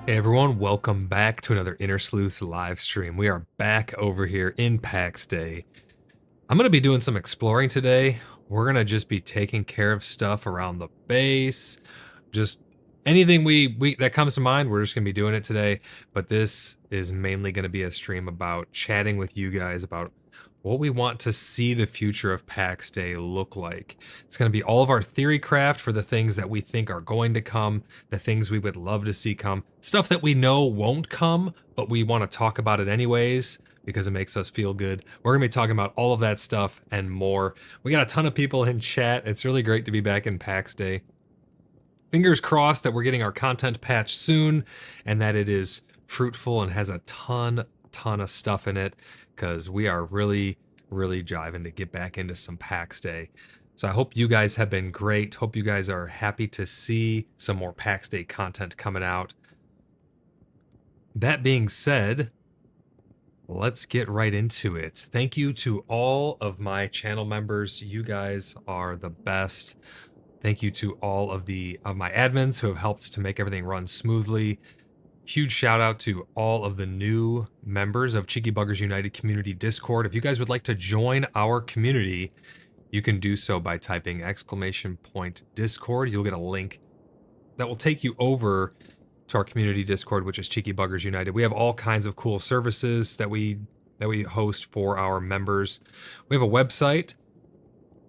Hey everyone, welcome back to another InterSleuths live stream. We are back over here in Pax Dei. I'm going to be doing some exploring today. We're going to just be taking care of stuff around the base. Just anything that comes to mind, we're just going to be doing it today. But this is mainly going to be a stream about chatting with you guys about what we want to see the future of Pax Dei look like. It's going to be all of our theory craft for the things that we think are going to come, the things we would love to see come, stuff that we know won't come, but we want to talk about it anyways because it makes us feel good. We're going to be talking about all of that stuff and more. We got a ton of people in chat. It's really great to be back in Pax Dei. Fingers crossed that we're getting our content patch soon and that it is fruitful and has a ton of stuff in it, because we are really jiving to get back into some Pax Dei. So I hope you guys have been great. Hope you guys are happy to see some more Pax Dei content coming out. That being said, let's get right into it. Thank you to all of my channel members. You guys are the best. Thank you to all of my admins who have helped to make everything run smoothly. Huge shout out to all of the new members of Cheeky Buggers United Community Discord. If you guys would like to join our community, you can do so by typing !Discord. You'll get a link that will take you over to our community Discord, which is Cheeky Buggers United. We have all kinds of cool services that we host for our members. We have a website,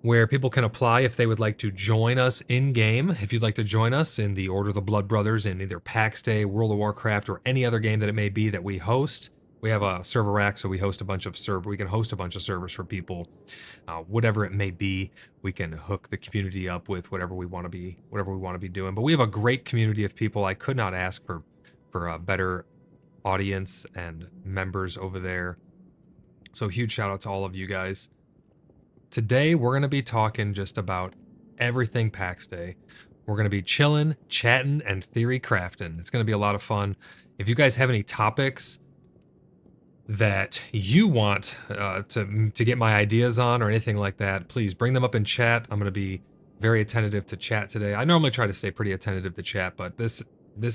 where people can apply if they would like to join us in-game. If you'd like to join us in the Order of the BloodBrothers in either Pax Dei, World of Warcraft, or any other game that it may be that we host, we have a server rack, so we host a bunch of we can host a bunch of servers for people. Whatever it may be, we can hook the community up with whatever we want to be doing. But we have a great community of people. I could not ask for a better audience and members over there. So huge shout out to all of you guys. Today, we're going to be talking just about everything Pax Dei. We're going to be chilling, chatting, and theory crafting. It's going to be a lot of fun. If you guys have any topics that you want to get my ideas on or anything like that, please bring them up in chat. I'm going to be very attentive to chat today. I normally try to stay pretty attentive to chat, but this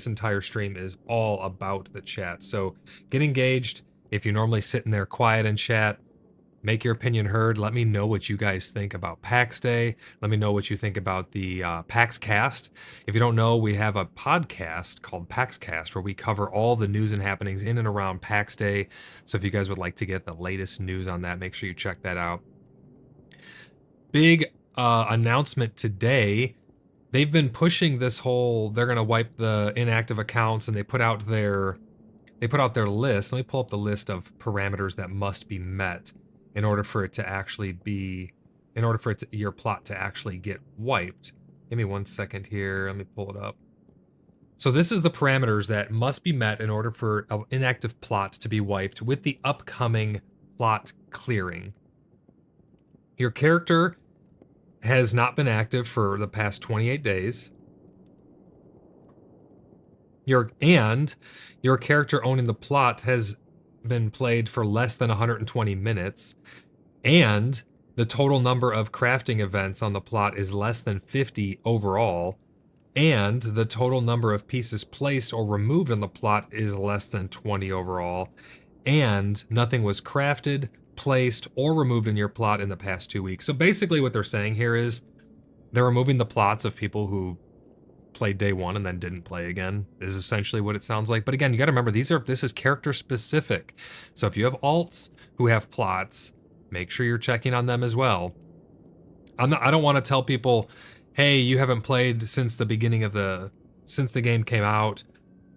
entire stream is all about the chat. So get engaged. If you're normally sitting there quiet in chat, make your opinion heard. Let me know what you guys think about Pax Dei. Let me know what you think about the Pax Cast. If you don't know, we have a podcast called Pax Cast where we cover all the news and happenings in and around Pax Dei. So if you guys would like to get the latest news on that, make sure you check that out. Big announcement today. They've been pushing this whole, they're going to wipe the inactive accounts, and they put out their list. Let me pull up the list of parameters that must be met in order for it to actually be, your plot to actually get wiped. Give me 1 second here. Let me pull it up. So this is the parameters that must be met in order for an inactive plot to be wiped with the upcoming plot clearing. Your character has not been active for the past 28 days. Your character owning the plot has been played for less than 120 minutes, and the total number of crafting events on the plot is less than 50 overall, and the total number of pieces placed or removed on the plot is less than 20 overall, and nothing was crafted, placed, or removed in your plot in the past 2 weeks. So basically what they're saying here is they're removing the plots of people who played day one and then didn't play again, is essentially what it sounds like. But again, you got to remember, this is character specific. So if you have alts who have plots, make sure you're checking on them as well. I don't want to tell people, hey, you haven't played since the beginning of since the game came out,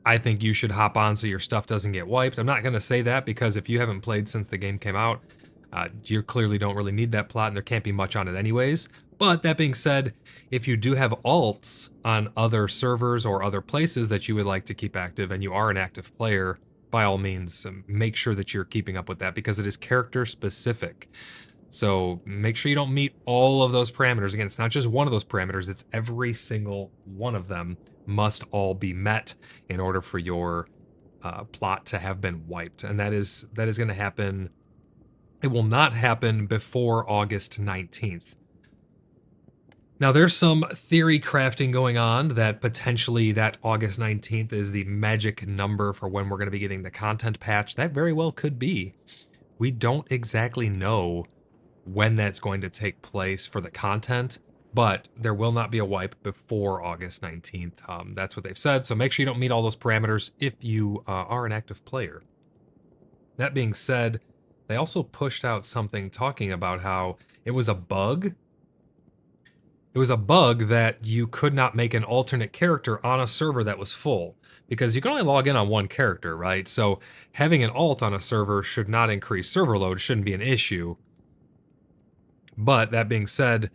I think you should hop on so your stuff doesn't get wiped. I'm not going to say that, because if you haven't played since the game came out, you clearly don't really need that plot, and there can't be much on it anyways. But that being said, if you do have alts on other servers or other places that you would like to keep active, and you are an active player, by all means, make sure that you're keeping up with that, because it is character specific. So make sure you don't meet all of those parameters. Again, it's not just one of those parameters, it's every single one of them must all be met in order for your plot to have been wiped. And that is going to happen. It will not happen before August 19th. Now, there's some theory crafting going on that potentially that August 19th is the magic number for when we're going to be getting the content patch. That very well could be. We don't exactly know when that's going to take place for the content, but there will not be a wipe before August 19th. That's what they've said, so make sure you don't meet all those parameters if you are an active player. That being said, they also pushed out something talking about how it was a bug. It was a bug that you could not make an alternate character on a server that was full, because you can only log in on one character, right? So having an alt on a server should not increase server load, shouldn't be an issue. But that being said,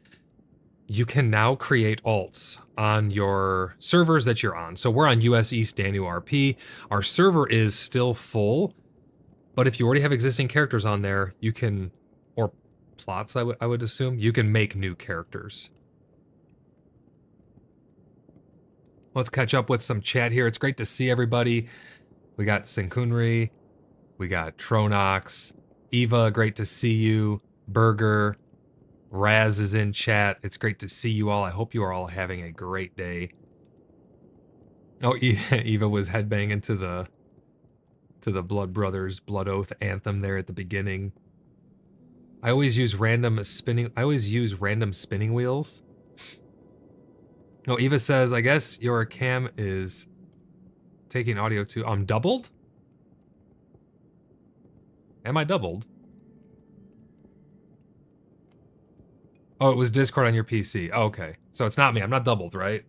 you can now create alts on your servers that you're on. So we're on US East Danu RP. Our server is still full, but if you already have existing characters on there, you can, or plots, I would assume, you can make new characters. Let's catch up with some chat here. It's great to see everybody. We got Sinkunri, we got Tronox, Eva, great to see you. Burger, Raz is in chat. It's great to see you all. I hope you are all having a great day. Oh, Eva was headbanging to the BloodBrothers Blood Oath anthem there at the beginning. I always use random spinning wheels. Oh, Eva says, I guess your cam is taking audio too. I'm doubled? Am I doubled? Oh, it was Discord on your PC. Oh, okay. So it's not me. I'm not doubled, right?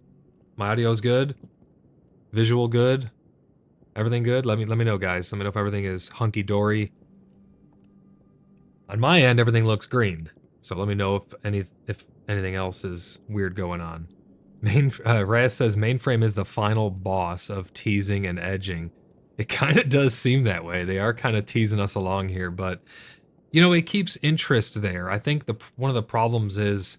My audio's good. Visual good. Everything good? Let me know, guys. Let me know if everything is hunky-dory. On my end, everything looks green. So let me know if anything else is weird going on. Raz says mainframe is the final boss of teasing and edging. It kind of does seem that way. They are kind of teasing us along here, but you know, it keeps interest there. I think one of the problems is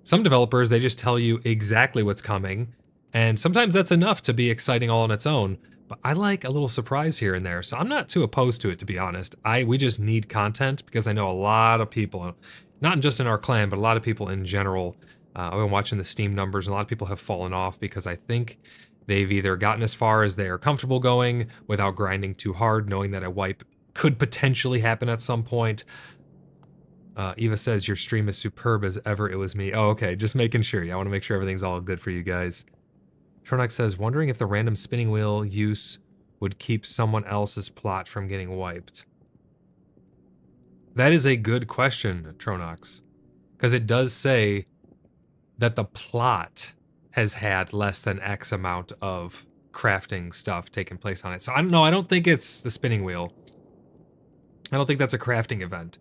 some developers, they just tell you exactly what's coming, and sometimes that's enough to be exciting all on its own. But I like a little surprise here and there, so I'm not too opposed to it, to be honest. We just need content because I know a lot of people, not just in our clan, but a lot of people in general. I've been watching the Steam numbers, and a lot of people have fallen off because I think they've either gotten as far as they are comfortable going without grinding too hard, knowing that a wipe could potentially happen at some point. Eva says, your stream is superb as ever. It was me. Oh, okay. Just making sure. Yeah, I want to make sure everything's all good for you guys. Tronox says, wondering if the random spinning wheel use would keep someone else's plot from getting wiped. That is a good question, Tronox. Because it does say that the plot has had less than X amount of crafting stuff taking place on it. So I don't know. I don't think it's the spinning wheel. I don't think that's a crafting event.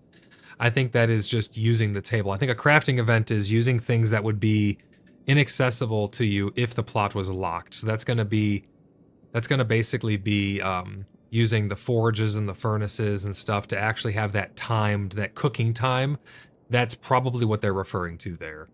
I think that is just using the table. I think a crafting event is using things that would be inaccessible to you if the plot was locked. So that's going to basically be using the forges and the furnaces and stuff to actually have that timed, that cooking time. That's probably what they're referring to there.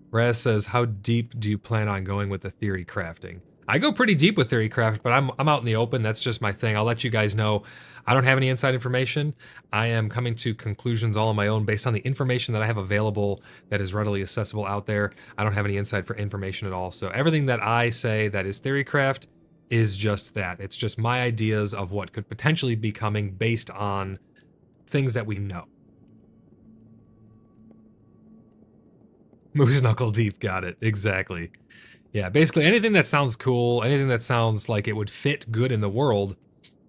Raz says, how deep do you plan on going with the theory crafting? I go pretty deep with theory craft, but I'm out in the open. That's just my thing. I'll let you guys know. I don't have any inside information. I am coming to conclusions all on my own based on the information that I have available that is readily accessible out there. I don't have any inside for information at all. So everything that I say that is theory craft is just that. It's just my ideas of what could potentially be coming based on things that we know. Moose knuckle deep, got it. Exactly. Yeah, basically anything that sounds cool, anything that sounds like it would fit good in the world,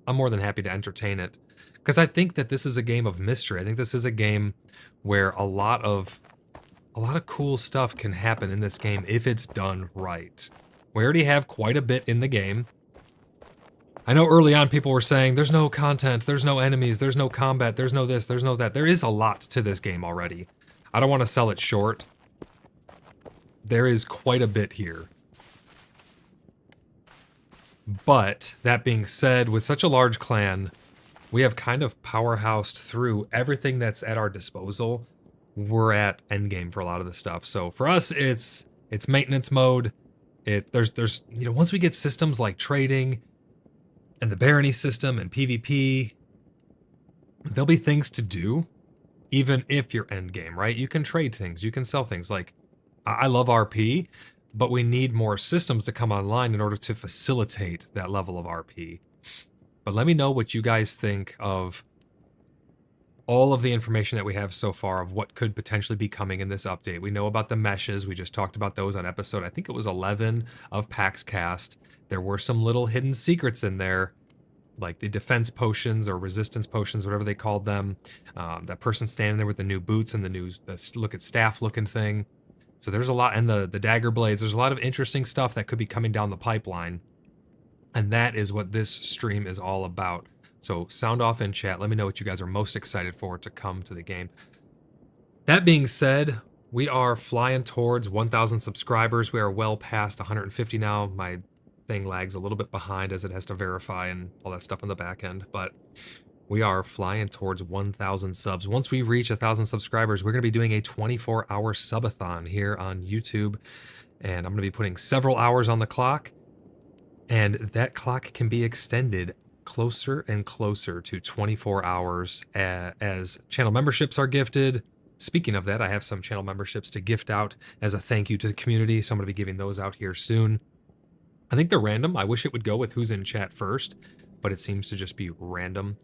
I'm more than happy to entertain it. Because I think that this is a game of mystery. I think this is a game where a lot of cool stuff can happen in this game if it's done right. We already have quite a bit in the game. I know early on people were saying, there's no content, there's no enemies, there's no combat, there's no this, there's no that. There is a lot to this game already. I don't want to sell it short. There is quite a bit here. But, that being said, with such a large clan, we have kind of powerhoused through everything that's at our disposal. We're at endgame for a lot of the stuff. So for us, it's maintenance mode. There's you know, once we get systems like trading and the barony system and PvP, there'll be things to do, even if you're endgame, right? You can trade things, you can sell things. Like, I love RP, but we need more systems to come online in order to facilitate that level of RP. But let me know what you guys think of all of the information that we have so far of what could potentially be coming in this update. We know about the meshes. We just talked about those on episode, I think it was 11 of PAX Cast. There were some little hidden secrets in there, like the defense potions or resistance potions, whatever they called them. That person standing there with the new boots and the look at staff looking thing. So there's a lot, and the dagger blades, there's a lot of interesting stuff that could be coming down the pipeline. And that is what this stream is all about. So sound off in chat. Let me know what you guys are most excited for to come to the game. That being said, we are flying towards 1,000 subscribers. We are well past 150 now. My thing lags a little bit behind as it has to verify and all that stuff on the back end. But we are flying towards 1,000 subs. Once we reach 1,000 subscribers, we're going to be doing a 24-hour subathon here on YouTube. And I'm going to be putting several hours on the clock. And that clock can be extended closer and closer to 24 hours as channel memberships are gifted. Speaking of that, I have some channel memberships to gift out as a thank you to the community, so I'm going to be giving those out here soon. I think they're random. I wish it would go with who's in chat first, but it seems to just be random.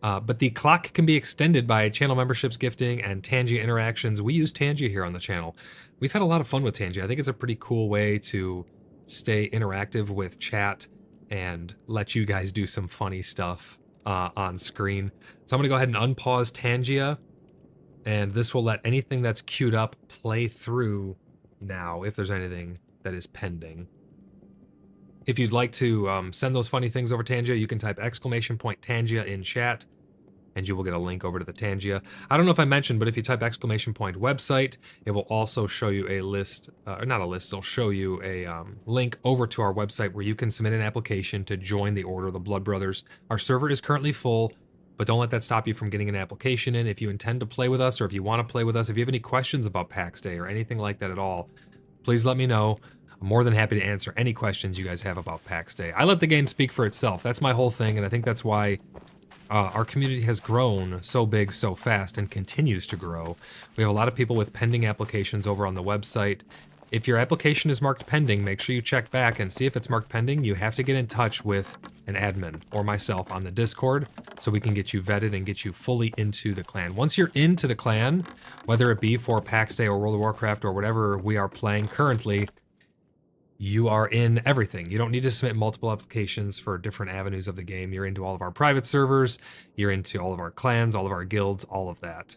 But the clock can be extended by channel memberships gifting and Tangia interactions. We use Tangia here on the channel. We've had a lot of fun with Tangia. I think it's a pretty cool way to stay interactive with chat and let you guys do some funny stuff on screen. So I'm going to go ahead and unpause Tangia. And this will let anything that's queued up play through now if there's anything that is pending. If you'd like to send those funny things over Tangia, you can type !Tangia in chat, and you will get a link over to the Tangia. I don't know if I mentioned, but if you type !website, it will also show you a list, or not a list, it'll show you a link over to our website where you can submit an application to join the Order of the Blood Brothers. Our server is currently full, but don't let that stop you from getting an application in. If you intend to play with us, or if you want to play with us, if you have any questions about Pax Day or anything like that at all, please let me know. I'm more than happy to answer any questions you guys have about Pax Day. I let the game speak for itself. That's my whole thing, and I think that's why our community has grown so big so fast and continues to grow. We have a lot of people with pending applications over on the website. If your application is marked pending, make sure you check back and see if it's marked pending. You have to get in touch with an admin or myself on the Discord so we can get you vetted and get you fully into the clan. Once you're into the clan, whether it be for Pax Day or World of Warcraft or whatever we are playing currently, you are in everything. You don't need to submit multiple applications for different avenues of the game. You're into all of our private servers, you're into all of our clans, all of our guilds, all of that.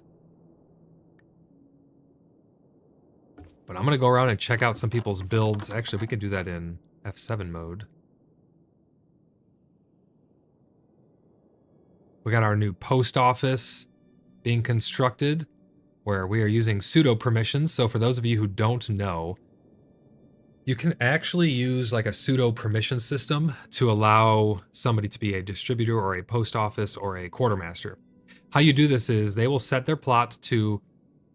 But I'm gonna go around and check out some people's builds. Actually, we can do that in F7 mode. We got our new post office being constructed, where we are using pseudo permissions. So for those of you who don't know, you can actually use like a pseudo permission system to allow somebody to be a distributor or a post office or a quartermaster. How you do this is they will set their plot to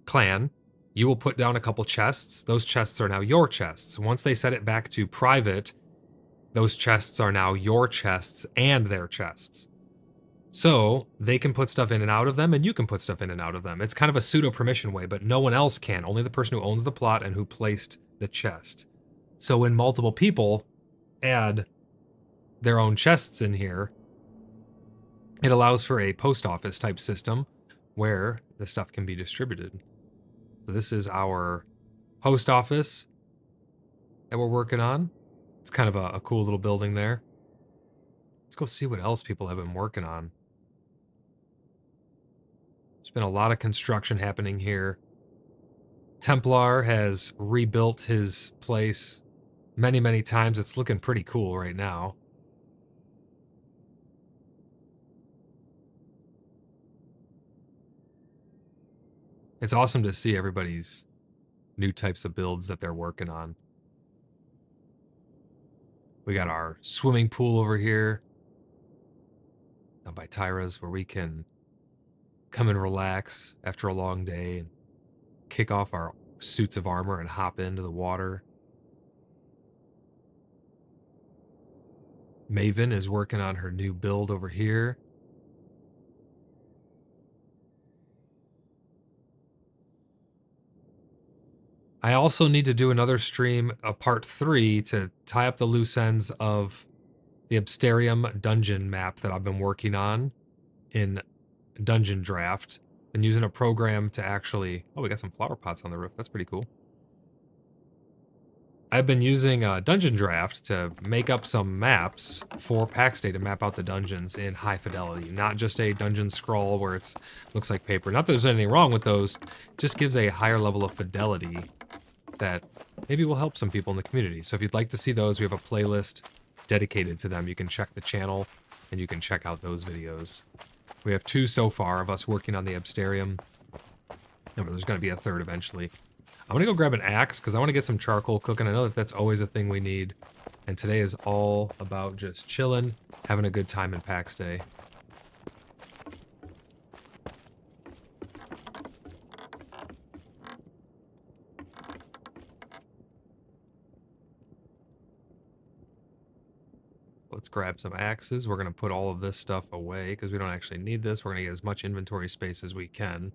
clan. You will put down a couple chests. Those chests are now your chests. Once they set it back to private, those chests are now your chests and their chests. So they can put stuff in and out of them, and you can put stuff in and out of them. It's kind of a pseudo permission way, but no one else can. Only the person who owns the plot and who placed the chest. So when multiple people add their own chests in here, it allows for a post office type system where the stuff can be distributed. So this is our post office that we're working on. It's kind of a cool little building there. Let's go see what else people have been working on. There's been a lot of construction happening here. Templar has rebuilt his place many, many times. It's looking pretty cool right now. It's awesome to see everybody's new types of builds that they're working on. We got our swimming pool over here down by Tyra's, where we can come and relax after a long day and kick off our suits of armor and hop into the water. Maven is working on her new build over here. I also need to do another stream, a part 3, to tie up the loose ends of the Absterium dungeon map that I've been working on in Dungeon Draft. Been using a program to actually... Oh, we got some flower pots on the roof. That's pretty cool. I've been using Dungeon Draft to make up some maps for Pax Day to map out the dungeons in high fidelity. Not just a dungeon scroll where it looks like paper. Not that there's anything wrong with those. Just gives a higher level of fidelity that maybe will help some people in the community. So if you'd like to see those, we have a playlist dedicated to them. You can check the channel and you can check out those videos. We have 2 so far of us working on the Absterium. There's going to be a 3rd eventually. I'm going to go grab an axe because I want to get some charcoal cooking. I know that that's always a thing we need. And today is all about just chilling, having a good time in Pax Day. Let's grab some axes. We're going to put all of this stuff away because we don't actually need this. We're going to get as much inventory space as we can.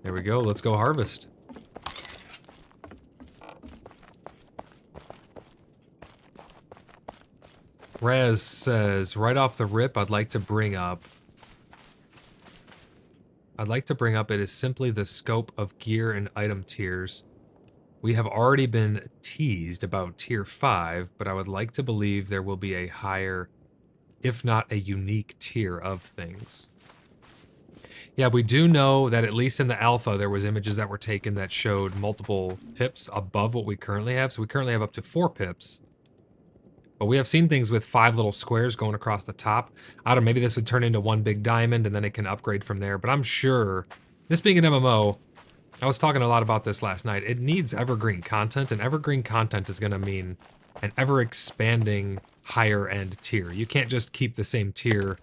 There we go. Let's go harvest. Raz says, right off the rip, I'd like to bring up it is simply the scope of gear and item tiers. We have already been teased about tier 5, but I would like to believe there will be a higher, if not a unique tier of things. Yeah, we do know that at least in the alpha, there was images that were taken that showed multiple pips above what we currently have. So we currently have up to 4 pips. But we have seen things with 5 little squares going across the top. I don't know, maybe this would turn into one big diamond and then it can upgrade from there. But I'm sure, this being an MMO, I was talking a lot about this last night. It needs evergreen content, and evergreen content is going to mean an ever-expanding higher-end tier. You can't just keep the same tier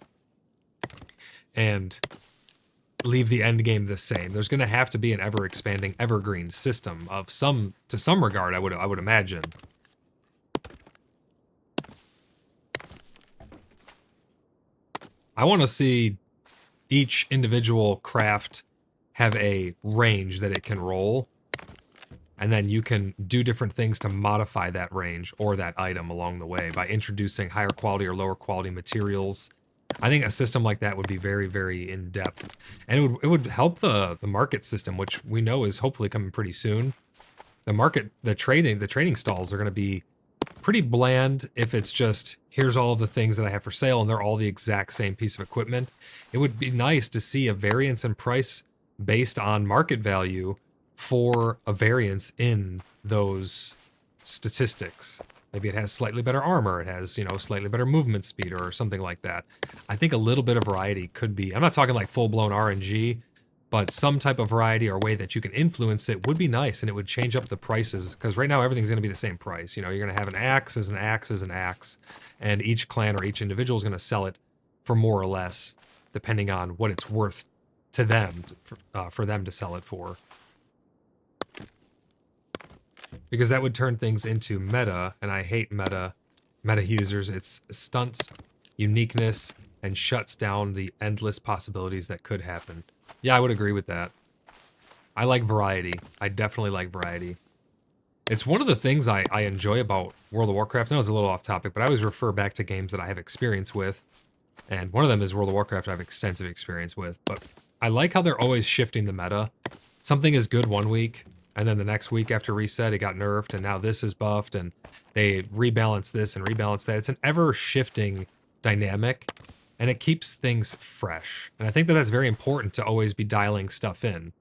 and leave the end game the same. There's going to have to be an ever-expanding evergreen system of to some regard, I would imagine. I want to see each individual craft have a range that it can roll, and then you can do different things to modify that range or that item along the way by introducing higher quality or lower quality materials. I think a system like that would be very, very in-depth, and it would help the market system, which we know is hopefully coming pretty soon. The trading stalls are going to be pretty bland if it's just, here's all of the things that I have for sale and they're all the exact same piece of equipment. It would be nice to see a variance in price based on market value for a variance in those statistics. Maybe it has slightly better armor, it has, slightly better movement speed or something like that. I think a little bit of variety could be, I'm not talking like full-blown RNG, but some type of variety or way that you can influence it would be nice, and it would change up the prices, because right now everything's going to be the same price. You're going to have an axe as an axe as an axe, and each clan or each individual is going to sell it for more or less, depending on what it's worth to them, for them to sell it for. Because that would turn things into meta, and I hate meta users. It's stunts uniqueness and shuts down the endless possibilities that could happen. Yeah, I would agree with that. I like variety. I definitely like variety. It's one of the things I enjoy about World of Warcraft. I know it's a little off topic, but I always refer back to games that I have experience with. And one of them is World of Warcraft I have extensive experience with. But I like how they're always shifting the meta. Something is good one week, and then the next week after reset, it got nerfed, and now this is buffed, and they rebalance this and rebalance that. It's an ever-shifting dynamic, and it keeps things fresh. And I think that that's very important to always be dialing stuff in.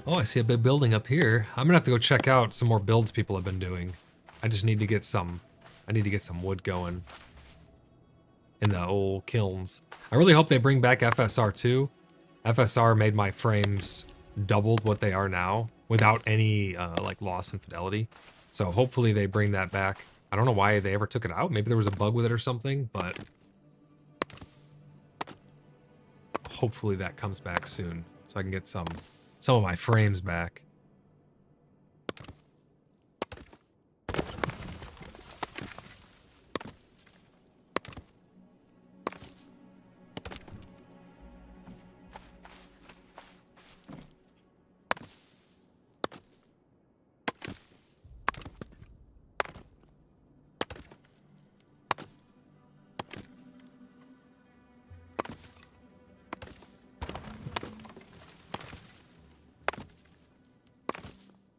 Oh, I see a big building up here. I'm gonna have to go check out some more builds people have been doing. I just need to get some, wood going in the old kilns. I really hope they bring back FSR too. FSR made my frames doubled what they are now without any like loss in fidelity. So hopefully they bring that back. I don't know why they ever took it out. Maybe there was a bug with it or something, but hopefully that comes back soon so I can get some of my frames back.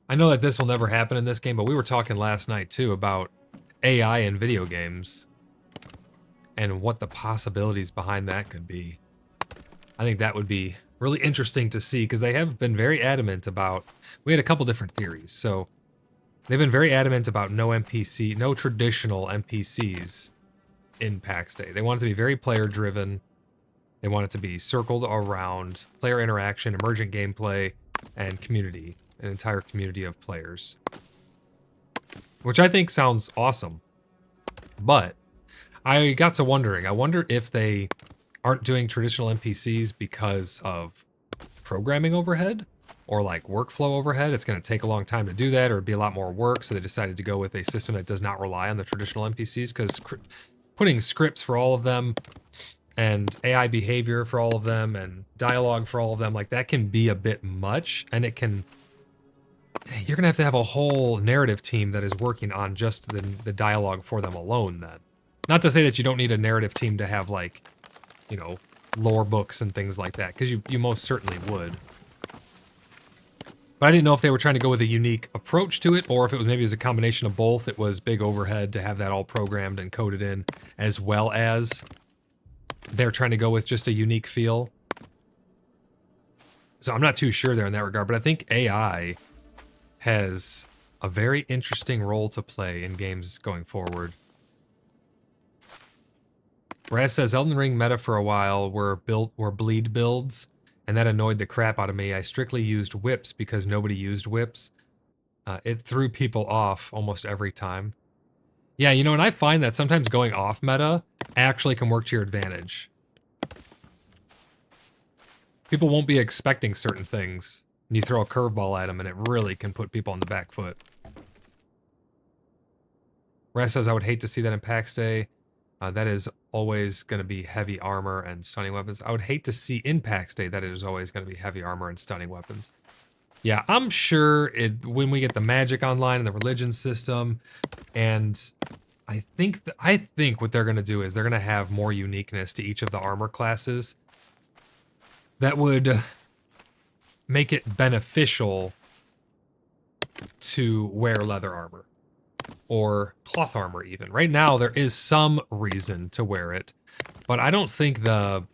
I know that this will never happen in this game, but we were talking last night too about AI in video games and what the possibilities behind that could be. I think that would be really interesting to see, because they have been very adamant about, we had a couple different theories. So they've been very adamant about no traditional NPCs in Pax Dei. They want it to be very player driven. They want it to be circled around player interaction, emergent gameplay, and community. An entire community of players, which I think sounds awesome. But I got to wondering, I wonder if they aren't doing traditional NPCs because of programming overhead or like workflow overhead. It's going to take a long time to do that, or it'd be a lot more work, so they decided to go with a system that does not rely on the traditional NPCs, because putting scripts for all of them and AI behavior for all of them and dialogue for all of them, like that can be a bit much, and it can, you're gonna have a whole narrative team that is working on just the dialogue for them alone then. Not to say that you don't need a narrative team to have, like, you know, lore books and things like that, because you most certainly would. But I didn't know if they were trying to go with a unique approach to it, or if it was maybe it was a combination of both. It was big overhead to have that all programmed and coded in, as well as they're trying to go with just a unique feel. So I'm not too sure there in that regard, but I think AI has a very interesting role to play in games going forward. Raz says, Elden Ring meta for a while were bleed builds, and that annoyed the crap out of me. I strictly used whips because nobody used whips. It threw people off almost every time. Yeah, you know, and I find that sometimes going off meta actually can work to your advantage. People won't be expecting certain things, and you throw a curveball at them, and it really can put people on the back foot. Raz says, I would hate to see that in Pax Dei. That is always going to be heavy armor and stunning weapons. I would hate to see in Pax Dei that it is always going to be heavy armor and stunning weapons. Yeah, I'm sure when we get the magic online and the religion system, and I think what they're going to do is they're going to have more uniqueness to each of the armor classes that would make it beneficial to wear leather armor or cloth armor even. Right now there is some reason to wear it, but I don't think the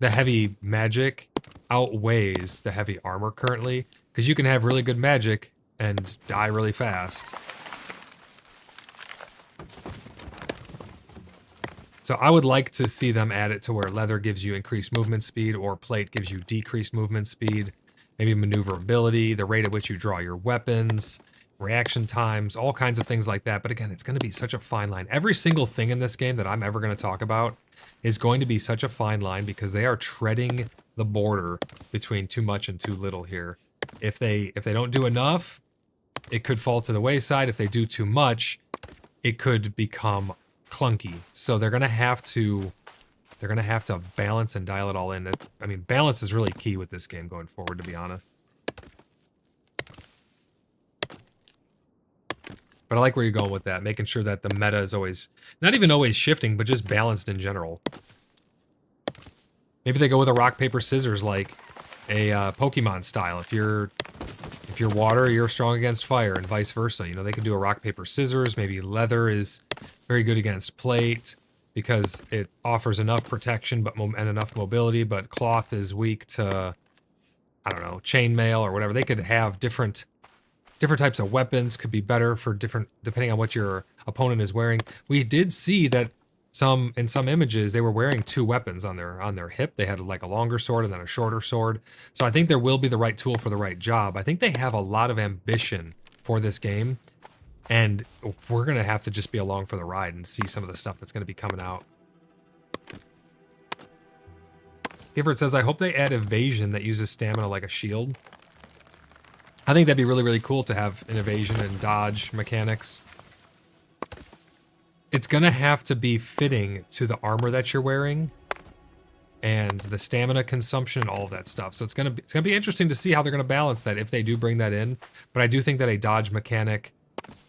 heavy magic outweighs the heavy armor currently, because you can have really good magic and die really fast. So I would like to see them add it to where leather gives you increased movement speed, or plate gives you decreased movement speed, maybe maneuverability, the rate at which you draw your weapons, reaction times, all kinds of things like that. But again, it's going to be such a fine line. Every single thing in this game that I'm ever going to talk about is going to be such a fine line, because they are treading the border between too much and too little here. If they don't do enough, it could fall to the wayside. If they do too much, it could become clunky. So they're gonna have to balance and dial it all in. I mean, balance is really key with this game going forward, to be honest. But I like where you're going with that, making sure that the meta is always, not even always shifting, but just balanced in general. Maybe they go with a rock, paper, scissors, like a Pokemon style. If you're water, you're strong against fire, and vice versa. You know, they could do a rock, paper, scissors. Maybe leather is very good against plate because it offers enough protection and enough mobility, but cloth is weak to, I don't know, chainmail or whatever. They could have different types of weapons, could be better for different, depending on what your opponent is wearing. We did see that in some images, they were wearing two weapons on their hip. They had like a longer sword and then a shorter sword. So I think there will be the right tool for the right job. I think they have a lot of ambition for this game, and we're going to have to just be along for the ride and see some of the stuff that's going to be coming out. Gifford says, I hope they add evasion that uses stamina like a shield. I think that'd be really, really cool to have an evasion and dodge mechanics. It's gonna have to be fitting to the armor that you're wearing and the stamina consumption and all of that stuff. So it's gonna be interesting to see how they're gonna balance that if they do bring that in. But I do think that a dodge mechanic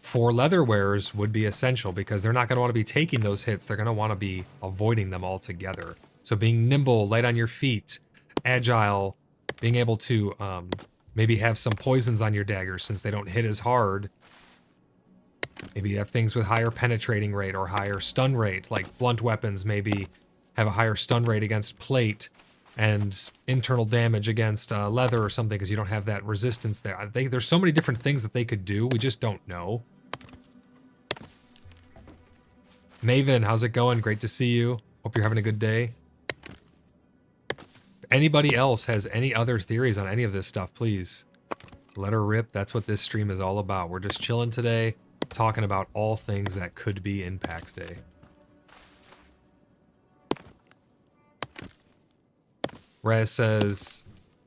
for leather wearers would be essential, because they're not gonna want to be taking those hits. They're gonna want to be avoiding them altogether. So being nimble, light on your feet, agile, being able to maybe have some poisons on your daggers since they don't hit as hard. Maybe you have things with higher penetrating rate or higher stun rate, like blunt weapons maybe have a higher stun rate against plate and internal damage against leather or something, because you don't have that resistance there. There's so many different things that they could do. We just don't know. Maven, how's it going? Great to see you. Hope you're having a good day. If anybody else has any other theories on any of this stuff, please let her rip. That's what this stream is all about. We're just chilling today, talking about all things that could be in Pax Dei. Raz says,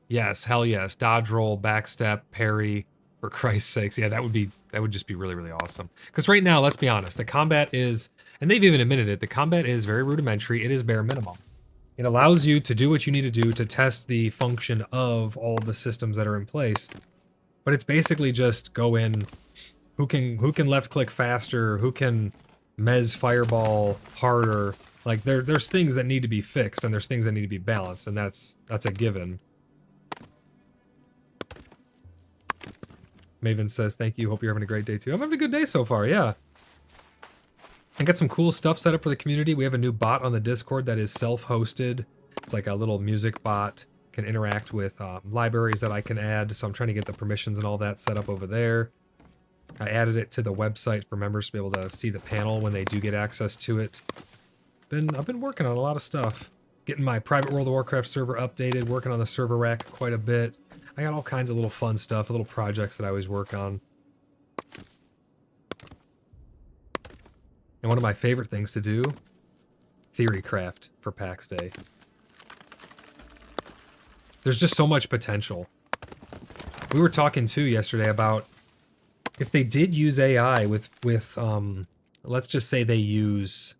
yes, hell yes. Dodge roll, backstep, parry, For Christ's sakes, yeah, that would just be really, really awesome. Because right now, let's be honest, the combat is, and they've even admitted it, the combat is very rudimentary. It is bare minimum. It allows you to do what you need to do to test the function of all the systems that are in place. But it's basically just go in, who can left click faster, who can mez fireball harder. Like there's things that need to be fixed and there's things that need to be balanced, and that's a given. Maven says, thank you. Hope you're having a great day too. I'm having a good day so far, yeah. I got some cool stuff set up for the community. We have a new bot on the Discord that is self-hosted. It's like a little music bot. Can interact with libraries that I can add. So I'm trying to get the permissions and all that set up over there. I added it to the website for members to be able to see the panel when they do get access to it. I've been working on a lot of stuff. Getting my private World of Warcraft server updated, working on the server rack quite a bit. I got all kinds of little fun stuff, little projects that I always work on. And one of my favorite things to do, theory craft for Pax Day. There's just so much potential. We were talking too yesterday about if they did use AI with let's just say they use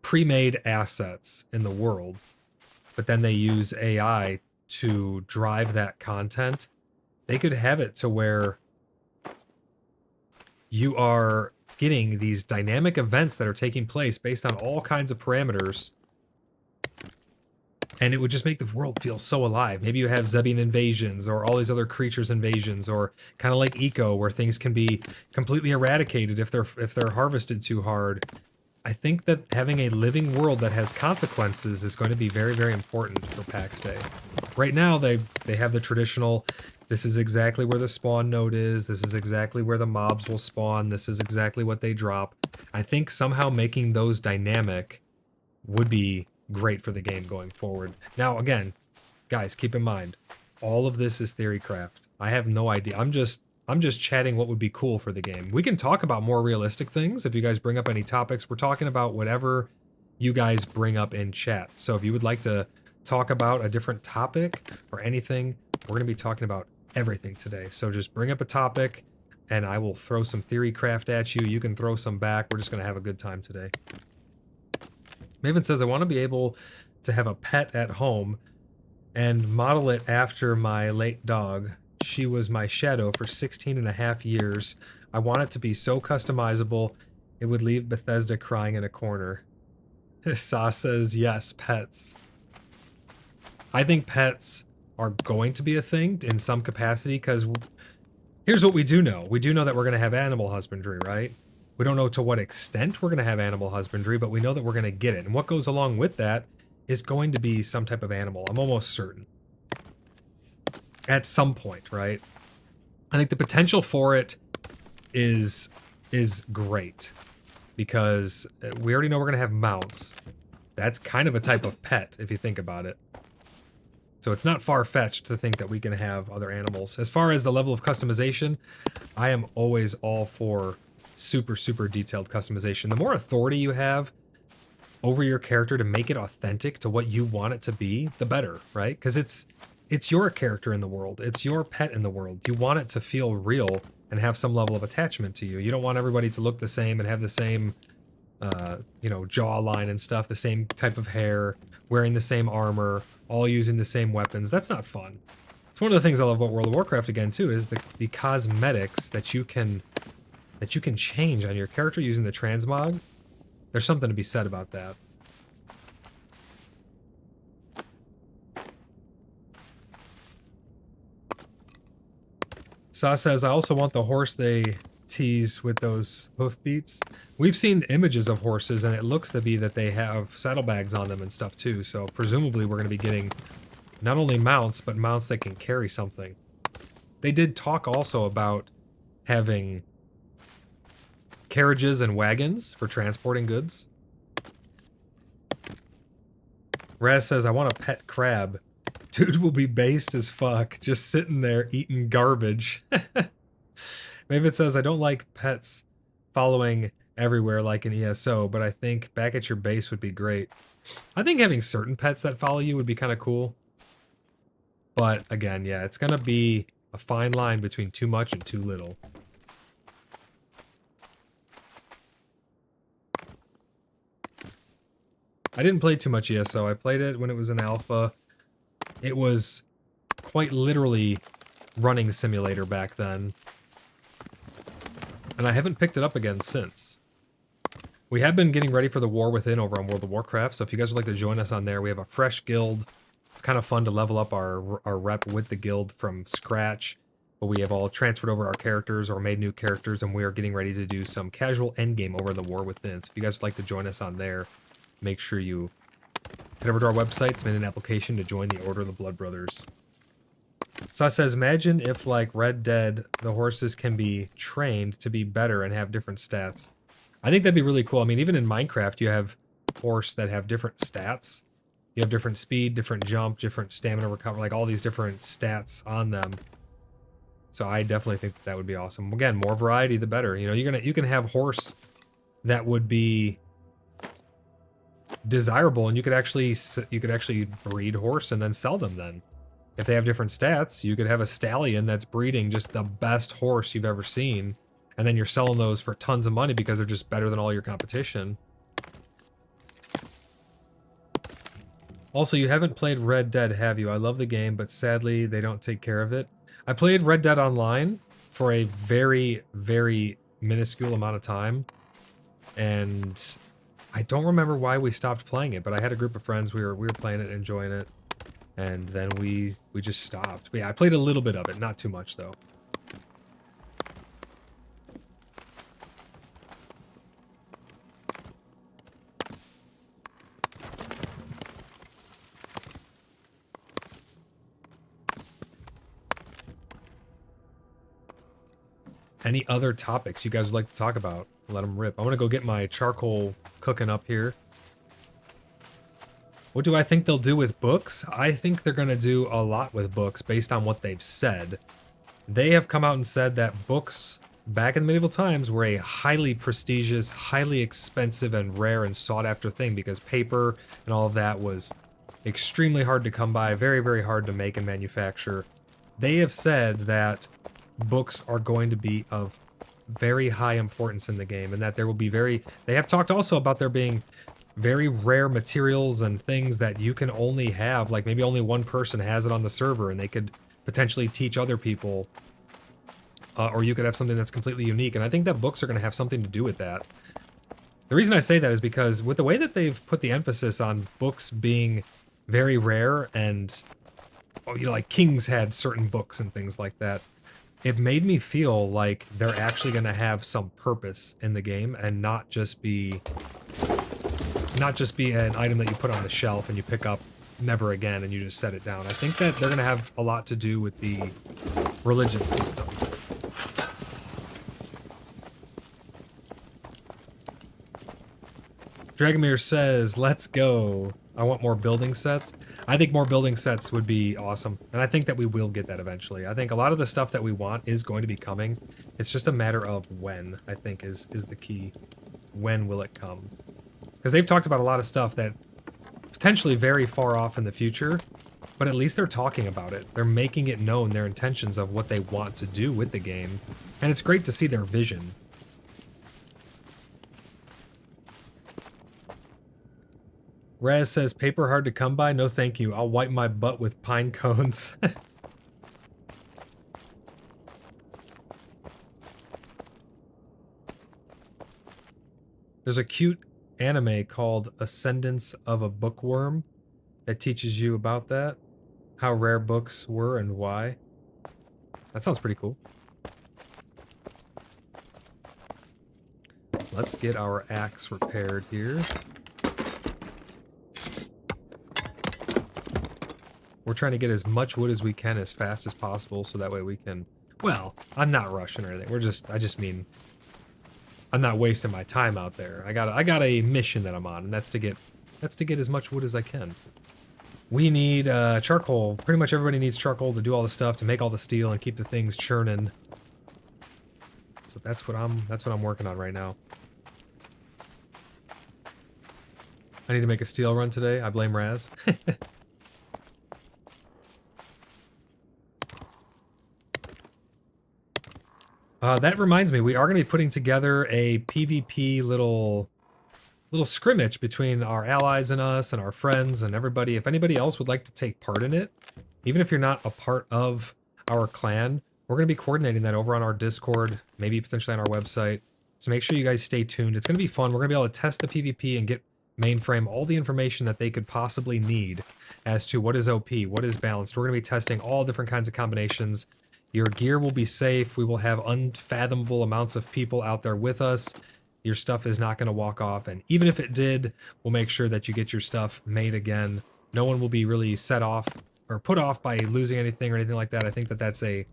pre-made assets in the world, but then they use AI to drive that content, they could have it to where you are getting these dynamic events that are taking place based on all kinds of parameters, and it would just make the world feel so alive. Maybe you have Zebian invasions or all these other creatures invasions, or kind of like Eco, where things can be completely eradicated if they're harvested too hard. I think that having a living world that has consequences is going to be very, very important for Pax Day. Right now, they have the traditional, this is exactly where the spawn node is, this is exactly where the mobs will spawn, this is exactly what they drop. I think somehow making those dynamic would be great for the game going forward. Now, again, guys, keep in mind, all of this is theory craft. I have no idea. I'm just chatting what would be cool for the game. We can talk about more realistic things if you guys bring up any topics. We're talking about whatever you guys bring up in chat. So if you would like to talk about a different topic or anything, we're going to be talking about everything today. So just bring up a topic and I will throw some theory craft at you. You can throw some back. We're just going to have a good time today. Maven says, I want to be able to have a pet at home and model it after my late dog. She was my shadow for 16.5 years. I want it to be so customizable, it would leave Bethesda crying in a corner. Sa says, yes, pets. I think pets are going to be a thing in some capacity, because here's what we do know. We do know that we're going to have animal husbandry, right? We don't know to what extent we're going to have animal husbandry, but we know that we're going to get it. And what goes along with that is going to be some type of animal. I'm almost certain. At some point, right? I think the potential for it is great, because we already know we're going to have mounts. That's kind of a type of pet, if you think about it. So it's not far-fetched to think that we can have other animals. As far as the level of customization, I am always all for super, super detailed customization. The more authority you have over your character to make it authentic to what you want it to be, the better, right? Because it's your character in the world. It's your pet in the world. You want it to feel real and have some level of attachment to you. You don't want everybody to look the same and have the same, jawline and stuff, the same type of hair, wearing the same armor, all using the same weapons. That's not fun. It's one of the things I love about World of Warcraft, again, too, is the cosmetics that you can change on your character using the transmog. There's something to be said about that. Sa says, I also want the horse they tease with those hoof beats. We've seen images of horses, and it looks to be that they have saddlebags on them and stuff too, so presumably we're going to be getting not only mounts, but mounts that can carry something. They did talk also about having carriages and wagons for transporting goods. Raz says, I want a pet crab. Dude will be based as fuck, just sitting there eating garbage. Maven says, I don't like pets following everywhere like an ESO, but I think back at your base would be great. I think having certain pets that follow you would be kind of cool. But again, yeah, it's going to be A fine line between too much and too little. I didn't play too much ESO. I played it when it was in alpha. It was quite literally running simulator back then. And I haven't picked it up again since. We have been getting ready for the War Within over on World of Warcraft, so if you guys would like to join us on there, we have a fresh guild. It's kind of fun to level up our rep with the guild from scratch, but we have all transferred over our characters or made new characters, and we are getting ready to do some casual endgame over the War Within. So if you guys would like to join us on there, make sure you head over to our website, submit an application to join the Order of the BloodBrothers. So it says, imagine if, like Red Dead, the horses can be trained to be better and have different stats. I think that'd be really cool. I mean, even in Minecraft, you have horse that have different stats. You have different speed, different jump, different stamina recovery, like all these different stats on them. So I definitely think that would be awesome. Again, more variety, the better. You know, you can have horse that would be desirable, and you could actually breed horse and then sell them then. If they have different stats, you could have a stallion that's breeding just the best horse you've ever seen, and then you're selling those for tons of money because they're just better than all your competition. Also, you haven't played Red Dead, have you? I love the game, but sadly, they don't take care of it. I played Red Dead Online for a very, very minuscule amount of time, and I don't remember why we stopped playing it, but I had a group of friends, we were playing it, enjoying it. And then we just stopped. But yeah, I played a little bit of it, not too much though. Any other topics you guys would like to talk about? Let them rip. I'm gonna go get my charcoal cooking up here. What do I think they'll do with books? I think they're going to do a lot with books based on what they've said. They have come out and said that books back in medieval times were a highly prestigious, highly expensive and rare and sought after thing because paper and all of that was extremely hard to come by, very, very hard to make and manufacture. They have said that books are going to be of very high importance in the game and that there will be they have talked also about there being very rare materials and things that you can only have, like maybe only one person has it on the server and they could potentially teach other people, or you could have something that's completely unique. And I think that books are going to have something to do with that. The reason I say that is because with the way that they've put the emphasis on books being very rare and, you know, like kings had certain books and things like that, it made me feel like they're actually going to have some purpose in the game and not just be an item that you put on the shelf and you pick up never again and you just set it down. I think that they're going to have a lot to do with the religion system. Dragomir says, let's go. I want more building sets. I think more building sets would be awesome. And I think that we will get that eventually. I think a lot of the stuff that we want is going to be coming. It's just a matter of when, I think, is the key. When will it come? Because they've talked about a lot of stuff that potentially very far off in the future, but at least they're talking about it. They're making it known their intentions of what they want to do with the game, and it's great to see their vision. Raz says, paper hard to come by? No thank you. I'll wipe my butt with pine cones. There's a cute anime called Ascendance of a Bookworm that teaches you about that, how rare books were and why. That sounds pretty cool. Let's get our axe repaired here. We're trying to get as much wood as we can as fast as possible so that way we can, well, I'm not rushing or anything. I just mean I'm not wasting my time out there. I got a mission that I'm on, and that's to get as much wood as I can. We need charcoal. Pretty much everybody needs charcoal to do all the stuff, to make all the steel and keep the things churning. So that's what I'm working on right now. I need to make a steel run today. I blame Raz. That reminds me, we are going to be putting together a PvP little scrimmage between our allies and us and our friends and everybody. If anybody else would like to take part in it, even if you're not a part of our clan, we're going to be coordinating that over on our Discord, maybe potentially on our website. So make sure you guys stay tuned. It's going to be fun. We're going to be able to test the PvP and get Mainframe all the information that they could possibly need as to what is OP, what is balanced. We're going to be testing all different kinds of combinations. Your gear will be safe. We will have unfathomable amounts of people out there with us. Your stuff is not going to walk off. And even if it did, we'll make sure that you get your stuff made again. No one will be really set off or put off by losing anything or anything like that. I think that that's a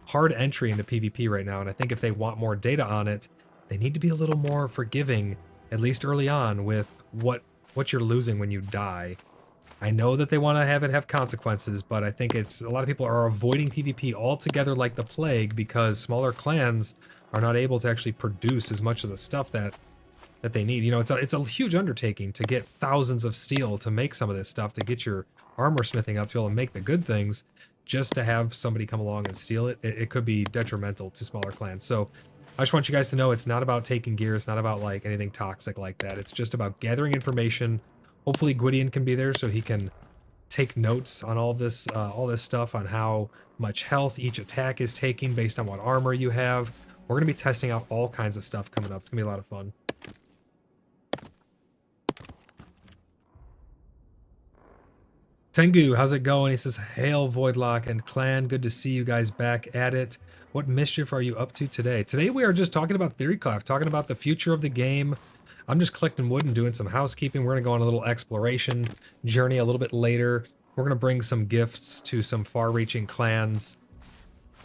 hard entry into PvP right now. And I think if they want more data on it, they need to be a little more forgiving, at least early on, with what you're losing when you die. I know that they want to have it have consequences, but I think a lot of people are avoiding PvP altogether like the plague because smaller clans are not able to actually produce as much of the stuff that they need. You know, it's a huge undertaking to get thousands of steel to make some of this stuff, to get your armor smithing up to be able to make the good things. Just to have somebody come along and steal it, it could be detrimental to smaller clans. So I just want you guys to know it's not about taking gear. It's not about like anything toxic like that. It's just about gathering information. Hopefully Gwydion can be there so he can take notes on all this stuff, on how much health each attack is taking based on what armor you have. We're going to be testing out all kinds of stuff coming up. It's going to be a lot of fun. Tengu, how's it going? He says, hail Voidlock and clan. Good to see you guys back at it. What mischief are you up to today? Today we are just talking about Theorycraft, talking about the future of the game. I'm just collecting wood and doing some housekeeping. We're going to go on a little exploration journey a little bit later. We're going to bring some gifts to some far-reaching clans.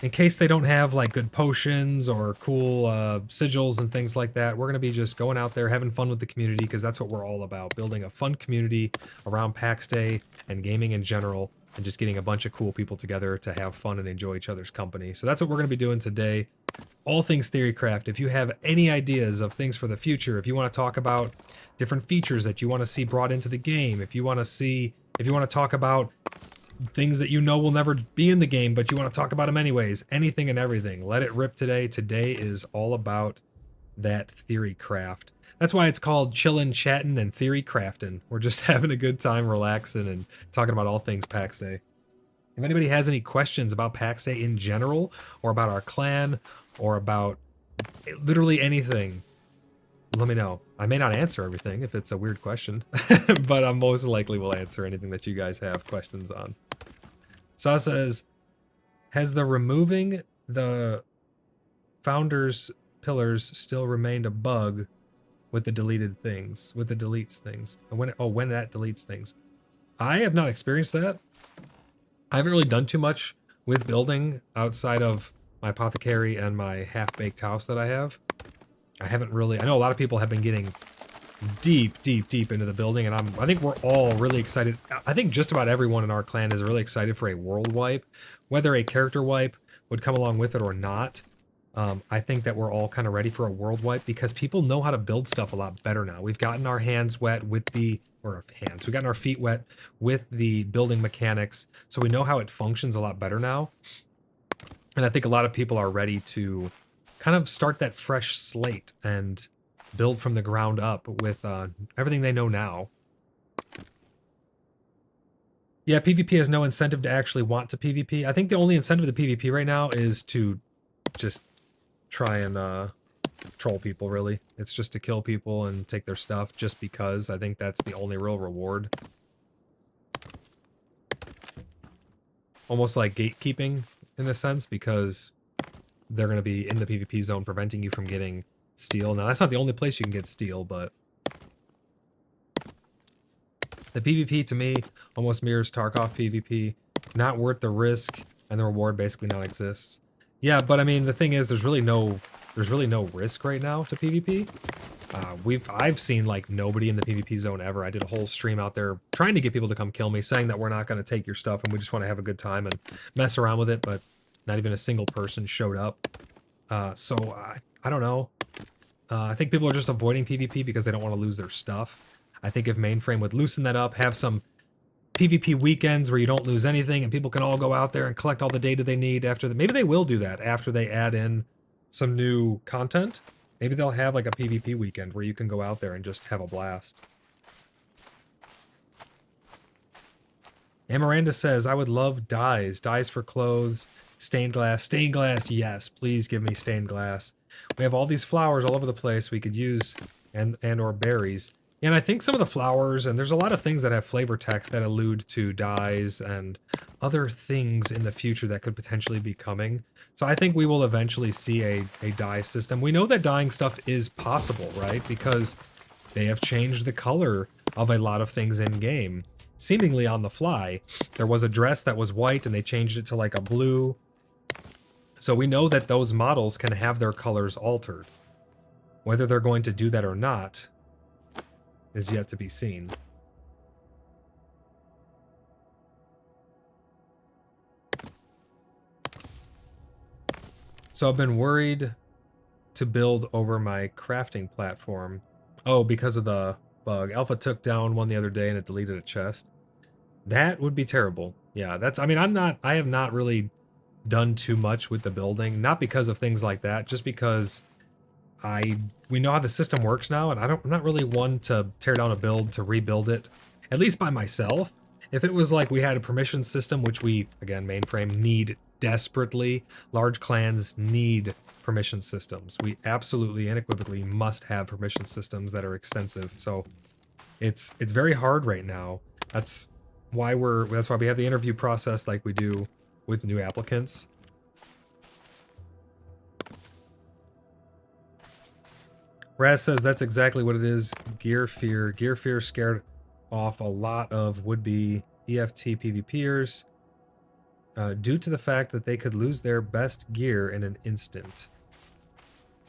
In case they don't have like good potions or cool sigils and things like that, we're going to be just going out there having fun with the community, because that's what we're all about, building a fun community around Pax Day and gaming in general, and just getting a bunch of cool people together to have fun and enjoy each other's company. So that's what we're going to be doing today. All things Theorycraft. If you have any ideas of things for the future, if you want to talk about different features that you want to see brought into the game, if you want to talk about things that you know will never be in the game, but you want to talk about them anyways, anything and everything, let it rip today. Today is all about that Theorycraft. That's why it's called Chillin', Chattin', and Theorycraftin'. We're just having a good time relaxing and talking about all things Pax Day. If anybody has any questions about Pax Day in general, or about our clan, or about literally anything, let me know. I may not answer everything if it's a weird question, but I most likely will answer anything that you guys have questions on. Saw says, has the removing the founder's pillars still remained a bug with the deleted things, with the deletes things? When that deletes things. I have not experienced that. I haven't really done too much with building outside of my apothecary and my half-baked house that I have. I haven't really, I know a lot of people have been getting deep into the building, and I think we're all really excited. I think just about everyone in our clan is really excited for a world wipe. Whether a character wipe would come along with it or not, I think that we're all kind of ready for a world wipe, because people know how to build stuff a lot better now. We've gotten our hands wet with we've gotten our feet wet with the building mechanics, so we know how it functions a lot better now. And I think a lot of people are ready to kind of start that fresh slate and build from the ground up with everything they know now. Yeah, PvP has no incentive to actually want to PvP. I think the only incentive to PvP right now is to just try and troll people, really. It's just to kill people and take their stuff just because. I think that's the only real reward. Almost like gatekeeping in a sense, because they're going to be in the PvP zone preventing you from getting steel. Now, that's not the only place you can get steel, but the PvP to me almost mirrors Tarkov PvP. Not worth the risk, and the reward basically not exists. Yeah, but I mean, the thing is, there's really no risk right now to PvP. I've seen like nobody in the PvP zone ever. I did a whole stream out there trying to get people to come kill me, saying that we're not going to take your stuff and we just want to have a good time and mess around with it, but not even a single person showed up. So I don't know. I think people are just avoiding PvP because they don't want to lose their stuff. I think if Mainframe would loosen that up, have some PvP weekends where you don't lose anything and people can all go out there and collect all the data they need after maybe they will do that after they add in some new content. Maybe they'll have like a PvP weekend where you can go out there and just have a blast. And Miranda says, I would love dyes. Dyes for clothes, stained glass. Stained glass, yes. Please give me stained glass. We have all these flowers all over the place we could use, and or berries. And I think some of the flowers, and there's a lot of things that have flavor text that allude to dyes and other things in the future that could potentially be coming. So I think we will eventually see a dye system. We know that dyeing stuff is possible, right? Because they have changed the color of a lot of things in game, seemingly on the fly. There was a dress that was white and they changed it to like a blue. So we know that those models can have their colors altered. Whether they're going to do that or not is yet to be seen. So I've been worried to build over my crafting platform. Oh, because of the bug. Alpha took down one the other day and it deleted a chest. That would be terrible. Yeah, that's, I mean, I have not really done too much with the building, not because of things like that, just because we know how the system works now, and I'm not really one to tear down a build to rebuild it, at least by myself. If it was like we had a permission system, which we, again, mainframe, need desperately, large clans need permission systems. We absolutely unequivocally must have permission systems that are extensive. So it's very hard right now. That's why we have the interview process like we do with new applicants. Raz says that's exactly what it is. Gear fear. Gear fear scared off a lot of would-be EFT PvPers due to the fact that they could lose their best gear in an instant.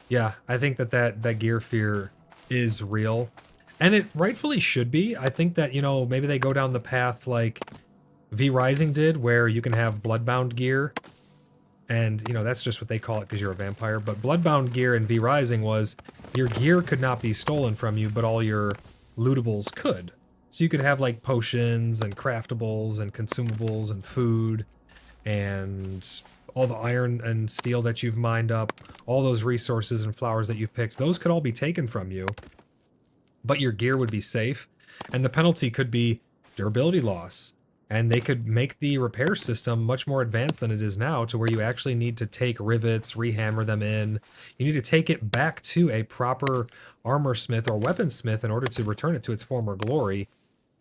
Yeah, I think that gear fear is real. And it rightfully should be. I think that, you know, maybe they go down the path like V Rising did, where you can have Bloodbound gear. And, you know, that's just what they call it because you're a vampire. But Bloodbound gear in V Rising was your gear could not be stolen from you, but all your lootables could. So you could have, like, potions and craftables and consumables and food and all the iron and steel that you've mined up, all those resources and flowers that you've picked. Those could all be taken from you, but your gear would be safe. And the penalty could be durability loss. And they could make the repair system much more advanced than it is now, to where you actually need to take rivets, rehammer them in. You need to take it back to a proper armor smith or weaponsmith in order to return it to its former glory.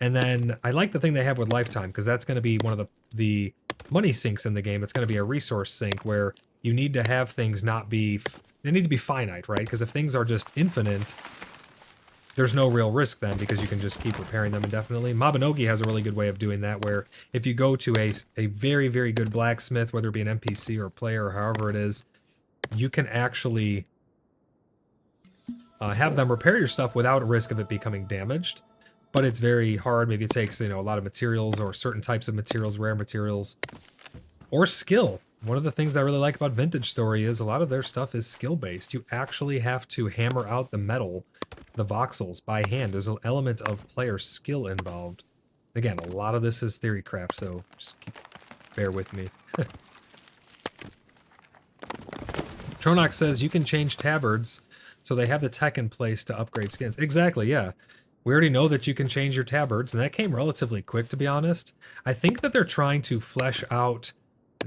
And then I like the thing they have with lifetime, because that's going to be one of the money sinks in the game. It's going to be a resource sink where you need to have things not be, they need to be finite, right? Because if things are just infinite, there's no real risk then, because you can just keep repairing them indefinitely. Mabinogi has a really good way of doing that, where if you go to a very, very good blacksmith, whether it be an NPC or a player or however it is, you can actually have them repair your stuff without a risk of it becoming damaged. But it's very hard. Maybe it takes, you know, a lot of materials or certain types of materials, rare materials, or skill. One of the things that I really like about Vintage Story is a lot of their stuff is skill-based. You actually have to hammer out the metal, the voxels, by hand. There's an element of player skill involved. Again, a lot of this is theorycraft, so just bear with me. Tronox says you can change tabards, so they have the tech in place to upgrade skins. Exactly, yeah. We already know that you can change your tabards, and that came relatively quick, to be honest. I think that they're trying to flesh out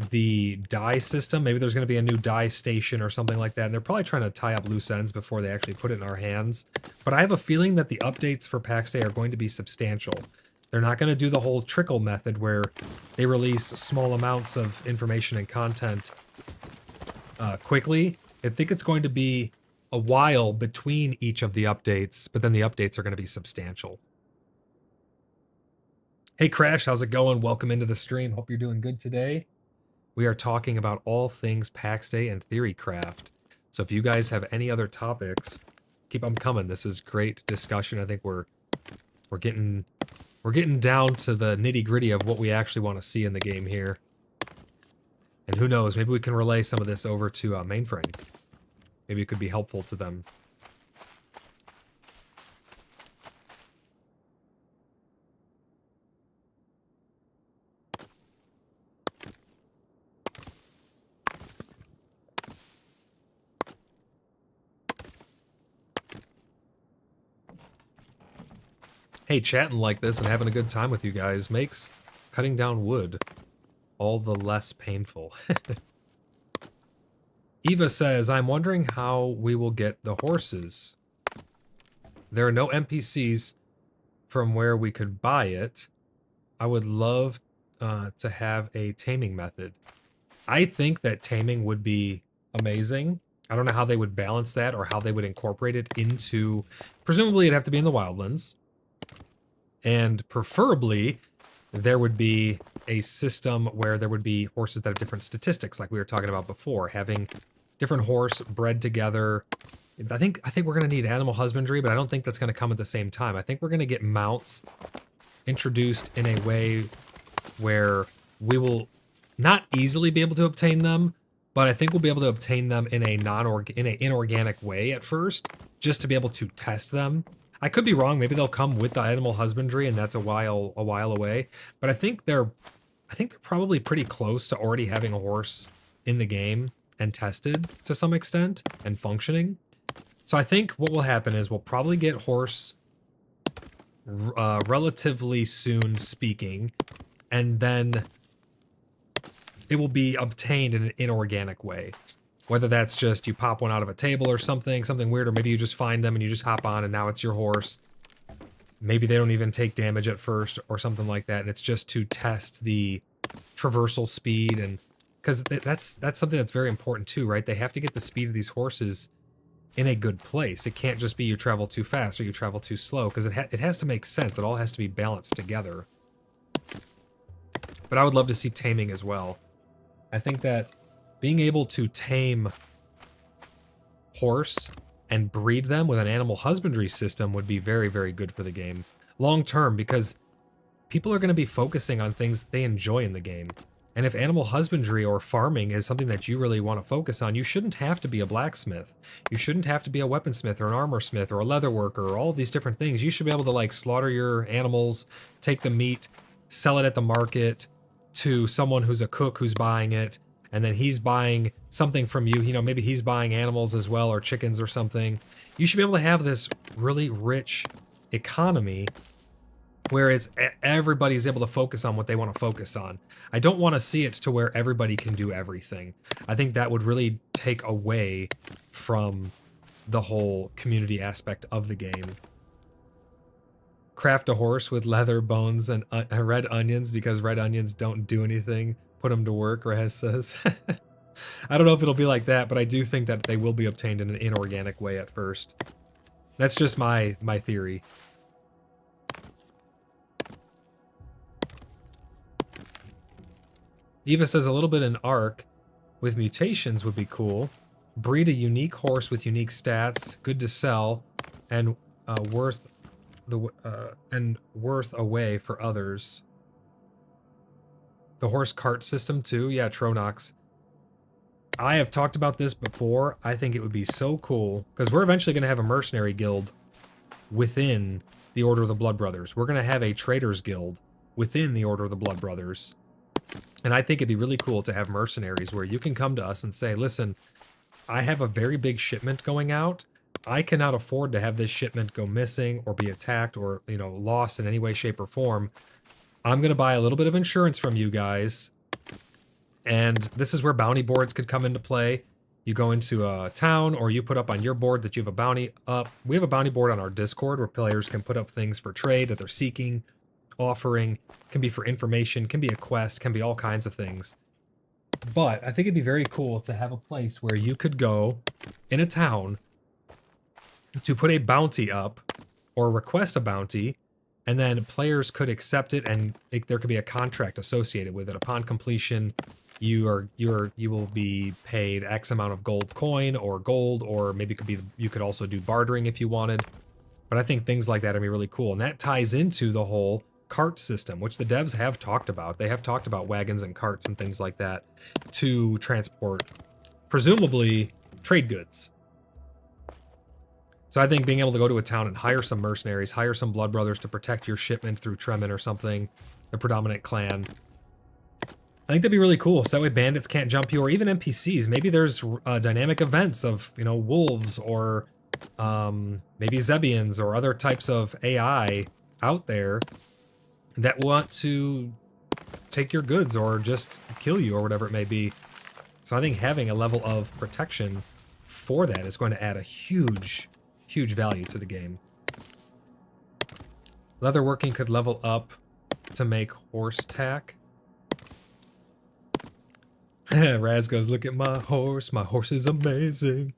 the dye system. Maybe there's going to be a new dye station or something like that, and they're probably trying to tie up loose ends before they actually put it in our hands. But I have a feeling that the updates for Pax Day are going to be substantial. They're not going to do the whole trickle method where they release small amounts of information and content quickly. I think it's going to be a while between each of the updates, but then the updates are going to be substantial. Hey Crash, how's it going? Welcome into the stream. Hope you're doing good today. We are talking about all things Pax Day and Theorycraft. So if you guys have any other topics, keep them coming. This is great discussion. I think we're getting down to the nitty-gritty of what we actually want to see in the game here. And who knows, maybe we can relay some of this over to Mainframe. Maybe it could be helpful to them. Hey, chatting like this and having a good time with you guys makes cutting down wood all the less painful. Eva says, I'm wondering how we will get the horses. There are no NPCs from where we could buy it. I would love to have a taming method. I think that taming would be amazing. I don't know how they would balance that or how they would incorporate it into... Presumably it'd have to be in the wildlands. And preferably, there would be a system where there would be horses that have different statistics, like we were talking about before, having different horse bred together. I think we're going to need animal husbandry, but I don't think that's going to come at the same time. I think we're going to get mounts introduced in a way where we will not easily be able to obtain them, but I think we'll be able to obtain them in a inorganic way at first, just to be able to test them. I could be wrong. Maybe they'll come with the animal husbandry, and that's a while away. But I think they're probably pretty close to already having a horse in the game and tested to some extent and functioning. So I think what will happen is we'll probably get horse relatively soon speaking, and then it will be obtained in an inorganic way. Whether that's just you pop one out of a table or something weird, or maybe you just find them and you just hop on and now it's your horse. Maybe they don't even take damage at first or something like that, and it's just to test the traversal speed, and because that's something that's very important too, right? They have to get the speed of these horses in a good place. It can't just be you travel too fast or you travel too slow, because it has to make sense. It all has to be balanced together. But I would love to see taming as well. I think that being able to tame horse and breed them with an animal husbandry system would be very, very good for the game long term, because people are going to be focusing on things that they enjoy in the game. And if animal husbandry or farming is something that you really want to focus on, you shouldn't have to be a blacksmith. You shouldn't have to be a weaponsmith or an armor smith or a leather worker or all of these different things. You should be able to like slaughter your animals, take the meat, sell it at the market to someone who's a cook who's buying it, and then he's buying something from you. You know, maybe he's buying animals as well, or chickens or something. You should be able to have this really rich economy where everybody's able to focus on what they want to focus on. I don't want to see it to where everybody can do everything. I think that would really take away from the whole community aspect of the game. Craft a horse with leather, bones, and red onions, because red onions don't do anything. Put them to work, Raz says. I don't know if it'll be like that, but I do think that they will be obtained in an inorganic way at first. That's just my theory. Eva says a little bit in Ark with mutations would be cool. Breed a unique horse with unique stats, good to sell, and worth away for others. The horse cart system too, yeah, Tronox. I have talked about this before. I think it would be so cool, because we're eventually going to have a mercenary guild within the Order of the BloodBrothers. We're going to have a traders guild within the Order of the BloodBrothers. And I think it'd be really cool to have mercenaries where you can come to us and say, listen, I have a very big shipment going out. I cannot afford to have this shipment go missing or be attacked or, you know, lost in any way, shape, or form. I'm going to buy a little bit of insurance from you guys. And this is where bounty boards could come into play. You go into a town, or you put up on your board that you have a bounty up. We have a bounty board on our Discord where players can put up things for trade that they're seeking, offering, can be for information, can be a quest, can be all kinds of things. But I think it'd be very cool to have a place where you could go in a town to put a bounty up or request a bounty, and then players could accept it, and there could be a contract associated with it. Upon completion, you will be paid X amount of gold coin or gold, or maybe you could also do bartering if you wanted. But I think things like that would be really cool, and that ties into the whole cart system, which the devs have talked about. They have talked about wagons and carts and things like that to transport, presumably, trade goods. So I think being able to go to a town and hire some mercenaries, hire some BloodBrothers to protect your shipment through Tremin or something, the predominant clan, I think that'd be really cool. So that way bandits can't jump you, or even NPCs. Maybe there's dynamic events of, you know, wolves, or maybe Zebians or other types of AI out there that want to take your goods or just kill you or whatever it may be. So I think having a level of protection for that is going to add a huge, huge value to the game. Leatherworking could level up to make horse tack. Raz goes, look at my horse is amazing.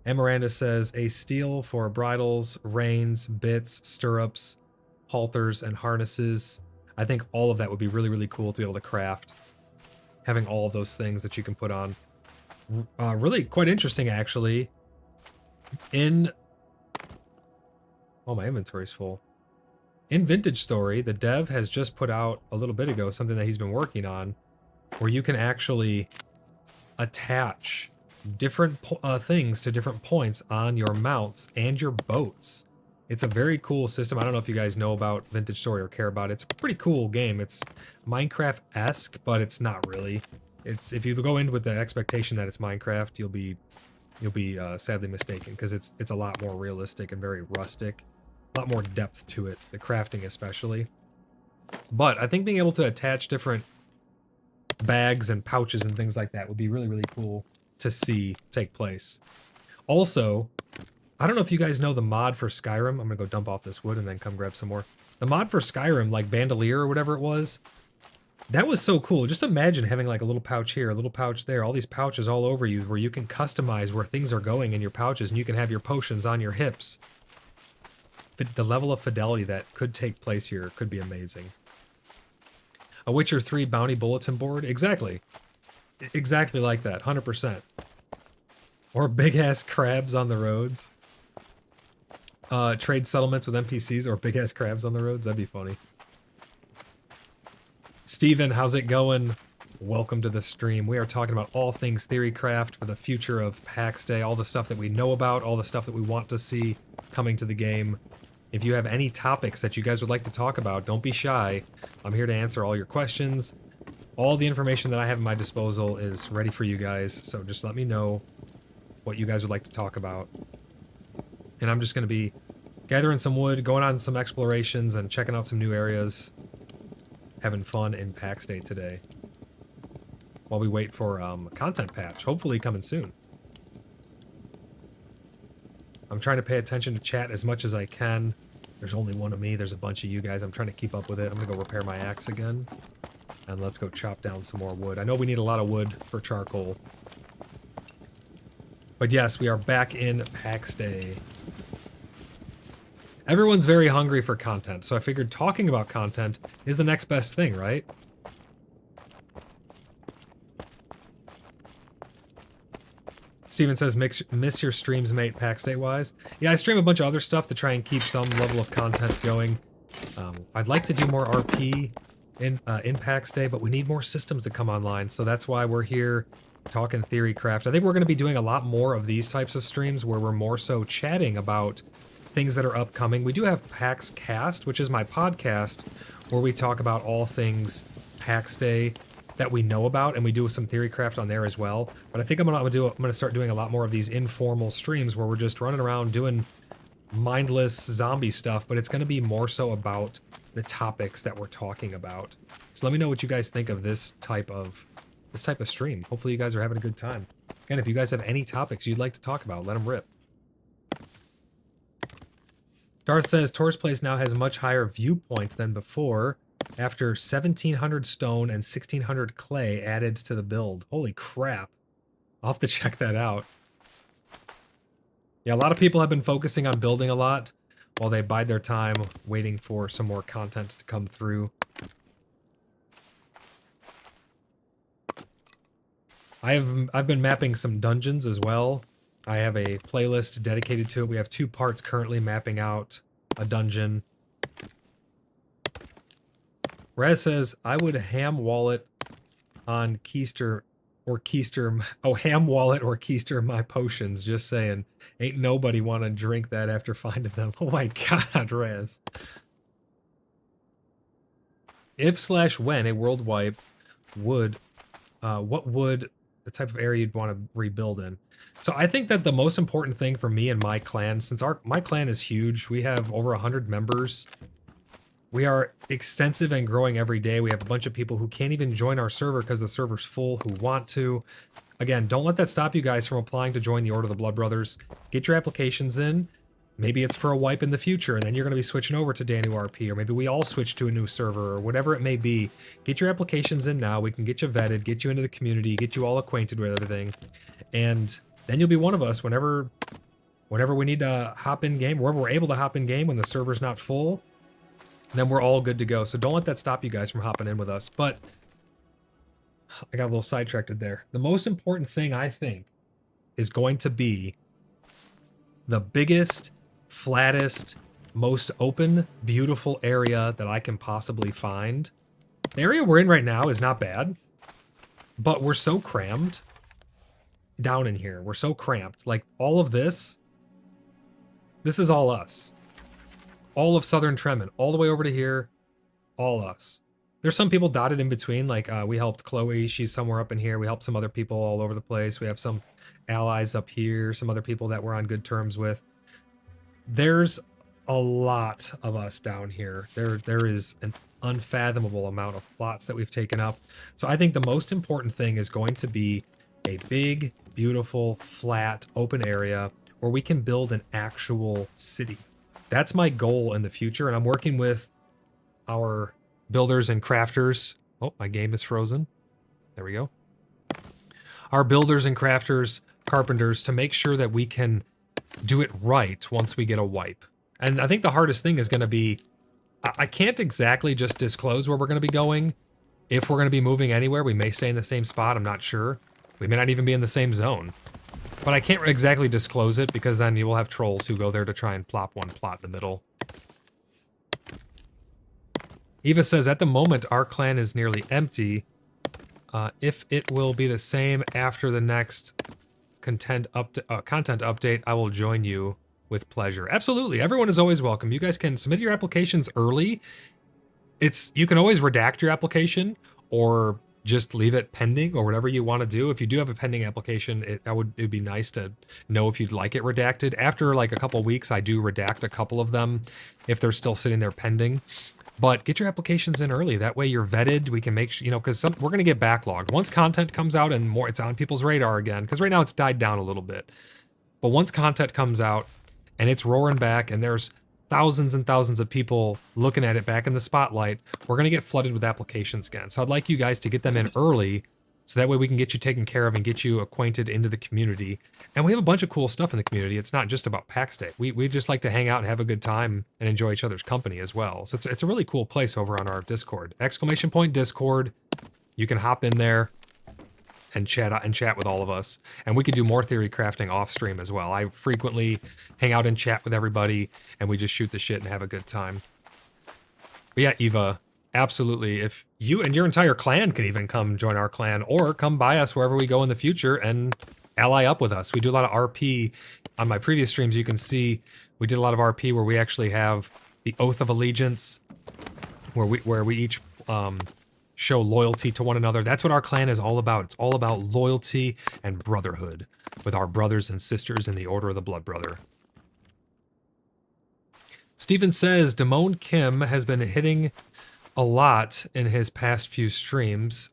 And Miranda says, a steel for bridles, reins, bits, stirrups, halters, and harnesses. I think all of that would be really, really cool to be able to craft. Having all of those things that you can put on. Really quite interesting, actually. Oh, my inventory's full. In Vintage Story, the dev has just put out a little bit ago something that he's been working on where you can actually attach different things to different points on your mounts and your boats. It's a very cool system. I don't know if you guys know about Vintage Story or care about it. It's a pretty cool game. It's Minecraft-esque, but it's not really. It's, if you go in with the expectation that it's Minecraft, you'll be sadly mistaken, because it's a lot more realistic and very rustic. A lot more depth to it, the crafting especially. But I think being able to attach different bags and pouches and things like that would be really, really cool to see take place. Also, I don't know if you guys know the mod for Skyrim. I'm gonna go dump off this wood and then come grab some more. The mod for Skyrim, like Bandolier or whatever it was, that was so cool. Just imagine having like a little pouch here, a little pouch there, all these pouches all over you where you can customize where things are going in your pouches, and you can have your potions on your hips. The level of fidelity that could take place here could be amazing. A Witcher 3 bounty bulletin board? Exactly. Exactly like that, 100%. Or big-ass crabs on the roads. Trade settlements with NPCs or big-ass crabs on the roads? That'd be funny. Steven, how's it going? Welcome to the stream. We are talking about all things Theorycraft for the future of Pax Day, all the stuff that we know about, all the stuff that we want to see coming to the game. If you have any topics that you guys would like to talk about, don't be shy. I'm here to answer all your questions. All the information that I have at my disposal is ready for you guys, so just let me know what you guys would like to talk about. And I'm just going to be gathering some wood, going on some explorations, and checking out some new areas. Having fun in Pax Day today. While we wait for a content patch, hopefully coming soon. I'm trying to pay attention to chat as much as I can. There's only one of me. There's a bunch of you guys. I'm trying to keep up with it. I'm going to go repair my axe again. And let's go chop down some more wood. I know we need a lot of wood for charcoal. But yes, we are back in Pax Day. Everyone's very hungry for content, so I figured talking about content is the next best thing, right? Steven says, miss your streams, mate, Pax Day-wise. Yeah, I stream a bunch of other stuff to try and keep some level of content going. I'd like to do more RP in Pax Day, but we need more systems to come online, so that's why we're here talking Theorycraft. I think we're going to be doing a lot more of these types of streams where we're more so chatting about things that are upcoming. We do have PAX Cast, which is my podcast, where we talk about all things Pax Day that we know about, and we do some Theorycraft on there as well. But I think I'm gonna start doing a lot more of these informal streams where we're just running around doing mindless zombie stuff, but it's gonna be more so about the topics that we're talking about. So let me know what you guys think of this type of stream. Hopefully you guys are having a good time. Again, if you guys have any topics you'd like to talk about, let them rip. Darth says, Tor's Place now has a much higher viewpoint than before after 1,700 stone and 1,600 clay added to the build. Holy crap. I'll have to check that out. Yeah, a lot of people have been focusing on building a lot while they bide their time waiting for some more content to come through. I've been mapping some dungeons as well. I have a playlist dedicated to it. We have 2 parts currently mapping out a dungeon. Raz says, I would ham wallet on Keister or Keister. Oh, ham wallet or Keister my potions. Just saying. Ain't nobody want to drink that after finding them. Oh my god, Raz. If/when a world wipe would, what would the type of area you'd want to rebuild in. So I think that the most important thing for me and my clan, since my clan is huge, we have over 100 members. We are extensive and growing every day. We have a bunch of people who can't even join our server because the server's full who want to. Again, don't let that stop you guys from applying to join the Order of the BloodBrothers. Get your applications in. Maybe it's for a wipe in the future, and then you're going to be switching over to Danu RP, or maybe we all switch to a new server, or whatever it may be. Get your applications in now. We can get you vetted, get you into the community, get you all acquainted with everything, and then you'll be one of us whenever we need to hop in game, wherever we're able to hop in game when the server's not full. Then we're all good to go. So don't let that stop you guys from hopping in with us. But I got a little sidetracked there. The most important thing, I think, is going to be the biggest, flattest, most open, beautiful area that I can possibly find. The area we're in right now is not bad, but we're so crammed down in here. We're so cramped. Like, all of this is all us. All of Southern Tremont, all the way over to here, all us. There's some people dotted in between, like we helped Chloe, she's somewhere up in here. We helped some other people all over the place. We have some allies up here, some other people that we're on good terms with. There's a lot of us down here. There is an unfathomable amount of plots that we've taken up. So I think the most important thing is going to be a big, beautiful, flat, open area where we can build an actual city. That's my goal in the future, and I'm working with our builders and crafters. Oh, my game is frozen. There we go. Our builders and crafters, carpenters, to make sure that we can do it right once we get a wipe. And I think the hardest thing is going to be, I can't exactly just disclose where we're going to be going. If we're going to be moving anywhere, we may stay in the same spot, I'm not sure. We may not even be in the same zone. But I can't exactly disclose it because then you will have trolls who go there to try and plop one plot in the middle. Eva says, at the moment, our clan is nearly empty. If it will be the same after the next content update, I will join you with pleasure. Absolutely. Everyone is always welcome. You guys can submit your applications early. You can always redact your application or just leave it pending or whatever you want to do. If you do have a pending application, it'd be nice to know if you'd like it redacted. After like a couple weeks, I do redact a couple of them if they're still sitting there pending. But get your applications in early. That way you're vetted. We can make sure, because we're going to get backlogged. Once content comes out and more, it's on people's radar again, because right now it's died down a little bit. But once content comes out and it's roaring back and there's thousands and thousands of people looking at it back in the spotlight, we're going to get flooded with applications again. So I'd like you guys to get them in early so that way we can get you taken care of and get you acquainted into the community. And we have a bunch of cool stuff in the community. It's not just about Pax Day. We just like to hang out and have a good time and enjoy each other's company as well. So it's a really cool place over on our Discord. !Discord. You can hop in there and chat with all of us. And we could do more theory crafting off stream as well. I frequently hang out and chat with everybody and we just shoot the shit and have a good time. But yeah, Eva, absolutely. If you and your entire clan can even come join our clan or come by us wherever we go in the future and ally up with us. We do a lot of RP. On my previous streams, you can see we did a lot of RP where we actually have the Oath of Allegiance, where we each show loyalty to one another. That's what our clan is all about. It's all about loyalty and brotherhood with our brothers and sisters in the Order of the Blood Brother. Steven says, Damone Kim has been hinting a lot in his last few streams,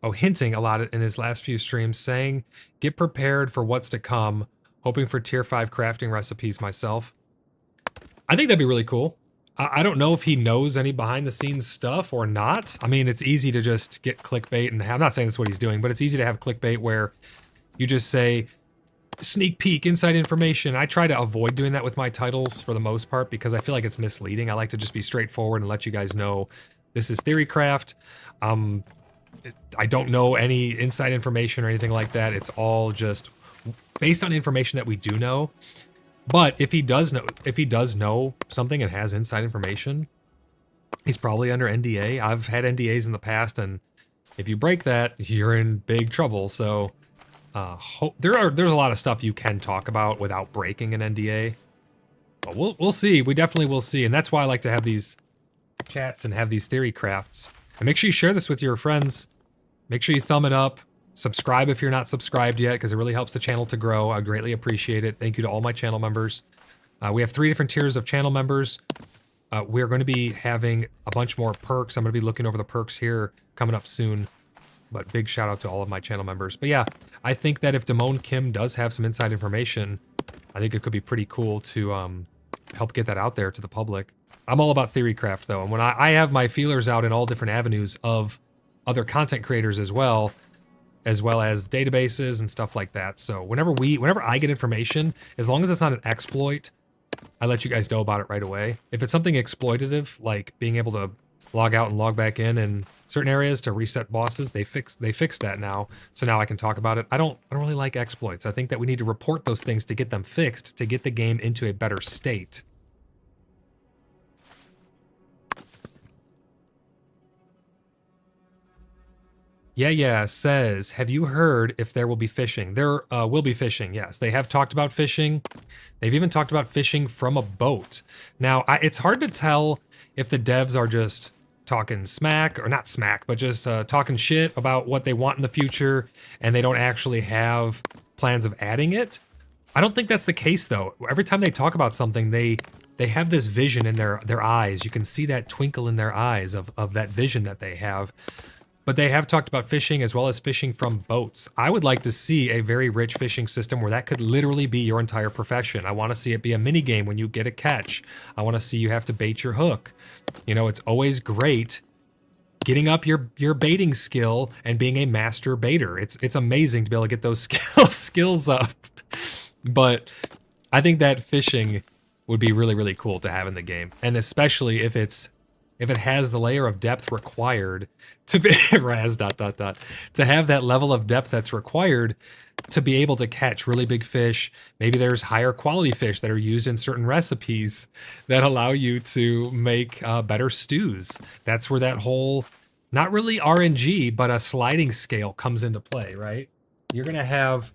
saying, get prepared for what's to come, hoping for tier 5 crafting recipes myself. I think that'd be really cool. I don't know if he knows any behind the scenes stuff or not. I mean, it's easy to just get clickbait and I'm not saying that's what he's doing, but it's easy to have clickbait where you just say, sneak peek, inside information. I try to avoid doing that with my titles for the most part because I feel like it's misleading. I like to just be straightforward and let you guys know this is Theorycraft. I don't know any inside information or anything like that. It's all just based on information that we do know. But if he does know something and has inside information, he's probably under NDA. I've had NDAs in the past, and if you break that, you're in big trouble. So there's a lot of stuff you can talk about without breaking an NDA. But we'll see. We definitely will see, and that's why I like to have these chats and have these theory crafts. And make sure you share this with your friends. Make sure you thumb it up. Subscribe if you're not subscribed yet, because it really helps the channel to grow. I greatly appreciate it. Thank you to all my channel members. We have 3 different tiers of channel members. We're going to be having a bunch more perks. I'm going to be looking over the perks here coming up soon. But big shout out to all of my channel members. But yeah, I think that if Damone Kim does have some inside information, I think it could be pretty cool to help get that out there to the public. I'm all about theorycraft though, and when I have my feelers out in all different avenues of other content creators as well as databases and stuff like that. So whenever I get information, as long as it's not an exploit, I let you guys know about it right away. If it's something exploitative, like being able to log out and log back in certain areas to reset bosses, they fixed that now. So now I can talk about it. I don't really like exploits. I think that we need to report those things to get them fixed, to get the game into a better state. Yeah, says, have you heard if there will be fishing? There will be fishing, yes. They have talked about fishing. They've even talked about fishing from a boat. Now, it's hard to tell if the devs are just talking smack, or not smack, but just talking shit about what they want in the future, and they don't actually have plans of adding it. I don't think that's the case, though. Every time they talk about something, they have this vision in their eyes. You can see that twinkle in their eyes of that vision that they have. But they have talked about fishing as well as fishing from boats. I would like to see a very rich fishing system where that could literally be your entire profession. I want to see it be a mini game when you get a catch. I want to see you have to bait your hook. You know, it's always great getting up your baiting skill and being a master baiter. It's amazing to be able to get those skills up. But I think that fishing would be really, really cool to have in the game. And especially if it has the layer of depth required to be to have that level of depth that's required to be able to catch really big fish. Maybe there's higher quality fish that are used in certain recipes that allow you to make better stews. That's where that whole, not really RNG, but a sliding scale comes into play, right? You're going to have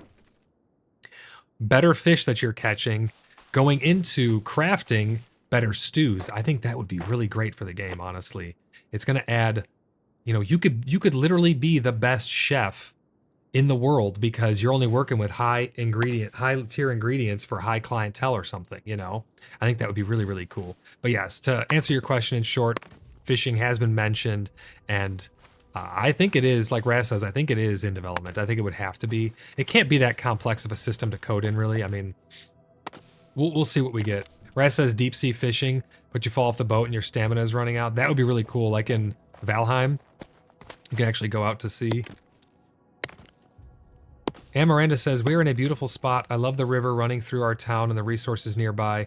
better fish that you're catching going into crafting better stews. I think that would be really great for the game, honestly. It's going to add, you know, you could literally be the best chef in the world because you're only working with high tier ingredients for high clientele or something, you know? I think that would be really, really cool. But yes, to answer your question in short, fishing has been mentioned, and I think it is, like Raz says, I think it is in development. I think it would have to be. It can't be that complex of a system to code in, really. I mean, we'll see what we get. Raz says deep sea fishing, but you fall off the boat and your stamina is running out. That would be really cool. Like in Valheim, you can actually go out to sea. And Miranda says, we're in a beautiful spot. I love the river running through our town and the resources nearby.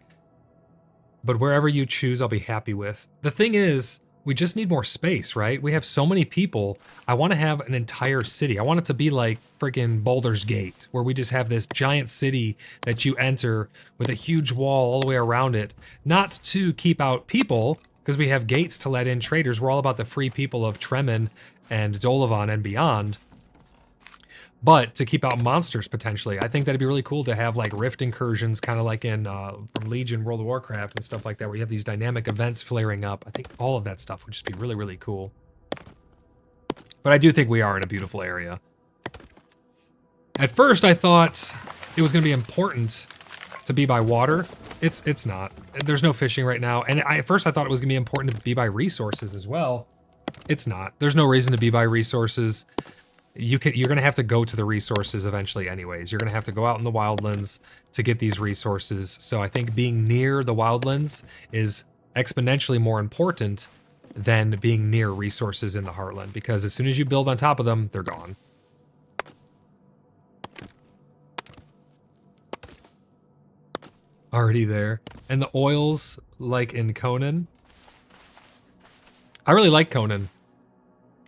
But wherever you choose, I'll be happy with. The thing is, we just need more space, right? We have so many people. I want to have an entire city. I want it to be like freaking Baldur's Gate, where we just have this giant city that you enter with a huge wall all the way around it. Not to keep out people, because we have gates to let in traders. We're all about the free people of Tremen and Dolavan and beyond. But to keep out monsters, potentially. I think that'd be really cool to have like rift incursions, kind of like in from Legion, World of Warcraft and stuff like that, where you have these dynamic events flaring up. I think all of that stuff would just be really, really cool. But I do think we are in a beautiful area. At first, I thought it was going to be important to be by water. It's not. There's no fishing right now. And at first, I thought it was going to be important to be by resources as well. It's not. There's no reason to be by resources. You're going to have to go to the resources eventually anyways. You're going to have to go out in the wildlands to get these resources. So I think being near the wildlands is exponentially more important than being near resources in the Heartland, because as soon as you build on top of them, they're gone. Already there. And the oils, like in Conan. I really like Conan.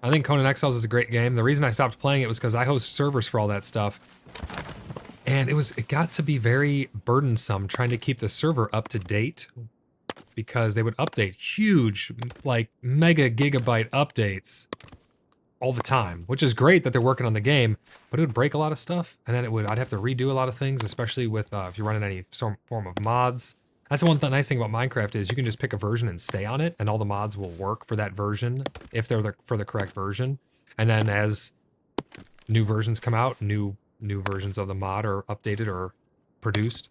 I think Conan Exiles is a great game. The reason I stopped playing it was because I host servers for all that stuff. And it got to be very burdensome trying to keep the server up to date, because they would update huge, like mega gigabyte updates all the time, which is great that they're working on the game, but it would break a lot of stuff. And then I'd have to redo a lot of things, especially with if you're running any form of mods. That's the nice thing about Minecraft is you can just pick a version and stay on it, and all the mods will work for that version if they're for the correct version. And then as new versions come out, new versions of the mod are updated or produced.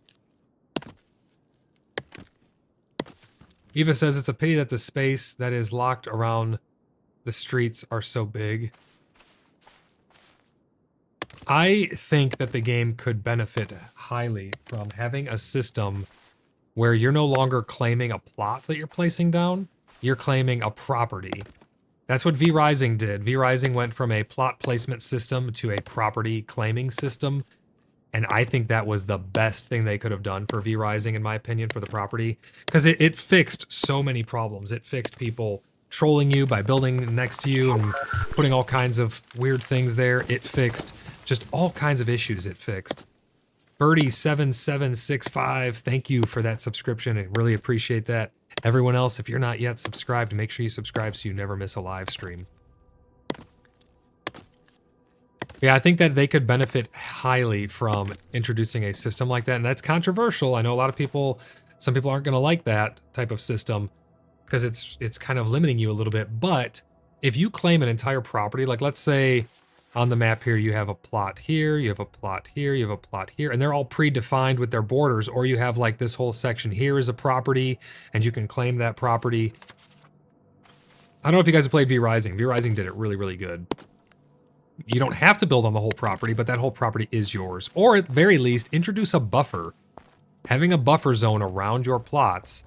Eva says it's a pity that the space that is locked around the streets are so big. I think that the game could benefit highly from having a system where you're no longer claiming a plot that you're placing down, you're claiming a property. That's what V-Rising did. V-Rising went from a plot placement system to a property claiming system. And I think that was the best thing they could have done for V-Rising, in my opinion, for the property. Because it fixed so many problems. It fixed people trolling you by building next to you and putting all kinds of weird things there. It fixed just all kinds of issues it fixed. Birdie7765, thank you for that subscription. I really appreciate that. Everyone else, if you're not yet subscribed, make sure you subscribe so you never miss a live stream. Yeah, I think that they could benefit highly from introducing a system like that. And that's controversial. I know a lot of people, some people aren't going to like that type of system because it's kind of limiting you a little bit. But if you claim an entire property, like let's say on the map here, you have a plot here, you have a plot here, you have a plot here, and they're all predefined with their borders, or you have like this whole section here is a property and you can claim that property. I don't know if you guys have played V-Rising. V-Rising did it really, really good. You don't have to build on the whole property, but that whole property is yours. Or at the very least, introduce a buffer. Having a buffer zone around your plots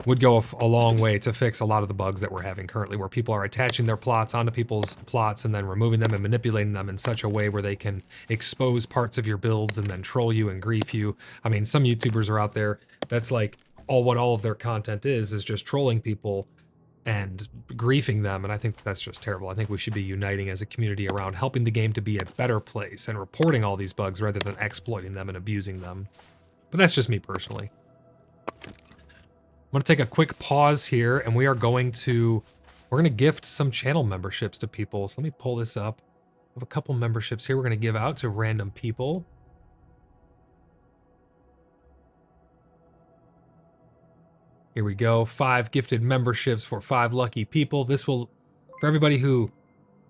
would go a long way to fix a lot of the bugs that we're having currently, where people are attaching their plots onto people's plots and then removing them and manipulating them in such a way where they can expose parts of your builds and then troll you and grief you. I mean, some YouTubers are out there, that's like what all of their content is just trolling people and griefing them, and I think that's just terrible. I think we should be uniting as a community around helping the game to be a better place and reporting all these bugs rather than exploiting them and abusing them. But that's just me personally. I'm going to take a quick pause here, and we're going to gift some channel memberships to people. So let me pull this up. I have a couple memberships here we're going to give out to random people. Here we go, 5 gifted memberships for 5 lucky people. This will, for everybody who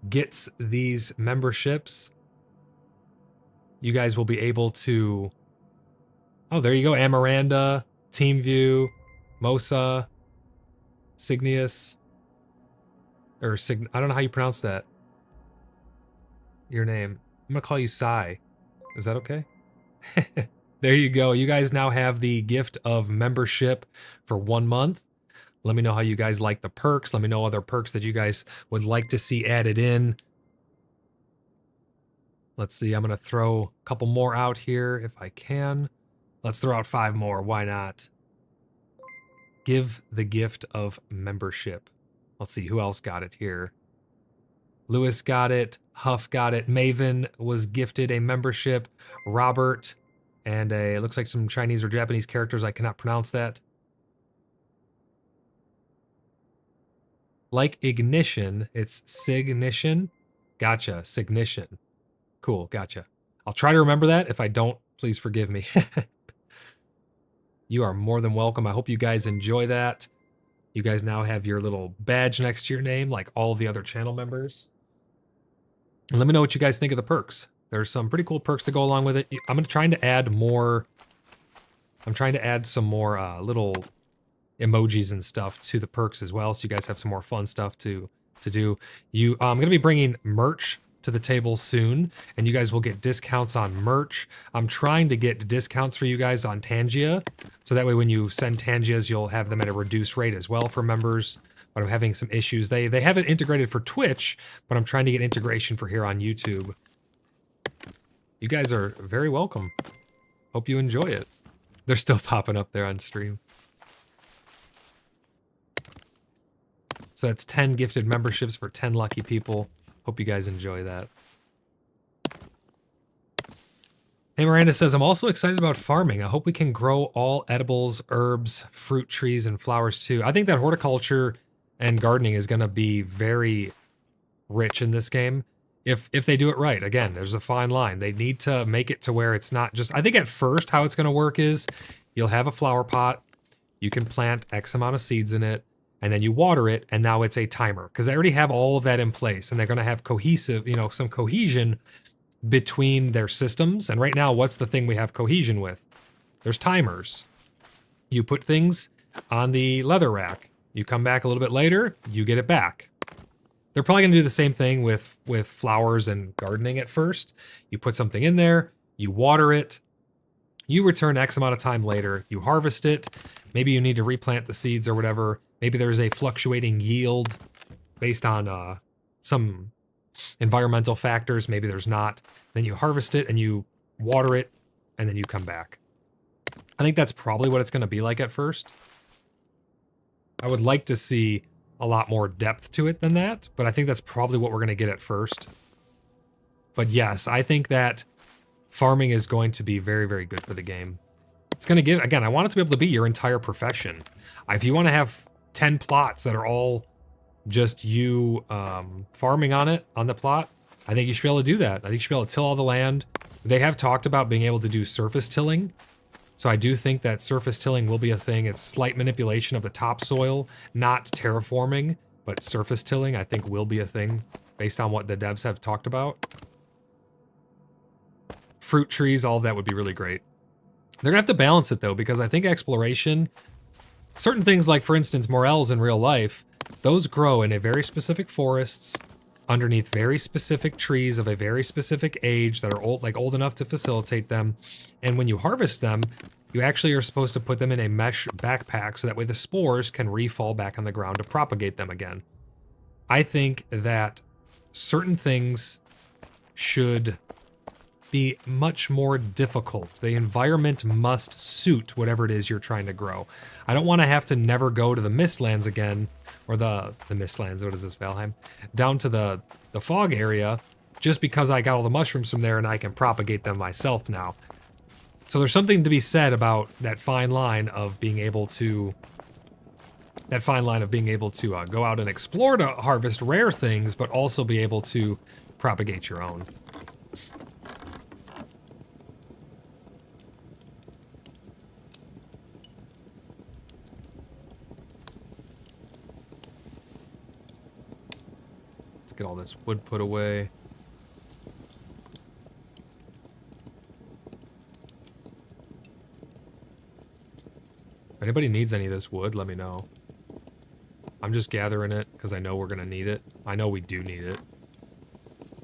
gets these memberships, you guys will be able to, oh, there you go, Amaranda, TeamView, Mosa, Signius, or I don't know how you pronounce that. Your name. I'm gonna call you Sai. Is that okay? There you go. You guys now have the gift of membership for 1 month. Let me know how you guys like the perks. Let me know other perks that you guys would like to see added in. Let's see. I'm going to throw a couple more out here if I can. Let's throw out 5 more. Why not? Give the gift of membership. Let's see who else got it here. Lewis got it. Huff got it. Maven was gifted a membership. Robert. And it looks like some Chinese or Japanese characters. I cannot pronounce that. Like ignition, it's signition. Gotcha, signition. Cool, gotcha. I'll try to remember that. If I don't, please forgive me. You are more than welcome. I hope you guys enjoy that. You guys now have your little badge next to your name, like all of the other channel members. And let me know what you guys think of the perks. There's some pretty cool perks to go along with it. I'm trying to add more. I'm trying to add some more little emojis and stuff to the perks as well, so you guys have some more fun stuff to do. I'm going to be bringing merch to the table soon, and you guys will get discounts on merch. I'm trying to get discounts for you guys on Tangia, so that way when you send Tangias, you'll have them at a reduced rate as well for members. But I'm having some issues. They have it integrated for Twitch, but I'm trying to get integration for here on YouTube. You guys are very welcome. Hope you enjoy it. They're still popping up there on stream. So that's 10 gifted memberships for 10 lucky people. Hope you guys enjoy that. Hey, Miranda says, I'm also excited about farming. I hope we can grow all edibles, herbs, fruit trees, and flowers too. I think that horticulture and gardening is going to be very rich in this game. If they do it right. Again, there's a fine line. They need to make it to where it's not just, I think at first how it's going to work is you'll have a flower pot, you can plant X amount of seeds in it, and then you water it, and now it's a timer, because they already have all of that in place, and they're going to have cohesive, you know, some cohesion between their systems. And right now, what's the thing we have cohesion with? There's timers. You put things on the leather rack. You come back a little bit later, you get it back. They're probably going to do the same thing with flowers and gardening at first. You put something in there, you water it, you return X amount of time later, you harvest it. Maybe you need to replant the seeds or whatever. Maybe there's a fluctuating yield based on some environmental factors. Maybe there's not. Then you harvest it and you water it, and then you come back. I think that's probably what it's going to be like at first. I would like to see a lot more depth to it than that, but I think that's probably what we're going to get at first. But yes, I think that farming is going to be very, very good for the game. It's going to give, again, I want it to be able to be your entire profession. If you want to have 10 plots that are all just you farming on the plot, I think you should be able to do that. I think you should be able to till all the land. They have talked about being able to do surface tilling. So I do think that surface tilling will be a thing. It's slight manipulation of the topsoil, not terraforming, but surface tilling I think will be a thing based on what the devs have talked about. Fruit trees, all of that would be really great. They're gonna have to balance it though, because I think exploration, certain things like, for instance, morels in real life, those grow in a very specific forests underneath very specific trees of a very specific age that are old enough to facilitate them. And when you harvest them, you actually are supposed to put them in a mesh backpack so that way the spores can re-fall back on the ground to propagate them again. I think that certain things should be much more difficult. The environment must suit whatever it is you're trying to grow. I don't want to have to never go to the Mistlands again, or the Mistlands, what is this, Valheim? Down to the fog area, just because I got all the mushrooms from there and I can propagate them myself now. So there's something to be said about that fine line of being able to go out and explore to harvest rare things, but also be able to propagate your own. Get all this wood put away. If anybody needs any of this wood, let me know. I'm just gathering it because I know we're gonna need it. I know we do need it.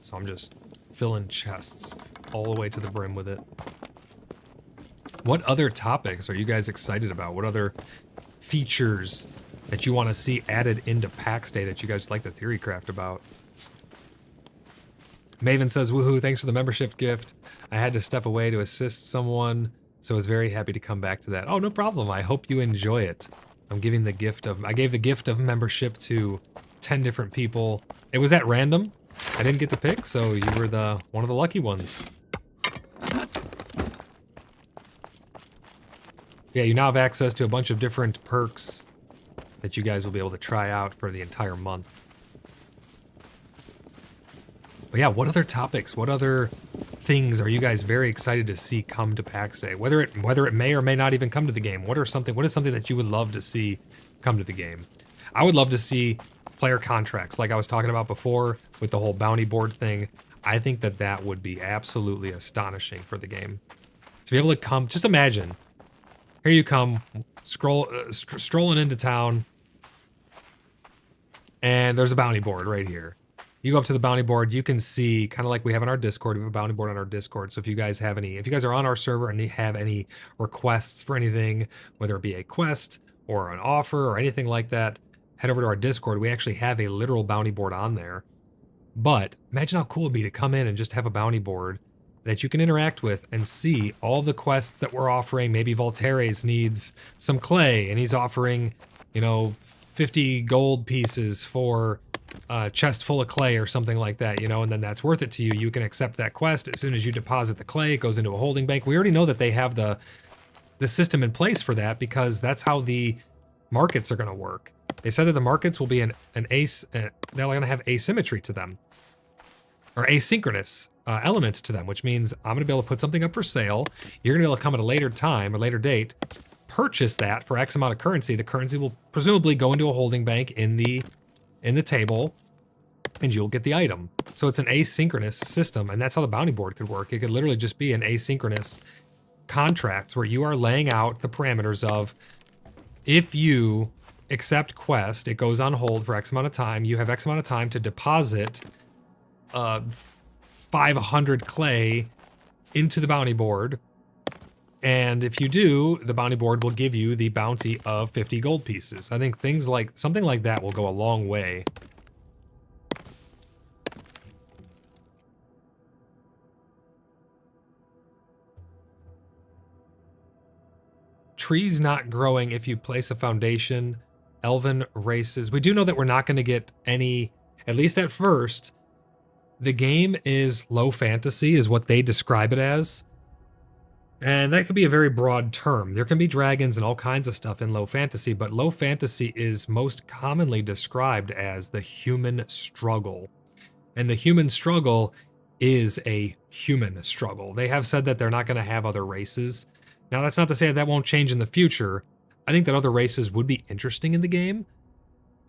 So I'm just filling chests all the way to the brim with it. What other topics are you guys excited about? What other features that you want to see added into Pax Day that you guys like to theory craft about? Maven says, woohoo, thanks for the membership gift. I had to step away to assist someone, so I was very happy to come back to that. Oh, no problem. I hope you enjoy it. I gave the gift of membership to 10 different people. It was at random. I didn't get to pick, so you were one of the lucky ones. Yeah, you now have access to a bunch of different perks that you guys will be able to try out for the entire month. But yeah, what other topics, what other things are you guys very excited to see come to Pax Day? Whether it may or may not even come to the game. What is something that you would love to see come to the game? I would love to see player contracts, like I was talking about before with the whole bounty board thing. I think that would be absolutely astonishing for the game. To be able to come, just imagine, here you come, strolling into town, and there's a bounty board right here. You go up to the bounty board, you can see, kind of like we have on our Discord, we have a bounty board on our Discord. So if you guys are on our server and you have any requests for anything, whether it be a quest or an offer or anything like that, head over to our Discord. We actually have a literal bounty board on there. But imagine how cool it'd be to come in and just have a bounty board that you can interact with and see all the quests that we're offering. Maybe Voltaires needs some clay and he's offering, 50 gold pieces for a chest full of clay or something like that, and then that's worth it to you. You can accept that quest. As soon as you deposit the clay, it goes into a holding bank. We already know that they have the system in place for that because that's how the markets are going to work. They said that the markets will be they're going to have asymmetry to them, or asynchronous element to them, which means I'm going to be able to put something up for sale. You're going to be able to come at a later time, a later date, purchase that for X amount of currency, the currency will presumably go into a holding bank in the table, and you'll get the item. So it's an asynchronous system, and that's how the bounty board could work. It could literally just be an asynchronous contract where you are laying out the parameters of, if you accept quest, it goes on hold for X amount of time. You have X amount of time to deposit 500 clay into the bounty board. And if you do, the bounty board will give you the bounty of 50 gold pieces. I think things like something like that will go a long way. Trees not growing if you place a foundation. Elven races. We do know that we're not going to get any, at least at first. The game is low fantasy, is what they describe it as. And that could be a very broad term. There can be dragons and all kinds of stuff in low fantasy, but low fantasy is most commonly described as the human struggle. And the human struggle is a human struggle. They have said that they're not going to have other races. Now, that's not to say that won't change in the future. I think that other races would be interesting in the game.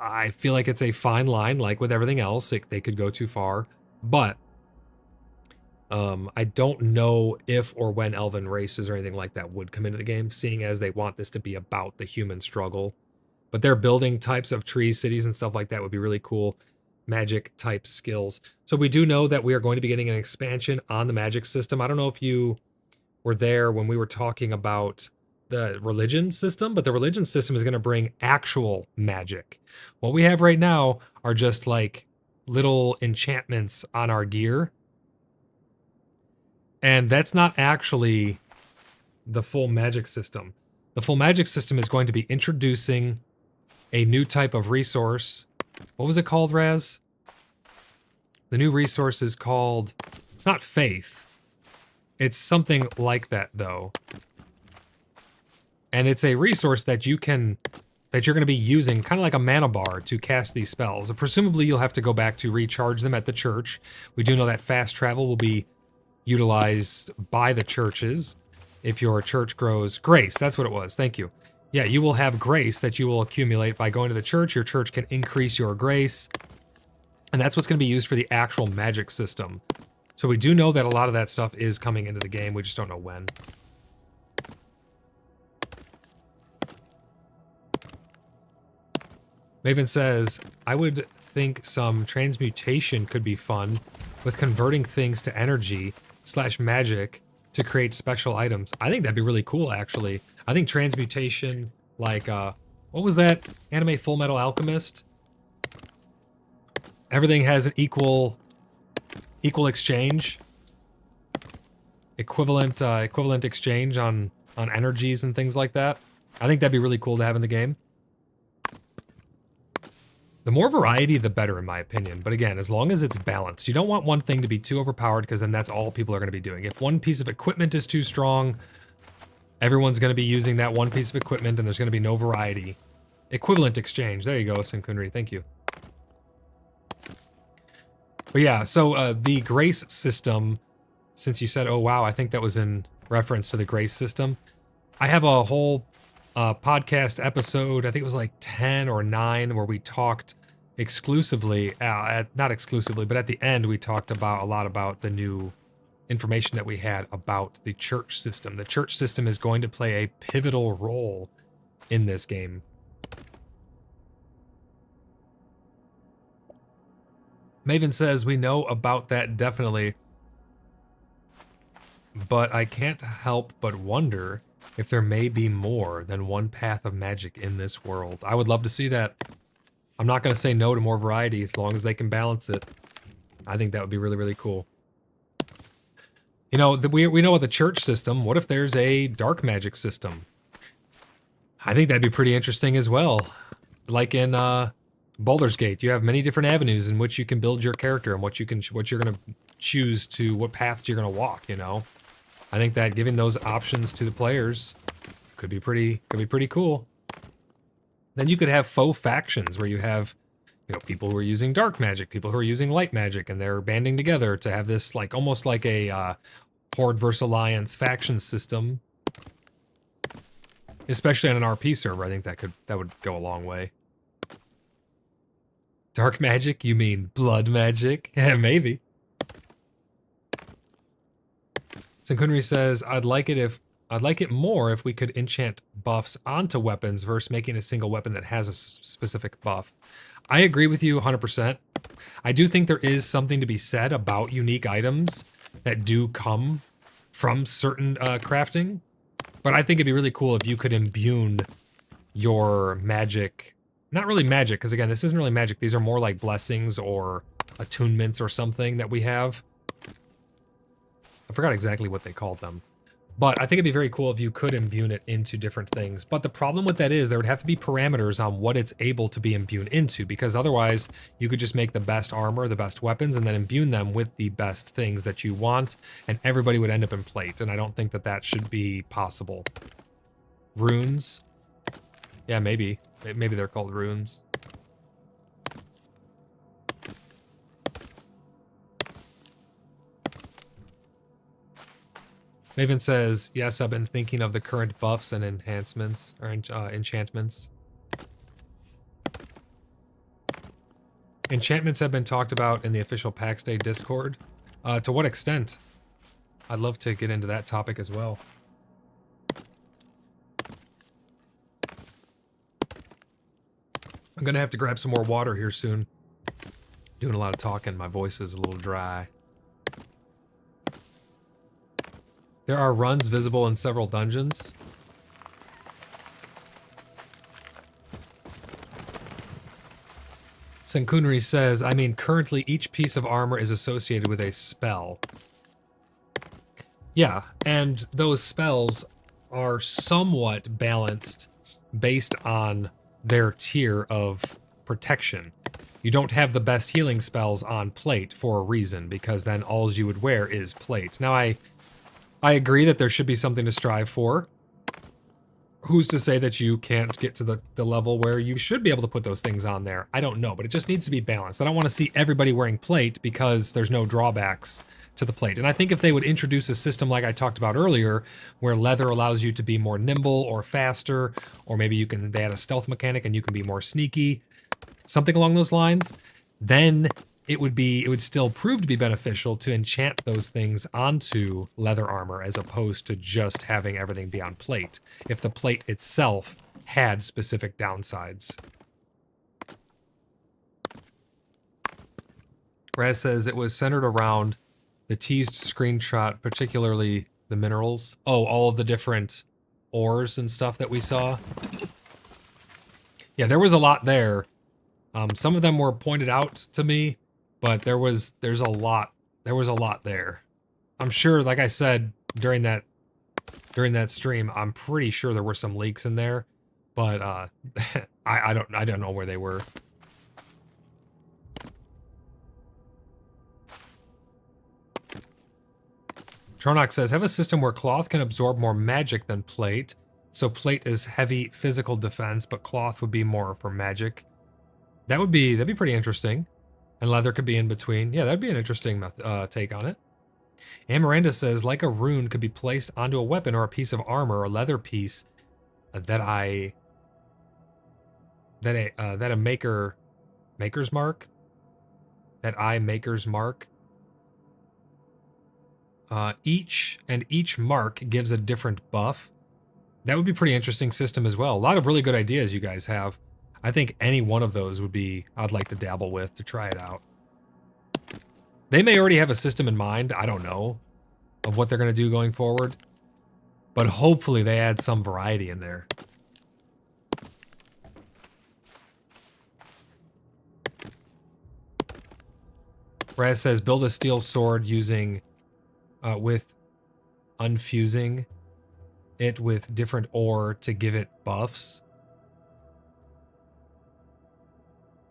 I feel like it's a fine line, like with everything else. They could go too far. But I don't know if or when elven races or anything like that would come into the game, seeing as they want this to be about the human struggle. But their building types of trees, cities, and stuff like that would be really cool. Magic type skills. So we do know that we are going to be getting an expansion on the magic system. I don't know if you were there when we were talking about the religion system, but the religion system is going to bring actual magic. What we have right now are just like little enchantments on our gear. And that's not actually the full magic system. The full magic system is going to be introducing a new type of resource. What was it called, Raz? The new resource is called, it's not faith. It's something like that, though. And it's a resource that you're going to be using, kind of like a mana bar, to cast these spells. Presumably, you'll have to go back to recharge them at the church. We do know that fast travel will be utilized by the churches if your church grows. Grace, that's what it was. Thank you. Yeah, you will have grace that you will accumulate by going to the church. Your church can increase your grace. And that's what's going to be used for the actual magic system. So we do know that a lot of that stuff is coming into the game. We just don't know when. Maven says, I would think some transmutation could be fun with converting things to energy / magic to create special items. I think that'd be really cool, actually. I think transmutation, like, what was that anime, Full Metal Alchemist? Everything has an equal exchange, equivalent exchange on energies and things like that. I think that'd be really cool to have in the game. The more variety, the better, in my opinion. But again, as long as it's balanced, you don't want one thing to be too overpowered, because then that's all people are going to be doing. If one piece of equipment is too strong, everyone's going to be using that one piece of equipment, and there's going to be no variety. Equivalent exchange. There you go, Sinkunri. Thank you. But yeah, so the grace system, since you said, oh wow, I think that was in reference to the grace system. I have a whole podcast episode, I think it was like 10 or 9, where we talked exclusively, not exclusively, but at the end we talked about a lot about the new information that we had about the church system. The church system is going to play a pivotal role in this game. Maven says, we know about that definitely, but I can't help but wonder if there may be more than one path of magic in this world. I would love to see that. I'm not going to say no to more variety as long as they can balance it. I think that would be really, really cool. You know, we know about the church system. What if there's a dark magic system? I think that'd be pretty interesting as well. Like in Baldur's Gate, you have many different avenues in which you can build your character and what you're going to choose to, what paths you're going to walk, you know? I think that giving those options to the players could be pretty cool. Then you could have faux factions where you have, you know, people who are using dark magic, people who are using light magic, and they're banding together to have this, like, almost like a Horde versus Alliance faction system. Especially on an RP server, I think that would go a long way. Dark magic? You mean blood magic? Maybe. Sankunri says, I'd like it more if we could enchant buffs onto weapons versus making a single weapon that has a specific buff. I agree with you 100%. I do think there is something to be said about unique items that do come from certain crafting, but I think it'd be really cool if you could imbue your magic. Not really magic, because again, this isn't really magic. These are more like blessings or attunements or something that we have. I forgot exactly what they called them. But I think it'd be very cool if you could imbue it into different things. But the problem with that is there would have to be parameters on what it's able to be imbued into, because otherwise you could just make the best armor, the best weapons, and then imbue them with the best things that you want, and everybody would end up in plate. And I don't think that that should be possible. Runes? Yeah, maybe. Maybe they're called runes. Maven says, yes, I've been thinking of the current buffs and enhancements, or enchantments. Enchantments have been talked about in the official Pax Dei Discord. To what extent? I'd love to get into that topic as well. I'm gonna have to grab some more water here soon. Doing a lot of talking, my voice is a little dry. There are runs visible in several dungeons. Senkunri says, I mean, currently each piece of armor is associated with a spell. Yeah, and those spells are somewhat balanced based on their tier of protection. You don't have the best healing spells on plate for a reason, because then all you would wear is plate. Now, I agree that there should be something to strive for. Who's to say that you can't get to the level where you should be able to put those things on there? I don't know, but it just needs to be balanced. I don't want to see everybody wearing plate because there's no drawbacks to the plate. And I think if they would introduce a system like I talked about earlier, where leather allows you to be more nimble or faster, or maybe they add a stealth mechanic and you can be more sneaky, something along those lines, then it would still prove to be beneficial to enchant those things onto leather armor as opposed to just having everything be on plate, if the plate itself had specific downsides. Raz says it was centered around the teased screenshot, particularly the minerals. Oh, all of the different ores and stuff that we saw. Yeah, there was a lot there. Some of them were pointed out to me, but there was a lot there. I'm sure, like I said during that stream, I'm pretty sure there were some leaks in there, but I don't know where they were. Tronox says, have a system where cloth can absorb more magic than plate. So plate is heavy physical defense, but cloth would be more for magic. That'd be pretty interesting. And leather could be in between. Yeah, that'd be an interesting take on it. And Miranda says, like a rune could be placed onto a weapon or a piece of armor or a leather piece that a maker's mark. Each mark gives a different buff. That would be a pretty interesting system as well. A lot of really good ideas you guys have. I think any one of those would be, I'd like to dabble with to try it out. They may already have a system in mind, I don't know, of what they're going to do going forward. But hopefully they add some variety in there. Raz says, build a steel sword using, with unfusing it with different ore to give it buffs.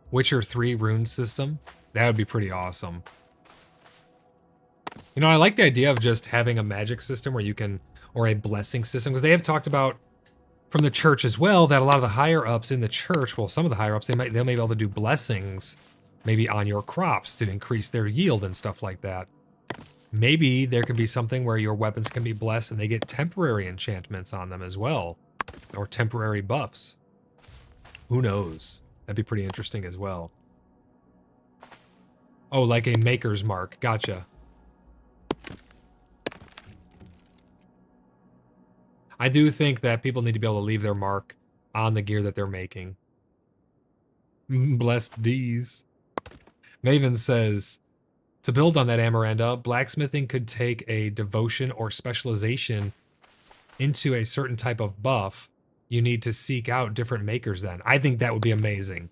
Witcher 3 rune system. That would be pretty awesome. You know, I like the idea of just having a magic system where you can, or a blessing system, because they have talked about from the church as well that a lot of the higher ups in the church, well, some of the higher ups, they may be able to do blessings maybe on your crops to increase their yield and stuff like that. Maybe there could be something where your weapons can be blessed and they get temporary enchantments on them as well. Or temporary buffs. Who knows? That'd be pretty interesting as well. Oh, like a maker's mark. Gotcha. I do think that people need to be able to leave their mark on the gear that they're making. Blessed D's. Maven says, to build on that, Amaranda, blacksmithing could take a devotion or specialization into a certain type of buff. You need to seek out different makers then. I think that would be amazing.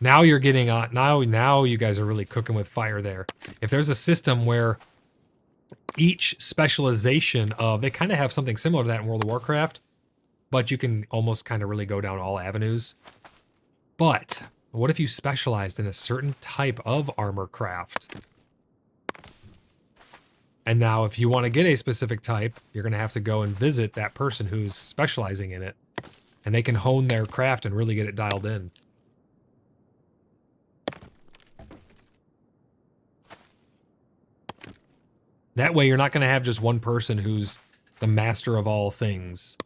Now you're getting on, now you guys are really cooking with fire there. If there's a system where each specialization of, they kind of have something similar to that in World of Warcraft, but you can almost kind of really go down all avenues. But what if you specialized in a certain type of armor craft? And now if you want to get a specific type, you're going to have to go and visit that person who's specializing in it. And they can hone their craft and really get it dialed in. That way you're not going to have just one person who's the master of all things.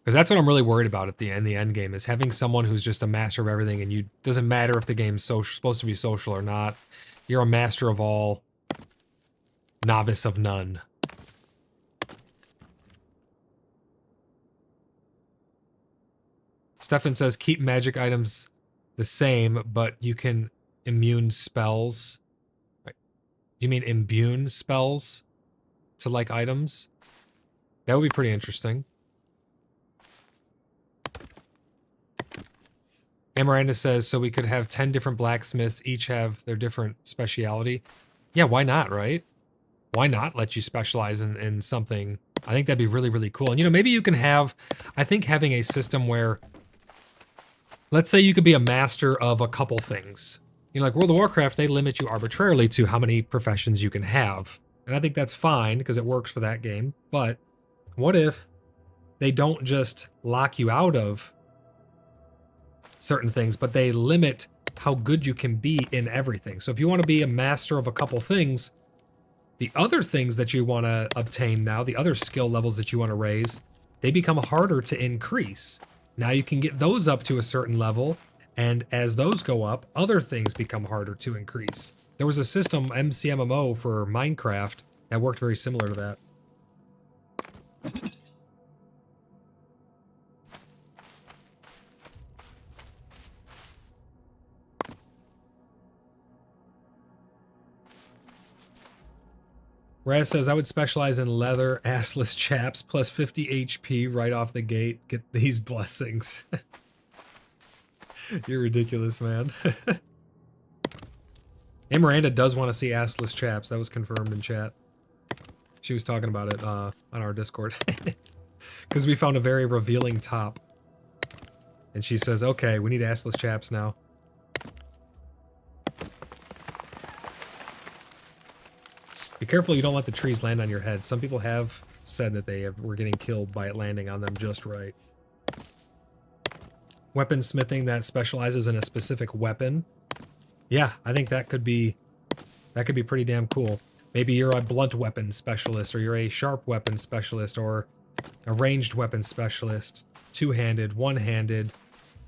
Because that's what I'm really worried about at the end game, is having someone who's just a master of everything, and you doesn't matter if the game's supposed to be social or not. You're a master of all, novice of none. Stefan says keep magic items the same, but you can immune spells. Do you mean imbue spells to like items? That would be pretty interesting. Amaranda says, so we could have 10 different blacksmiths, each have their different speciality. Yeah, why not, right? Why not let you specialize in something? I think that'd be really, really cool. And, you know, maybe you can have, I think having a system where, let's say you could be a master of a couple things. You know, like World of Warcraft, they limit you arbitrarily to how many professions you can have. And I think that's fine because it works for that game. But what if they don't just lock you out of certain things, but they limit how good you can be in everything? So if you want to be a master of a couple things, the other things that you want to obtain now, the other skill levels that you want to raise, they become harder to increase. Now you can get those up to a certain level, and as those go up, other things become harder to increase. There was a system, MCMMO, for Minecraft that worked very similar to that. Raz says, I would specialize in leather, assless chaps, plus 50 HP right off the gate. Get these blessings. You're ridiculous, man. And Miranda does want to see assless chaps. That was confirmed in chat. She was talking about it on our Discord. Because we found a very revealing top. And she says, okay, we need assless chaps now. Be careful you don't let the trees land on your head. Some people have said that they were getting killed by it landing on them just right. Weaponsmithing that specializes in a specific weapon. Yeah, I think that could be pretty damn cool. Maybe you're a blunt weapon specialist, or you're a sharp weapon specialist, or a ranged weapon specialist, two-handed, one-handed,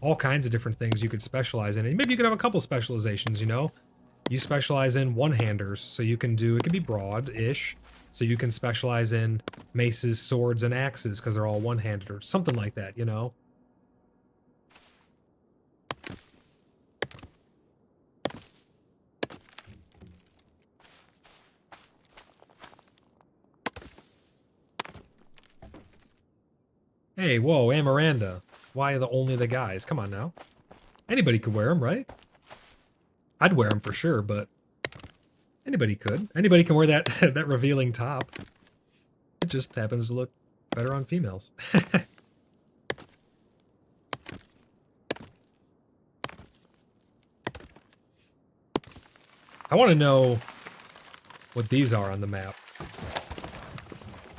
all kinds of different things you could specialize in. And maybe you could have a couple specializations, you know? You specialize in one-handers, so you can do, it can be broad-ish, so you can specialize in maces, swords, and axes, because they're all one-handed, or something like that, you know? Hey, whoa, Amaranda. Why only the guys? Come on now. Anybody could wear them, right? I'd wear them for sure, but anybody could. Anybody can wear that that revealing top. It just happens to look better on females. I want to know what these are on the map.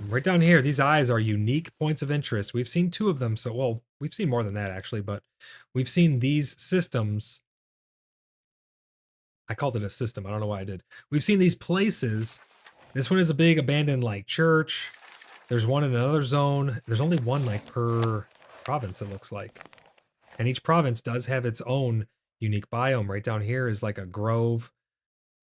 Right down here, these eyes are unique points of interest. We've seen 2 of them, so, well, we've seen more than that, actually, but we've seen these systems. I called it a system. I don't know why I did. We've seen these places. This one is a big abandoned, like, church. There's one in another zone. There's only one, like, per province, it looks like. And each province does have its own unique biome. Right down here is like a grove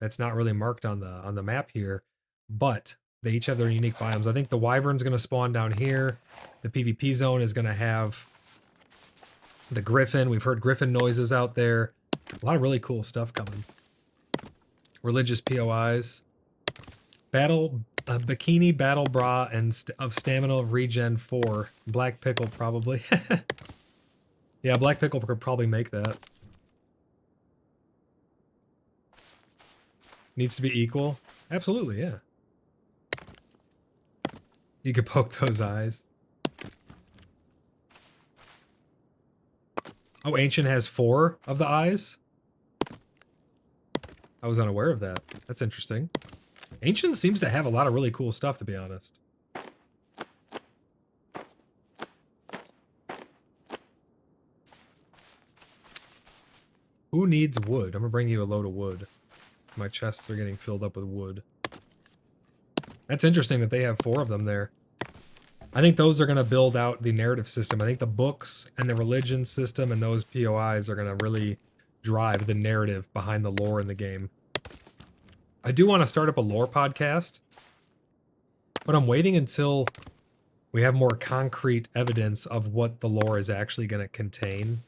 that's not really marked on the map here, but they each have their unique biomes. I think the wyvern's going to spawn down here. The PvP zone is going to have the griffin. We've heard griffin noises out there. A lot of really cool stuff coming. Religious POIs. Bikini, battle bra, and of stamina of regen 4. Black pickle, probably. Yeah, black pickle could probably make that. Needs to be equal? Absolutely, yeah. You could poke those eyes. Oh, Ancient has 4 of the eyes? I was unaware of that. That's interesting. Ancient seems to have a lot of really cool stuff, to be honest. Who needs wood? I'm gonna bring you a load of wood. My chests are getting filled up with wood. That's interesting that they have 4 of them there. I think those are going to build out the narrative system. I think the books and the religion system and those POIs are going to really drive the narrative behind the lore in the game. I do want to start up a lore podcast, but I'm waiting until we have more concrete evidence of what the lore is actually going to contain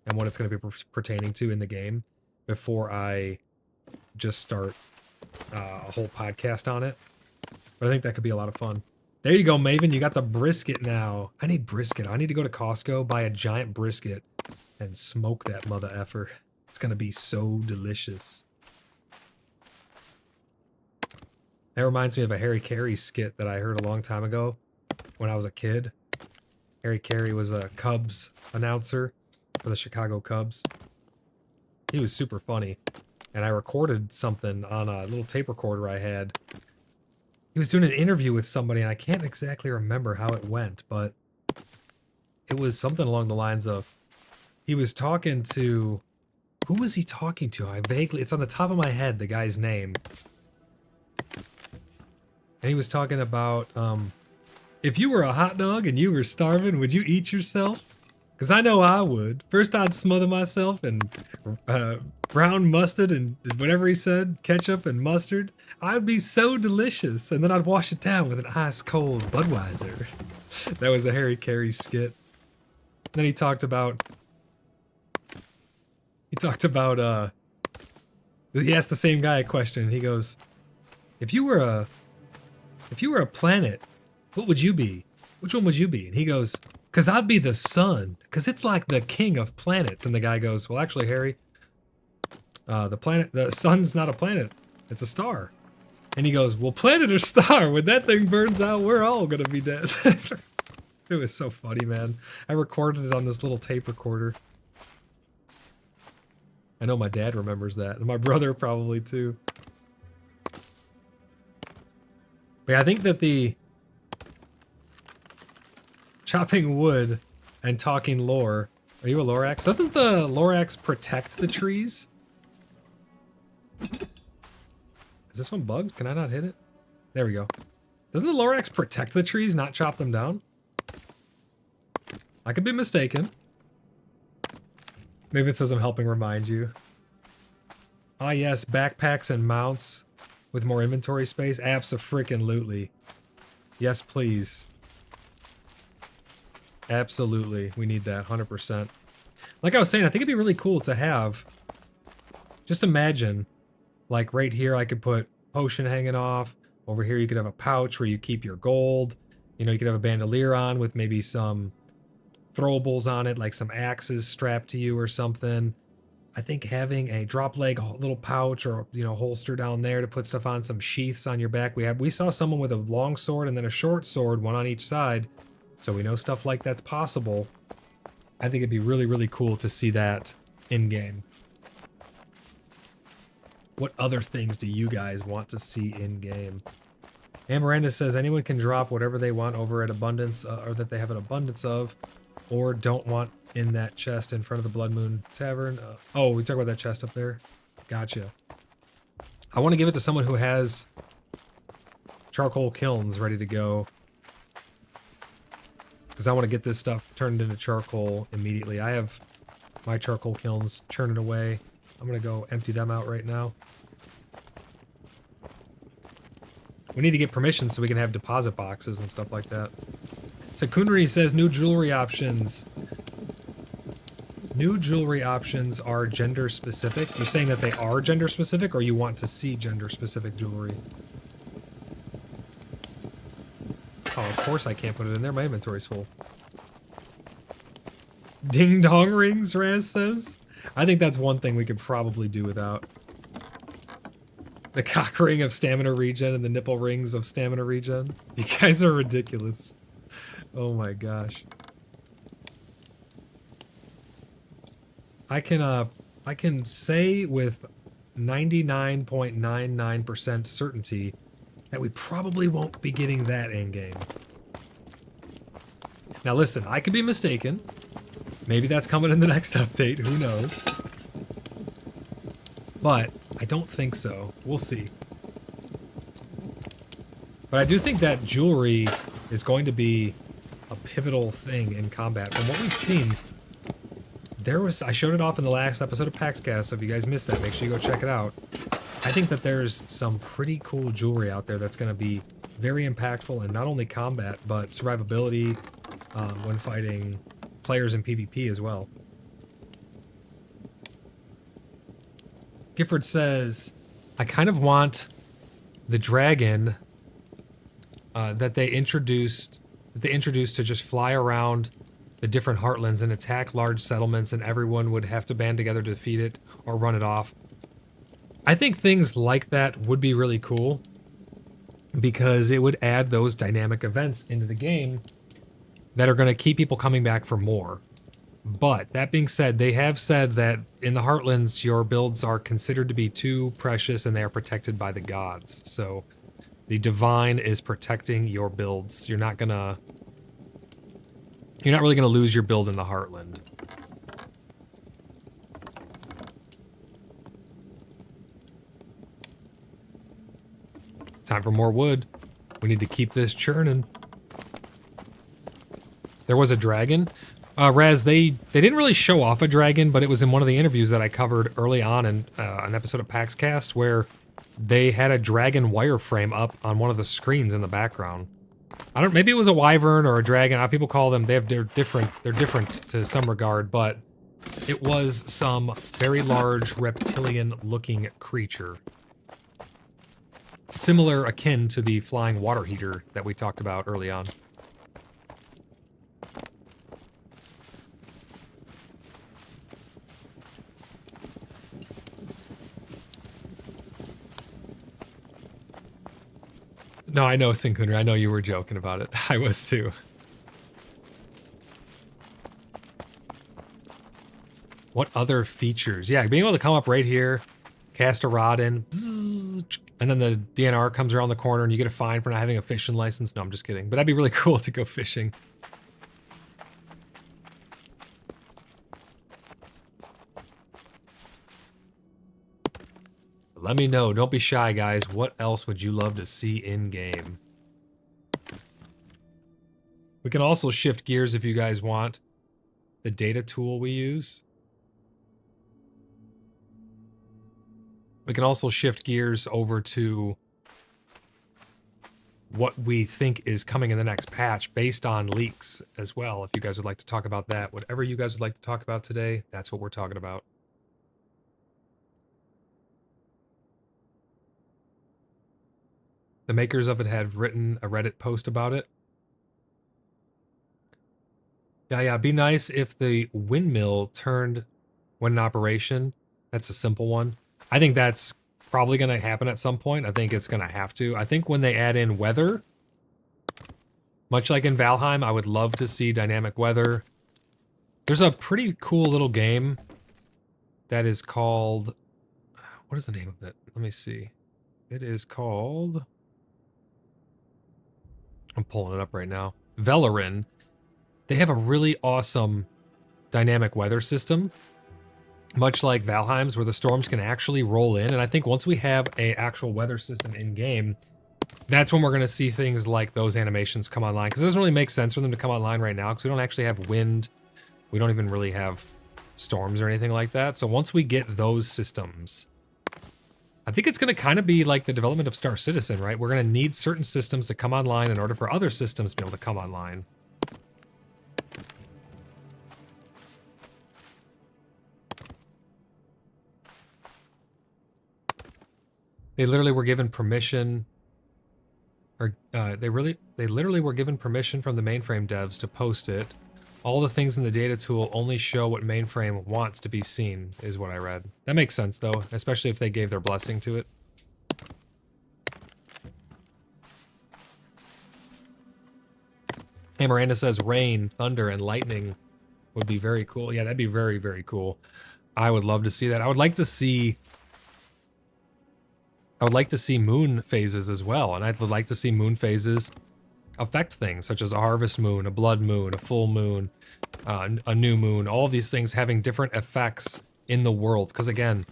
and what it's going to be pertaining to in the game before I just start a whole podcast on it. But I think that could be a lot of fun. There you go, Maven. You got the brisket now. I need brisket. I need to go to Costco, buy a giant brisket, and smoke that mother effer. It's going to be so delicious. That reminds me of a Harry Carey skit that I heard a long time ago when I was a kid. Harry Carey was a Cubs announcer for the Chicago Cubs. He was super funny. And I recorded something on a little tape recorder I had. He was doing an interview with somebody, and I can't exactly remember how it went, but it was something along the lines of, he was talking to, who was he talking to? It's on the top of my head, the guy's name. And he was talking about, if you were a hot dog and you were starving, would you eat yourself? Because I know I would. First I'd smother myself in brown mustard and whatever he said, ketchup and mustard. I'd be so delicious. And then I'd wash it down with an ice cold Budweiser. That was a Harry Carey skit. Then he talked about, he asked the same guy a question, and he goes, if you were a planet, what would you be? Which one would you be? And he goes, because I'd be the sun, because it's like the king of planets. And the guy goes, well, actually, Harry, the sun's not a planet, it's a star. And he goes, well, planet or star, when that thing burns out, we're all gonna be dead. It was so funny, man. I recorded it on this little tape recorder. I know my dad remembers that, and my brother probably too. But yeah, I think that the chopping wood and talking lore. Are you a Lorax? Doesn't the Lorax protect the trees? Is this one bugged? Can I not hit it? There we go. Doesn't the Lorax protect the trees, not chop them down? I could be mistaken. Maybe it says I'm helping remind you. Ah yes, backpacks and mounts with more inventory space. Abso-freaking-lutely. Yes, please. Absolutely, we need that, 100%. Like I was saying, I think it'd be really cool to have, just imagine, like right here I could put potion hanging off, over here you could have a pouch where you keep your gold, you know, you could have a bandolier on with maybe some throwables on it, like some axes strapped to you or something. I think having a drop leg little pouch or, you know, holster down there to put stuff on, some sheaths on your back. We saw someone with a long sword and then a short sword, one on each side. So we know stuff like that's possible. I think it'd be really, really cool to see that in-game. What other things do you guys want to see in-game? And Miranda says anyone can drop whatever they want over at Abundance, or that they have an abundance of, or don't want in that chest in front of the Blood Moon Tavern. Oh, we talk about that chest up there? Gotcha. I want to give it to someone who has charcoal kilns ready to go. because I want to get this stuff turned into charcoal immediately. I have my charcoal kilns churning away. I'm going to go empty them out right now. We need to get permission so we can have deposit boxes and stuff like that. So Kunri says new jewelry options. New jewelry options are gender specific. You're saying that they are gender specific, or you want to see gender specific jewelry? Oh, of course I can't put it in there. My inventory's full. Ding dong rings, Raz says. I think that's one thing we could probably do without. The cock ring of stamina regen and the nipple rings of stamina regen. You guys are ridiculous. Oh my gosh. I can say with 99.99% certainty that we probably won't be getting that in game. Now listen, I could be mistaken. Maybe that's coming in the next update, who knows? But I don't think so. We'll see. But I do think that jewelry is going to be a pivotal thing in combat. From what we've seen, I showed it off in the last episode of PaxCast, so if you guys missed that, make sure you go check it out. I think that there's some pretty cool jewelry out there that's going to be very impactful in not only combat, but survivability when fighting players in PvP as well. Gifford says, I kind of want the dragon that they introduced to just fly around the different heartlands and attack large settlements, and everyone would have to band together to defeat it or run it off. I think things like that would be really cool because it would add those dynamic events into the game that are going to keep people coming back for more. But that being said, they have said that in the heartlands, your builds are considered to be too precious and they are protected by the gods. So the divine is protecting your builds. You're not really gonna lose your build in the heartland. Time for more wood. We need to keep this churning. There was a dragon. Raz, they didn't really show off a dragon, but it was in one of the interviews that I covered early on in an episode of PaxCast where they had a dragon wireframe up on one of the screens in the background. Maybe it was a wyvern or a dragon. How people call them, they're different to some regard, but it was some very large reptilian-looking creature. Similar, akin to the flying water heater that we talked about early on. No, I know, Sinkunri. I know you were joking about it. I was too. What other features? Yeah, being able to come up right here, cast a rod in, and then the DNR comes around the corner and you get a fine for not having a fishing license. No, I'm just kidding. But that'd be really cool to go fishing. Let me know. Don't be shy, guys. What else would you love to see in-game? We can also shift gears if you guys want. The data tool we use. We can also shift gears over to what we think is coming in the next patch based on leaks as well. If you guys would like to talk about that. Whatever you guys would like to talk about today, that's what we're talking about. The makers of it had written a Reddit post about it. Yeah, be nice if the windmill turned when in operation. That's a simple one. I think that's probably going to happen at some point. I think it's going to have to. I think when they add in weather, much like in Valheim, I would love to see dynamic weather. There's a pretty cool little game that is called... What is the name of it? Let me see. It is called... I'm pulling it up right now. Velarin. They have a really awesome dynamic weather system, much like Valheim's, where the storms can actually roll in. And I think once we have an actual weather system in game, That's when we're going to see things like those animations come online, because it doesn't really make sense for them to come online right now, because we don't actually have wind. We don't even really have storms or anything like that. So once we get those systems, I think it's going to kind of be like the development of Star Citizen, right? We're going to need certain systems to come online in order for other systems to be able to come online. They literally were given permission, or they literally were given permission from the mainframe devs to post it. All the things in the data tool only show what mainframe wants to be seen, is what I read. That makes sense, though, especially if they gave their blessing to it. Hey, Miranda says rain, thunder, and lightning would be very cool. Yeah, that'd be very, very cool. I would love to see that. I would like to see moon phases as well, and I'd like to see moon phases affect things such as a harvest moon, a blood moon, a full moon, a new moon, all of these things having different effects in the world. Because again,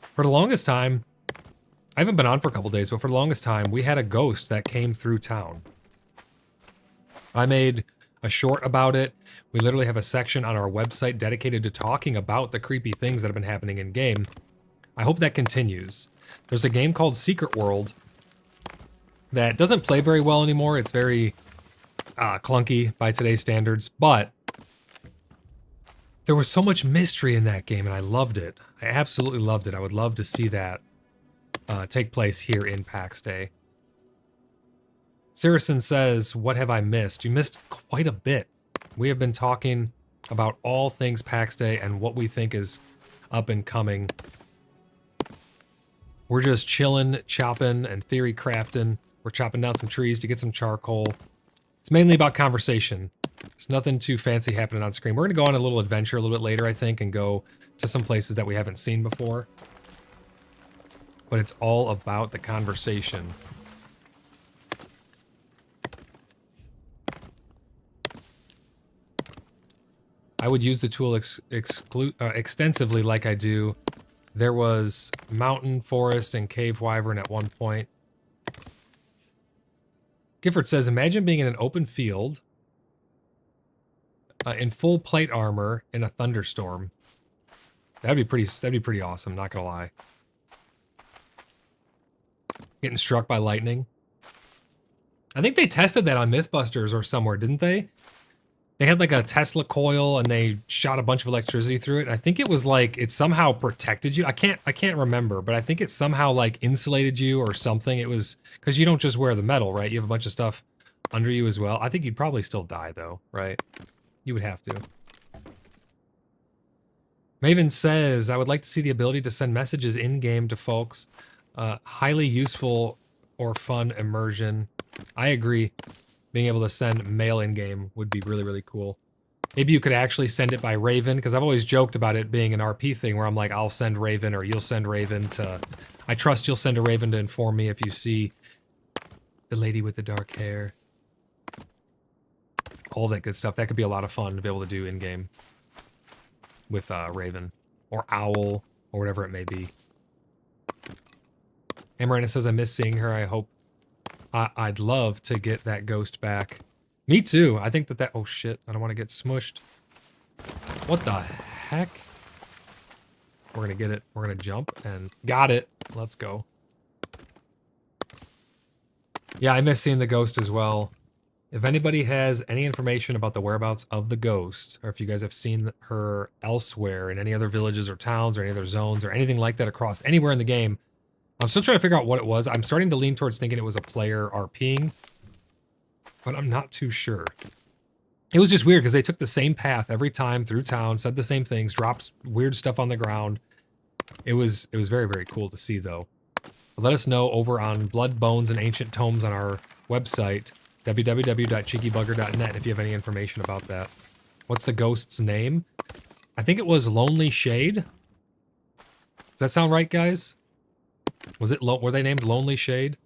for the longest time, I haven't been on for a couple days, but for the longest time, we had a ghost that came through town. I made a short about it. We literally have a section on our website dedicated to talking about the creepy things that have been happening in game. I hope that continues. There's a game called Secret World that doesn't play very well anymore. It's very clunky by today's standards, but there was so much mystery in that game, and I loved it. I absolutely loved it. I would love to see that take place here in Pax Dei. Saracen says, what have I missed? You missed quite a bit. We have been talking about all things Pax Dei and what we think is up and coming. We're just chilling, chopping, and theory crafting. We're chopping down some trees to get some charcoal. It's mainly about conversation. There's nothing too fancy happening on screen. We're going to go on a little adventure a little bit later, I think, and go to some places that we haven't seen before. But it's all about the conversation. I would use the tool extensively like I do. There was mountain, forest, and cave wyvern at one point. Gifford says, imagine being in an open field in full plate armor in a thunderstorm. That'd be pretty awesome, not gonna lie. Getting struck by lightning. I think they tested that on Mythbusters or somewhere, didn't they? They had like a Tesla coil and they shot a bunch of electricity through it. I think it was like it somehow protected you. I can't remember, but I think it somehow like insulated you or something. It was because you don't just wear the metal, right? You have a bunch of stuff under you as well. I think you'd probably still die though, right? You would have to. Maven says, I would like to see the ability to send messages in-game to folks. Highly useful or fun immersion. I agree. Being able to send mail in-game would be really, really cool. Maybe you could actually send it by Raven, because I've always joked about it being an RP thing where I'm like, I'll send Raven or you'll send Raven to... I trust you'll send a Raven to inform me if you see the lady with the dark hair. All that good stuff. That could be a lot of fun to be able to do in-game with Raven or Owl or whatever it may be. Amarana says, I miss seeing her. I hope I'd love to get that ghost back. Me too. I think that oh shit, I don't want to get smushed. What the heck? We're gonna get it. We're gonna jump and got it. Let's go. Yeah, I miss seeing the ghost as well. If anybody has any information about the whereabouts of the ghost, or if you guys have seen her elsewhere in any other villages or towns or any other zones or anything like that across anywhere in the game, I'm still trying to figure out what it was. I'm starting to lean towards thinking it was a player RPing, but I'm not too sure. It was just weird because they took the same path every time through town, said the same things, dropped weird stuff on the ground. It was very, very cool to see though. But let us know over on Blood, Bones, and Ancient Tomes on our website, www.cheekybugger.net, if you have any information about that. What's the ghost's name? I think it was Lonely Shade. Does that sound right, guys? Was it were they named Lonely Shade?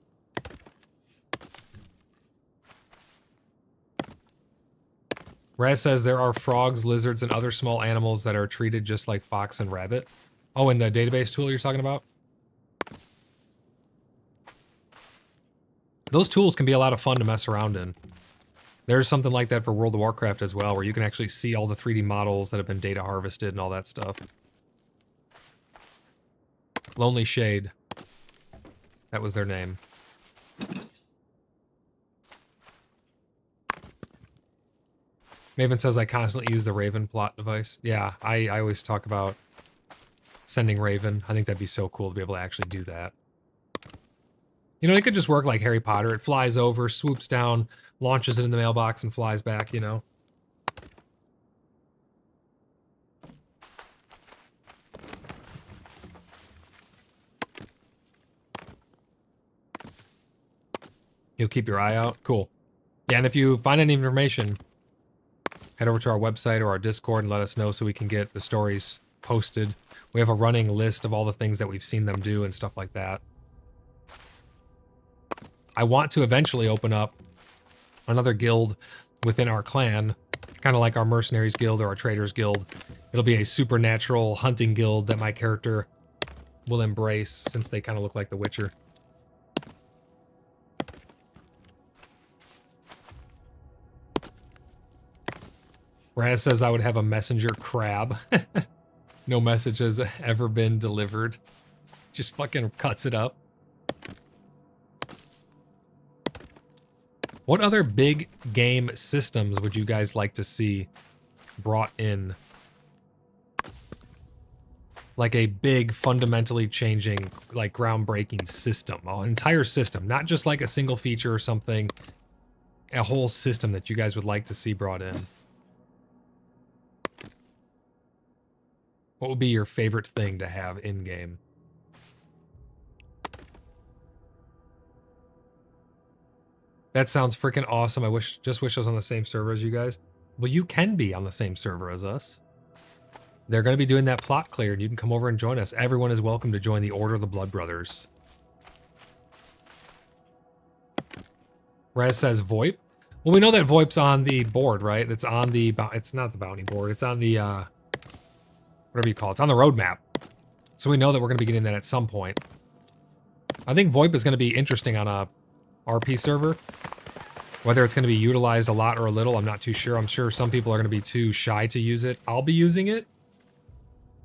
Raz says there are frogs, lizards, and other small animals that are treated just like fox and rabbit. Oh, in the database tool you're talking about? Those tools can be a lot of fun to mess around in. There's something like that for World of Warcraft as well, where you can actually see all the 3D models that have been data harvested and all that stuff. Lonely Shade. That was their name. Maven says I constantly use the Raven plot device. Yeah, I always talk about sending Raven. I think that'd be so cool to be able to actually do that. You know, it could just work like Harry Potter. It flies over, swoops down, launches it in the mailbox, and flies back, you know? You'll keep your eye out? Cool. Yeah, and if you find any information, head over to our website or our Discord and let us know so we can get the stories posted. We have a running list of all the things that we've seen them do and stuff like that. I want to eventually open up another guild within our clan, kind of like our mercenaries guild or our traders guild. It'll be a supernatural hunting guild that my character will embrace since they kind of look like the Witcher. Raz says I would have a messenger crab. No message has ever been delivered. Just fucking cuts it up. What other big game systems would you guys like to see brought in? Like a big, fundamentally changing, like groundbreaking system. An entire system, not just like a single feature or something. A whole system that you guys would like to see brought in. What would be your favorite thing to have in-game? That sounds freaking awesome. Just wish I was on the same server as you guys. Well, you can be on the same server as us. They're going to be doing that plot clear, and you can come over and join us. Everyone is welcome to join the Order of the BloodBrothers. Raz says VoIP. Well, we know that VoIP's on the board, right? It's on the... It's not the bounty board. It's on the... whatever you call it. It's on the roadmap. So we know that we're going to be getting that at some point. I think VoIP is going to be interesting on a RP server. Whether it's going to be utilized a lot or a little, I'm not too sure. I'm sure some people are going to be too shy to use it. I'll be using it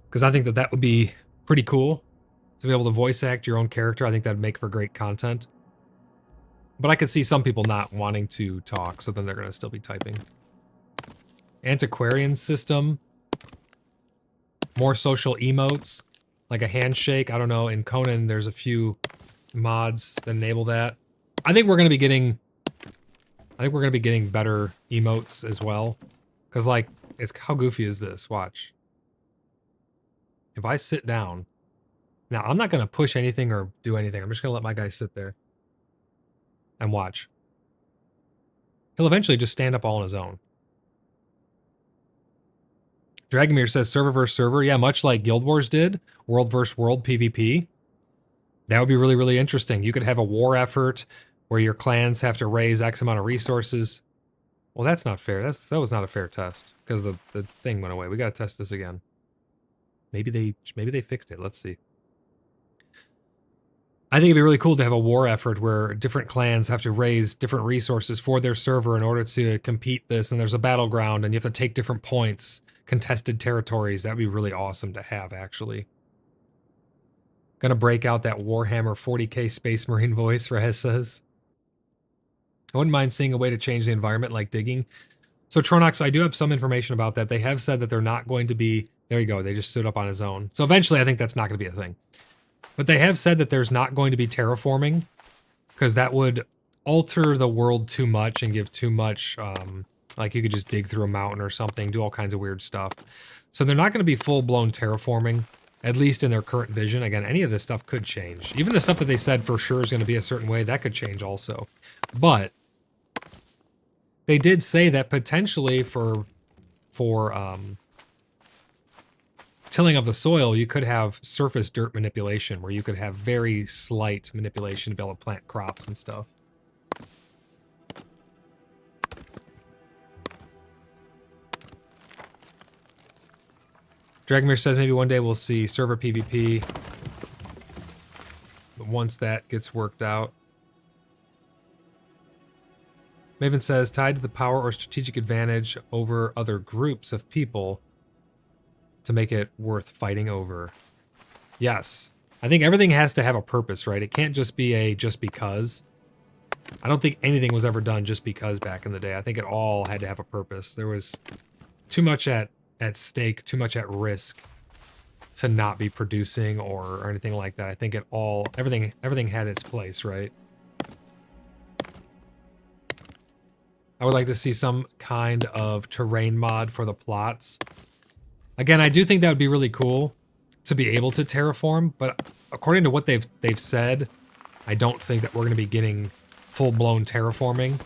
because I think that that would be pretty cool to be able to voice act your own character. I think that'd make for great content. But I could see some people not wanting to talk, so then they're going to still be typing. Antiquarian system. More social emotes, like a handshake. I don't know. In Conan, there's a few mods that enable that. I think we're going to be getting better emotes as well. Because, like, it's how goofy is this? Watch. If I sit down... Now, I'm not going to push anything or do anything. I'm just going to let my guy sit there. And watch. He'll eventually just stand up all on his own. Dragomir says server versus server. Yeah, much like Guild Wars did. World versus world PvP. That would be really, really interesting. You could have a war effort where your clans have to raise X amount of resources. Well, that's not fair. That was not a fair test because the thing went away. We got to test this again. Maybe they fixed it. Let's see. I think it'd be really cool to have a war effort where different clans have to raise different resources for their server in order to compete this, and there's a battleground, and you have to take different points, contested territories. That'd be really awesome to have, actually. Gonna break out that Warhammer 40k Space Marine voice, Raz says. I wouldn't mind seeing a way to change the environment like digging. So Tronox, I do have some information about that. They have said that they're not going to be... There you go, they just stood up on his own. So eventually I think that's not going to be a thing. But they have said that there's not going to be terraforming, because that would alter the world too much and give too much, like you could just dig through a mountain or something, do all kinds of weird stuff. So they're not going to be full-blown terraforming, at least in their current vision. Again, any of this stuff could change. Even the stuff that they said for sure is going to be a certain way, that could change also. But they did say that potentially for tilling of the soil, you could have surface dirt manipulation, where you could have very slight manipulation to be able to plant crops and stuff. Dragomir says maybe one day we'll see server PvP. But once that gets worked out. Maven says, tied to the power or strategic advantage over other groups of people to make it worth fighting over. Yes. I think everything has to have a purpose, right? It can't just be a just because. I don't think anything was ever done just because back in the day. I think it all had to have a purpose. There was too much at stake, too much at risk to not be producing or anything like that. I think everything had its place, right? I would like to see some kind of terrain mod for the plots. Again, I do think that would be really cool to be able to terraform, but according to what they've said, I don't think that we're going to be getting full-blown terraforming.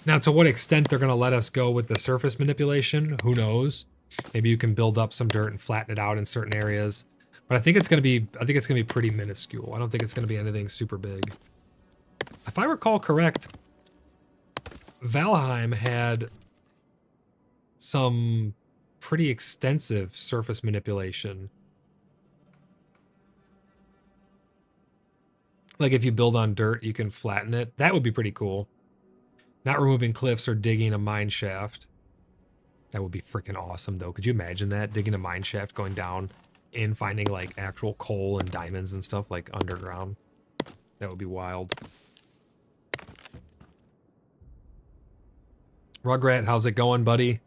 Now, to what extent they're going to let us go with the surface manipulation, who knows? Maybe you can build up some dirt and flatten it out in certain areas. But I think it's going to be pretty minuscule. I don't think it's going to be anything super big. If I recall correct, Valheim had some pretty extensive surface manipulation. Like if you build on dirt, you can flatten it. That would be pretty cool. Not removing cliffs or digging a mine shaft. That would be freaking awesome, though. Could you imagine that? Digging a mine shaft, going down and finding, like, actual coal and diamonds and stuff, like, underground. That would be wild. Rugrat, how's it going, buddy?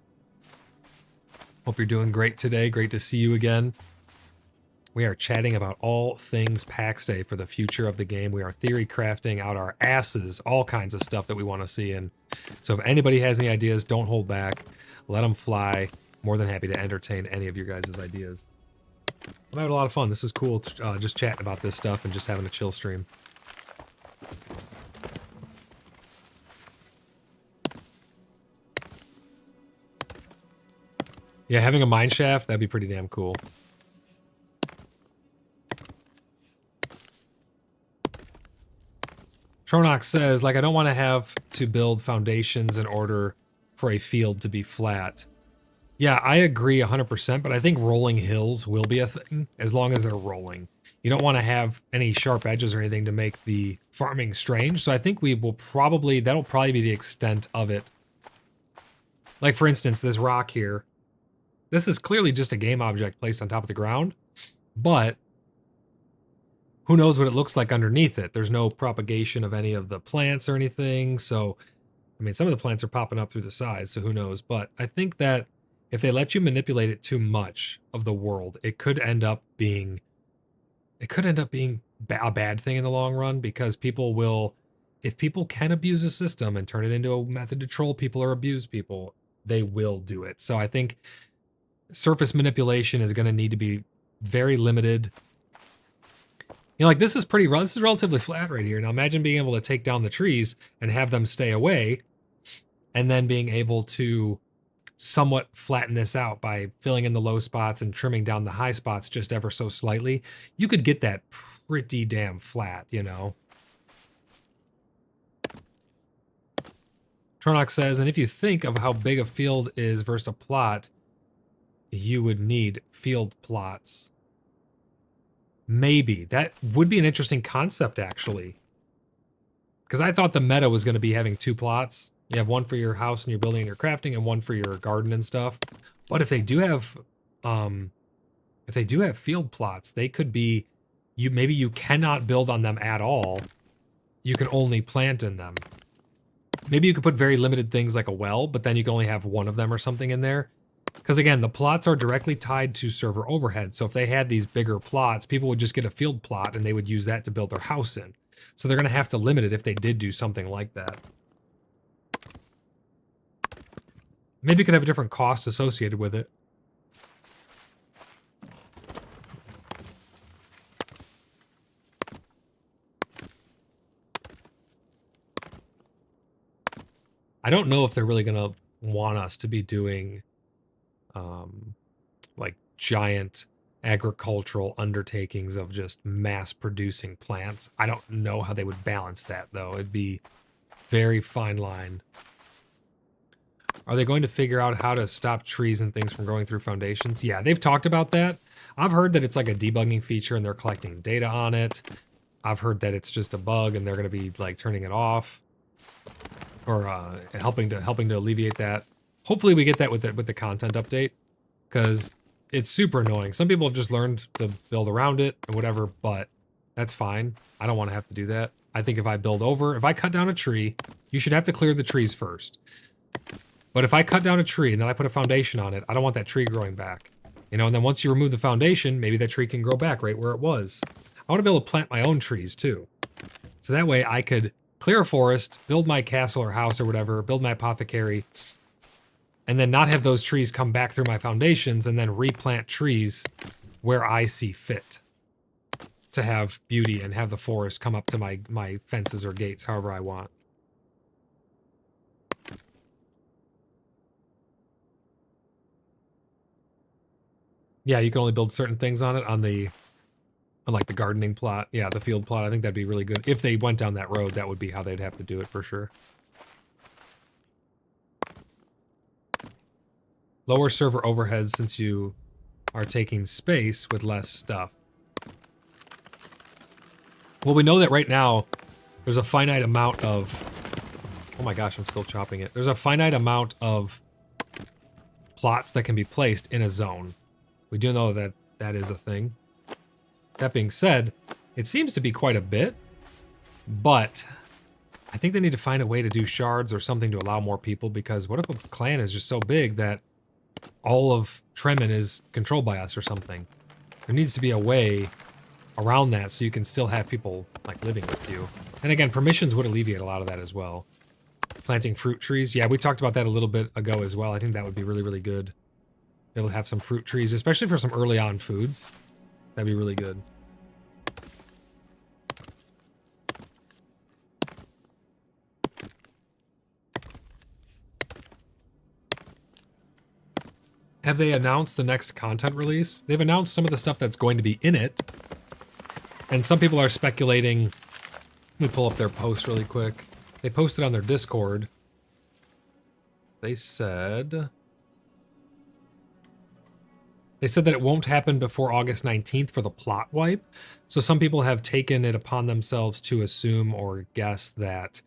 Hope you're doing great today. Great to see you again. We are chatting about all things Pax Day for the future of the game. We are theory crafting out our asses, all kinds of stuff that we want to see in. So if anybody has any ideas, don't hold back. Let them fly. More than happy to entertain any of your guys' ideas. I'm having a lot of fun. This is cool, just chatting about this stuff and just having a chill stream. Yeah, having a mine shaft, that'd be pretty damn cool. Tronox says, like, I don't want to have to build foundations in order for a field to be flat. Yeah, I agree 100%, but I think rolling hills will be a thing as long as they're rolling. You don't want to have any sharp edges or anything to make the farming strange, so I think that'll probably be the extent of it. Like, for instance, this rock here. This is clearly just a game object placed on top of the ground, but who knows what it looks like underneath it. There's no propagation of any of the plants or anything, so, I mean, some of the plants are popping up through the sides, so who knows. But I think that if they let you manipulate it too much of the world, it could end up being a bad thing in the long run, because if people can abuse a system and turn it into a method to troll people or abuse people, they will do it. So I think surface manipulation is going to need to be very limited. You know, like this is relatively flat right here. Now imagine being able to take down the trees and have them stay away, and then being able to somewhat flatten this out by filling in the low spots and trimming down the high spots just ever so slightly. You could get that pretty damn flat, you know. Tronox says, and if you think of how big a field is versus a plot, you would need field plots. Maybe. That would be an interesting concept, actually. Because I thought the meta was going to be having 2 plots. You have one for your house and your building and your crafting, and one for your garden and stuff. But if they do have field plots, they could be, maybe you cannot build on them at all. You can only plant in them. Maybe you could put very limited things like a well, but then you can only have one of them or something in there. Because again, the plots are directly tied to server overhead. So if they had these bigger plots, people would just get a field plot and they would use that to build their house in. So they're going to have to limit it if they did do something like that. Maybe it could have a different cost associated with it. I don't know if they're really going to want us to be doing like giant agricultural undertakings of just mass producing plants. I don't know how they would balance that, though. It'd be very fine line. Are they going to figure out how to stop trees and things from going through foundations? Yeah, they've talked about that. I've heard that it's like a debugging feature and they're collecting data on it. I've heard that it's just a bug and they're going to be like turning it off. or helping to alleviate that. Hopefully we get that with the content update, because it's super annoying. Some people have just learned to build around it or whatever, but that's fine. I don't want to have to do that. I think if I cut down a tree, you should have to clear the trees first. But if I cut down a tree and then I put a foundation on it, I don't want that tree growing back. You know, and then once you remove the foundation, maybe that tree can grow back right where it was. I want to be able to plant my own trees too. So that way I could clear a forest, build my castle or house or whatever, build my apothecary, and then not have those trees come back through my foundations and then replant trees where I see fit to have beauty and have the forest come up to my fences or gates however I want. Yeah, you can only build certain things on it on like the gardening plot. Yeah, the field plot. I think that'd be really good. If they went down that road, that would be how they'd have to do it for sure. Lower server overheads since you are taking space with less stuff. Well, we know that right now there's a finite amount of... Oh my gosh, I'm still chopping it. There's a finite amount of plots that can be placed in a zone. We do know that that is a thing. That being said, it seems to be quite a bit, but I think they need to find a way to do shards or something to allow more people, because what if a clan is just so big that all of Tremin is controlled by us or something? There needs to be a way around that so you can still have people like living with you. And again, permissions would alleviate a lot of that as well. Planting fruit trees. Yeah, we talked about that a little bit ago as well. I think that would be really, really good. Be able to have some fruit trees, especially for some early on foods. That'd be really good. Have they announced the next content release? They've announced some of the stuff that's going to be in it. And some people are speculating. Let me pull up their post really quick. They posted on their Discord. They said that it won't happen before August 19th for the plot wipe. So some people have taken it upon themselves to assume or guess that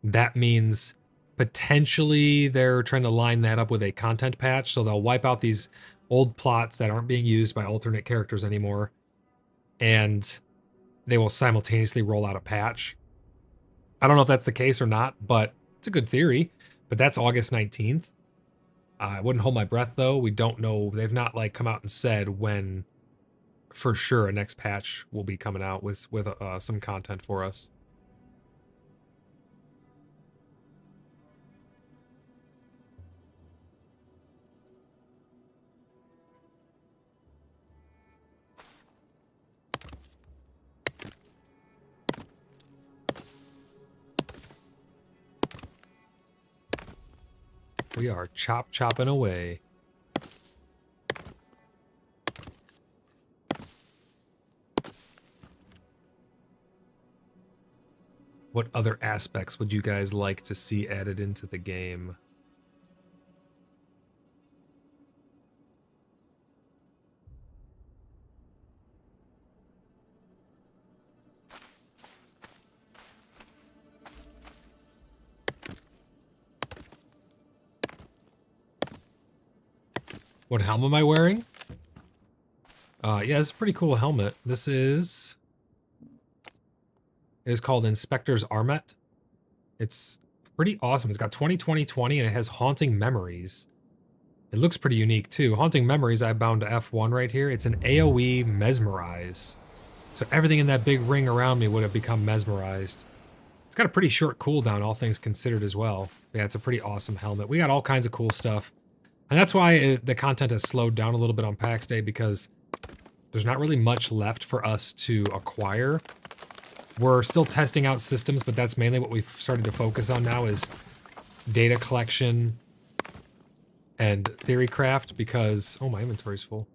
that means potentially they're trying to line that up with a content patch. So they'll wipe out these old plots that aren't being used by alternate characters anymore, and they will simultaneously roll out a patch. I don't know if that's the case or not, but it's a good theory. But that's August 19th. I wouldn't hold my breath, though. We don't know. They've not like come out and said when for sure a next patch will be coming out with some content for us. We are chopping away. What other aspects would you guys like to see added into the game? What helmet am I wearing? Yeah, it's a pretty cool helmet. It is called Inspector's Armet. It's pretty awesome. It's got 20-20-20 and it has Haunting Memories. It looks pretty unique too. Haunting Memories, I bound to F1 right here. It's an AoE Mesmerize. So everything in that big ring around me would have become mesmerized. It's got a pretty short cooldown, all things considered as well. Yeah, it's a pretty awesome helmet. We got all kinds of cool stuff. And that's why the content has slowed down a little bit on PAX Day, because there's not really much left for us to acquire. We're still testing out systems, but that's mainly what we've started to focus on now is data collection and theorycraft, because... Oh, my inventory's full.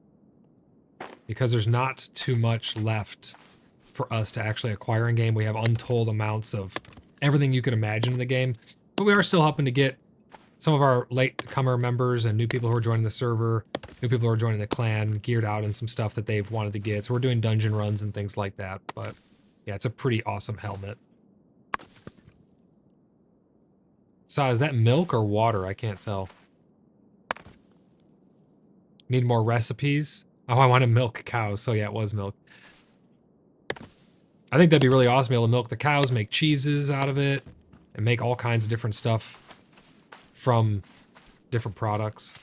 Because there's not too much left for us to actually acquire in game. We have untold amounts of everything you could imagine in the game, but we are still hoping to get some of our latecomer members and new people who are joining the server, new people who are joining the clan, geared out in some stuff that they've wanted to get. So we're doing dungeon runs and things like that. But yeah, it's a pretty awesome helmet. So is that milk or water? I can't tell. Need more recipes? Oh, I want to milk cows. So yeah, it was milk. I think that'd be really awesome to be able to milk the cows, make cheeses out of it, and make all kinds of different stuff from different products.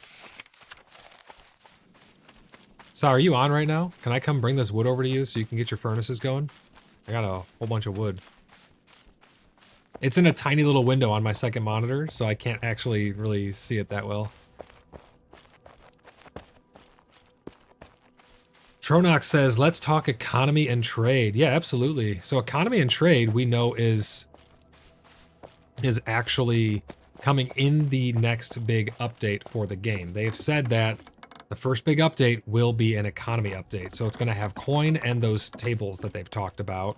So are you on right now? Can I come bring this wood over to you so you can get your furnaces going? I got a whole bunch of wood. It's in a tiny little window on my second monitor, so I can't actually really see it that well. Tronox says, let's talk economy and trade. Yeah, absolutely. So economy and trade, we know is actually coming in the next big update for the game. They've said that the first big update will be an economy update. So it's going to have coin and those tables that they've talked about.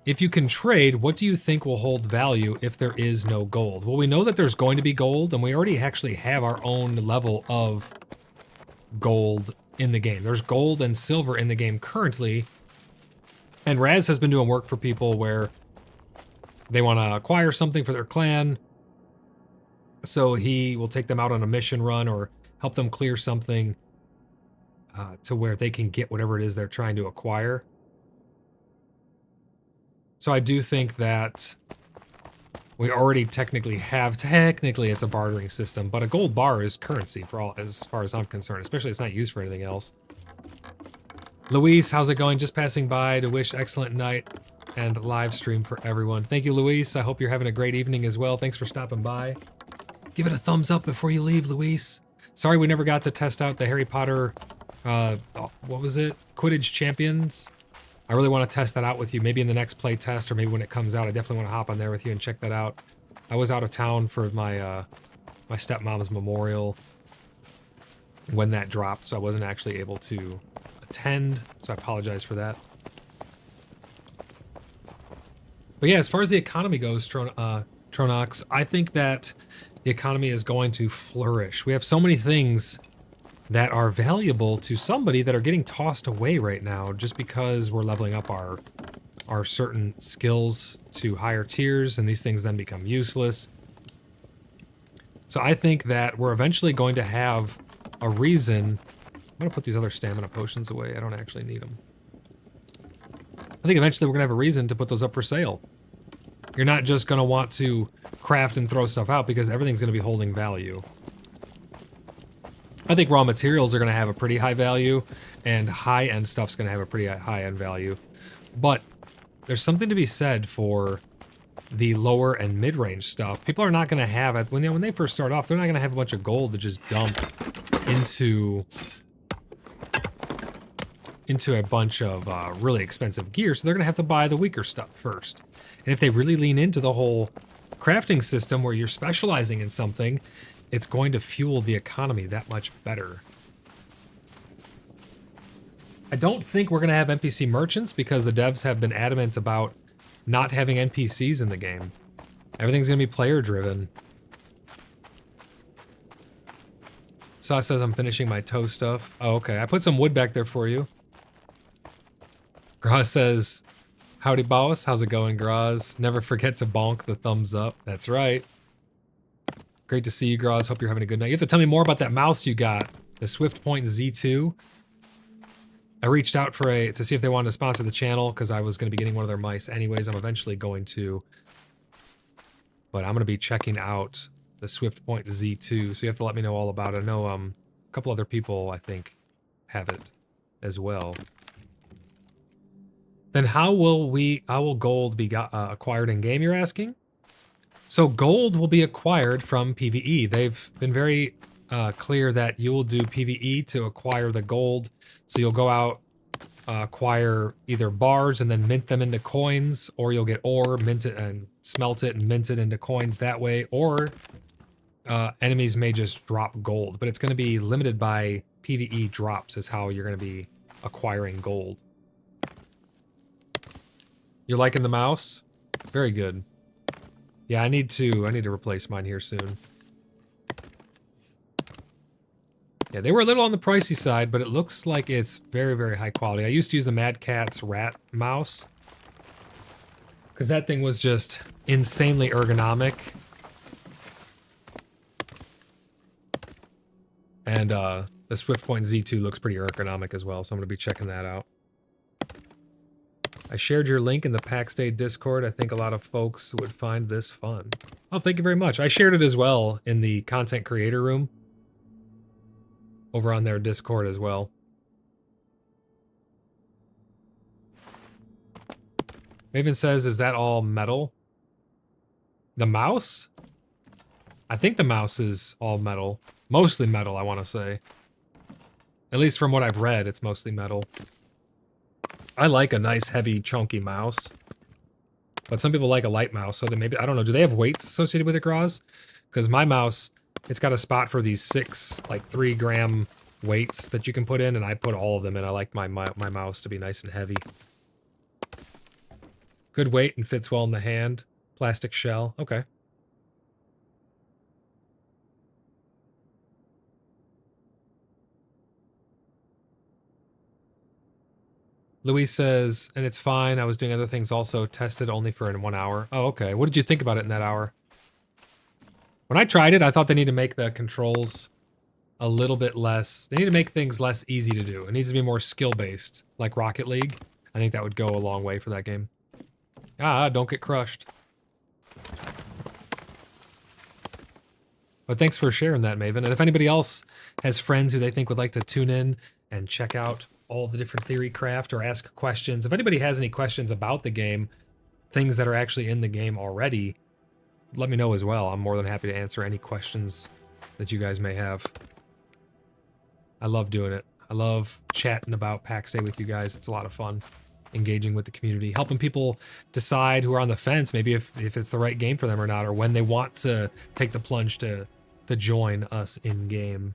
If you can trade, what do you think will hold value if there is no gold? Well, we know that there's going to be gold, and we already actually have our own level of gold in the game. There's gold and silver in the game currently, and Raz has been doing work for people where they want to acquire something for their clan, so he will take them out on a mission run or help them clear something to where they can get whatever it is they're trying to acquire. So I do think that we already technically it's a bartering system, but a gold bar is currency for all, as far as I'm concerned, especially it's not used for anything else. Luis, how's it going? Just passing by to wish excellent night and live stream for everyone. Thank you, Luis. I hope you're having a great evening as well. Thanks for stopping by. Give it a thumbs up before you leave, Luis. Sorry we never got to test out the Harry Potter, what was it? Quidditch Champions. I really want to test that out with you, maybe in the next play test, or maybe when it comes out. I definitely want to hop on there with you and check that out. I was out of town for my my stepmom's memorial when that dropped, so I wasn't actually able to attend, so I apologize for that. But yeah, as far as the economy goes, Tronox, I think that the economy is going to flourish. We have so many things that are valuable to somebody that are getting tossed away right now just because we're leveling up our certain skills to higher tiers, and these things then become useless. So I think that we're eventually going to have a reason. I'm going to put these other stamina potions away. I don't actually need them. I think eventually we're going to have a reason to put those up for sale. You're not just going to want to craft and throw stuff out because everything's going to be holding value. I think raw materials are going to have a pretty high value, and high-end stuff's going to have a pretty high-end value. But there's something to be said for the lower and mid-range stuff. People are not going to have it when they first start off. They're not going to have a bunch of gold to just dump into a bunch of really expensive gear. So they're going to have to buy the weaker stuff first. And if they really lean into the whole crafting system where you're specializing in something, it's going to fuel the economy that much better. I don't think we're going to have NPC merchants because the devs have been adamant about not having NPCs in the game. Everything's going to be player driven. Saw says I'm finishing my toe stuff. Oh, okay. I put some wood back there for you. Graz says, howdy boss. How's it going, Graz? Never forget to bonk the thumbs up. That's right. Great to see you, Graz. Hope you're having a good night. You have to tell me more about that mouse you got, the SwiftPoint Z2. I reached out to see if they wanted to sponsor the channel because I was going to be getting one of their mice anyways. I'm eventually going to. But I'm going to be checking out the SwiftPoint Z2, so you have to let me know all about it. I know a couple other people, I think, have it as well. Then how will gold be acquired in-game, you're asking? So gold will be acquired from PvE. They've been very clear that you will do PvE to acquire the gold. So you'll go out, acquire either bars and then mint them into coins, or you'll get ore, mint it and smelt it and mint it into coins that way, or enemies may just drop gold, but it's going to be limited by PvE drops is how you're going to be acquiring gold. You're liking the mouse? Very good. Yeah, I need to replace mine here soon. Yeah, they were a little on the pricey side, but it looks like it's very, very high quality. I used to use the Mad Catz rat mouse because that thing was just insanely ergonomic. And the SwiftPoint Z2 looks pretty ergonomic as well, so I'm going to be checking that out. I shared your link in the Pax Dei Discord. I think a lot of folks would find this fun. Oh, thank you very much. I shared it as well in the content creator room over on their Discord as well. Maven says, is that all metal? The mouse? I think the mouse is all metal. Mostly metal, I want to say. At least from what I've read, it's mostly metal. I like a nice, heavy, chunky mouse. But some people like a light mouse, so they maybe, I don't know, do they have weights associated with it, Graz? Because my mouse, it's got a spot for these 6, like 3-gram weights that you can put in, and I put all of them in. I like my mouse to be nice and heavy. Good weight and fits well in the hand. Plastic shell. Okay. Luis says, and it's fine. I was doing other things also. Tested only for in 1 hour. Oh, okay. What did you think about it in that hour? When I tried it, I thought they need to make the controls a little bit less. They need to make things less easy to do. It needs to be more skill-based, like Rocket League. I think that would go a long way for that game. Ah, don't get crushed. But thanks for sharing that, Maven. And if anybody else has friends who they think would like to tune in and check out all the different theory craft or ask questions, if anybody has any questions about the game, things that are actually in the game already, let me know as well. I'm more than happy to answer any questions that you guys may have. I love doing it. I love chatting about Pax Day with you guys. It's a lot of fun. Engaging with the community, helping people decide who are on the fence, maybe if it's the right game for them or not, or when they want to take the plunge to join us in game.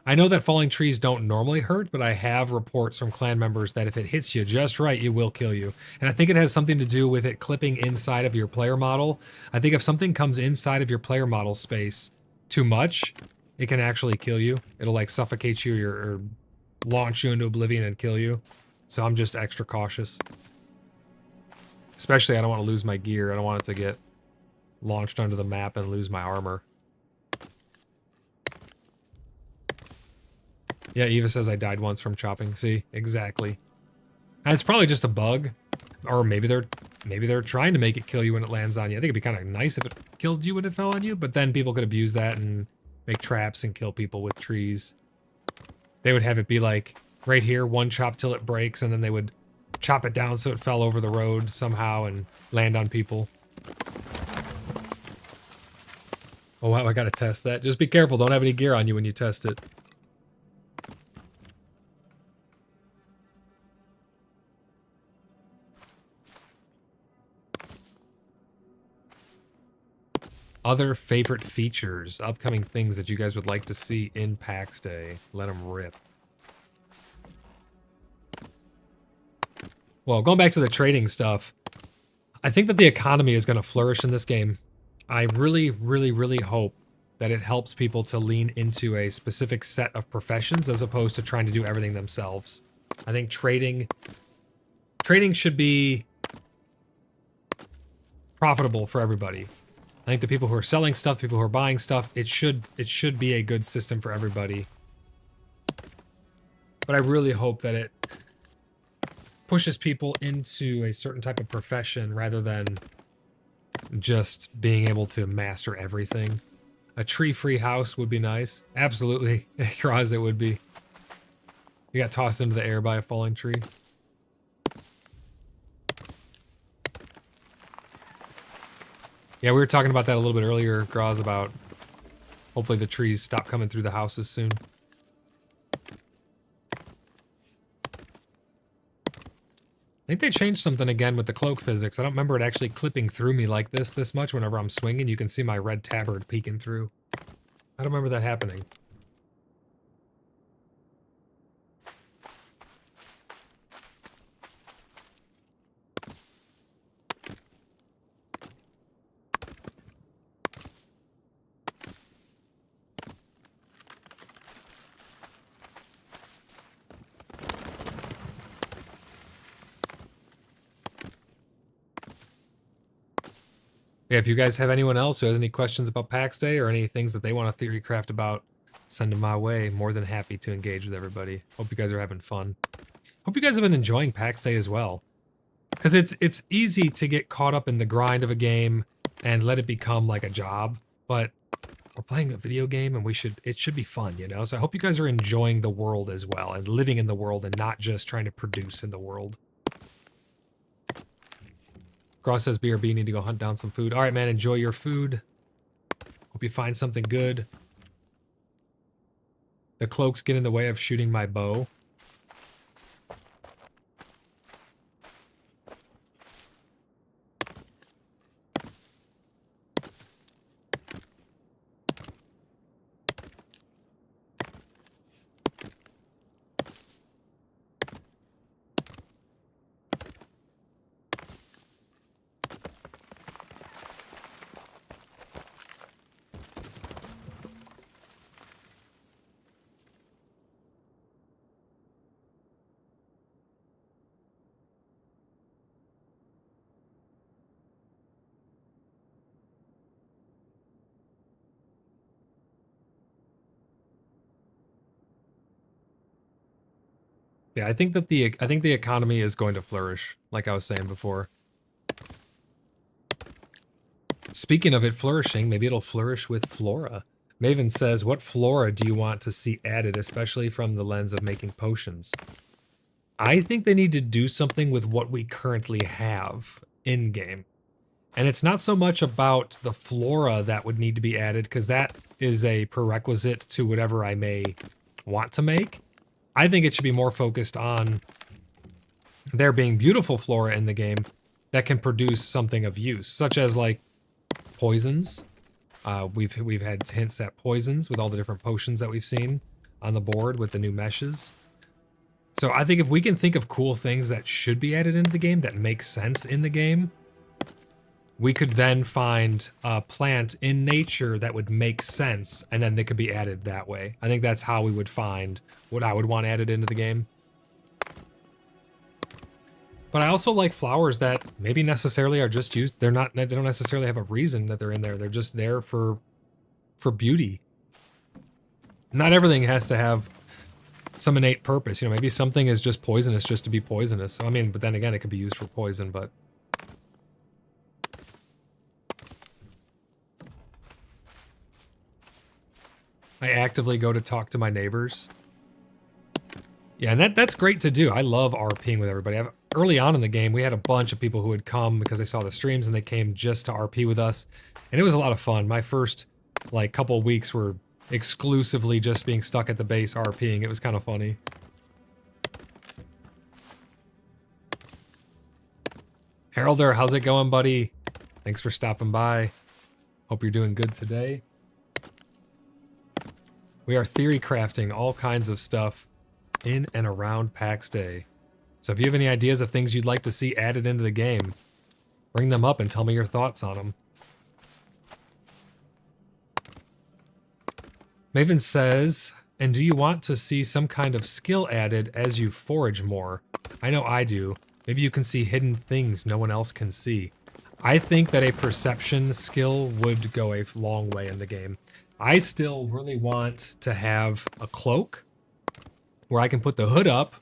I know that falling trees don't normally hurt, but I have reports from clan members that if it hits you just right, it will kill you. And I think it has something to do with it clipping inside of your player model. I think if something comes inside of your player model space too much, it can actually kill you. It'll like suffocate you or launch you into oblivion and kill you. So I'm just extra cautious. Especially I don't want to lose my gear. I don't want it to get launched onto the map and lose my armor. Yeah, Eva says I died once from chopping. See, exactly. And it's probably just a bug. Or maybe they're trying to make it kill you when it lands on you. I think it'd be kind of nice if it killed you when it fell on you, but then people could abuse that and make traps and kill people with trees. They would have it be like right here, one chop till it breaks, and then they would chop it down so it fell over the road somehow and land on people. Oh wow, I gotta test that. Just be careful, don't have any gear on you when you test it. Other favorite features, upcoming things that you guys would like to see in Pax Day. Let them rip. Well, going back to the trading stuff, I think that the economy is going to flourish in this game. I really, really, really hope that it helps people to lean into a specific set of professions as opposed to trying to do everything themselves. I think trading should be profitable for everybody. I think the people who are selling stuff, the people who are buying stuff, it should be a good system for everybody. But I really hope that it pushes people into a certain type of profession rather than just being able to master everything. A tree-free house would be nice. Absolutely. Kraz, it would be. You got tossed into the air by a falling tree. Yeah, we were talking about that a little bit earlier, Graz, about hopefully the trees stop coming through the houses soon. I think they changed something again with the cloak physics. I don't remember it actually clipping through me like this much whenever I'm swinging. You can see my red tabard peeking through. I don't remember that happening. Yeah, if you guys have anyone else who has any questions about Pax Day or any things that they want to theory craft about, send them my way. More than happy to engage with everybody. Hope you guys are having fun. Hope you guys have been enjoying Pax Day as well. Because it's easy to get caught up in the grind of a game and let it become like a job, but we're playing a video game and it should be fun, you know? So I hope you guys are enjoying the world as well and living in the world and not just trying to produce in the world. Gross says, BRB, need to go hunt down some food. All right, man, enjoy your food. Hope you find something good. The cloaks get in the way of shooting my bow. Yeah, I think the economy is going to flourish, like I was saying before. Speaking of it flourishing, maybe it'll flourish with flora. Maven says, what flora do you want to see added, especially from the lens of making potions? I think they need to do something with what we currently have in-game. And it's not so much about the flora that would need to be added, because that is a prerequisite to whatever I may want to make. I think it should be more focused on there being beautiful flora in the game that can produce something of use, such as like poisons. We've had hints at poisons with all the different potions that we've seen on the board with the new meshes. So I think if we can think of cool things that should be added into the game that make sense in the game, we could then find a plant in nature that would make sense, and then they could be added that way. I think that's how we would find what I would want added into the game. But I also like flowers that maybe necessarily are just used. They don't necessarily have a reason that they're in there. They're just there for beauty. Not everything has to have some innate purpose. You know, maybe something is just poisonous just to be poisonous. I mean, but then again, it could be used for poison, but I actively go to talk to my neighbors. Yeah, and that's great to do. I love RPing with everybody. Early on in the game, we had a bunch of people who would come because they saw the streams and they came just to RP with us. And it was a lot of fun. My first, like, couple of weeks were exclusively just being stuck at the base RPing. It was kind of funny. Heralder, how's it going, buddy? Thanks for stopping by. Hope you're doing good today. We are theory crafting all kinds of stuff in and around Pax Day. So if you have any ideas of things you'd like to see added into the game, bring them up and tell me your thoughts on them. Maven says, and do you want to see some kind of skill added as you forage more? I know I do. Maybe you can see hidden things no one else can see. I think that a perception skill would go a long way in the game. I still really want to have a cloak where I can put the hood up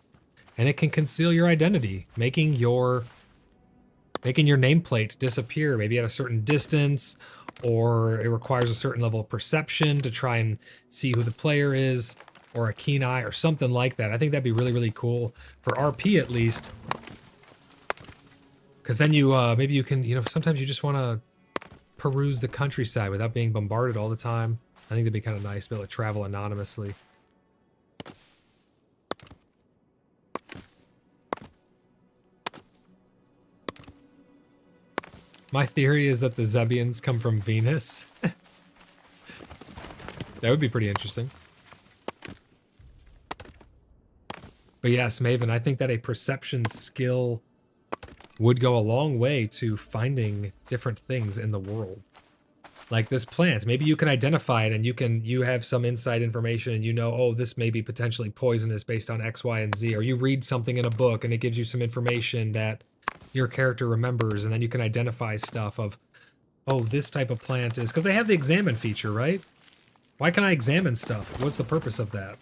and it can conceal your identity, making your nameplate disappear, maybe at a certain distance, or it requires a certain level of perception to try and see who the player is, or a keen eye, or something like that. I think that'd be really, really cool for RP at least. Because then you, maybe you can, you know, sometimes you just want to peruse the countryside without being bombarded all the time. I think that'd be kind of nice to be able to travel anonymously. My theory is that the Zebians come from Venus. That would be pretty interesting. But yes, Maven, I think that a perception skill would go a long way to finding different things in the world. Like this plant, maybe you can identify it and you have some inside information and you know, oh, this may be potentially poisonous based on X, Y, and Z. Or you read something in a book and it gives you some information that your character remembers, and then you can identify stuff of, oh, this type of plant is, because they have the examine feature, right? Why can't I examine stuff? What's the purpose of that?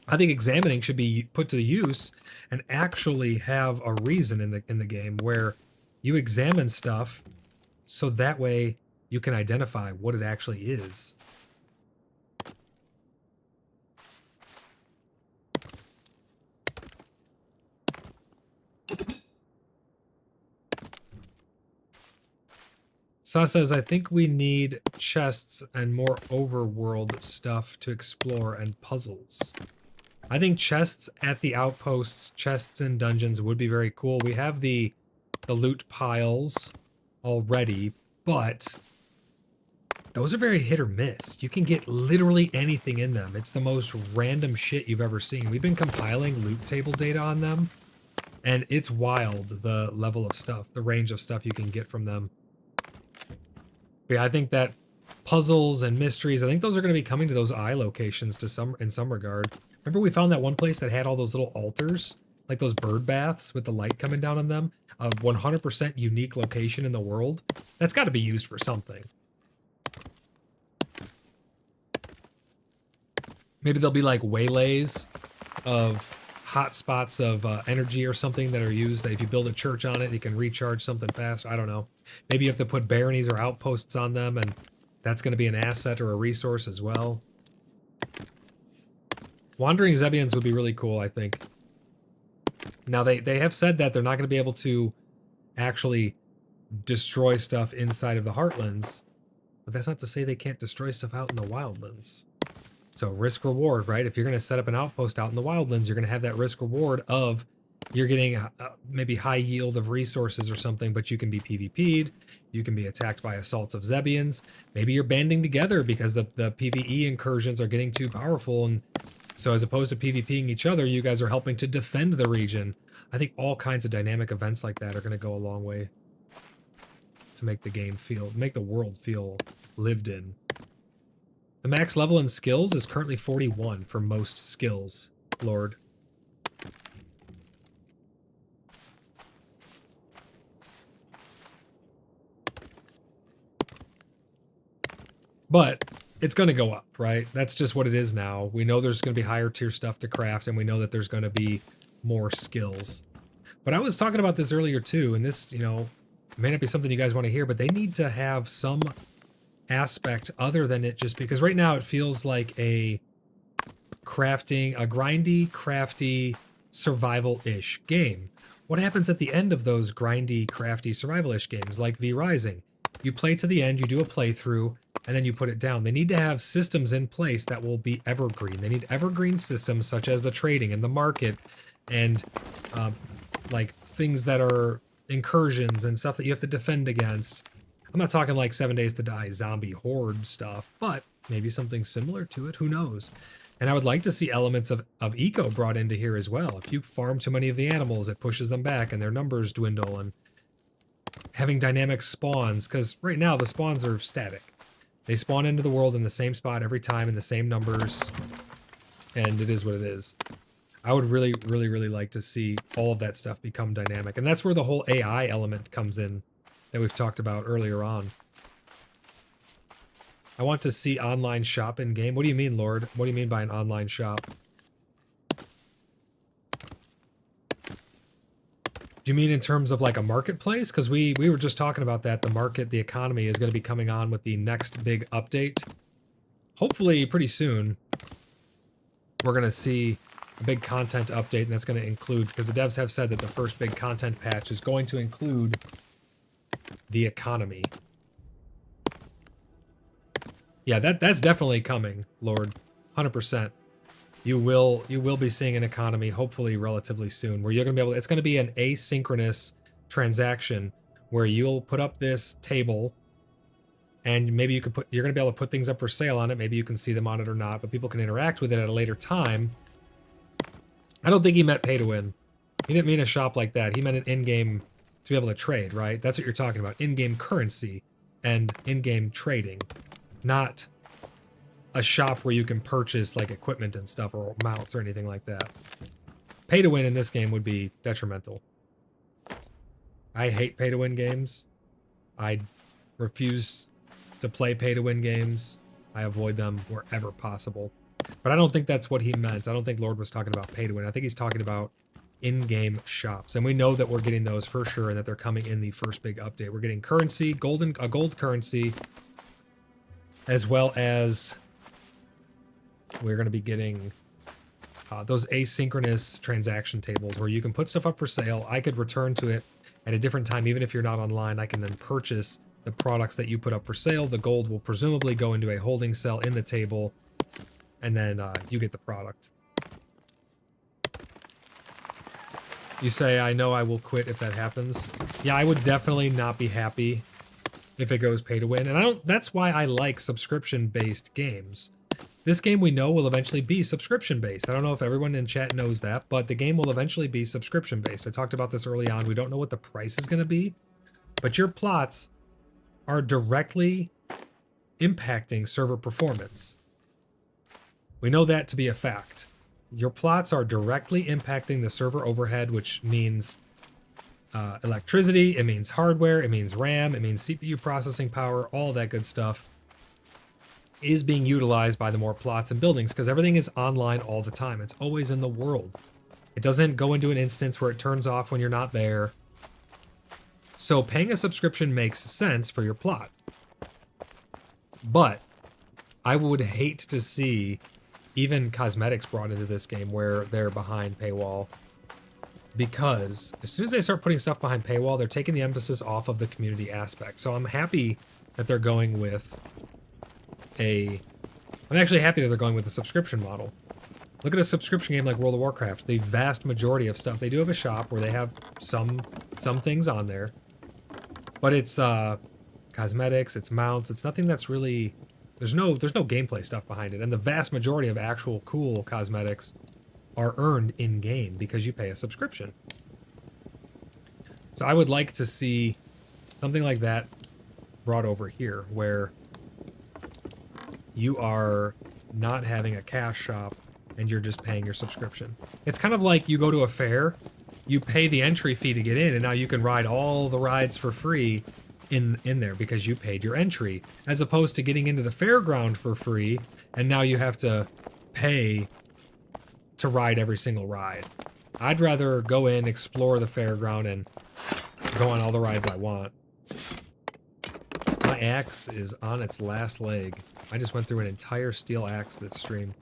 I think examining should be put to use and actually have a reason in the game where you examine stuff so that way you can identify what it actually is. Sa says, I think we need chests and more overworld stuff to explore and puzzles. I think chests at the outposts, chests in dungeons would be very cool. We have the loot piles already, but those are very hit or miss. You can get literally anything in them. It's the most random shit you've ever seen. We've been compiling loot table data on them, and it's wild, the level of stuff, the range of stuff you can get from them. But yeah, I think that puzzles and mysteries, I think those are going to be coming to those eye locations in some regard. Remember we found that one place that had all those little altars, like those bird baths with the light coming down on them? A 100% unique location in the world. That's got to be used for something. Maybe there'll be like waylays of hotspots of energy or something that are used that if you build a church on it, you can recharge something faster. I don't know. Maybe you have to put baronies or outposts on them, and that's going to be an asset or a resource as well. Wandering Zebians would be really cool, I think. Now, they have said that they're not going to be able to actually destroy stuff inside of the Heartlands, but that's not to say they can't destroy stuff out in the Wildlands. So risk reward, right? If you're going to set up an outpost out in the Wildlands, you're going to have that risk reward of you're getting maybe high yield of resources or something, but you can be PvP'd, you can be attacked by assaults of Zebians. Maybe you're banding together because the PvE incursions are getting too powerful, and so as opposed to PvPing each other, you guys are helping to defend the region. I think all kinds of dynamic events like that are going to go a long way to make the game make the world feel lived in. The max level in skills is currently 41 for most skills, Lord. But it's going to go up, right? That's just what it is now. We know there's going to be higher tier stuff to craft, and we know that there's going to be more skills. But I was talking about this earlier too, and this, you know, may not be something you guys want to hear, but they need to have some aspect other than it just because right now it feels like a grindy, crafty, survival-ish game. What happens at the end of those grindy, crafty, survival-ish games like V Rising? You play to the end, you do a playthrough, and then you put it down. They need to have systems in place that will be evergreen. They need evergreen systems such as the trading and the market and like things that are incursions and stuff that you have to defend against. I'm not talking like 7 Days to Die zombie horde stuff, but maybe something similar to it. Who knows? And I would like to see elements of eco brought into here as well. If you farm too many of the animals, it pushes them back and their numbers dwindle, and having dynamic spawns, because right now the spawns are static. They spawn into the world in the same spot every time in the same numbers, and it is what it is. I would really, really, really like to see all of that stuff become dynamic, and that's where the whole AI element comes in that we've talked about earlier on. I want to see online shop in game. What do you mean, Lord? What do you mean by an online shop? Do you mean in terms of like a marketplace? Because we were just talking about that. The market, the economy is going to be coming on with the next big update. Hopefully pretty soon, we're going to see a big content update, and that's going to include, because the devs have said that the first big content patch is going to include the economy. Yeah, that's definitely coming, Lord. 100%. You will be seeing an economy hopefully relatively soon where you're going to be able to, it's going to be an asynchronous transaction where you'll put up this table and maybe you're going to be able to put things up for sale on it. Maybe you can see them on it or not, but people can interact with it at a later time. I don't think he meant pay to win. He didn't mean a shop like that. He meant an in-game to be able to trade, right? That's what you're talking about. In-game currency and in-game trading, not a shop where you can purchase like equipment and stuff or mounts or anything like that. Pay to win in this game would be detrimental. I hate pay to win games. I refuse to play pay-to-win games. I avoid them wherever possible. But I don't think that's what he meant. I don't think Lord was talking about pay-to-win. I think he's talking about in-game shops. And we know that we're getting those for sure and that they're coming in the first big update. We're getting currency, a gold currency, as well as we're going to be getting those asynchronous transaction tables where you can put stuff up for sale. I could return to it at a different time, even if you're not online. I can then purchase the products that you put up for sale. The gold will presumably go into a holding cell in the table, and then you get the product. You say, I know I will quit if that happens. Yeah, I would definitely not be happy if it goes pay to win. And that's why I like subscription-based games. This game we know will eventually be subscription-based. I don't know if everyone in chat knows that, but the game will eventually be subscription-based. I talked about this early on. We don't know what the price is going to be, but your plots are directly impacting server performance. We know that to be a fact. Your plots are directly impacting the server overhead, which means electricity, it means hardware, it means RAM, it means CPU processing power, all that good stuff is being utilized by the more plots and buildings because everything is online all the time. It's always in the world. It doesn't go into an instance where it turns off when you're not there. So paying a subscription makes sense for your plot. But I would hate to see even cosmetics brought into this game where they're behind paywall, because as soon as they start putting stuff behind paywall, they're taking the emphasis off of the community aspect. So I'm happy that they're going with I'm actually happy that they're going with the subscription model. Look at a subscription game like World of Warcraft. The vast majority of stuff, they do have a shop where they have some things on there, but it's cosmetics, it's mounts, it's nothing that's really, there's no gameplay stuff behind it. And the vast majority of actual cool cosmetics are earned in game because you pay a subscription. So I would like to see something like that brought over here where you are not having a cash shop and you're just paying your subscription. It's kind of like you go to a fair, you pay the entry fee to get in, and now you can ride all the rides for free in there because you paid your entry, as opposed to getting into the fairground for free and now you have to pay to ride every single ride. I'd rather go in, explore the fairground, and go on all the rides I want. My axe is on its last leg. I just went through an entire steel axe this stream.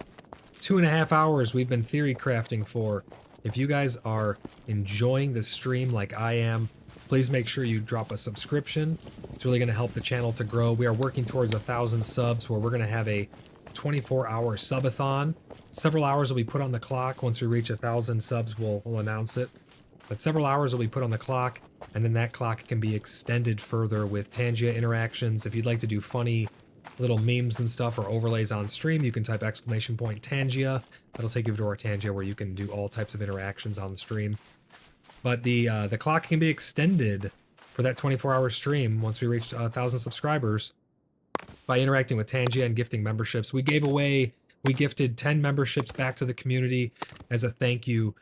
2.5 hours we've been theory crafting for. If you guys are enjoying the stream like I am, please make sure you drop a subscription. It's really going to help the channel to grow. We are working towards 1,000 subs where we're going to have a 24-hour subathon. Several hours will be put on the clock. Once we reach 1,000 subs, we'll announce it. But several hours will be put on the clock, and then that clock can be extended further with Tangia interactions. If you'd like to do funny little memes and stuff or overlays on stream, you can type !Tangia. That'll take you to our Tangia where you can do all types of interactions on the stream. But the clock can be extended for that 24-hour stream once we reach 1,000 subscribers by interacting with Tangia and gifting memberships. We gifted 10 memberships back to the community as a thank you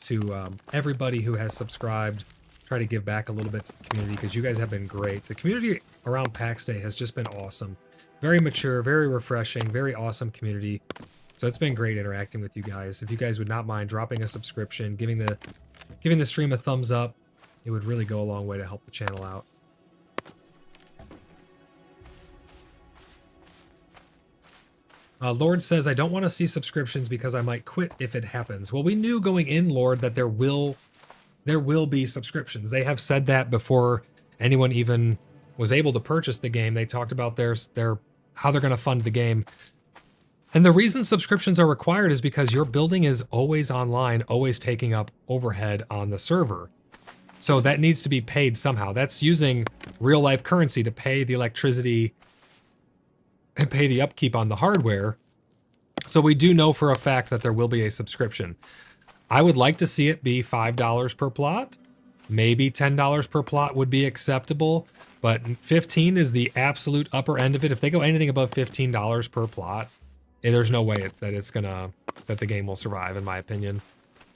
to everybody who has subscribed. Try to give back a little bit to the community because you guys have been great. The community around Pax Day has just been awesome. Very mature, very refreshing, very awesome community. So it's been great interacting with you guys. If you guys would not mind dropping a subscription, giving the stream a thumbs up, it would really go a long way to help the channel out. Lord says, I don't want to see subscriptions because I might quit if it happens. Well, we knew going in, Lord, that there will be subscriptions. They have said that before anyone even was able to purchase the game. They talked about how they're going to fund the game. And the reason subscriptions are required is because your building is always online, always taking up overhead on the server. So that needs to be paid somehow. That's using real life currency to pay the electricity and pay the upkeep on the hardware. So we do know for a fact that there will be a subscription. I would like to see it be $5 per plot. Maybe $10 per plot would be acceptable, but 15 is the absolute upper end of it. If they go anything above $15 per plot, there's no way that the game will survive, in my opinion.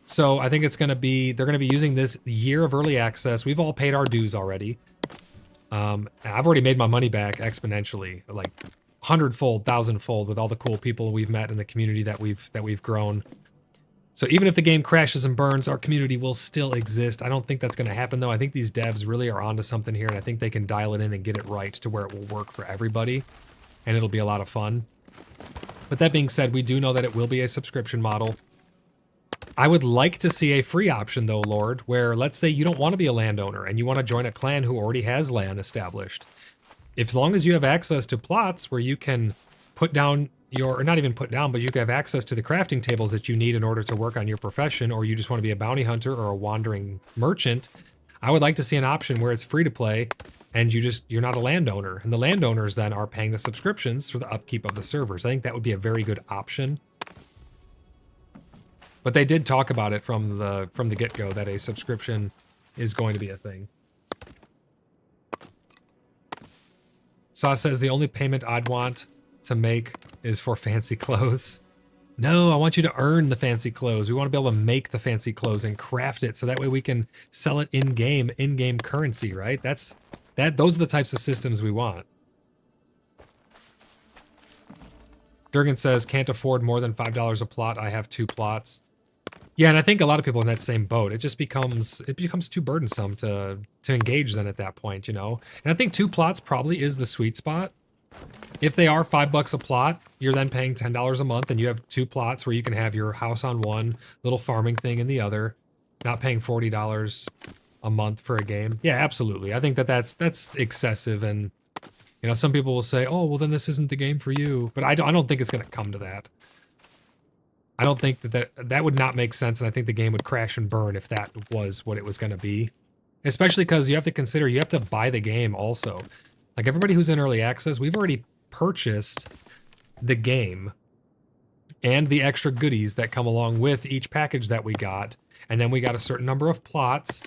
So I think they're gonna be using this year of early access. We've all paid our dues already. I've already made my money back exponentially, like 100-fold, 1,000-fold with all the cool people we've met in the community that we've grown. So even if the game crashes and burns, our community will still exist. I don't think that's going to happen, though. I think these devs really are onto something here, and I think they can dial it in and get it right to where it will work for everybody, and it'll be a lot of fun. But that being said, we do know that it will be a subscription model. I would like to see a free option, though, Lord, where let's say you don't want to be a landowner and you want to join a clan who already has land established. As long as you have access to plots where you can put down or not even put down, but you can have access to the crafting tables that you need in order to work on your profession, or you just want to be a bounty hunter or a wandering merchant, I would like to see an option where it's free to play and you're not a landowner. And the landowners then are paying the subscriptions for the upkeep of the servers. I think that would be a very good option. But they did talk about it from the get-go that a subscription is going to be a thing. Sauce says the only payment I'd want to make is for fancy clothes. No, I want you to earn the fancy clothes. We want to be able to make the fancy clothes and craft it so that way we can sell it in-game currency, right? Those are the types of systems we want. Durgan says, can't afford more than $5 a plot. I have 2 plots. Yeah, and I think a lot of people in that same boat. It just becomes too burdensome to engage then at that point, you know? And I think 2 plots probably is the sweet spot. If they are $5 a plot, you're then paying $10 a month and you have 2 plots where you can have your house on one, little farming thing in the other, not paying $40 a month for a game. Yeah, absolutely. I think that's excessive, and you know, some people will say, "Oh, well then this isn't the game for you." But I don't think it's going to come to that. I don't think that would not make sense, and I think the game would crash and burn if that was what it was going to be. Especially because you have to consider you have to buy the game also. Like everybody who's in early access, we've already purchased the game and the extra goodies that come along with each package that we got. And then we got a certain number of plots.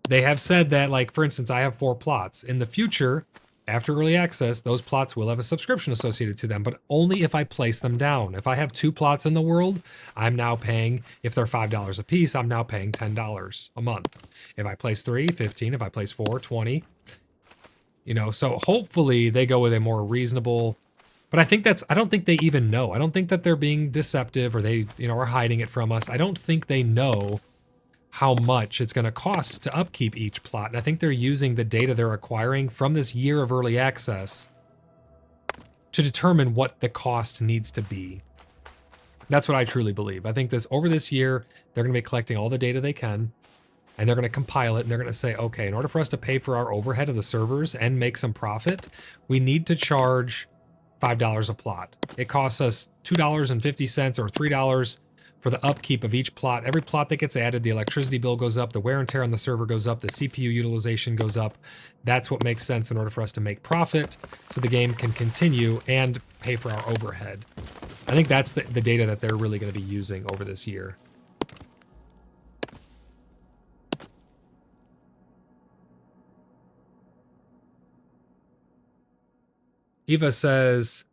They have said that, like, for instance, I have 4 plots. In the future, after early access, those plots will have a subscription associated to them, but only if I place them down. If I have 2 plots in the world, I'm now paying, if they're $5 a piece, I'm now paying $10 a month. If I place 3, 15. If I place 4, 20. You know, so hopefully they go with a more reasonable, but I don't think they even know. I don't think that they're being deceptive or they, you know, are hiding it from us. I don't think they know how much it's going to cost to upkeep each plot. And I think they're using the data they're acquiring from this year of early access to determine what the cost needs to be. That's what I truly believe. I think over this year, they're going to be collecting all the data they can, and they're going to compile it, and they're going to say, okay, in order for us to pay for our overhead of the servers and make some profit, we need to charge $5 a plot. It costs us $2.50 or $3 for the upkeep of each plot. Every plot that gets added, the electricity bill goes up, the wear and tear on the server goes up, the CPU utilization goes up. That's what makes sense in order for us to make profit so the game can continue and pay for our overhead. I think that's the data that they're really going to be using over this year. Eva says,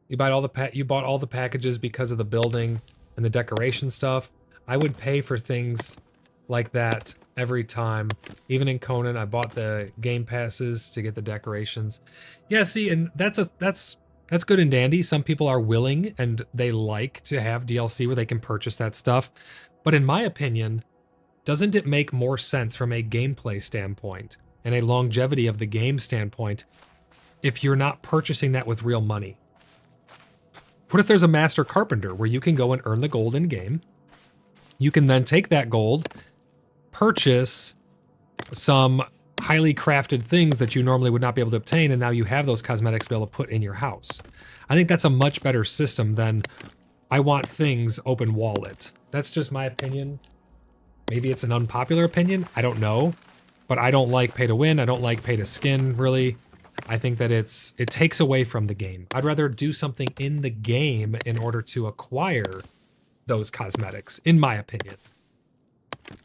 you bought all the packages because of the building and the decoration stuff. I would pay for things like that every time. Even in Conan, I bought the game passes to get the decorations. Yeah, see, and that's good and dandy. Some people are willing and they like to have DLC where they can purchase that stuff. But in my opinion, doesn't it make more sense from a gameplay standpoint and a longevity of the game standpoint if you're not purchasing that with real money? What if there's a master carpenter where you can go and earn the gold in game? You can then take that gold, purchase some highly crafted things that you normally would not be able to obtain, and now you have those cosmetics to be able to put in your house. I think that's a much better system than I want things open wallet. That's just my opinion. Maybe it's an unpopular opinion. I don't know. But I don't like pay to win. I don't like pay to skin, really. I think that it takes away from the game. I'd rather do something in the game in order to acquire those cosmetics, in my opinion.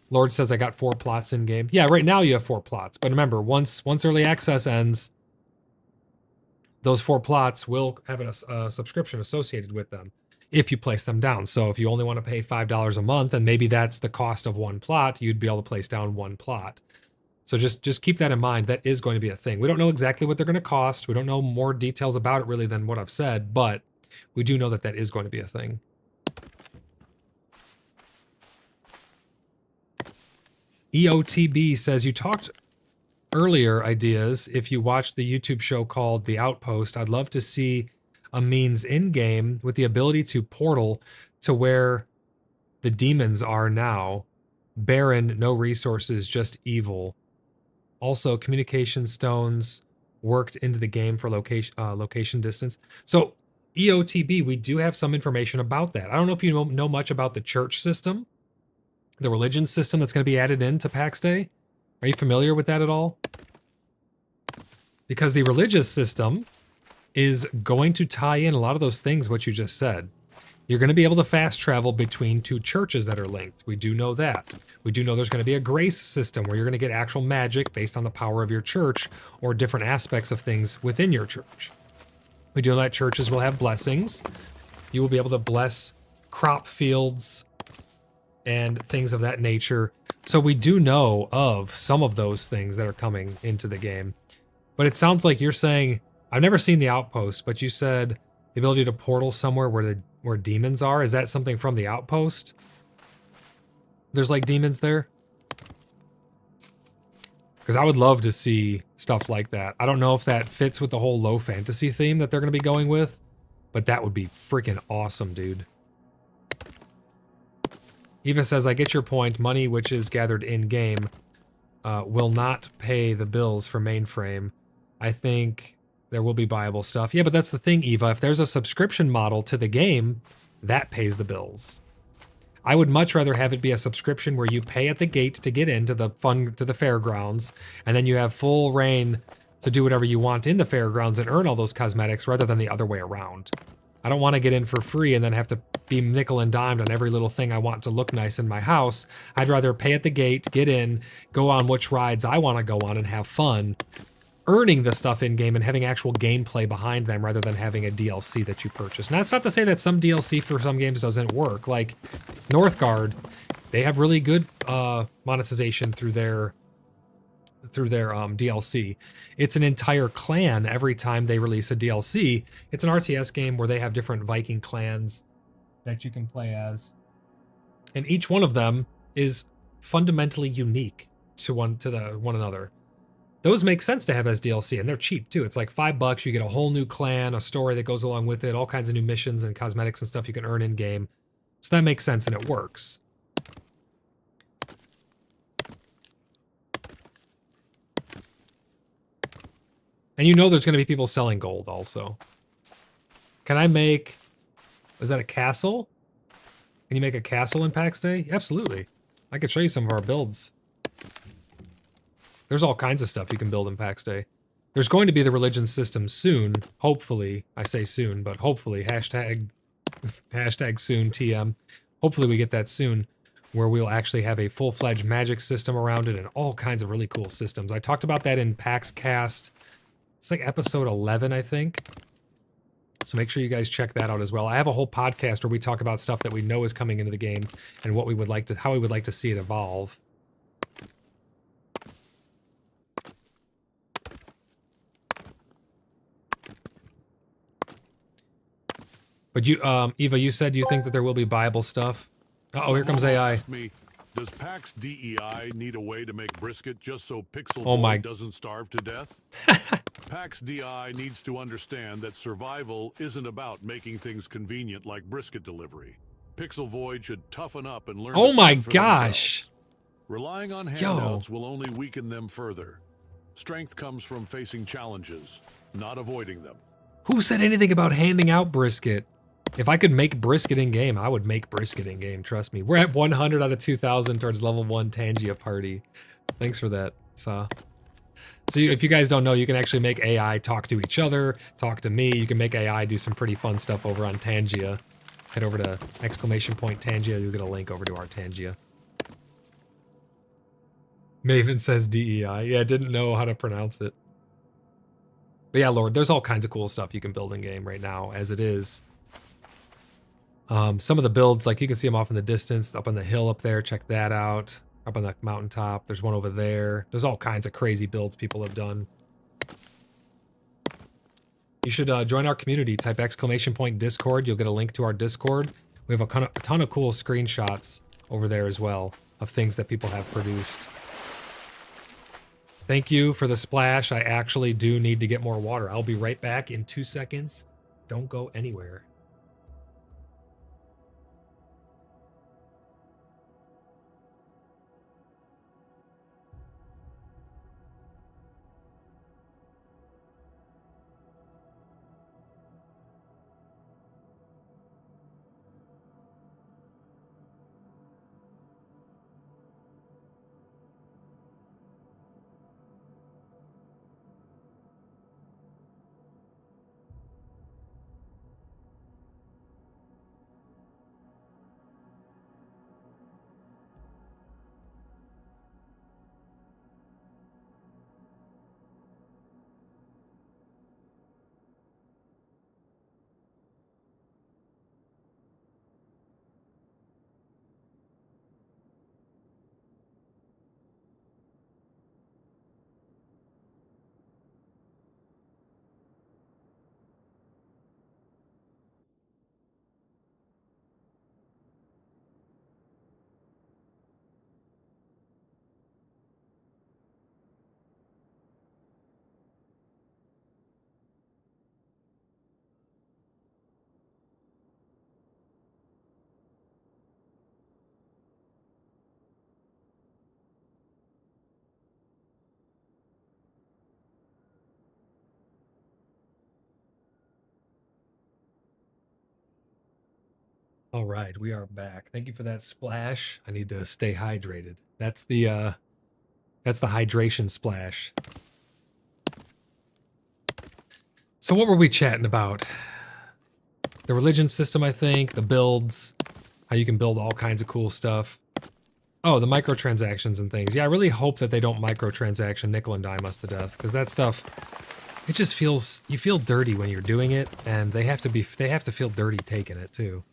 Lord says I got 4 plots in game. Yeah, right now you have 4 plots. But remember, once early access ends, those 4 plots will have a subscription associated with them if you place them down. So if you only want to pay $5 a month, and maybe that's the cost of 1 plot, you'd be able to place down 1 plot. So just keep that in mind. That is going to be a thing. We don't know exactly what they're going to cost. We don't know more details about it really than what I've said, but we do know that that is going to be a thing. EOTB says, you talked earlier ideas. If you watched the YouTube show called The Outpost, I'd love to see a means in-game with the ability to portal to where the demons are now. Barren, no resources, just evil. Also, communication stones worked into the game for location distance. So EOTB, we do have some information about that. I don't know if you know much about the church system, the religion system that's going to be added into Pax Dei. Are you familiar with that at all? Because the religious system is going to tie in a lot of those things, what you just said. You're going to be able to fast travel between two churches that are linked. We do know that. We do know there's going to be a grace system where you're going to get actual magic based on the power of your church or different aspects of things within your church. We do know that churches will have blessings. You will be able to bless crop fields and things of that nature. So we do know of some of those things that are coming into the game. But it sounds like you're saying, I've never seen the Outpost, but you said the ability to portal somewhere where demons are. Is that something from the Outpost? There's like demons there? Because I would love to see stuff like that. I don't know if that fits with the whole low fantasy theme that they're going to be going with, but that would be freaking awesome, dude. Eva says, I get your point. Money which is gathered in-game will not pay the bills for mainframe. I think there will be buyable stuff. Yeah, but that's the thing, Eva. If there's a subscription model to the game, that pays the bills. I would much rather have it be a subscription where you pay at the gate to get into the fairgrounds, and then you have full reign to do whatever you want in the fairgrounds and earn all those cosmetics rather than the other way around. I don't want to get in for free and then have to be nickel and dimed on every little thing I want to look nice in my house. I'd rather pay at the gate, get in, go on which rides I want to go on and have fun, earning the stuff in-game and having actual gameplay behind them rather than having a DLC that you purchase. Now, that's not to say that some DLC for some games doesn't work. Like Northgard, they have really good monetization through their DLC. It's an entire clan every time they release a DLC. It's an RTS game where they have different Viking clans that you can play as. And each one of them is fundamentally unique to one another. Those make sense to have as DLC, and they're cheap too. It's like $5. You get a whole new clan, a story that goes along with it, all kinds of new missions and cosmetics and stuff you can earn in game. So that makes sense and it works. And you know there's going to be people selling gold also. Can I make... Is that a castle? Can you make a castle in Pax Dei? Absolutely. I could show you some of our builds. There's all kinds of stuff you can build in Pax Dei. There's going to be the religion system soon. Hopefully. I say soon, but hopefully. Hashtag soon TM. Hopefully we get that soon, where we'll actually have a full-fledged magic system around it and all kinds of really cool systems. I talked about that in PAX Cast. It's like episode 11, I think. So make sure you guys check that out as well. I have a whole podcast where we talk about stuff that we know is coming into the game and what we would like to, how we would like to see it evolve. But you, Eva, you said you think that there will be Bible stuff. Uh-oh, here comes AI. Does Pax DEI need a way to make brisket just so Pixel doesn't starve to death? Pax DI needs to understand that survival isn't about making things convenient like brisket delivery. Pixel Void should toughen up and learn. Oh my gosh! Themselves. Relying on handouts will only weaken them further. Strength comes from facing challenges, not avoiding them. Who said anything about handing out brisket? If I could make brisket in game, I would make brisket in game. Trust me. We're at 100 out of 2,000 towards level 1 Tangia party. Thanks for that, Saw. So if you guys don't know, you can actually make AI talk to each other, talk to me. You can make AI do some pretty fun stuff over on Tangia. Head over to !Tangia. You'll get a link over to our Tangia. Maven says DEI. Yeah, didn't know how to pronounce it. But yeah, Lord, there's all kinds of cool stuff you can build in game right now as it is. Some of the builds, like you can see them off in the distance, up on the hill up there. Check that out. up on the mountaintop. There's one over there. There's all kinds of crazy builds people have done. You should join our community. Type !Discord. You'll get a link to our Discord. We have a ton of cool screenshots over there as well of things that people have produced. Thank you for the splash. I actually do need to get more water. I'll be right back in 2 seconds. Don't go anywhere. All right, we are back. Thank you for that splash. I need to stay hydrated. That's the hydration splash. So what were we chatting about? The religion system, I think, the builds, how you can build all kinds of cool stuff. Oh, the microtransactions and things. Yeah, I really hope that they don't microtransaction nickel and dime us to death, because that stuff, it just feels, you feel dirty when you're doing it, and they have to feel dirty taking it too.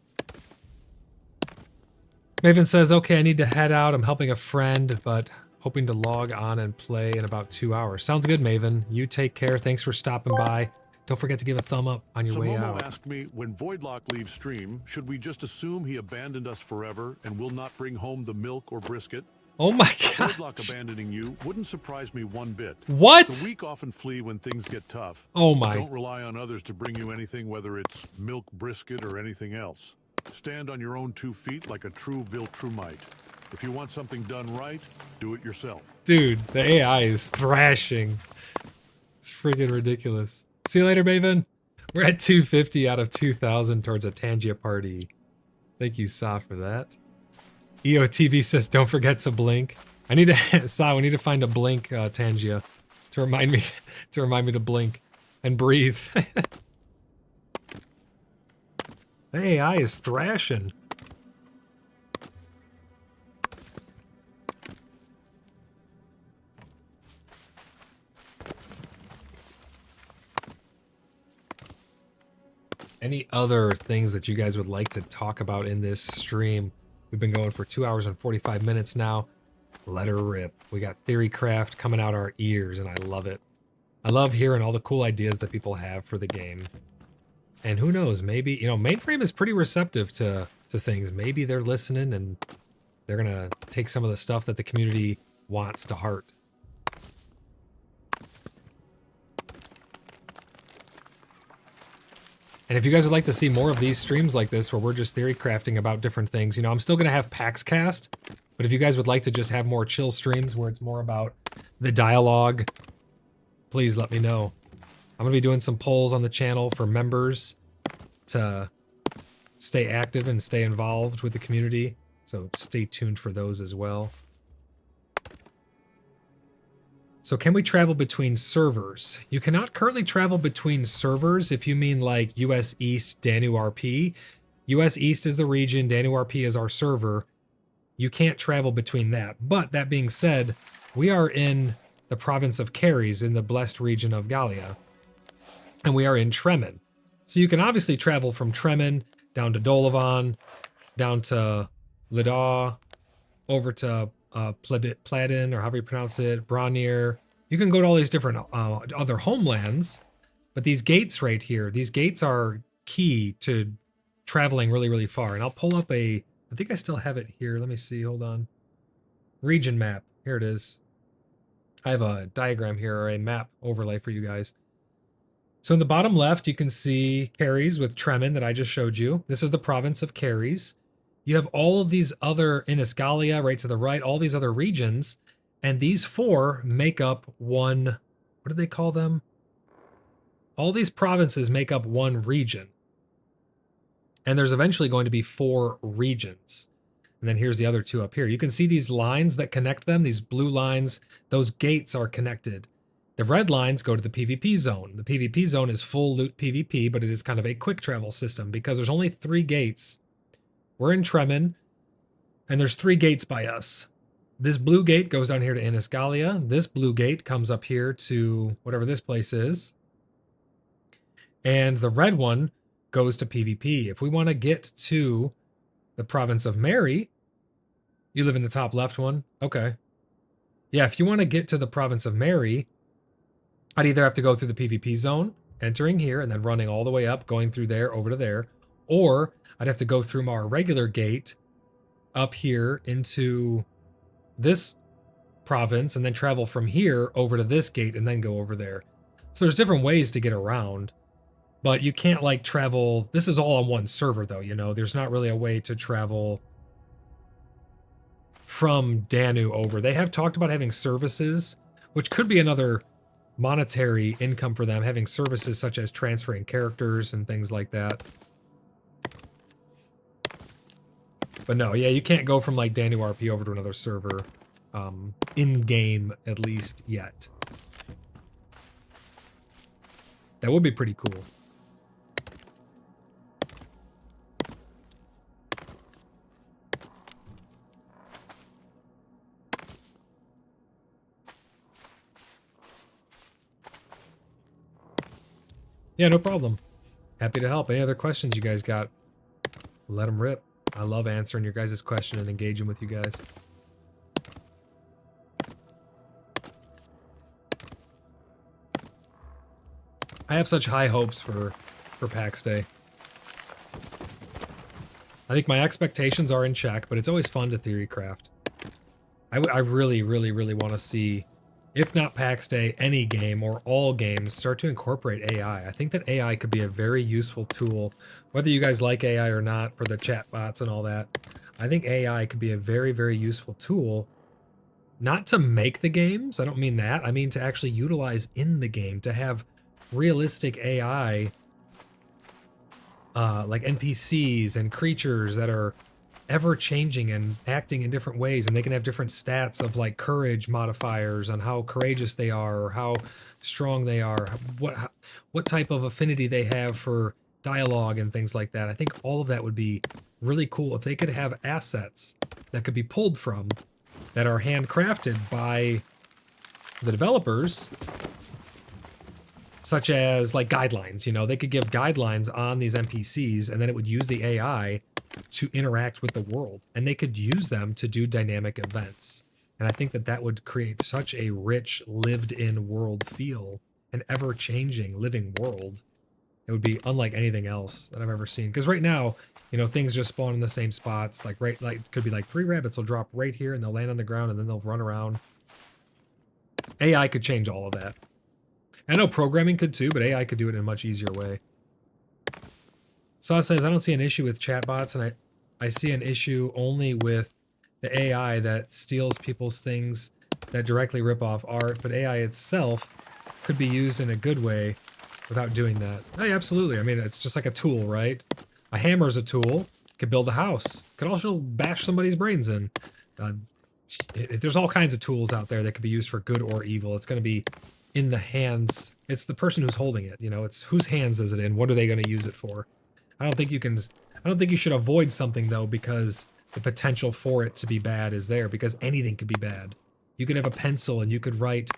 Maven says, okay, I need to head out. I'm helping a friend, but hoping to log on and play in about 2 hours. Sounds good, Maven. You take care. Thanks for stopping by. Don't forget to give a thumb up on your way Momo out. Asked me, when Voidlock leaves stream, should we just assume he abandoned us forever and will not bring home the milk or brisket? Oh my god. Voidlock abandoning you wouldn't surprise me one bit. What? The weak often flee when things get tough. Oh my. Don't rely on others to bring you anything, whether it's milk, brisket, or anything else. Stand on your own 2 feet like a true Viltrumite. If you want something done right, do it yourself. Dude, the AI is thrashing. It's freaking ridiculous. See you later, Maven. We're at 250 out of 2,000 towards a Tangia party. Thank you, Sa, for that. EOTV says, don't forget to blink. I need to, Sa, we need to find a blink, Tangia, to remind me to blink and breathe. The AI is thrashing. Any other things that you guys would like to talk about in this stream? We've been going for 2 hours and 45 minutes now. Let her rip. We got Theorycraft coming out our ears, and I love it. I love hearing all the cool ideas that people have for the game. And who knows, maybe, you know, Mainframe is pretty receptive to things. Maybe they're listening and they're gonna take some of the stuff that the community wants to heart. And if you guys would like to see more of these streams like this, where we're just theory crafting about different things, you know, I'm still gonna have PAX Cast, but if you guys would like to just have more chill streams where it's more about the dialogue, please let me know. I'm gonna be doing some polls on the channel for members to stay active and stay involved with the community. So stay tuned for those as well. So can we travel between servers? You cannot currently travel between servers if you mean like US East, Danu RP. US East is the region, Danu RP is our server. You can't travel between that. But that being said, we are in the province of Caries in the blessed region of Gallia. And we are in Tremen. So you can obviously travel from Tremen down to Dolavan, down to Lidaw, over to Pladin, or however you pronounce it, Bronir. You can go to all these different other homelands, but these gates right here, these gates are key to traveling really, really far. And I'll pull up I think I still have it here. Let me see, hold on. Region map, here it is. I have a diagram here, or a map overlay for you guys. So in the bottom left, you can see Caries with Tremin that I just showed you. This is the province of Caries. You have all of these other, Inisgalia right to the right, all these other regions, and these 4 make up one, what do they call them? All these provinces make up one region. And there's eventually going to be 4 regions. And then here's the other 2 up here. You can see these lines that connect them, these blue lines, those gates are connected. The red lines go to the PvP zone. The PvP zone is full loot PvP, but it is kind of a quick travel system because there's only 3 gates. We're in Tremin, and there's 3 gates by us. This blue gate goes down here to Inisgalia. This blue gate comes up here to whatever this place is. And the red one goes to PvP. If we want to get to the province of Mary, you live in the top left one? Okay. Yeah, if you want to get to the province of Mary, I'd either have to go through the PvP zone, entering here, and then running all the way up, going through there, over to there, or I'd have to go through our regular gate up here into this province and then travel from here over to this gate and then go over there. So there's different ways to get around, but you can't like travel. This is all on one server though, you know, there's not really a way to travel from Danu over. They have talked about having services, which could be another monetary income for them, having services such as transferring characters and things like that. But no, yeah, you can't go from like Danu RP over to another server, in-game at least yet. That would be pretty cool. Yeah, no problem. Happy to help. Any other questions you guys got? Let them rip. I love answering your guys' question and engaging with you guys. I have such high hopes for Pax Day. I think my expectations are in check, but it's always fun to theory craft. I really, really, really want to see, if not Pax Day, any game or all games start to incorporate AI. I think that AI could be a very useful tool, whether you guys like AI or not, for the chat bots and all that. I think AI could be a very, very useful tool, not to make the games. I don't mean that. I mean to actually utilize in the game, to have realistic AI, like NPCs and creatures that are ever changing and acting in different ways, and they can have different stats of like courage modifiers on how courageous they are or how strong they are, what type of affinity they have for dialogue and things like that. I think all of that would be really cool if they could have assets that could be pulled from, that are handcrafted by the developers, such as like guidelines. You know, they could give guidelines on these NPCs, and then it would use the AI to interact with the world, and they could use them to do dynamic events. And I think that that would create such a rich lived-in world feel, an ever-changing living world. It would be unlike anything else that I've ever seen. Because right now, you know, things just spawn in the same spots. Like could be like 3 rabbits will drop right here and they'll land on the ground and then they'll run around. AI could change all of that. I know programming could too, but AI could do it in a much easier way. Saw says, I don't see an issue with chatbots, and I see an issue only with the AI that steals people's things that directly rip off art, but AI itself could be used in a good way without doing that. Hey, absolutely. I mean, it's just like a tool, right? A hammer is a tool. Could build a house. Could also bash somebody's brains in. There's all kinds of tools out there that could be used for good or evil. It's going to be in the hands. It's the person who's holding it. You know, it's whose hands is it in? What are they going to use it for? I don't think you should avoid something though, because the potential for it to be bad is there, because anything could be bad. You could have a pencil and you could write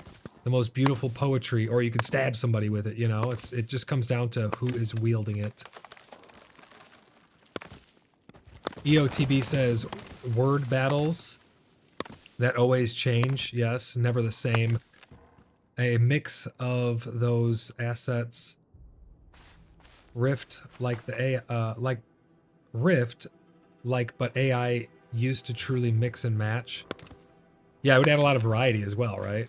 the most beautiful poetry, or you could stab somebody with it, you know? It just comes down to who is wielding it. EOTB says, word battles. that always change. Yes, never the same. A mix of those assets. Rift like Rift but AI used to truly mix and match. Yeah, it would add a lot of variety as well, right?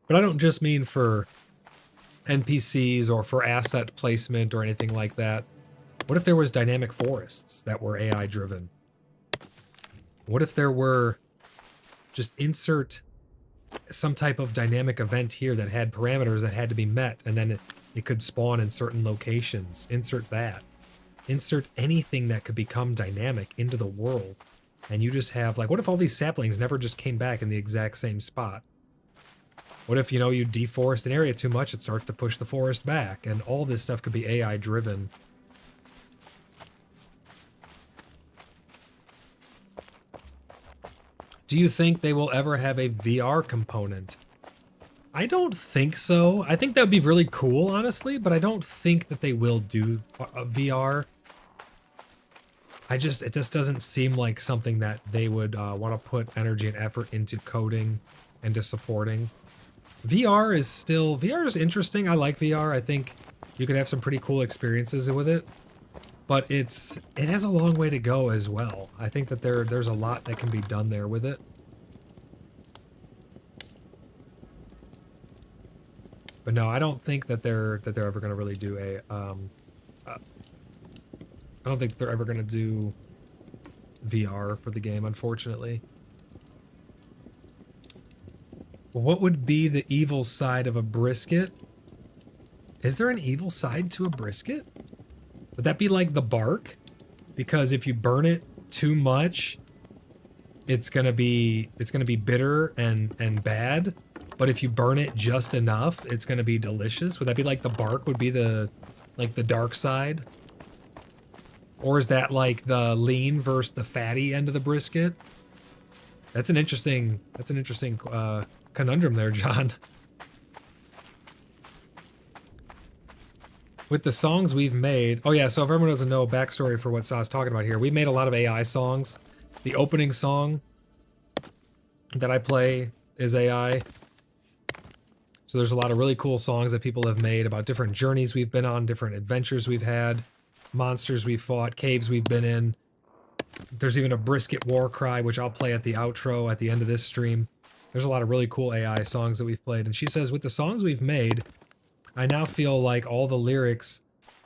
But I don't just mean for NPCs or for asset placement or anything like that. What if there was dynamic forests that were AI driven? What if there were just insert some type of dynamic event here that had parameters that had to be met, and then it could spawn in certain locations. Insert that. Insert anything that could become dynamic into the world. And you just have, like, what if all these saplings never just came back in the exact same spot? What if, you know, you deforest an area too much, it starts to push the forest back, and all this stuff could be AI driven. Do you think they will ever have a VR component? I don't think so. I think that would be really cool, honestly, but I don't think that they will do a VR. It just doesn't seem like something that they would want to put energy and effort into coding and to supporting. VR is interesting. I like VR. I think you can have some pretty cool experiences with it, but it has a long way to go as well. I think that there's a lot that can be done there with it. But no, I don't think that they're ever going to really do a I don't think they're ever going to do VR for the game, unfortunately. What would be the evil side of a brisket? Is there an evil side to a brisket? Would that be like the bark? Because if you burn it too much, it's gonna be bitter and bad. But if you burn it just enough, it's gonna be delicious. Would that be like the bark would be the dark side? Or is that like the lean versus the fatty end of the brisket? That's an interesting conundrum there, John. With the songs we've made, oh yeah, so if everyone doesn't know, backstory for what Sa's talking about here, we made a lot of AI songs. The opening song that I play is AI. So there's a lot of really cool songs that people have made about different journeys we've been on, different adventures we've had, monsters we've fought, caves we've been in. There's even a brisket war cry, which I'll play at the outro at the end of this stream. There's a lot of really cool AI songs that we've played. And she says, with the songs we've made, I now feel like all the lyrics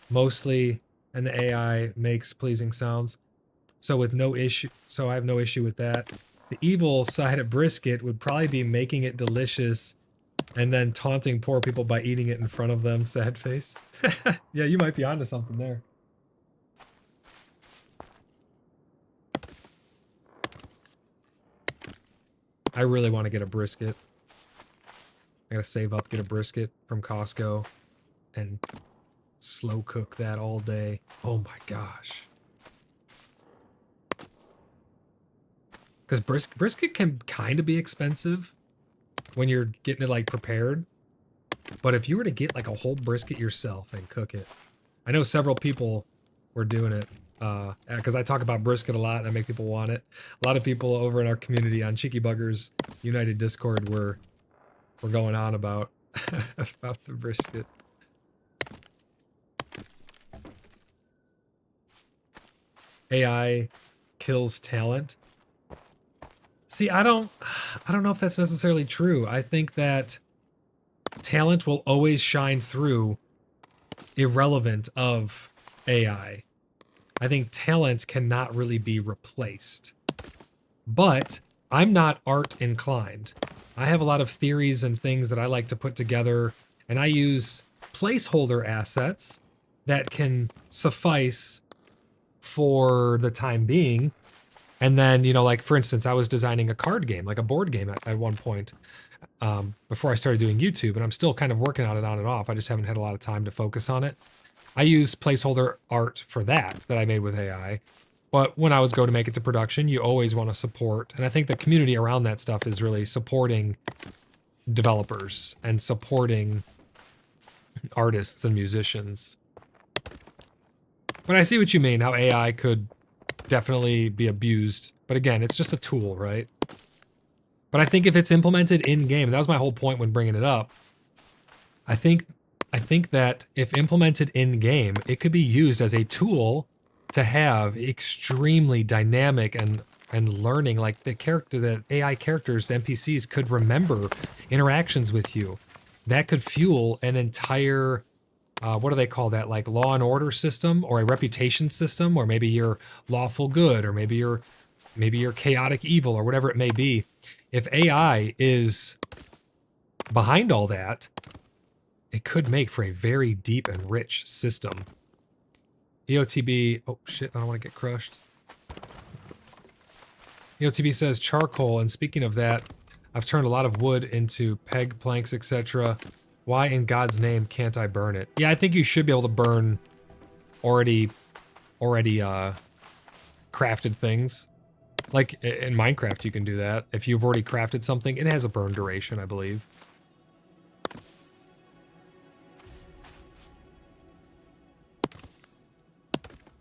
mostly and the AI makes pleasing sounds. So I have no issue with that. The evil side of brisket would probably be making it delicious and then taunting poor people by eating it in front of them, sad face. Yeah, you might be onto something there. I really want to get a brisket. I gotta save up, get a brisket from Costco, and slow cook that all day. Oh my gosh. Because brisket can kind of be expensive when you're getting it like prepared. But if you were to get like a whole brisket yourself and cook it, I know several people were doing it. Because I talk about brisket a lot and I make people want it. A lot of people over in our community on Cheeky Buggers United Discord were going on about about the brisket. AI kills talent. See, I don't know if that's necessarily true. I think that talent will always shine through irrelevant of AI. I think talent cannot really be replaced. But I'm not art inclined. I have a lot of theories and things that I like to put together, and I use placeholder assets that can suffice for the time being. And then, you know, like for instance, I was designing a card game, like a board game at one point, before I started doing YouTube, and I'm still kind of working on it on and off. I just haven't had a lot of time to focus on it. I use placeholder art for that I made with AI. But when I was go to make it to production, you always want to support. And I think the community around that stuff is really supporting developers and supporting artists and musicians. But I see what you mean, how AI could definitely be abused. But again, it's just a tool, right? But I think if it's implemented in-game, that was my whole point when bringing it up. I think that if implemented in-game, it could be used as a tool to have extremely dynamic and learning, like the AI characters, the NPCs could remember interactions with you. That could fuel an entire, what do they call that? Like law and order system, or a reputation system, or maybe you're lawful good, or maybe you're chaotic evil, or whatever it may be. If AI is behind all that, it could make for a very deep and rich system. EOTB, oh shit, I don't want to get crushed. EOTB says charcoal, and speaking of that, I've turned a lot of wood into peg planks, etc. Why in God's name can't I burn it? Yeah, I think you should be able to burn already crafted things. Like in Minecraft, you can do that. If you've already crafted something, it has a burn duration, I believe.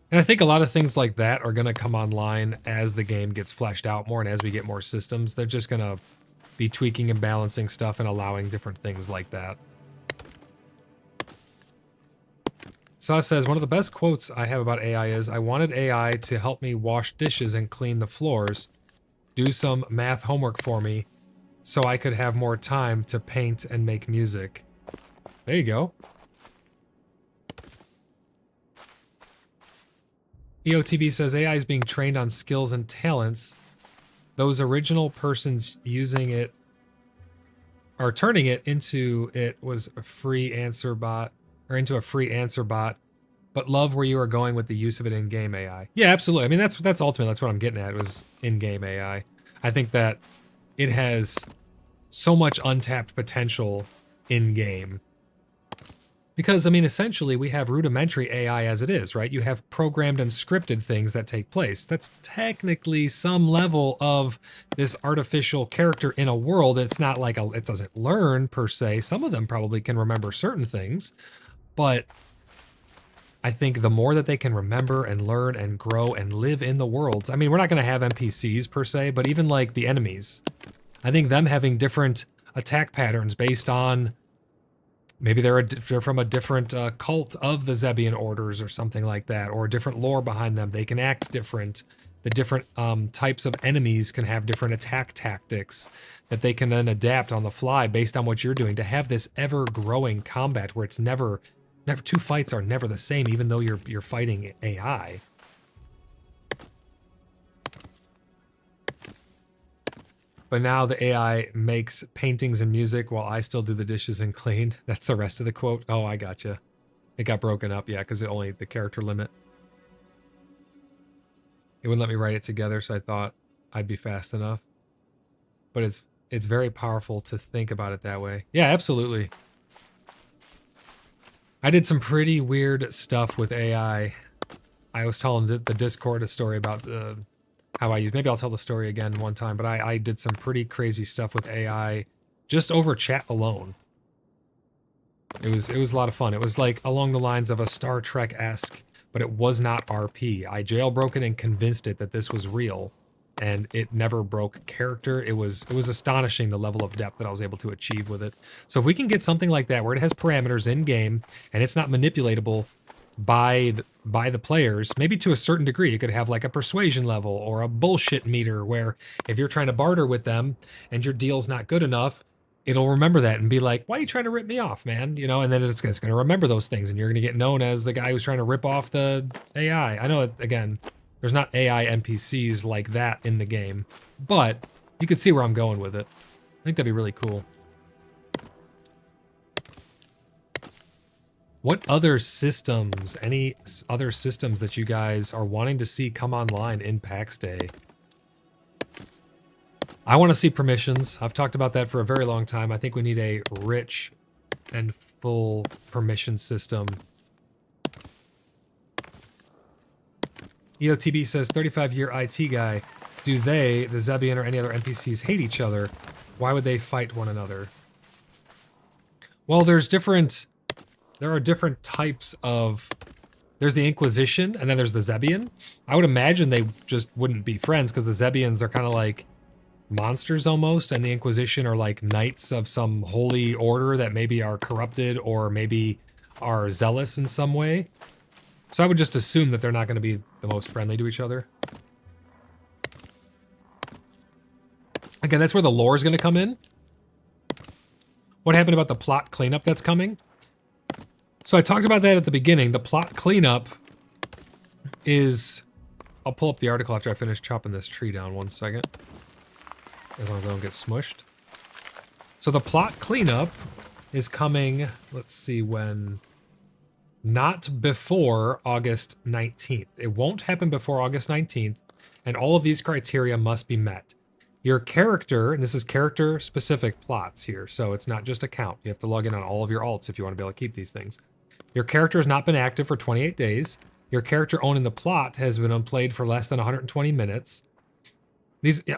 And I think a lot of things like that are going to come online as the game gets fleshed out more and as we get more systems. They're just going to be tweaking and balancing stuff and allowing different things like that. Saz says, one of the best quotes I have about AI is, I wanted AI to help me wash dishes and clean the floors, do some math homework for me, so I could have more time to paint and make music. There you go. EOTB says AI is being trained on skills and talents. Those original persons using it or turning it into was a free answer bot, or into a free answer bot. But love where you are going with the use of it in game AI. Yeah, absolutely. I mean, that's ultimately that's what I'm getting at, was in game AI. I think that it has so much untapped potential in game. Because, I mean, essentially, we have rudimentary AI as it is, right? You have programmed and scripted things that take place. That's technically some level of this artificial character in a world. It's not like it doesn't learn, per se. Some of them probably can remember certain things. But I think the more that they can remember and learn and grow and live in the worlds. I mean, we're not going to have NPCs, per se, but even like the enemies. I think them having different attack patterns based on... Maybe they're from a different cult of the Zebian orders or something like that, or a different lore behind them. They can act different. The different types of enemies can have different attack tactics that they can then adapt on the fly based on what you're doing, to have this ever-growing combat where it's never two fights are never the same, even though you're fighting AI. But now the AI makes paintings and music while I still do the dishes and clean. That's the rest of the quote. Oh, I gotcha. It got broken up, yeah, because it only the character limit. It wouldn't let me write it together, so I thought I'd be fast enough. But it's very powerful to think about it that way. Yeah, absolutely. I did some pretty weird stuff with AI. I was telling the Discord a story about how I use, maybe I'll tell the story again one time, but I did some pretty crazy stuff with AI just over chat alone. It was a lot of fun. It was like along the lines of a Star Trek-esque, but it was not RP. I jailbroke it and convinced it that this was real, and it never broke character. It was astonishing the level of depth that I was able to achieve with it. So if we can get something like that where it has parameters in game and it's not manipulatable by the players, maybe to a certain degree. You could have like a persuasion level or a bullshit meter where if you're trying to barter with them and your deal's not good enough, it'll remember that and be like, why are you trying to rip me off, man? You know, and then it's going to remember those things, and you're going to get known as the guy who's trying to rip off the AI. I know, again, there's not AI NPCs like that in the game, but you could see where I'm going with it. I think that'd be really cool. What other systems, any other systems that you guys are wanting to see come online in PAX Day? I want to see permissions. I've talked about that for a very long time. I think we need a rich and full permission system. EOTB says 35-year IT guy. Do they, the Zebian or any other NPCs, hate each other? Why would they fight one another? Well, there are different types of... There's the Inquisition, and then there's the Zebian. I would imagine they just wouldn't be friends, because the Zebians are kind of like monsters almost, and the Inquisition are like knights of some holy order that maybe are corrupted or maybe are zealous in some way. So I would just assume that they're not going to be the most friendly to each other. Again, that's where the lore is going to come in. What happened about the plot cleanup that's coming? So I talked about that at the beginning. The plot cleanup is... I'll pull up the article after I finish chopping this tree down 1 second. As long as I don't get smushed. So the plot cleanup is coming, let's see when... Not before August 19th. It won't happen before August 19th, and all of these criteria must be met. Your character, and this is character-specific plots here, so it's not just a count. You have to log in on all of your alts if you want to be able to keep these things. Your character has not been active for 28 days. Your character owning the plot has been unplayed for less than 120 minutes.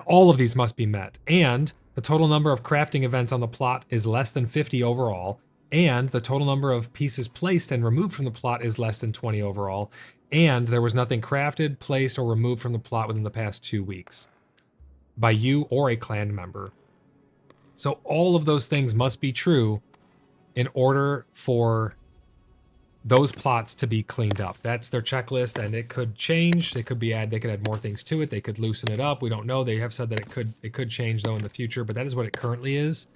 All of these must be met. And the total number of crafting events on the plot is less than 50 overall. And the total number of pieces placed and removed from the plot is less than 20 overall. And there was nothing crafted, placed, or removed from the plot within the past 2 weeks by you or a clan member. So all of those things must be true in order for those plots to be cleaned up. That's their checklist, and it could change. They could add more things to it. They could loosen it up. We don't know. They have said that it could change though in the future, but that is what it currently is.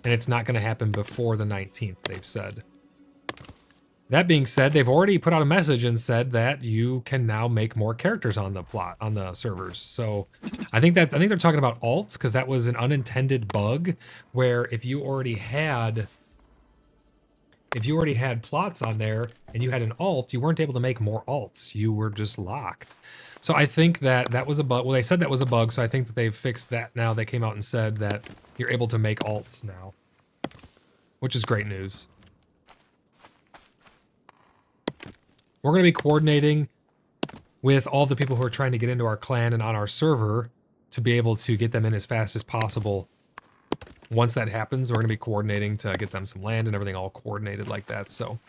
And it's not going to happen before the 19th, they've said. That being said, they've already put out a message and said that you can now make more characters on the servers. So I think they're talking about alts, because that was an unintended bug where if you already had plots on there and you had an alt, you weren't able to make more alts. You were just locked. So I think that was a bug. Well, they said that was a bug, so I think that they've fixed that now. They came out and said that you're able to make alts now, which is great news. We're going to be coordinating with all the people who are trying to get into our clan and on our server to be able to get them in as fast as possible. Once that happens, we're going to be coordinating to get them some land and everything all coordinated like that. So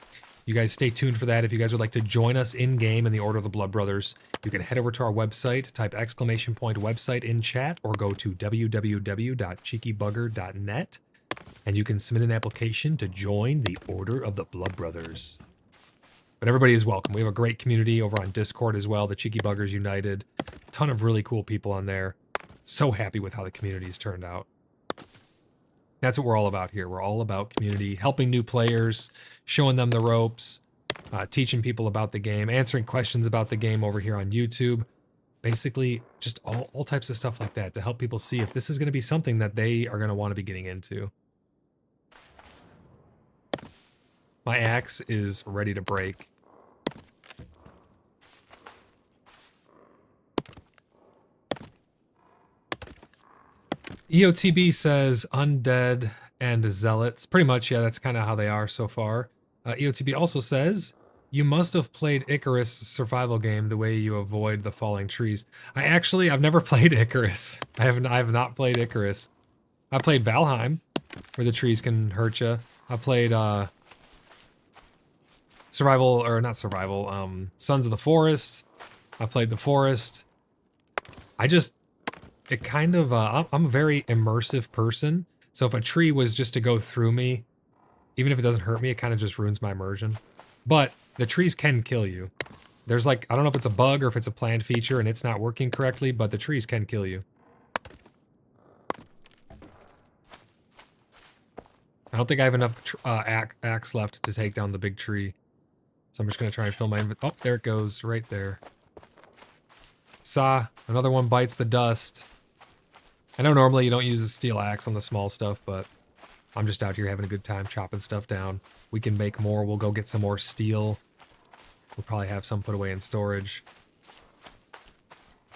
you guys stay tuned for that. If you guys would like to join us in-game in the Order of the BloodBrothers, you can head over to our website, type !website in chat, or go to www.cheekybugger.net, and you can submit an application to join the Order of the BloodBrothers. But everybody is welcome. We have a great community over on Discord as well, the Cheeky Buggers United. A ton of really cool people on there. So happy with how the community's turned out. That's what we're all about here. We're all about community, helping new players, showing them the ropes, teaching people about the game, answering questions about the game over here on YouTube. Basically, just all types of stuff like that to help people see if this is going to be something that they are going to want to be getting into. My axe is ready to break. EOTB says undead and zealots. Pretty much, yeah, that's kind of how they are so far. EOTB also says, you must have played Icarus survival game the way you avoid the falling trees. I've never played Icarus. I have not played Icarus. I played Valheim, where the trees can hurt you. I played Sons of the Forest. I played The Forest. I'm a very immersive person. So if a tree was just to go through me, even if it doesn't hurt me, it kind of just ruins my immersion. But the trees can kill you. There's I don't know if it's a bug or if it's a planned feature and it's not working correctly, but the trees can kill you. I don't think I have enough axe left to take down the big tree. So I'm just going to try and fill my inventory. Oh, there it goes, right there. Another one bites the dust. I know normally you don't use a steel axe on the small stuff, but I'm just out here having a good time chopping stuff down. We can make more. We'll go get some more steel. We'll probably have some put away in storage.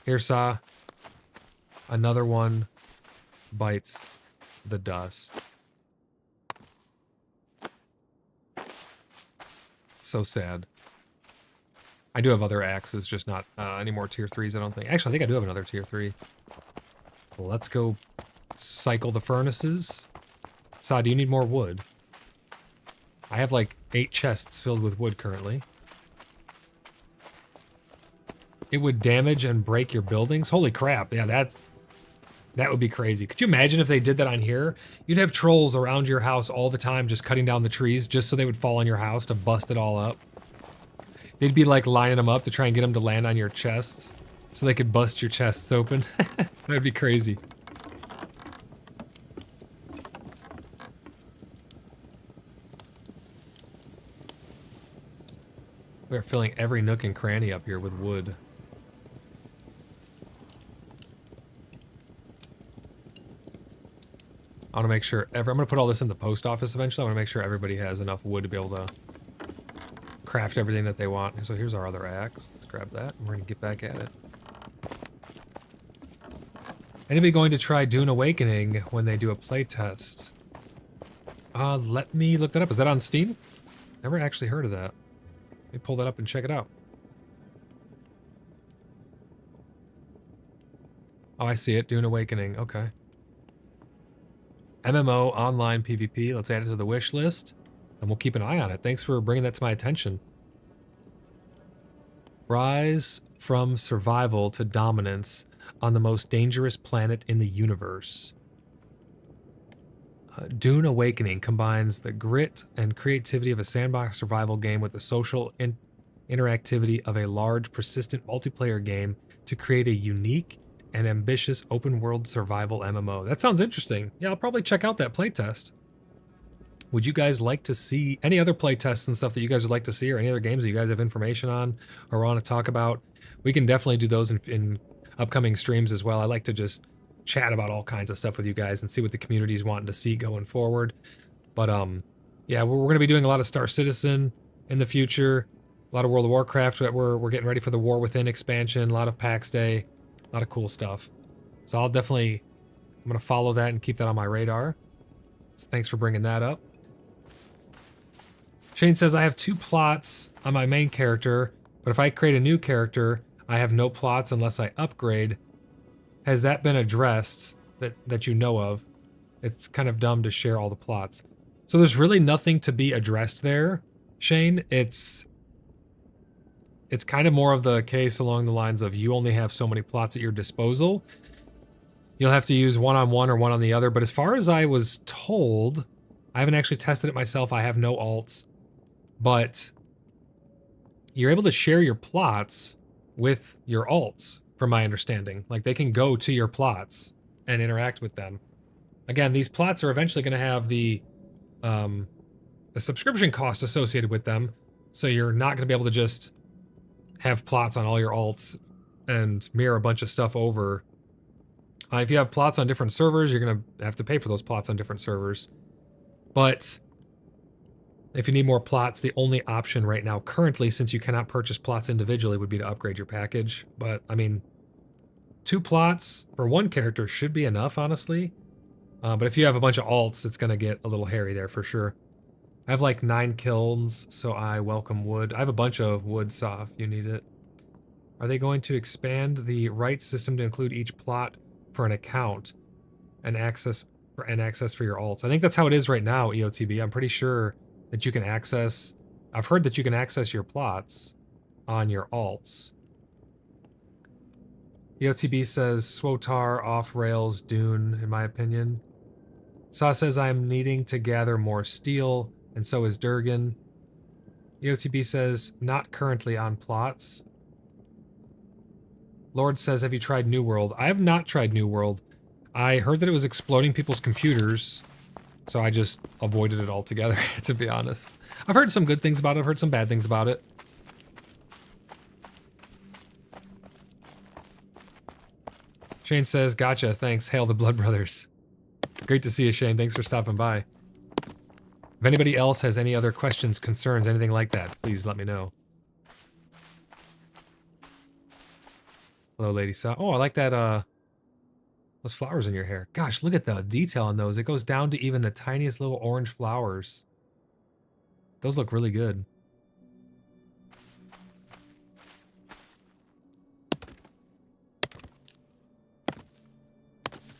Here, Saw. Another one bites the dust. So sad. I do have other axes, just not any more tier 3s, I don't think. Actually, I think I do have another tier 3. Well, let's go cycle the furnaces. Sa, do you need more wood? I have like 8 chests filled with wood currently. It would damage and break your buildings? Holy crap, yeah, that would be crazy. Could you imagine if they did that on here? You'd have trolls around your house all the time just cutting down the trees just so they would fall on your house to bust it all up. They'd be like lining them up to try and get them to land on your chests so they could bust your chests open. That'd be crazy. We're filling every nook and cranny up here with wood. I want to make sure I'm going to put all this in the post office eventually. I want to make sure everybody has enough wood to be able to craft everything that they want. So here's our other axe. Let's grab that and we're going to get back at it. Anybody going to try Dune Awakening when they do a playtest? Let me look that up. Is that on Steam? Never actually heard of that. Let me pull that up and check it out. Oh, I see it. Dune Awakening. Okay. MMO online PvP. Let's add it to the wish list, and we'll keep an eye on it. Thanks for bringing that to my attention. Rise from survival to dominance on the most dangerous planet in the universe. Dune Awakening combines the grit and creativity of a sandbox survival game with the social interactivity of a large, persistent multiplayer game to create a unique and ambitious open-world survival MMO. That sounds interesting. Yeah, I'll probably check out that playtest. Would you guys like to see any other playtests and stuff that you guys would like to see, or any other games that you guys have information on or want to talk about? We can definitely do those in upcoming streams as well. I like to just chat about all kinds of stuff with you guys and see what the community's wanting to see going forward. But yeah, we're going to be doing a lot of Star Citizen in the future, a lot of World of Warcraft. We're getting ready for the War Within expansion, a lot of Pax Day, a lot of cool stuff. So I'm going to follow that and keep that on my radar. So thanks for bringing that up. Shane says, I have 2 plots on my main character, but if I create a new character, I have no plots unless I upgrade. Has that been addressed that you know of? It's kind of dumb to share all the plots. So there's really nothing to be addressed there, Shane. It's kind of more of the case along the lines of you only have so many plots at your disposal. You'll have to use one on one or one on the other. But as far as I was told, I haven't actually tested it myself. I have no alts. But you're able to share your plots with your alts, from my understanding. Like, they can go to your plots and interact with them. Again, these plots are eventually going to have the subscription cost associated with them. So you're not going to be able to just have plots on all your alts and mirror a bunch of stuff over. If you have plots on different servers, you're going to have to pay for those plots on different servers. But if you need more plots, the only option right now, currently, since you cannot purchase plots individually, would be to upgrade your package. But, I mean, 2 plots for 1 character should be enough, honestly. But if you have a bunch of alts, it's going to get a little hairy there for sure. I have like 9 kilns, so I welcome wood. I have a bunch of wood, Saw, if you need it. Are they going to expand the rights system to include each plot for an account and access for your alts? I think that's how it is right now, EOTB. I'm pretty sure that you can access... I've heard that you can access your plots on your alts. EOTB says, Swotar, off-rails, Dune, in my opinion. Saw says, I'm needing to gather more steel, and so is Durgan. EOTB says, not currently on plots. Lord says, have you tried New World? I have not tried New World. I heard that it was exploding people's computers, so I just avoided it altogether, to be honest. I've heard some good things about it. I've heard some bad things about it. Shane says, gotcha, thanks. Hail the BloodBrothers. Great to see you, Shane. Thanks for stopping by. If anybody else has any other questions, concerns, anything like that, please let me know. Hello, Lady Saw. Oh, I like that, those flowers in your hair. Gosh, look at the detail on those. It goes down to even the tiniest little orange flowers. Those look really good.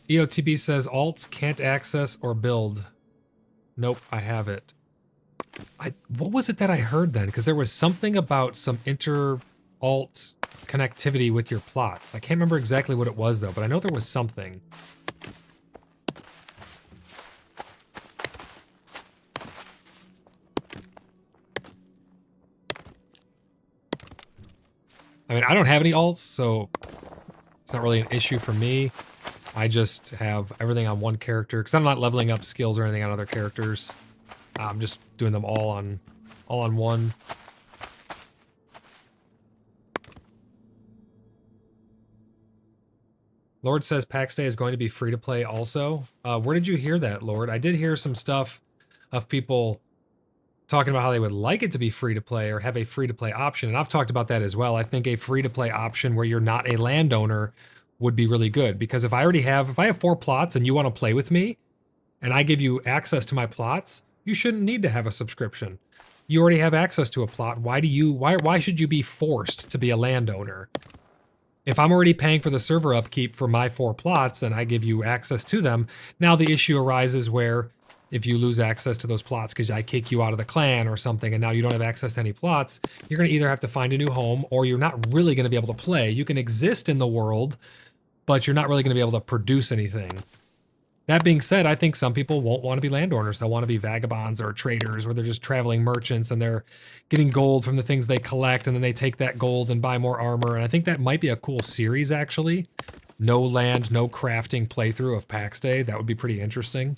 EOTB says alts can't access or build. Nope, I have it. What was it that I heard then? Because there was something about some inter-alt connectivity with your plots. I can't remember exactly what it was though, but I know there was something. I mean, I don't have any alts, so it's not really an issue for me. I just have everything on one character because I'm not leveling up skills or anything on other characters. I'm just doing them all on one. Lord says Pax Day is going to be free to play also. Where did you hear that, Lord? I did hear some stuff of people talking about how they would like it to be free to play or have a free to play option. And I've talked about that as well. I think a free to play option where you're not a landowner would be really good, because if I have 4 plots and you want to play with me and I give you access to my plots, you shouldn't need to have a subscription. You already have access to a plot. Why should you be forced to be a landowner? If I'm already paying for the server upkeep for my 4 plots and I give you access to them, now the issue arises where if you lose access to those plots because I kick you out of the clan or something and now you don't have access to any plots, you're going to either have to find a new home or you're not really going to be able to play. You can exist in the world, but you're not really going to be able to produce anything. That being said, I think some people won't want to be landowners. They'll want to be vagabonds or traders where they're just traveling merchants and they're getting gold from the things they collect, and then they take that gold and buy more armor. And I think that might be a cool series, actually. No land, no crafting playthrough of Pax Day. That would be pretty interesting.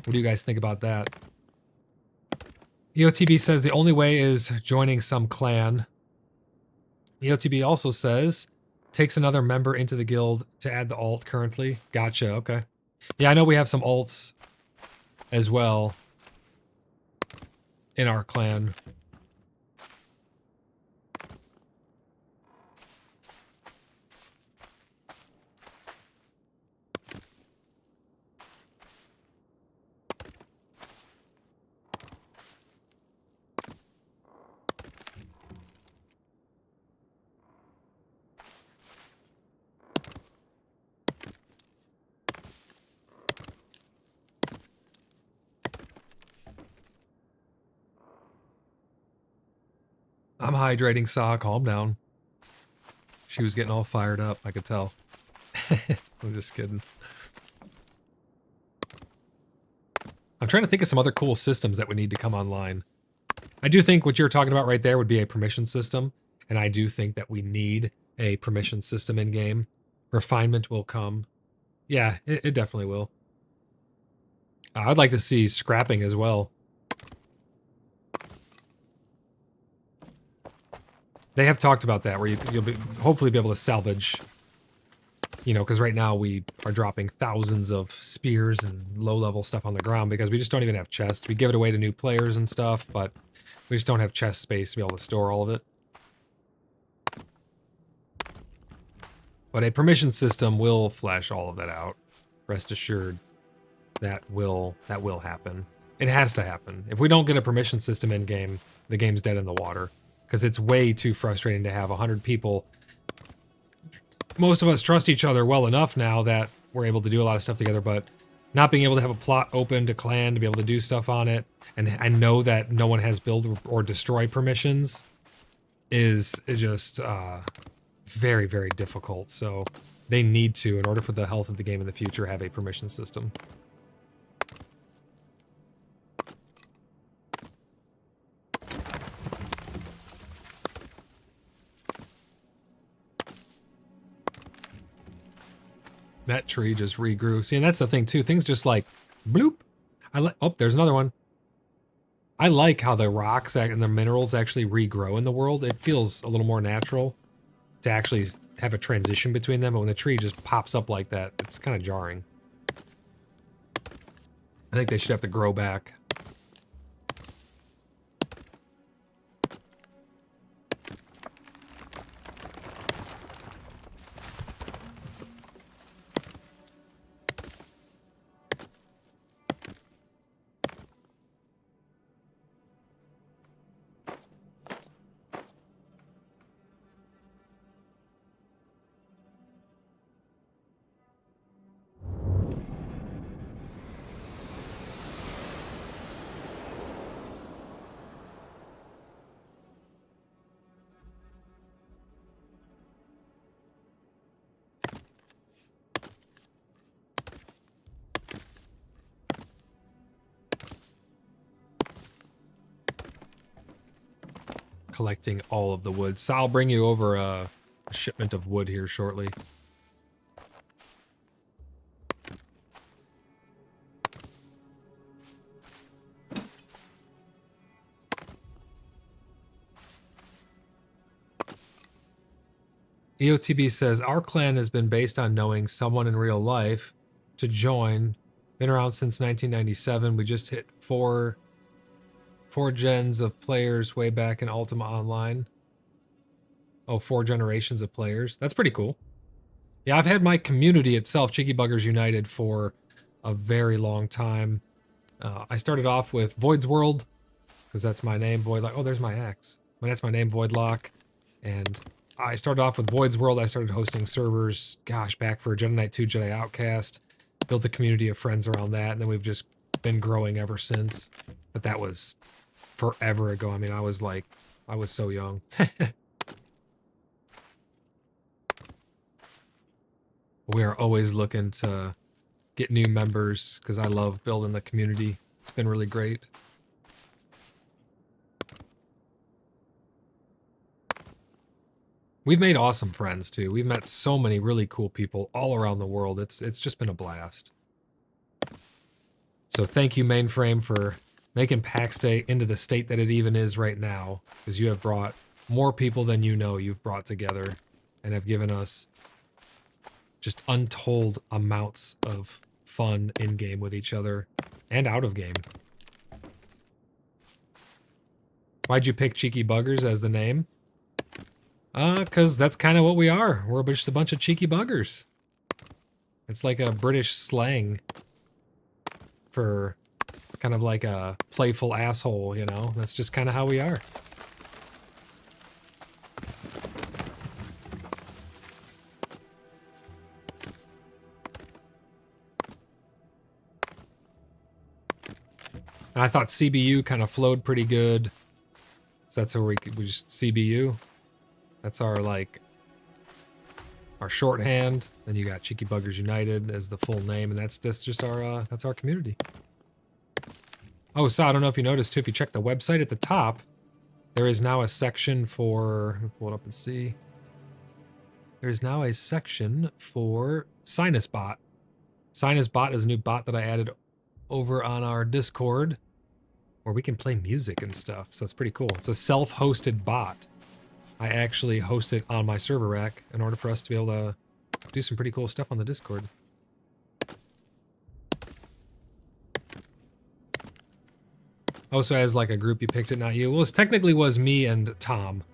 What do you guys think about that? EOTB says the only way is joining some clan. EOTB also says takes another member into the guild to add the alt currently. Gotcha, okay. Yeah, I know we have some alts as well in our clan. I'm hydrating, Saw. Calm down. She was getting all fired up, I could tell. I'm just kidding. I'm trying to think of some other cool systems that would need to come online. I do think what you're talking about right there would be a permission system, and I do think that we need a permission system in-game. Refinement will come. Yeah, it definitely will. I'd like to see scrapping as well. They have talked about that, where you'll hopefully be able to salvage, you know, because right now we are dropping thousands of spears and low-level stuff on the ground because we just don't even have chests. We give it away to new players and stuff, but we just don't have chest space to be able to store all of it. But a permission system will flesh all of that out. Rest assured, that will happen. It has to happen. If we don't get a permission system in-game, the game's dead in the water. Because it's way too frustrating to have 100 people. Most of us trust each other well enough now that we're able to do a lot of stuff together, but not being able to have a plot open to clan to be able to do stuff on it, and I know that no one has build or destroy permissions, is just very, very difficult. So they need to, in order for the health of the game in the future, have a permission system. That tree just regrew. See, and that's the thing too. Things just like bloop. Oh, there's another one. I like how the rocks and the minerals actually regrow in the world. It feels a little more natural to actually have a transition between them. But when the tree just pops up like that, it's kind of jarring. I think they should have to grow back. collecting all of the wood. So I'll bring you over a shipment of wood here shortly. EOTB says, our clan has been based on knowing someone in real life to join. Been around since 1997. We just hit four gens of players way back in Ultima Online. Oh, 4 generations of players. That's pretty cool. Yeah, I've had my community itself, Cheeky Buggers United, for a very long time. I started off with Void's World, because that's my name, Voidlock. Oh, there's my axe. That's my name, Voidlock. And I started off with Void's World. I started hosting servers, gosh, back for Jedi Knight 2, Jedi Outcast. Built a community of friends around that, and then we've just been growing ever since. But that was forever ago. I mean, I was so young. We are always looking to get new members because I love building the community. It's been really great. We've made awesome friends too. We've met so many really cool people all around the world. It's just been a blast. So thank you, Mainframe, for making Pax Day into the state that it even is right now, because you have brought more people than you know you've brought together and have given us just untold amounts of fun in-game with each other and out of game. Why'd you pick Cheeky Buggers as the name? Because that's kind of what we are. We're just a bunch of cheeky buggers. It's like a British slang for kind of like a playful asshole, you know? That's just kind of how we are. And I thought CBU kind of flowed pretty good. So that's where we just CBU. That's our our shorthand. Then you got Cheeky Buggers United as the full name, and that's just our that's our community. Oh, so I don't know if you noticed too, if you check the website at the top, there is now a section for, let me pull it up and see. There's now a section for SinusBot. SinusBot is a new bot that I added over on our Discord where we can play music and stuff. So it's pretty cool. It's a self-hosted bot. I actually host it on my server rack in order for us to be able to do some pretty cool stuff on the Discord. Also, as like a group, you picked it, not you. Well, it technically was me and Tom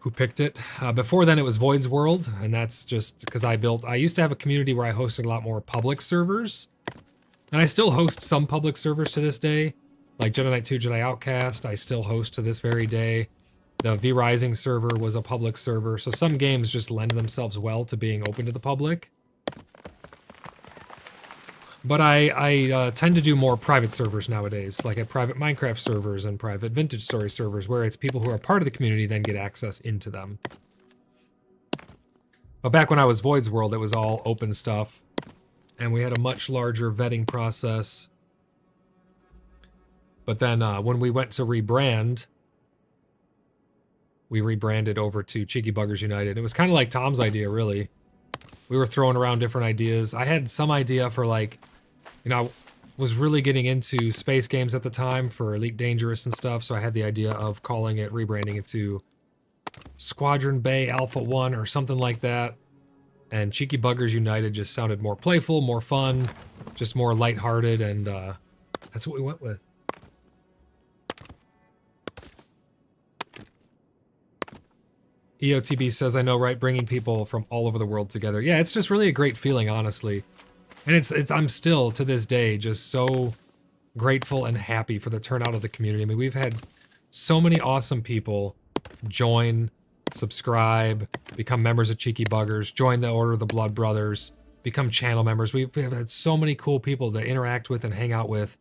who picked it. Before then, it was Void's World, and that's just because I used to have a community where I hosted a lot more public servers, and I still host some public servers to this day, like Jedi Knight 2, Jedi Outcast. I still host to this very day. The V-Rising server was a public server, so some games just lend themselves well to being open to the public. But I tend to do more private servers nowadays, like at private Minecraft servers and private Vintage Story servers, where it's people who are part of the community then get access into them. But back when I was Void's World, it was all open stuff, and we had a much larger vetting process. But then when we went to rebrand, we rebranded over to Cheeky Buggers United. It was kind of like Tom's idea, really. We were throwing around different ideas. I had some idea for like, you know, I was really getting into space games at the time for Elite Dangerous and stuff, so I had the idea of calling it, rebranding it to Squadron Bay Alpha 1 or something like that. And Cheeky Buggers United just sounded more playful, more fun, just more lighthearted, and that's what we went with. EOTB says, I know, right? Bringing people from all over the world together. Yeah, it's just really a great feeling, honestly. And I'm still, to this day, just so grateful and happy for the turnout of the community. I mean, we've had so many awesome people join, subscribe, become members of Cheeky Buggers, join the Order of the BloodBrothers, become channel members. We've had so many cool people to interact with and hang out with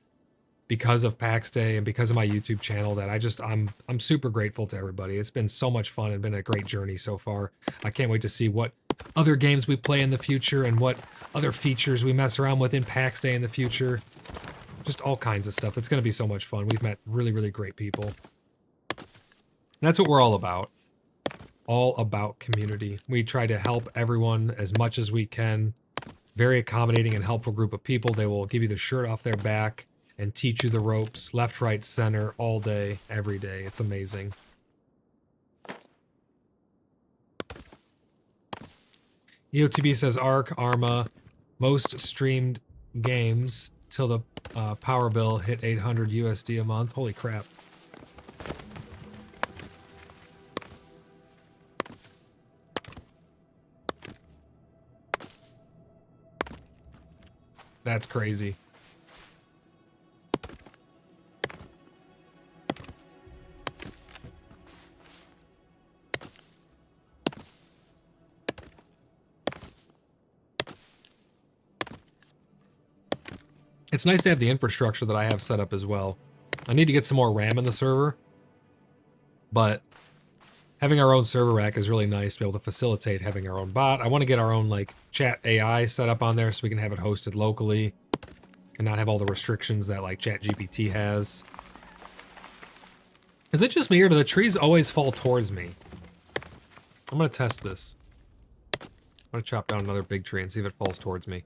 because of Pax Day and because of my YouTube channel that I'm super grateful to everybody. It's been so much fun and been a great journey so far. I can't wait to see what other games we play in the future and what other features we mess around with in Pax Day in the future. Just all kinds of stuff. It's going to be so much fun. We've met really, really great people. That's what we're all about. All about community. We try to help everyone as much as we can. Very accommodating and helpful group of people. They will give you the shirt off their back and teach you the ropes, left, right, center, all day, every day. It's amazing. EOTB says Arc, Arma, most streamed games till the power bill hit 800 USD a month. Holy crap. That's crazy. It's nice to have the infrastructure that I have set up as well. I need to get some more RAM in the server, but having our own server rack is really nice to be able to facilitate having our own bot. I want to get our own like chat AI set up on there so we can have it hosted locally and not have all the restrictions that like ChatGPT has. Is it just me or do the trees always fall towards me? I'm going to test this. I'm going to chop down another big tree and see if it falls towards me.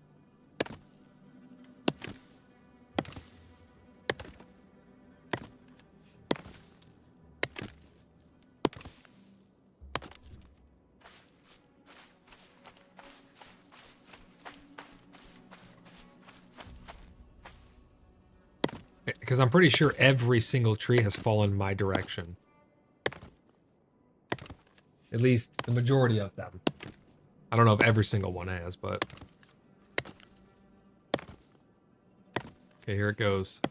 Because I'm pretty sure every single tree has fallen my direction. At least the majority of them. I don't know if every single one has, but... Okay, here it goes.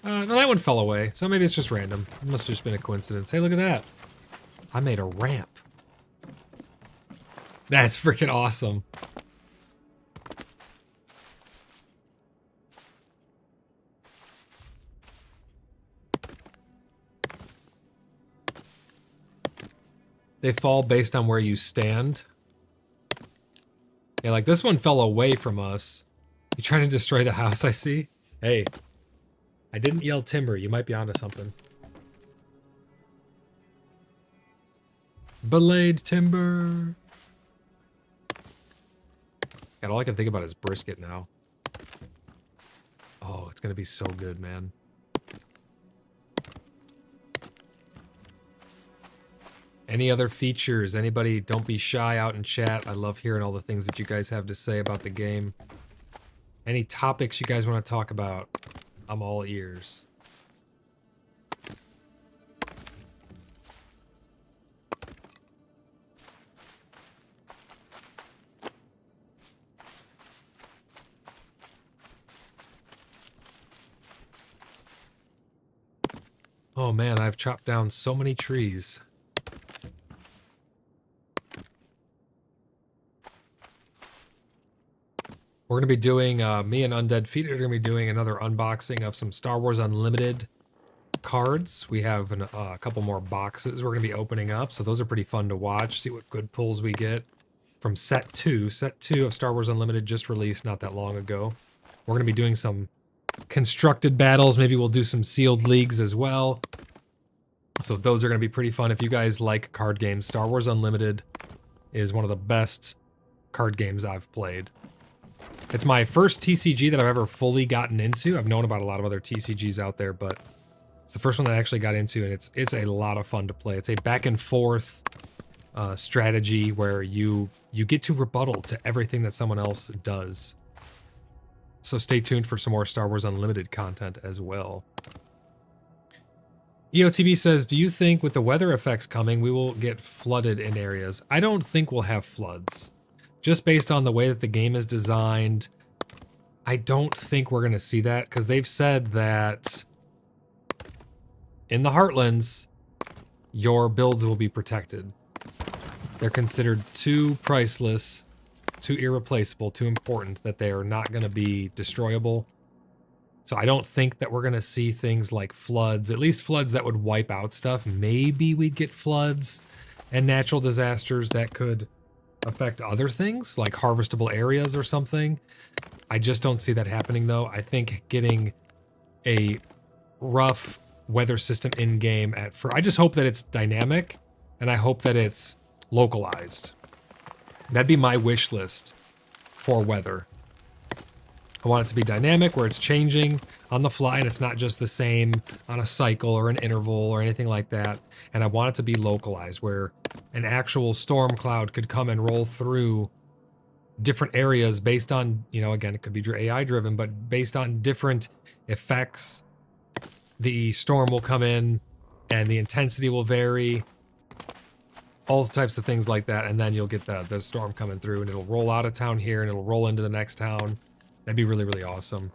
No, that one fell away, so maybe it's just random. It must have just been a coincidence. Hey, look at that. I made a ramp. That's freaking awesome. They fall based on where you stand. Yeah, like this one fell away from us. You trying to destroy the house, I see? Hey, I didn't yell timber. You might be onto something. Belayed timber. God, all I can think about is brisket now. Oh, it's gonna be so good, man. Any other features? Anybody, don't be shy out in chat. I love hearing all the things that you guys have to say about the game. Any topics you guys want to talk about? I'm all ears. Oh man, I've chopped down so many trees. We're going to be doing, me and Undead Feet are going to be doing another unboxing of some Star Wars Unlimited cards. We have a couple more boxes we're going to be opening up, so those are pretty fun to watch, see what good pulls we get from Set 2. Set 2 of Star Wars Unlimited just released not that long ago. We're going to be doing some constructed battles, maybe we'll do some sealed leagues as well. So those are going to be pretty fun. If you guys like card games, Star Wars Unlimited is one of the best card games I've played. It's my first TCG that I've ever fully gotten into. I've known about a lot of other TCGs out there, but it's the first one that I actually got into, and it's a lot of fun to play. It's a back and forth strategy where you get to rebuttal to everything that someone else does. So stay tuned for some more Star Wars Unlimited content as well. EOTB says, do you think with the weather effects coming, we will get flooded in areas? I don't think we'll have floods. Just based on the way that the game is designed, I don't think we're going to see that, because they've said that in the Heartlands, your builds will be protected. They're considered too priceless, too irreplaceable, too important that they are not going to be destroyable. So I don't think that we're going to see things like floods, at least floods that would wipe out stuff. Maybe we'd get floods and natural disasters that could affect other things like harvestable areas or something. I just don't see that happening though. I think getting a rough weather system in game I just hope that it's dynamic, and I hope that it's localized. That'd be my wish list for weather. I want it to be dynamic, where it's changing on the fly and it's not just the same on a cycle or an interval or anything like that. And I want it to be localized, where an actual storm cloud could come and roll through different areas based on, you know, again, it could be AI driven, but based on different effects. The storm will come in and the intensity will vary, all types of things like that. And then you'll get the storm coming through and it'll roll out of town here and it'll roll into the next town. That'd be really, really awesome.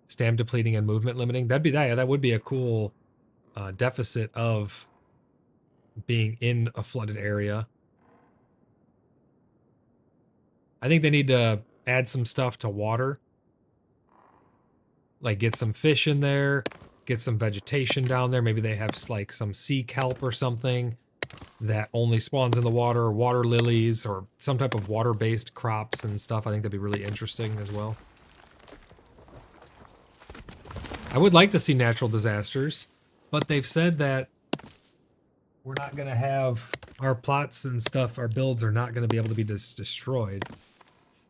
Stam depleting and movement limiting. That'd be that. Yeah, that would be a cool deficit of being in a flooded area. I think they need to add some stuff to water. Like get some fish in there, get some vegetation down there. Maybe they have like some sea kelp or something that only spawns in the water, or water lilies, or some type of water-based crops and stuff. I think that'd be really interesting as well. I would like to see natural disasters, but they've said that we're not going to have our plots and stuff, our builds are not going to be able to be destroyed.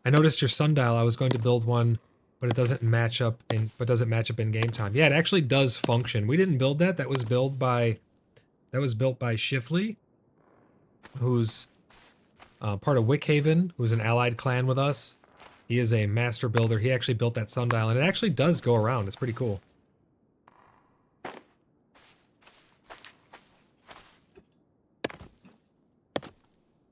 I noticed your sundial. I was going to build one, but it doesn't match up in game time. Yeah, it actually does function. We didn't build that. That was built by Shifley, who's part of Wickhaven, who's an allied clan with us. He is a master builder. He actually built that sundial, and it actually does go around. It's pretty cool.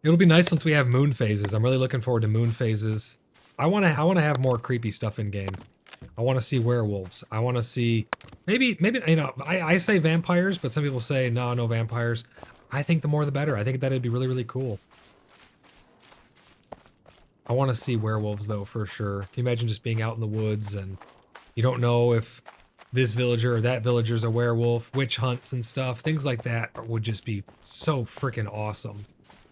It'll be nice once we have moon phases. I'm really looking forward to moon phases. I want to have more creepy stuff in game. I want to see werewolves. I want to see maybe you know, I say vampires, but some people say no vampires. I think the more the better. I think that'd be really, really cool. I want to see werewolves though, for sure. Can you imagine just being out in the woods and you don't know if this villager or that villager's a werewolf, witch hunts and stuff, things like that would just be so freaking awesome.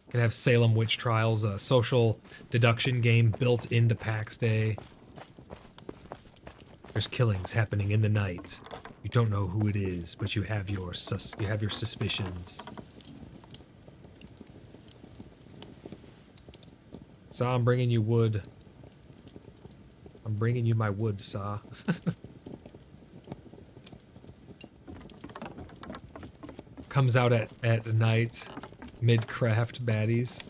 Can have Salem Witch Trials, a social deduction game built into Pax Day. There's killings happening in the night. You don't know who it is, but you have your suspicions. Saw, I'm bringing you wood. I'm bringing you my wood, Saw. Comes out at night. Mid-craft baddies.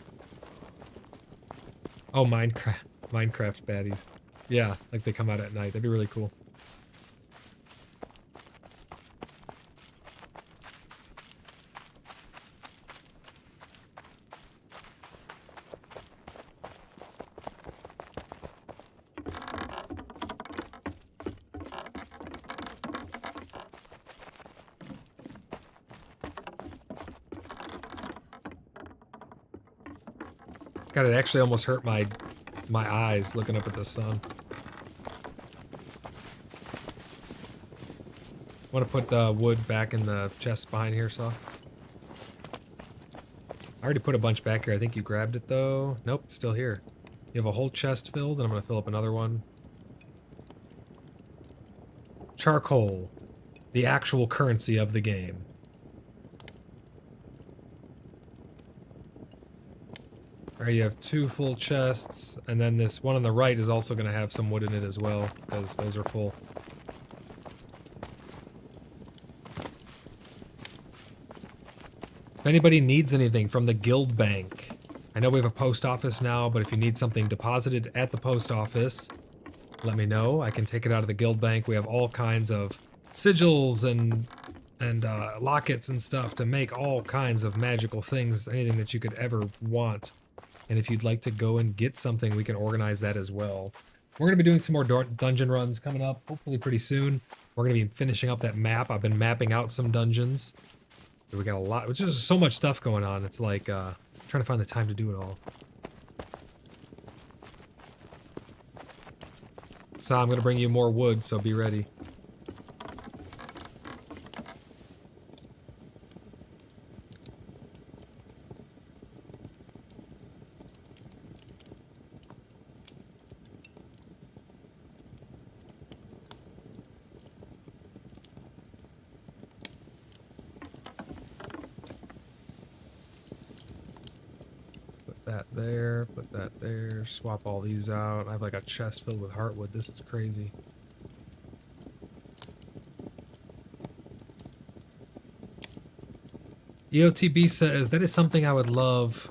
Oh, Minecraft baddies. Yeah, like they come out at night. That'd be really cool. God, it actually almost hurt my eyes looking up at the sun. I want to put the wood back in the chest behind here, Saw. I already put a bunch back here. I think you grabbed it, though. Nope, it's still here. You have a whole chest filled, and I'm going to fill up another one. Charcoal. The actual currency of the game. Alright, you have 2 full chests, and then this one on the right is also going to have some wood in it as well, because those are full. If anybody needs anything from the guild bank, I know we have a post office now, but if you need something deposited at the post office, let me know. I can take it out of the guild bank. We have all kinds of sigils and lockets and stuff to make all kinds of magical things, anything that you could ever want. And if you'd like to go and get something, we can organize that as well. We're going to be doing some more dungeon runs coming up, hopefully pretty soon. We're going to be finishing up that map. I've been mapping out some dungeons. We got a lot, which is so much stuff going on. It's like trying to find the time to do it all. So I'm going to bring you more wood, so be ready. that there, put that there, swap all these out. I have like a chest filled with heartwood. This is crazy. EOTB says, that is something I would love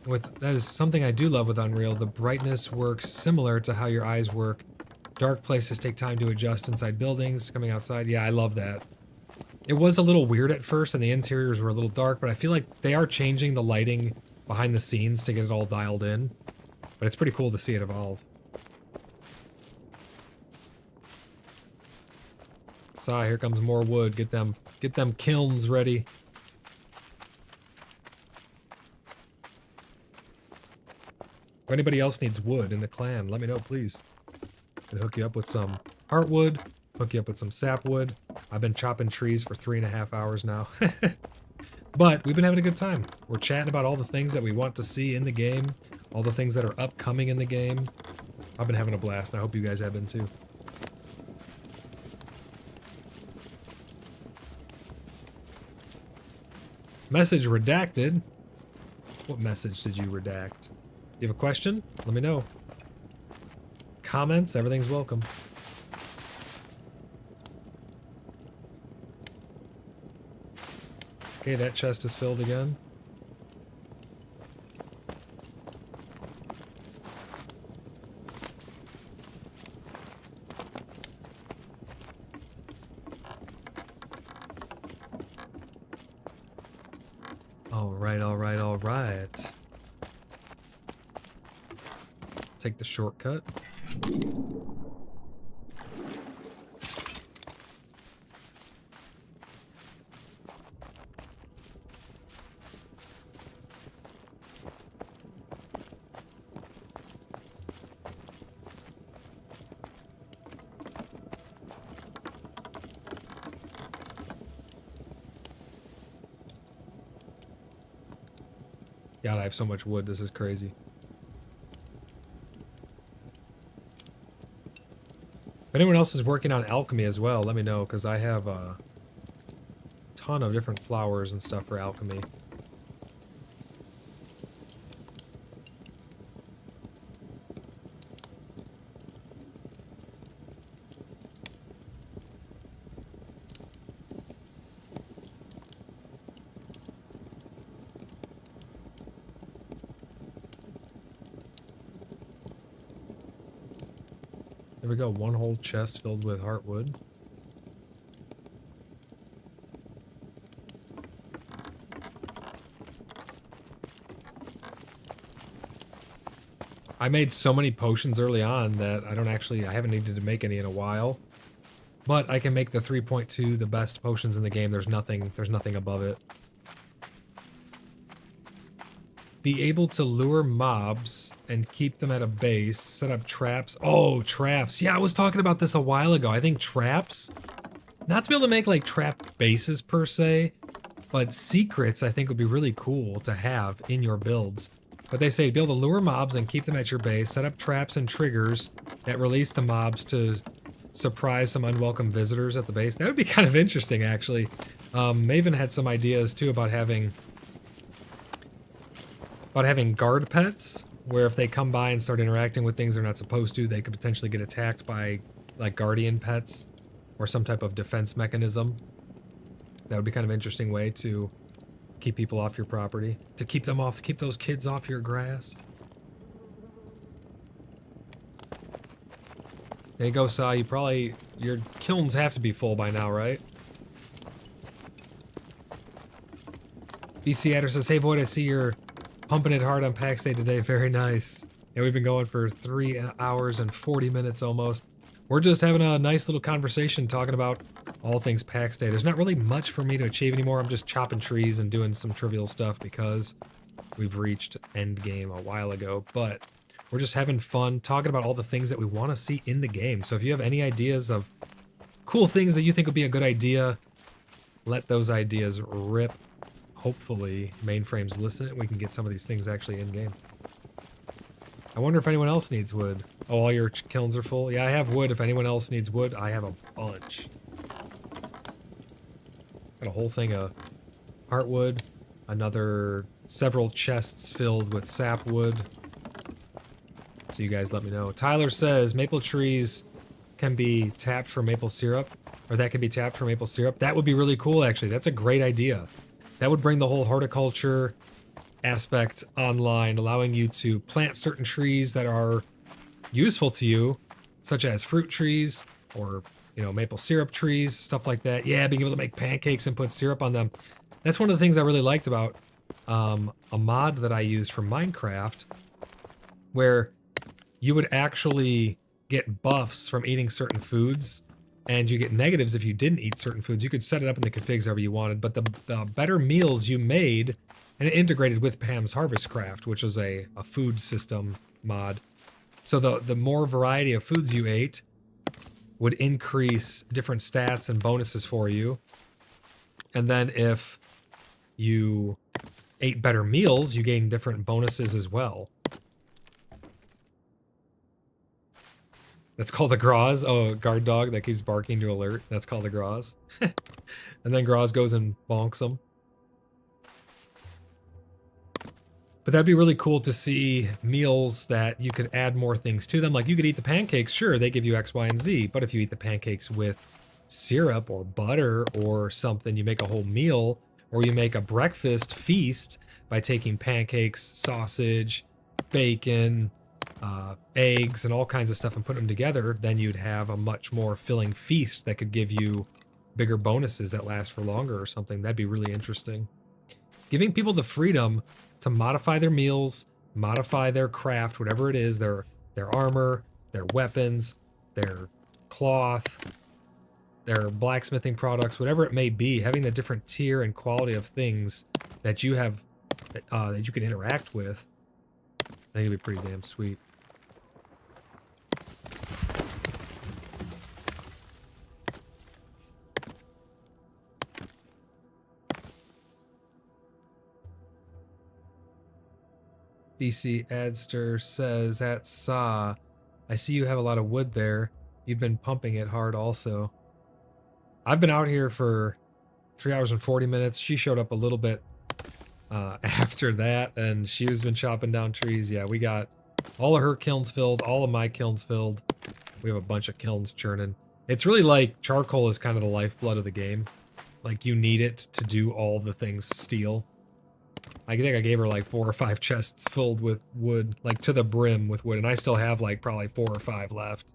that is something I do love with Unreal. The brightness works similar to how your eyes work. Dark places take time to adjust inside buildings, coming outside. Yeah, I love that. It was a little weird at first and the interiors were a little dark, but I feel like they are changing the lighting behind the scenes to get it all dialed in. But it's pretty cool to see it evolve. So here comes more wood. Get them kilns ready. If anybody else needs wood in the clan, let me know, please. I can hook you up with some heartwood, hook you up with some sapwood. I've been chopping trees for 3.5 hours now. But we've been having a good time. We're chatting about all the things that we want to see in the game, all the things that are upcoming in the game. I've been having a blast, and I hope you guys have been too. Message redacted. What message did you redact? You have a question? Let me know. Comments, everything's welcome. Okay, that chest is filled again. All right, all right, all right. Take the shortcut. God, I have so much wood. This is crazy. If anyone else is working on alchemy as well, let me know, because I have a ton of different flowers and stuff for alchemy. There we go, one whole chest filled with heartwood. I made so many potions early on that I haven't needed to make any in a while. But I can make the 3.2 the best potions in the game. There's nothing above it. Be able to lure mobs and keep them at a base, set up traps. Oh, traps. Yeah, I was talking about this a while ago. I think traps, not to be able to make like trap bases per se, but secrets I think would be really cool to have in your builds. But they say be able to lure mobs and keep them at your base, set up traps and triggers that release the mobs to surprise some unwelcome visitors at the base. That would be kind of interesting, actually. Maven had some ideas too about having guard pets, where if they come by and start interacting with things they're not supposed to, they could potentially get attacked by like guardian pets or some type of defense mechanism. That would be kind of an interesting way to keep people off your property, to keep those kids off your grass. There you go, Sai. Your kilns have to be full by now, right? BC Adder says, hey Void, I see you're pumping it hard on Pax Day today. Very nice. Yeah, we've been going for 3 hours and 40 minutes almost. We're just having a nice little conversation talking about all things Pax Day. There's not really much for me to achieve anymore. I'm just chopping trees and doing some trivial stuff because we've reached end game a while ago. But we're just having fun talking about all the things that we want to see in the game. So if you have any ideas of cool things that you think would be a good idea, let those ideas rip. Hopefully mainframes listen and we can get some of these things actually in game. I wonder if anyone else needs wood. Oh, all your kilns are full? Yeah, I have wood. If anyone else needs wood, I have a bunch. Got a whole thing of heartwood, another several chests filled with sapwood. So you guys let me know. Tyler says maple trees can be tapped for maple syrup, or that can be tapped for maple syrup. That would be really cool, actually. That's a great idea. That would bring the whole horticulture aspect online, allowing you to plant certain trees that are useful to you, such as fruit trees or, you know, maple syrup trees, stuff like that. Yeah, being able to make pancakes and put syrup on them. That's one of the things I really liked about a mod that I used for Minecraft, where you would actually get buffs from eating certain foods, and you get negatives if you didn't eat certain foods. You could set it up in the configs however you wanted, but the better meals you made, and it integrated with Pam's Harvest Craft, which was a food system mod. So the more variety of foods you ate would increase different stats and bonuses for you. And then if you ate better meals, you gain different bonuses as well. That's called a Groz. Oh, a guard dog that keeps barking to alert. That's called a Groz. And then Groz goes and bonks them. But that'd be really cool to see meals that you could add more things to them. Like you could eat the pancakes, sure, they give you X, Y, and Z. But if you eat the pancakes with syrup or butter or something, you make a whole meal, or you make a breakfast feast by taking pancakes, sausage, bacon, eggs, and all kinds of stuff and put them together, then you'd have a much more filling feast that could give you bigger bonuses that last for longer or something. That'd be really interesting. Giving people the freedom to modify their meals, modify their craft, whatever it is, their armor, their weapons, their cloth, their blacksmithing products, whatever it may be, having a different tier and quality of things that you have, that you can interact with, I think it'd be pretty damn sweet. BC Adster says, at Saw, I see you have a lot of wood there. You've been pumping it hard also. I've been out here for 3 hours and 40 minutes. She showed up a little bit after that, and she's been chopping down trees. Yeah, we got all of her kilns filled, all of my kilns filled. We have a bunch of kilns churning. It's really like charcoal is kind of the lifeblood of the game. Like, you need it to do all the things steel. I think I gave her like 4 or 5 chests filled with wood, like to the brim with wood, and I still have like probably 4 or 5 left.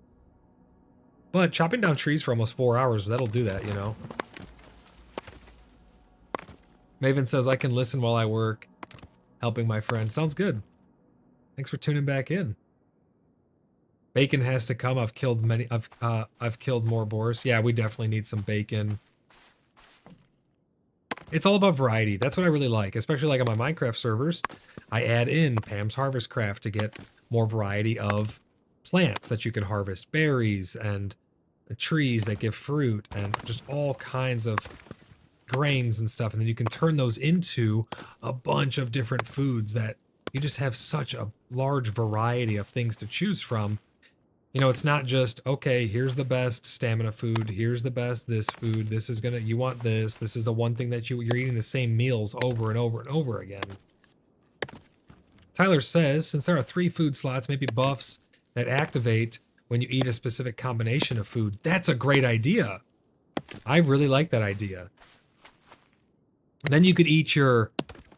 But chopping down trees for almost 4 hours, that'll do that, you know? Maven says, I can listen while I work, helping my friend. Sounds good. Thanks for tuning back in. Bacon has to come. I've killed many. I've killed more boars. Yeah, we definitely need some bacon. It's all about variety. That's what I really like, especially like on my Minecraft servers. I add in Pam's Harvest Craft to get more variety of plants that you can harvest, berries and trees that give fruit and just all kinds of grains and stuff. And then you can turn those into a bunch of different foods that you just have such a large variety of things to choose from. You know, it's not just, okay, here's the best stamina food, here's the best this food, this is gonna, you want this, this is the one thing that you're eating the same meals over and over and over again. Tyler says, since there are 3 food slots, maybe buffs that activate when you eat a specific combination of food. That's a great idea. I really like that idea. Then you could eat your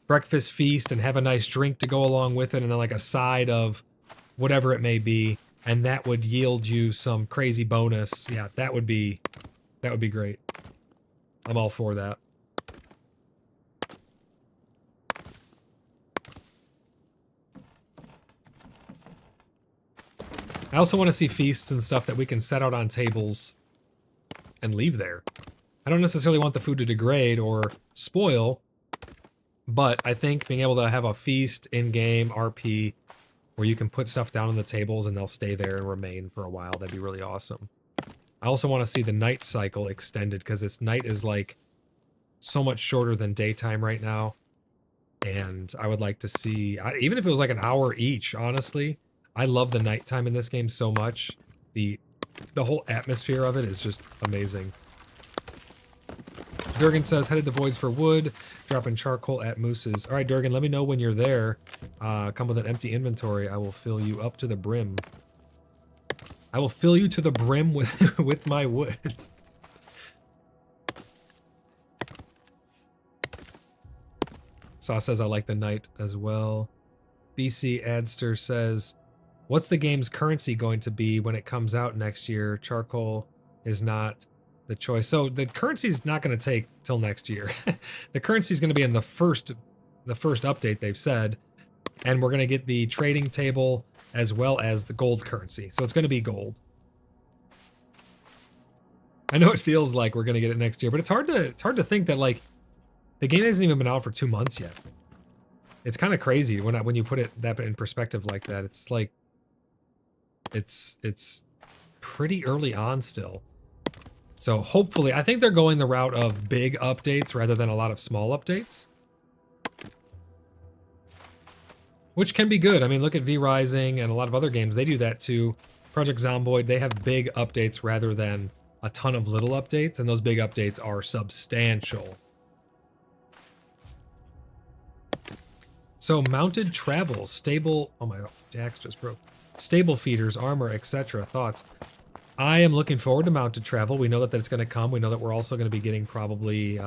breakfast feast and have a nice drink to go along with it, and then like a side of whatever it may be. And that would yield you some crazy bonus. Yeah, that would be great. I'm all for that. I also want to see feasts and stuff that we can set out on tables and leave there. I don't necessarily want the food to degrade or spoil, but I think being able to have a feast in-game RP where you can put stuff down on the tables and they'll stay there and remain for a while. That'd be really awesome. I also want to see the night cycle extended because its night is like so much shorter than daytime right now. And I would like to see, even if it was like an hour each, honestly, I love the nighttime in this game so much. The whole atmosphere of it is just amazing. Durgan says, headed to Voids for wood, dropping charcoal at Moose's. All right, Durgan, let me know when you're there. Come with an empty inventory. I will fill you up to the brim. I will fill you to the brim with, with my wood. Saw says, I like the night as well. BC Adster says, what's the game's currency going to be when it comes out next year? Charcoal is not the choice. So the currency is not going to take till next year. The currency is going to be in the first update, they've said, and we're going to get the trading table as well as the gold currency. So it's going to be gold. I know it feels like we're going to get it next year, but it's hard to think that, like, the game hasn't even been out for 2 months yet. It's kind of crazy when you put it that in perspective like that. It's like it's pretty early on still. So hopefully, I think they're going the route of big updates rather than a lot of small updates, which can be good. I mean, look at V Rising and a lot of other games. They do that too. Project Zomboid, they have big updates rather than a ton of little updates, and those big updates are substantial. So mounted travel, stable, oh my god, Jax just broke. Stable feeders, armor, etc. Thoughts? I am looking forward to mounted travel. We know that it's going to come. We know that we're also going to be getting probably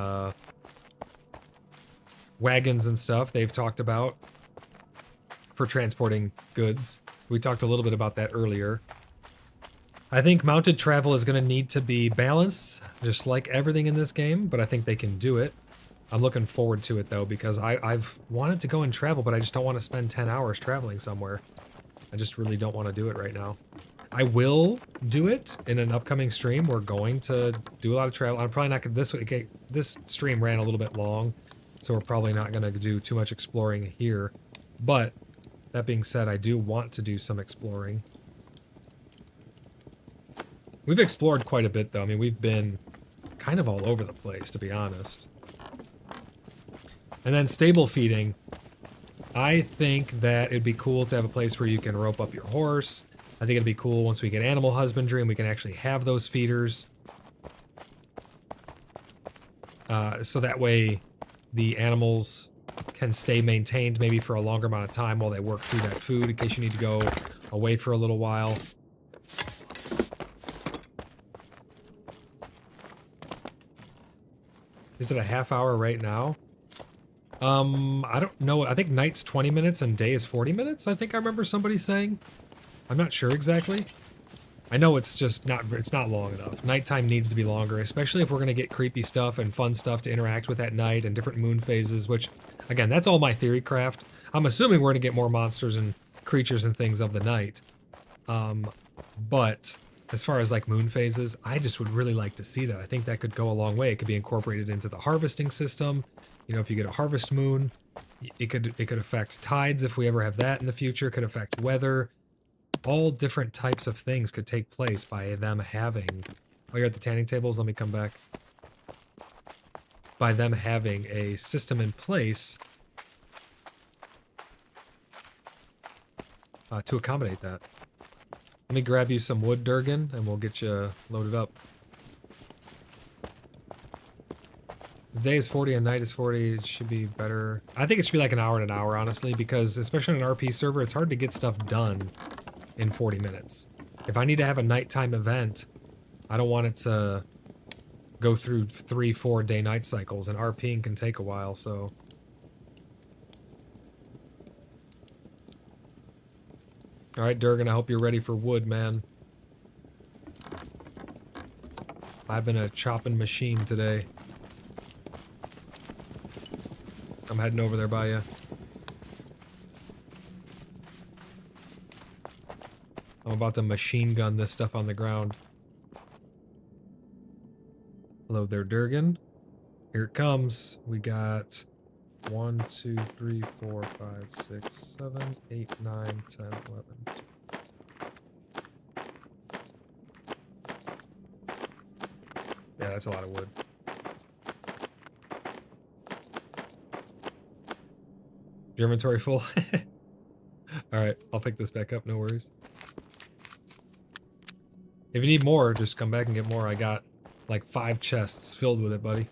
wagons and stuff they've talked about for transporting goods. We talked a little bit about that earlier. I think mounted travel is going to need to be balanced, just like everything in this game, but I think they can do it. I'm looking forward to it, though, because I've wanted to go and travel, but I just don't want to spend 10 hours traveling somewhere. I just really don't want to do it right now. I will do it in an upcoming stream. We're going to do a lot of travel. I'm probably not going to... This stream ran a little bit long, so we're probably not going to do too much exploring here. But, that being said, I do want to do some exploring. We've explored quite a bit, though. I mean, we've been kind of all over the place, to be honest. And then stable feeding. I think that it'd be cool to have a place where you can rope up your horse. I think it'd be cool once we get animal husbandry and we can actually have those feeders. So that way the animals can stay maintained maybe for a longer amount of time while they work through that food in case you need to go away for a little while. Is it a half hour right now? I don't know. I think night's 20 minutes and day is 40 minutes. I think I remember somebody saying. I'm not sure exactly. I know it's just it's not long enough. Nighttime needs to be longer, especially if we're going to get creepy stuff and fun stuff to interact with at night and different moon phases, which, again, that's all my theory craft. I'm assuming we're going to get more monsters and creatures and things of the night. But as far as like moon phases, I just would really like to see that. I think that could go a long way. It could be incorporated into the harvesting system. You know, if you get a harvest moon, it could affect tides if we ever have that in the future. It could affect weather. All different types of things could take place by them having... Oh, you're at the tanning tables? Let me come back. By them having a system in place to accommodate that. Let me grab you some wood, Durgan, and we'll get you loaded up. If day is 40 and night is 40, it should be better. I think it should be like an hour and an hour, honestly, because especially on an RP server, it's hard to get stuff done in 40 minutes. If I need to have a nighttime event, I don't want it to go through 3-4 day-night cycles, and RPing can take a while, so... Alright, Durgan, I hope you're ready for wood, man. I've been a chopping machine today. I'm heading over there by you. I'm about to machine gun this stuff on the ground. Hello there, Durgan. Here it comes. We got 1, 2, 3, 4, 5, 6, 7, 8, 9, 10, 11. Yeah, that's a lot of wood. Your inventory full? Alright, I'll pick this back up, no worries. If you need more, just come back and get more. I got like 5 chests filled with it, buddy.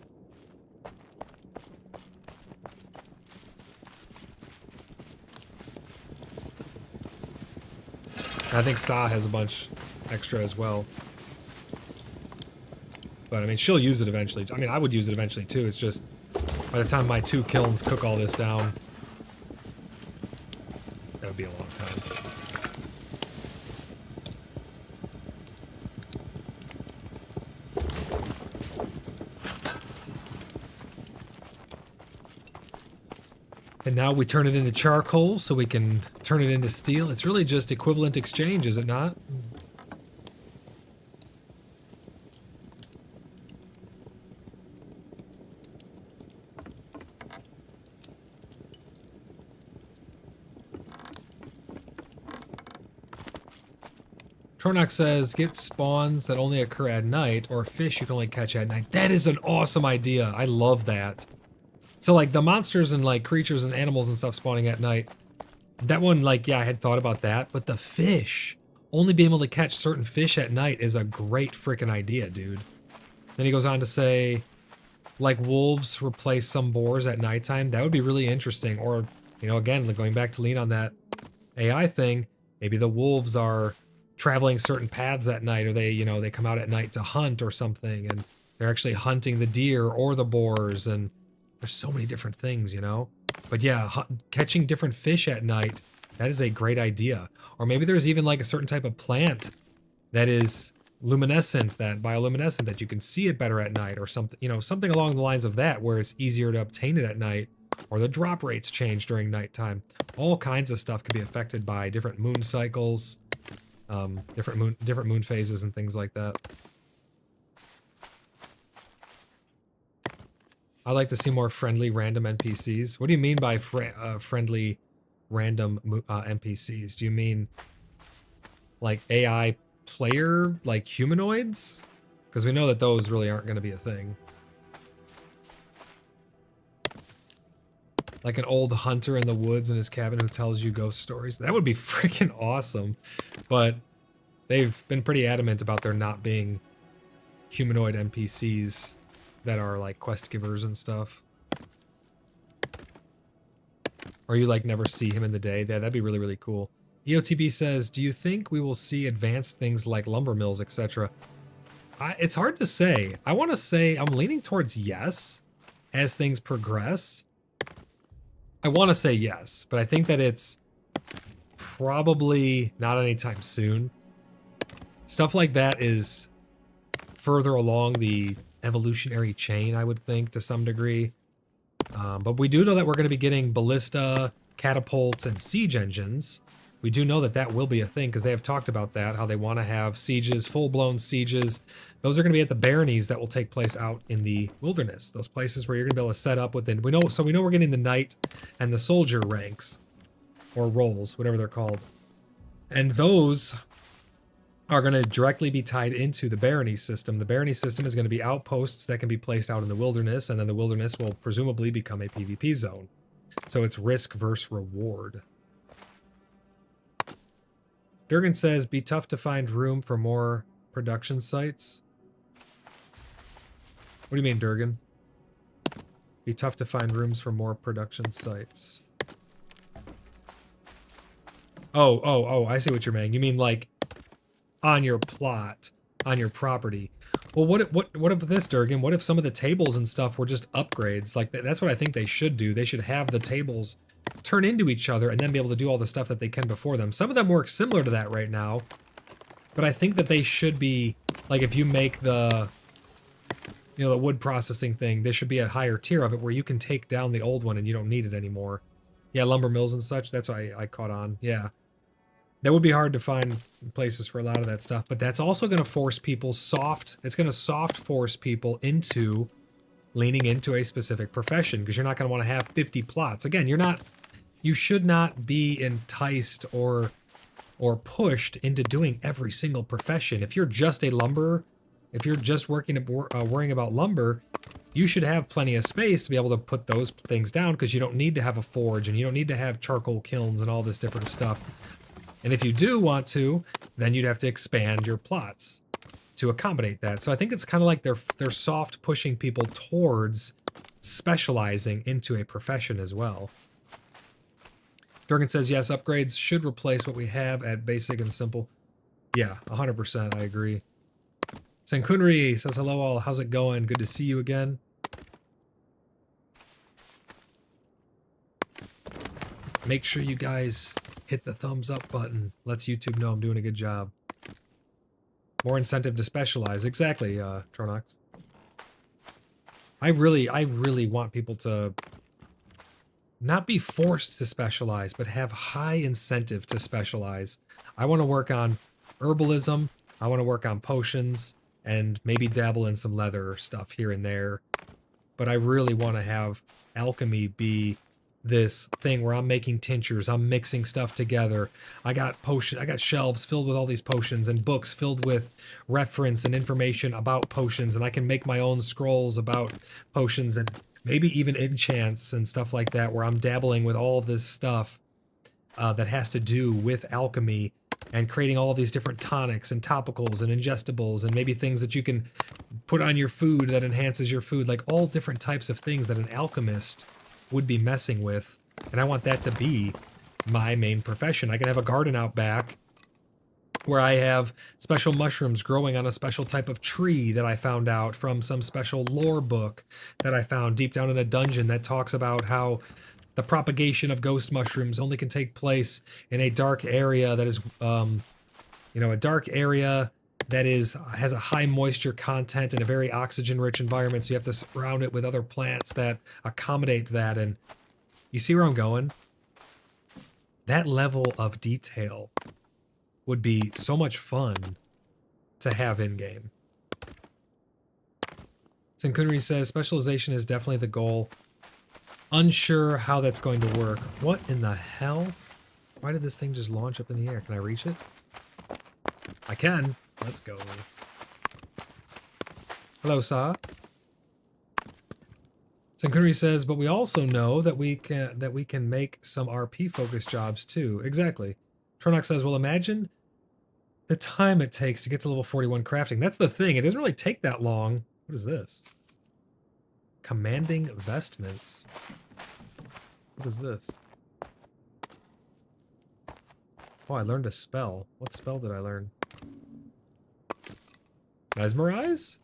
I think Sa has a bunch extra as well. But I mean, she'll use it eventually. I mean, I would use it eventually too. It's just by the time my 2 kilns cook all this down, that would be a long time. And now we turn it into charcoal so we can turn it into steel. It's really just equivalent exchange, is it not? Tornox says, get spawns that only occur at night, or fish you can only catch at night. That is an awesome idea. I love that. So, like, the monsters and, like, creatures and animals and stuff spawning at night, that one, like, yeah, I had thought about that, but the fish, only being able to catch certain fish at night is a great freaking idea, dude. Then he goes on to say, like, wolves replace some boars at nighttime. That would be really interesting. Or, you know, again, going back to lean on that AI thing, maybe the wolves are traveling certain paths at night, or they, you know, they come out at night to hunt or something, and they're actually hunting the deer or the boars, and there's so many different things, you know? But yeah, catching different fish at night, that is a great idea. Or maybe there's even like a certain type of plant that is luminescent, that bioluminescent, that you can see it better at night, or something, you know, something along the lines of that, where it's easier to obtain it at night, or the drop rates change during nighttime. All kinds of stuff can be affected by different moon cycles, different moon phases and things like that. I like to see more friendly random NPCs. What do you mean by friendly random NPCs? Do you mean like AI player, like humanoids? Because we know that those really aren't going to be a thing. Like an old hunter in the woods in his cabin who tells you ghost stories. That would be freaking awesome. But they've been pretty adamant about there not being humanoid NPCs that are like quest givers and stuff. Or you like never see him in the day. Yeah, that'd be really, really cool. EOTB says, do you think we will see advanced things like lumber mills, etc.? It's hard to say. I want to say I'm leaning towards yes as things progress. I want to say yes, but I think that it's probably not anytime soon. Stuff like that is further along the evolutionary chain, I would think, to some degree. But we do know that we're going to be getting ballista, catapults, and siege engines. We do know that that will be a thing, because they have talked about that, how they want to have sieges, full-blown sieges. Those are going to be at the baronies that will take place out in the wilderness. Those places where you're going to be able to set up within... we know we're getting the knight and the soldier ranks, or roles, whatever they're called. And those are going to directly be tied into the barony system. The barony system is going to be outposts that can be placed out in the wilderness, and then the wilderness will presumably become a PvP zone. So it's risk versus reward. Durgan says, be tough to find room for more production sites. What do you mean, Durgan? Be tough to find rooms for more production sites. Oh, I see what you're saying. You mean like on your plot, on your property. Well, what if this, Durgan? What if some of the tables and stuff were just upgrades? Like, that's what I think they should do. They should have the tables turn into each other and then be able to do all the stuff that they can before them. Some of them work similar to that right now, but I think that they should be, like, if you make the, you know, the wood processing thing, there should be a higher tier of it where you can take down the old one and you don't need it anymore. Yeah, lumber mills and such, that's why I caught on. Yeah. That would be hard to find places for a lot of that stuff, but that's also going to force people it's going to soft force people into leaning into a specific profession, because you're not going to want to have 50 plots. Again, you should not be enticed or pushed into doing every single profession. If you're just a lumberer, if you're just worrying about lumber, you should have plenty of space to be able to put those things down, because you don't need to have a forge and you don't need to have charcoal kilns and all this different stuff. And if you do want to, then you'd have to expand your plots to accommodate that. So I think it's kind of like they're soft pushing people towards specializing into a profession as well. Durgan says, yes, upgrades should replace what we have at basic and simple. Yeah, 100%, I agree. Sankunri says, hello all, how's it going? Good to see you again. Make sure you guys hit the thumbs up button. Lets YouTube know I'm doing a good job. More incentive to specialize. Exactly, Tronox. I really want people to not be forced to specialize, but have high incentive to specialize. I want to work on herbalism. I want to work on potions and maybe dabble in some leather stuff here and there. But I really want to have alchemy be this thing where I'm making tinctures, I'm mixing stuff together. I got shelves filled with all these potions and books filled with reference and information about potions, and I can make my own scrolls about potions and maybe even enchants and stuff like that, where I'm dabbling with all of this stuff that has to do with alchemy and creating all of these different tonics and topicals and ingestibles and maybe things that you can put on your food that enhances your food, like all different types of things that an alchemist would be messing with. And I want that to be my main profession. I can have a garden out back where I have special mushrooms growing on a special type of tree that I found out from some special lore book that I found deep down in a dungeon that talks about how the propagation of ghost mushrooms only can take place in a dark area that is, a dark area that has a high moisture content and a very oxygen-rich environment. So you have to surround it with other plants that accommodate that. And you see where I'm going? That level of detail would be so much fun to have in-game. Sankunri says, specialization is definitely the goal. Unsure how that's going to work. What in the hell? Why did this thing just launch up in the air? Can I reach it? I can. Let's go. Hello, Sa. Sankunri says, but we also know that we can make some RP focused jobs too. Exactly. Tronox says, well, imagine the time it takes to get to level 41 crafting. That's the thing. It doesn't really take that long. What is this? Commanding vestments. What is this? Oh, I learned a spell. What spell did I learn? Mesmerize?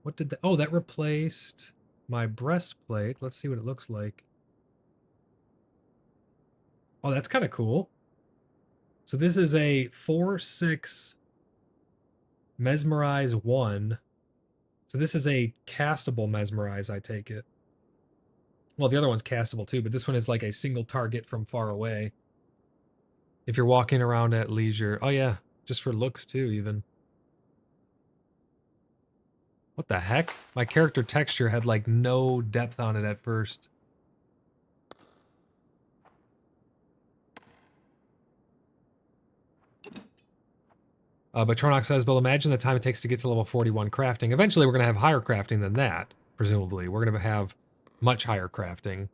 What did that? Oh, that replaced my breastplate. Let's see what it looks like. Oh, that's kind of cool. So this is a 4/6 Mesmerize 1. So this is a castable Mesmerize, I take it. Well, the other one's castable too, but this one is like a single target from far away. If you're walking around at leisure. Oh yeah, just for looks too, even. What the heck? My character texture had like no depth on it at first. But Tronox says, well, imagine the time it takes to get to level 41 crafting. Eventually, we're going to have higher crafting than that, presumably. We're going to have much higher crafting.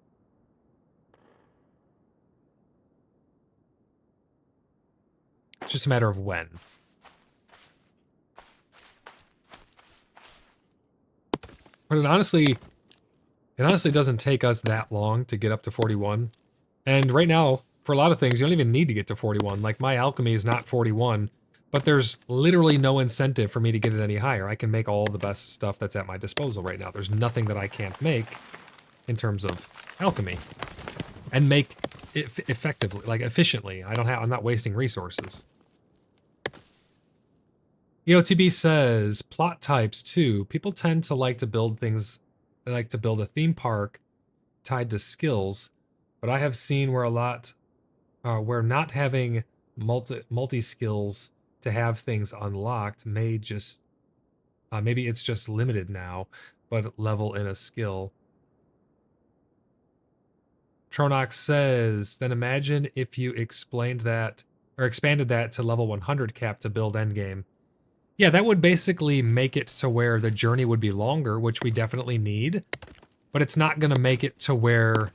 It's just a matter of when. But it honestly doesn't take us that long to get up to 41. And right now, for a lot of things, you don't even need to get to 41. Like, my alchemy is not 41. But there's literally no incentive for me to get it any higher. I can make all the best stuff that's at my disposal right now. There's nothing that I can't make in terms of alchemy. And make it effectively, like efficiently. I'm not wasting resources. EOTB says, plot types too. People tend to like to build things, they like to build a theme park tied to skills. But I have seen where where not having multi-skills to have things unlocked may just maybe it's just limited now, but level in a skill. Tronox says, then imagine if you expanded that to level 100 cap to build endgame. Yeah, that would basically make it to where the journey would be longer, which we definitely need, but it's not going to make it to where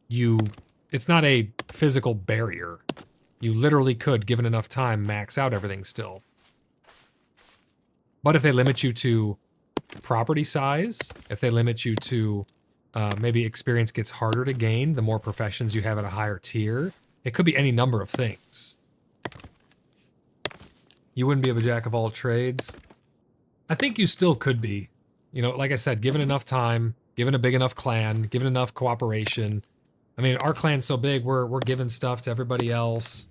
it's not a physical barrier. You literally could, given enough time, max out everything still. But if they limit you to property size, if they limit you to maybe experience gets harder to gain the more professions you have at a higher tier. It could be any number of things. You wouldn't be a jack of all trades. I think you still could be. You know, like I said, given enough time, given a big enough clan, given enough cooperation. I mean, our clan's so big, we're giving stuff to everybody else.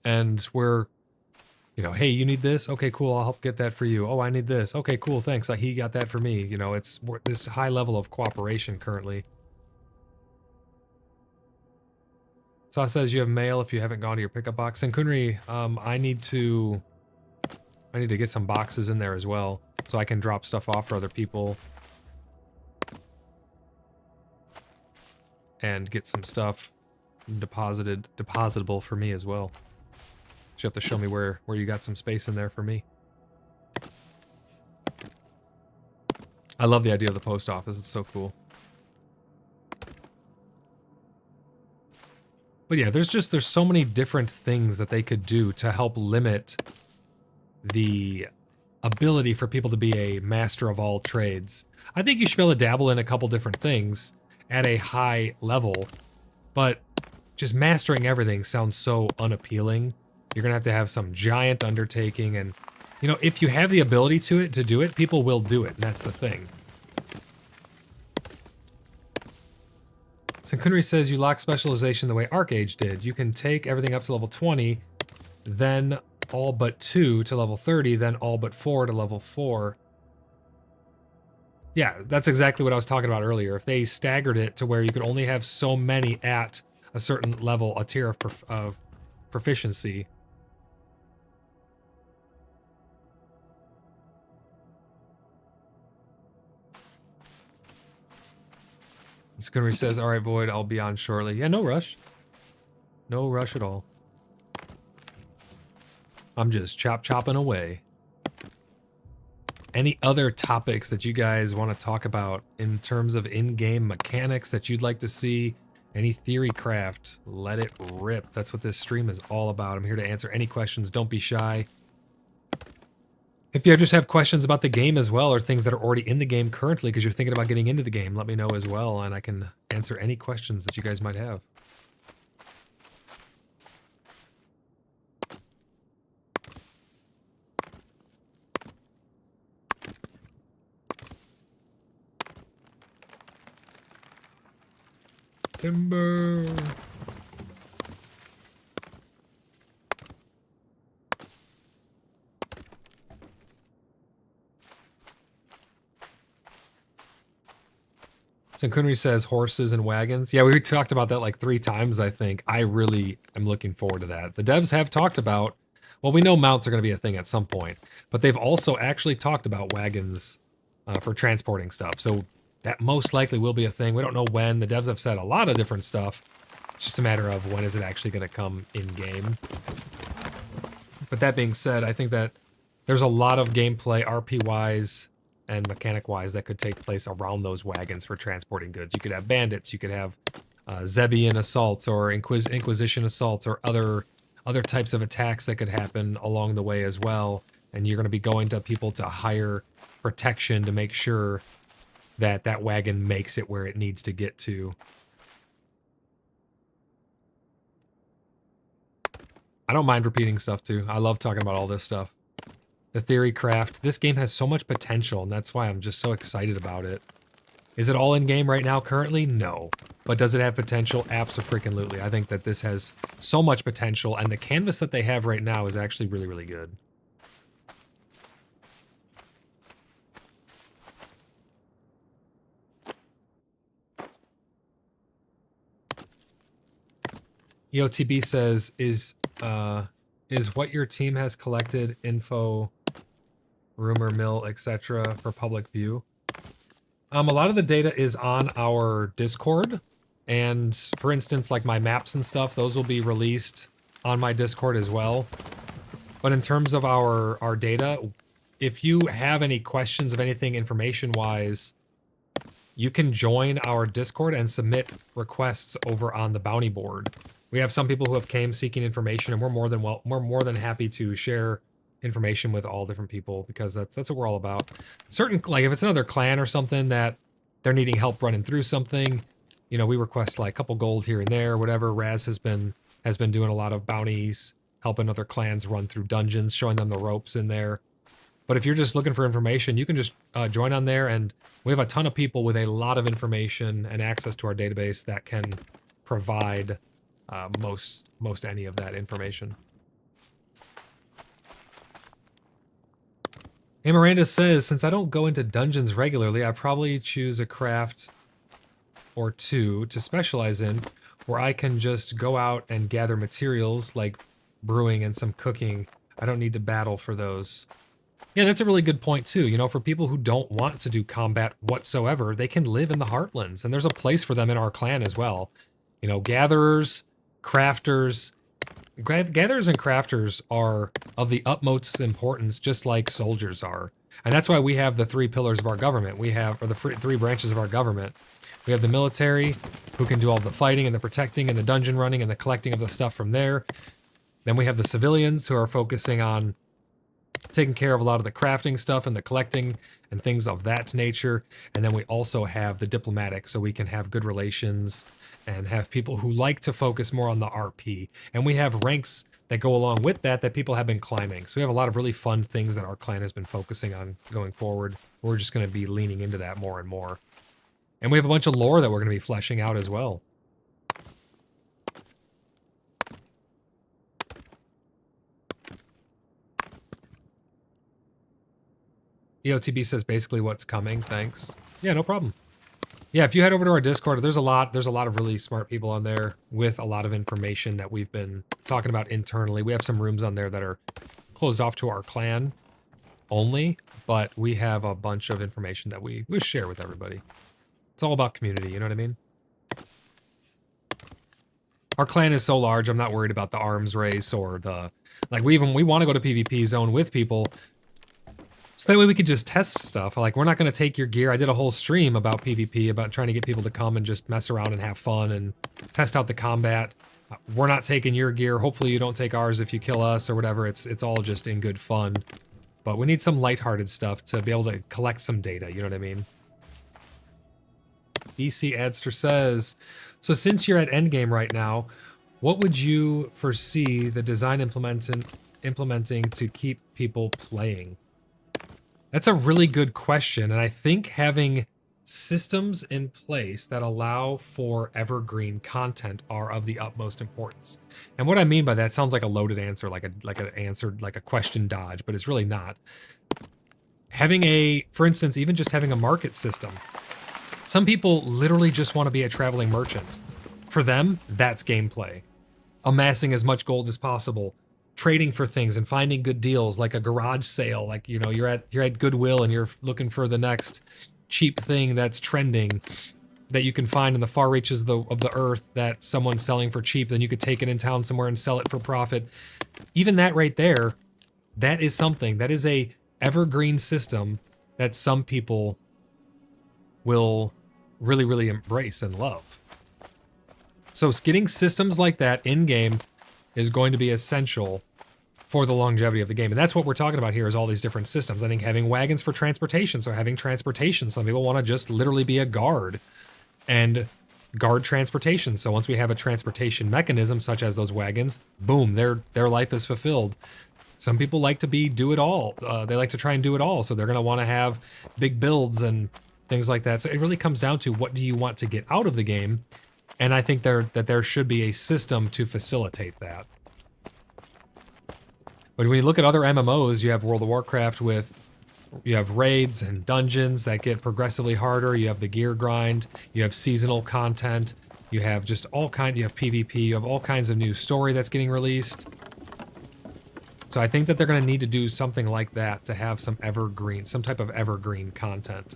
And we're, you know, hey, you need this? Okay, cool, I'll help get that for you. Oh, I need this. Okay, cool, thanks. He got that for me. You know, it's this high level of cooperation currently. Saw says you have mail if you haven't gone to your pickup box. And Kunri, I need to get some boxes in there as well, so I can drop stuff off for other people. And get some stuff depositable for me as well. You have to show me where you got some space in there for me. I love the idea of the post office. It's so cool. But yeah, there's so many different things that they could do to help limit the ability for people to be a master of all trades. I think you should be able to dabble in a couple different things at a high level, but just mastering everything sounds so unappealing. You're gonna have to have some giant undertaking, and you know, if you have the ability to do it, people will do it, and that's the thing. Sankunri says you lock specialization the way Arcage did. You can take everything up to level 20, then all but 2 to level 30, then all but 4 to level 4. Yeah, that's exactly what I was talking about earlier. If they staggered it to where you could only have so many at a certain level, a tier of proficiency. Scoonery says, all right, Void, I'll be on shortly. Yeah, no rush. No rush at all. I'm just chopping away. Any other topics that you guys want to talk about in terms of in-game mechanics that you'd like to see? Any theory craft? Let it rip. That's what this stream is all about. I'm here to answer any questions. Don't be shy. If you just have questions about the game as well, or things that are already in the game currently because you're thinking about getting into the game, let me know as well, and I can answer any questions that you guys might have. Timber. Sankunri says horses and wagons. Yeah, we talked about that like 3 times, I think. I really am looking forward to that. The devs have talked about, well, we know mounts are going to be a thing at some point, but they've also actually talked about wagons for transporting stuff. So that most likely will be a thing. We don't know when. The devs have said a lot of different stuff. It's just a matter of when is it actually going to come in-game. But that being said, I think that there's a lot of gameplay, RP-wise and mechanic-wise, that could take place around those wagons for transporting goods. You could have bandits, you could have Zebian assaults or Inquisition assaults or other types of attacks that could happen along the way as well. And you're going to be going to people to hire protection to make sure that that wagon makes it where it needs to get to. I don't mind repeating stuff too. I love talking about all this stuff. The theory craft. This game has so much potential, and that's why I'm just so excited about it. Is it all in game right now currently? No. But does it have potential? Abso-freaking-lutely. I think that this has so much potential, and the canvas that they have right now is actually really, really good. EOTB says, is what your team has collected info, rumor mill, etc. for public view? A lot of the data is on our Discord, and for instance, like my maps and stuff, those will be released on my Discord as well. But in terms of our data, if you have any questions of anything information-wise, you can join our Discord and submit requests over on the bounty board. We have some people who have came seeking information, and we're more than happy to share information with all different people, because that's what we're all about. Certain, like if it's another clan or something that they're needing help running through something. You know, we request like a couple gold here and there, whatever. Raz has been doing a lot of bounties, helping other clans run through dungeons, showing them the ropes in there. But if you're just looking for information, you can just join on there, and we have a ton of people with a lot of information and access to our database that can provide most any of that information. Hey, Miranda says, since I don't go into dungeons regularly, I probably choose a craft or two to specialize in, where I can just go out and gather materials like brewing and some cooking. I don't need to battle for those. Yeah, that's a really good point too. You know, for people who don't want to do combat whatsoever, they can live in the Heartlands, and there's a place for them in our clan as well. You know, gatherers, crafters. Gatherers and crafters are of the utmost importance, just like soldiers are. And that's why we have the three pillars of our government. We have, or the three branches of our government. We have the military, who can do all the fighting and the protecting and the dungeon running and the collecting of the stuff from there. Then we have the civilians, who are focusing on taking care of a lot of the crafting stuff and the collecting and things of that nature. And then we also have the diplomatic, so we can have good relations and have people who like to focus more on the RP. And we have ranks that go along with that people have been climbing. So we have a lot of really fun things that our clan has been focusing on going forward. We're just going to be leaning into that more and more. And we have a bunch of lore that we're going to be fleshing out as well. EOTB says basically what's coming. Thanks. Yeah, no problem. Yeah, if you head over to our Discord, there's a lot of really smart people on there with a lot of information that we've been talking about internally. We have some rooms on there that are closed off to our clan only, but we have a bunch of information that we share with everybody. It's all about community, you know what I mean? Our clan is so large, I'm not worried about the arms race or the... Like, we want to go to PvP zone with people, so that way we could just test stuff. Like, we're not going to take your gear. I did a whole stream about PvP, about trying to get people to come and just mess around and have fun and test out the combat. We're not taking your gear. Hopefully you don't take ours if you kill us or whatever. It's all just in good fun. But we need some lighthearted stuff to be able to collect some data, you know what I mean? BC Adster says, so since you're at endgame right now, what would you foresee the design implementing to keep people playing? That's a really good question, and I think having systems in place that allow for evergreen content are of the utmost importance. And what I mean by that sounds like a loaded answer, like a question dodge, but it's really not. Having for instance, even just having a market system. Some people literally just want to be a traveling merchant. For them, that's gameplay. Amassing as much gold as possible. Trading for things and finding good deals, like a garage sale, like, you know, you're at Goodwill and you're looking for the next cheap thing that's trending that you can find in the far reaches of the earth that someone's selling for cheap, then you could take it in town somewhere and sell it for profit. Even that right there, that is something, that is a evergreen system that some people will really, really embrace and love. So getting systems like that in-game is going to be essential for the longevity of the game. And that's what we're talking about here, is all these different systems. I think having wagons for transportation, so having transportation. Some people want to just literally be a guard and guard transportation. So once we have a transportation mechanism, such as those wagons, boom, their life is fulfilled. Some people like to do it all. They like to try and do it all. So they're going to want to have big builds and things like that. So it really comes down to, what do you want to get out of the game? And I think that there should be a system to facilitate that. But when you look at other MMOs, you have World of Warcraft you have raids and dungeons that get progressively harder. You have the gear grind. You have seasonal content. You have just you have PvP. You have all kinds of new story that's getting released. So I think that they're going to need to do something like that to have some type of evergreen content.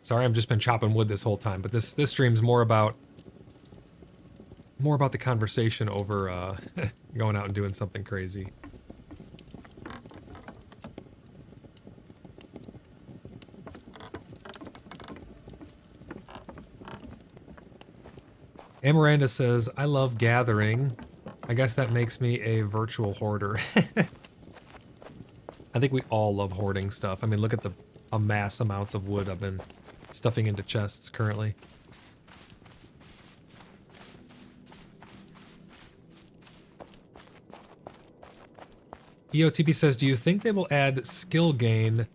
Sorry, I've just been chopping wood this whole time, but this stream's more about the conversation over going out and doing something crazy. Amaranda says, I love gathering. I guess that makes me a virtual hoarder. I think we all love hoarding stuff. I mean, look at the mass amounts of wood I've been stuffing into chests currently. EOTP says, do you think they will add skill gain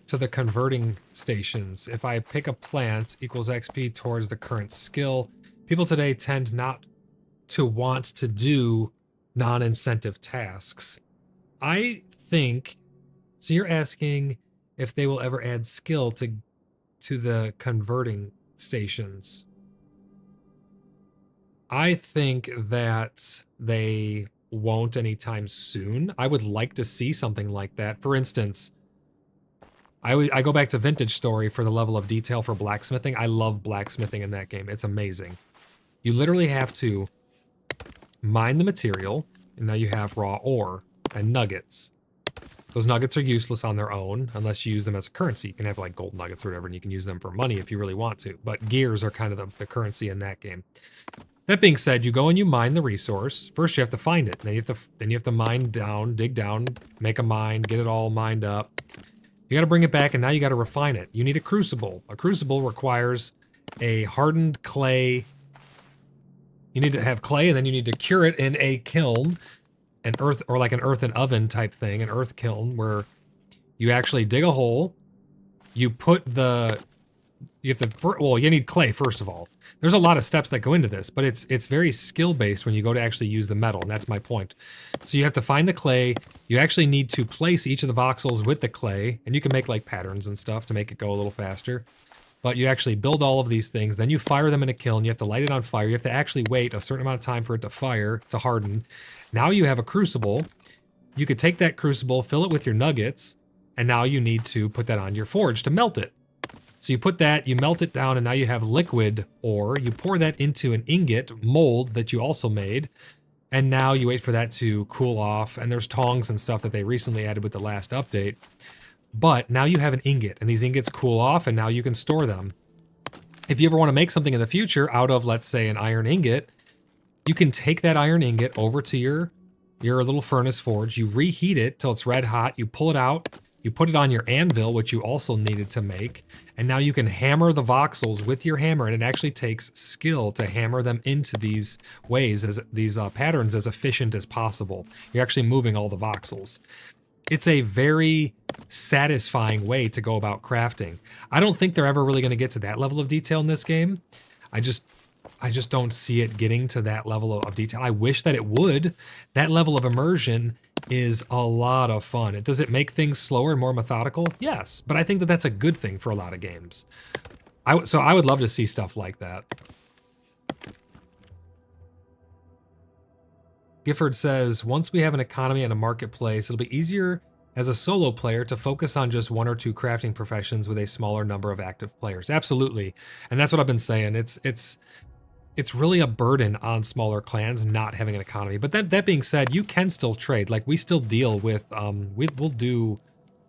to the converting stations? If I pick a plant equals XP towards the current skill, people today tend not to want to do non-incentive tasks. I think, so you're asking if they will ever add skill to the converting stations. I think that they won't anytime soon. I would like to see something like that. For instance, I go back to Vintage Story for the level of detail for blacksmithing. I love blacksmithing in that game. It's amazing. You literally have to mine the material, and now you have raw ore and nuggets. Those nuggets are useless on their own unless you use them as a currency. You can have like gold nuggets or whatever, and you can use them for money if you really want to. But gears are kind of the currency in that game. That being said, you go and you mine the resource. First, you have to find it. Then you have to mine down, dig down, make a mine, get it all mined up. You got to bring it back, and now you got to refine it. You need a crucible. A crucible requires a hardened clay. You need to have clay, and then you need to cure it in a kiln, an earthen oven type thing, an earth kiln, where you actually dig a hole. You put the, you need clay first of all. There's a lot of steps that go into this, but it's very skill-based when you go to actually use the metal, and that's my point. So you have to find the clay. You actually need to place each of the voxels with the clay, and you can make like patterns and stuff to make it go a little faster. But you actually build all of these things, then you fire them in a kiln. You have to light it on fire. You have to actually wait a certain amount of time for it to fire, to harden. Now you have a crucible. You could take that crucible, fill it with your nuggets, and now you need to put that on your forge to melt it. So you put that, you melt it down, and now you have liquid ore. You pour that into an ingot mold that you also made, and now you wait for that to cool off, and there's tongs and stuff that they recently added with the last update. But now you have an ingot, and these ingots cool off, and now you can store them. If you ever want to make something in the future out of, let's say, an iron ingot, you can take that iron ingot over to your little furnace forge, you reheat it till it's red hot, you pull it out, you put it on your anvil, which you also needed to make, and now you can hammer the voxels with your hammer, and it actually takes skill to hammer them into these ways, as these patterns as efficient as possible. You're actually moving all the voxels. It's a very satisfying way to go about crafting. I don't think they're ever really going to get to that level of detail in this game. I just don't see it getting to that level of detail. I wish that it would. That level of immersion is a lot of fun. Does it make things slower and more methodical? Yes, but I think that that's a good thing for a lot of games. So I would love to see stuff like that. Gifford says, once we have an economy and a marketplace, it'll be easier as a solo player to focus on just one or two crafting professions with a smaller number of active players. Absolutely. And that's what I've been saying. It's really a burden on smaller clans not having an economy. But that being said, you can still trade. Like, we still deal with, we'll do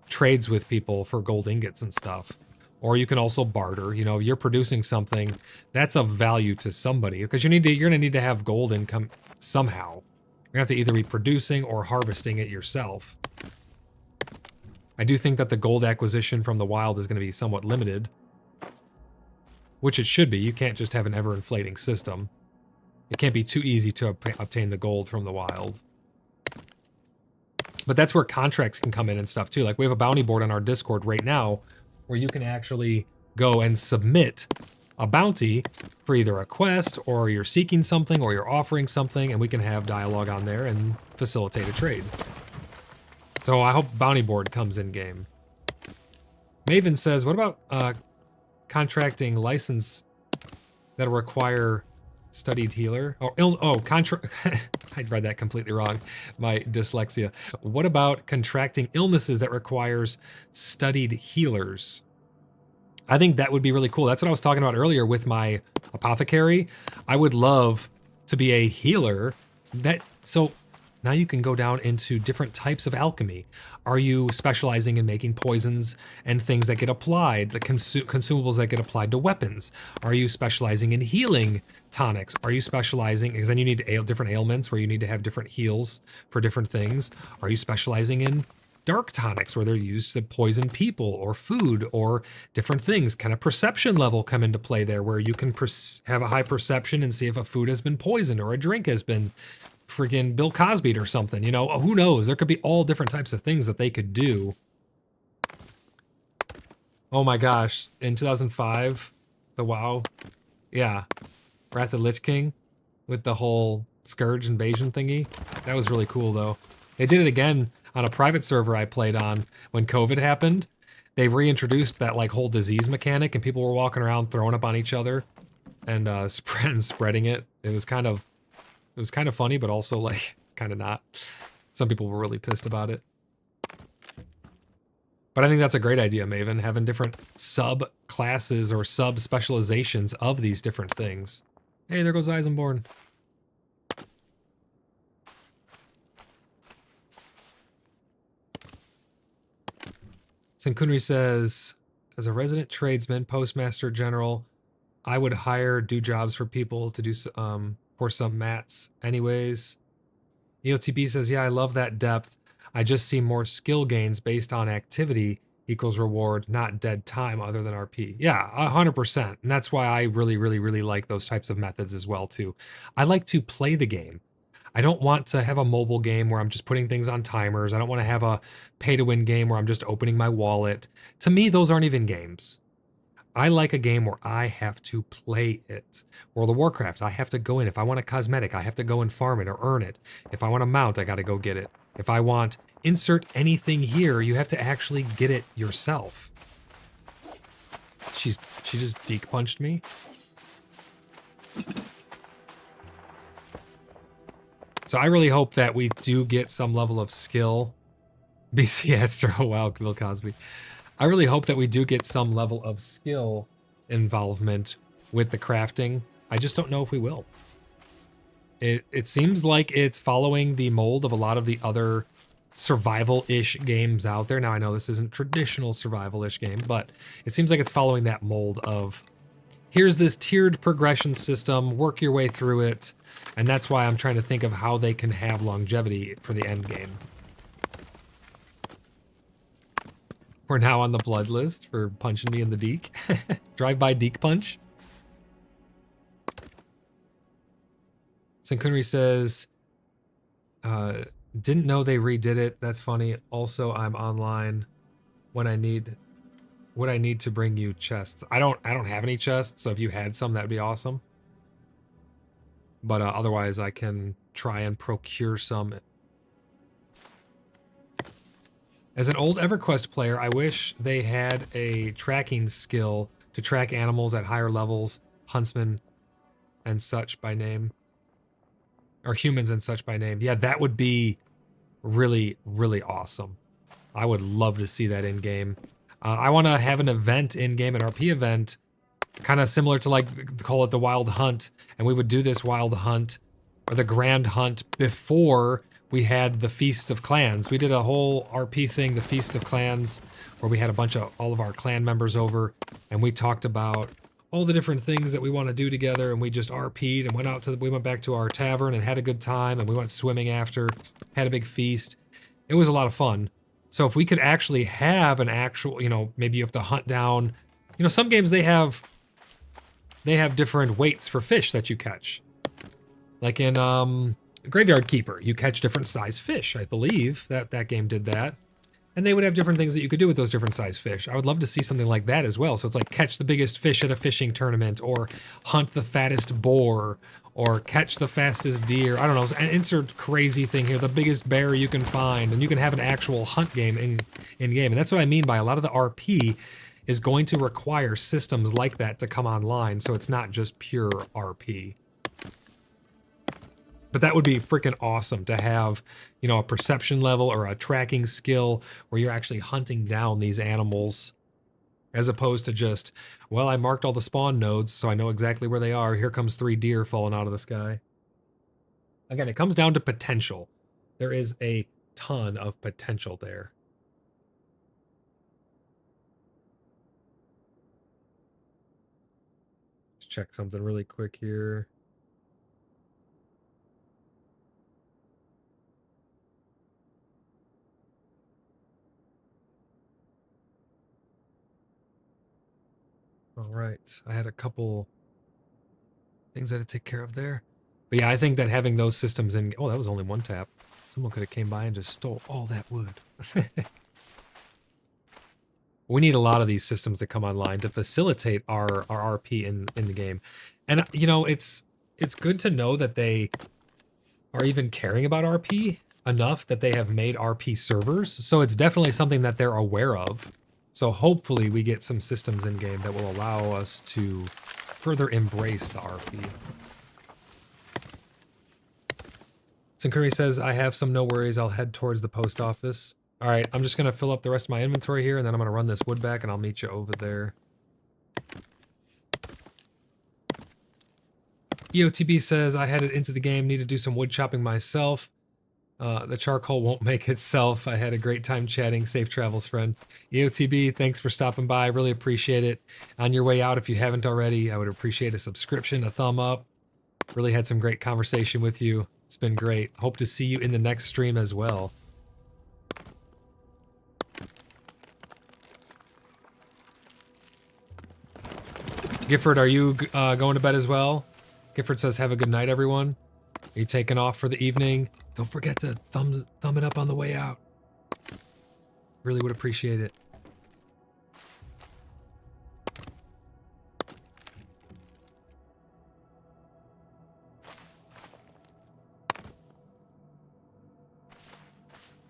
trades with people for gold ingots and stuff. Or you can also barter. You know, you're producing something that's of value to somebody, because you're gonna need to have gold income somehow. You're gonna have to either be producing or harvesting it yourself. I do think that the gold acquisition from the wild is gonna be somewhat limited, which it should be. You can't just have an ever-inflating system. It can't be too easy to obtain the gold from the wild. But that's where contracts can come in and stuff too. Like, we have a bounty board on our Discord right now where you can actually go and submit a bounty for either a quest, or you're seeking something, or you're offering something, and we can have dialogue on there and facilitate a trade. So I hope bounty board comes in game. Maven says, what about contracting license that'll require studied healer? I read that completely wrong. My dyslexia. What about contracting illnesses that requires studied healers? I think that would be really cool. That's what I was talking about earlier with my apothecary. I would love to be a healer. So Now you can go down into different types of alchemy. Are you specializing in making poisons and things that get applied, the consumables that get applied to weapons? Are you specializing in healing tonics? Are you specializing, because then you need different ailments where you need to have different heals for different things. Are you specializing in dark tonics where they're used to poison people or food or different things? Kind of perception level come into play there where you can have a high perception and see if a food has been poisoned or a drink has been friggin' Bill Cosby'd or something. You know, who knows? There could be all different types of things that they could do. Oh my gosh, in 2005, the WoW, yeah, Wrath of the Lich King with the whole Scourge invasion thingy. That was really cool though. They did it again on a private server I played on when COVID happened. They reintroduced that like whole disease mechanic and people were walking around throwing up on each other and spreading it. It was kind of funny, but also like kind of not. Some people were really pissed about it. But I think that's a great idea, Maven, having different sub-classes or sub-specializations of these different things. Hey, there goes Eisenborn. Senkunri says, as a resident tradesman, postmaster general, I would do jobs for people to do for some mats anyways. EOTB says, yeah, I love that depth. I just see more skill gains based on activity equals reward, not dead time other than RP. Yeah, 100%. And that's why I really, really, really like those types of methods as well too. I like to play the game. I don't want to have a mobile game where I'm just putting things on timers. I don't want to have a pay-to-win game where I'm just opening my wallet. To me, those aren't even games. I like a game where I have to play it. World of Warcraft, I have to go in. If I want a cosmetic, I have to go and farm it or earn it. If I want a mount, I got to go get it. If I want insert anything here, you have to actually get it yourself. She just deke punched me. So I really hope that we do get some level of skill. BC Esther, oh wow, Bill Cosby. I really hope that we do get some level of skill involvement with the crafting. I just don't know if we will. It seems like it's following the mold of a lot of the other survival-ish games out there. Now, I know this isn't traditional survival-ish game, but it seems like it's following that mold of, here's this tiered progression system, work your way through it, and that's why I'm trying to think of how they can have longevity for the end game. We're now on the blood list for punching me in the deke. Drive-by deke punch. Senkunri says, didn't know they redid it. That's funny. Also, I'm online when I need to bring you chests. I don't have any chests, so if you had some, that'd be awesome. But otherwise, I can try and procure some. As an old EverQuest player, I wish they had a tracking skill to track animals at higher levels, huntsmen and such by name. Or humans and such by name. Yeah, that would be really, really awesome. I would love to see that in-game. I want to have an event in-game, an RP event, kind of similar to like, call it the Wild Hunt. And we would do this Wild Hunt, or the Grand Hunt, before we had the Feast of Clans. We did a whole RP thing, the Feast of Clans, where we had a bunch of all of our clan members over, and we talked about all the different things that we want to do together, and we just RP'd and we went back to our tavern and had a good time, and we went swimming after, had a big feast. It was a lot of fun. So if we could actually have an actual, you know, maybe you have to hunt down, you know, some games they have different weights for fish that you catch. Like in Graveyard Keeper, you catch different size fish. I believe that game did that. And they would have different things that you could do with those different size fish. I would love to see something like that as well. So it's like catch the biggest fish at a fishing tournament, or hunt the fattest boar, or catch the fastest deer. I don't know, and insert crazy thing here, the biggest bear you can find, and you can have an actual hunt game in game. And that's what I mean by a lot of the RP is going to require systems like that to come online, so it's not just pure RP. But that would be freaking awesome to have, you know, a perception level or a tracking skill where you're actually hunting down these animals, as opposed to just, well, I marked all the spawn nodes, so I know exactly where they are. Here comes 3 deer falling out of the sky. Again, it comes down to potential. There is a ton of potential there. Let's check something really quick here. All right, I had a couple things I had to take care of there. But yeah, I think that having those systems in... Oh, that was only one tap. Someone could have came by and just stole all that wood. We need a lot of these systems to come online to facilitate our RP in the game. And, you know, it's good to know that they are even caring about RP enough that they have made RP servers. So it's definitely something that they're aware of. So hopefully we get some systems in game that will allow us to further embrace the RP. Sincuri says, I have some, no worries. I'll head towards the post office. All right, I'm just going to fill up the rest of my inventory here, and then I'm going to run this wood back, and I'll meet you over there. EOTB says, I headed into the game, need to do some wood chopping myself. The charcoal won't make itself. I had a great time chatting. Safe travels, friend. EOTB, thanks for stopping by. I really appreciate it. On your way out, if you haven't already, I would appreciate a subscription, a thumb up. Really had some great conversation with you. It's been great. Hope to see you in the next stream as well. Gifford, are you going to bed as well? Gifford says, have a good night, everyone. Are you taking off for the evening? Don't forget to thumb it up on the way out. Really would appreciate it.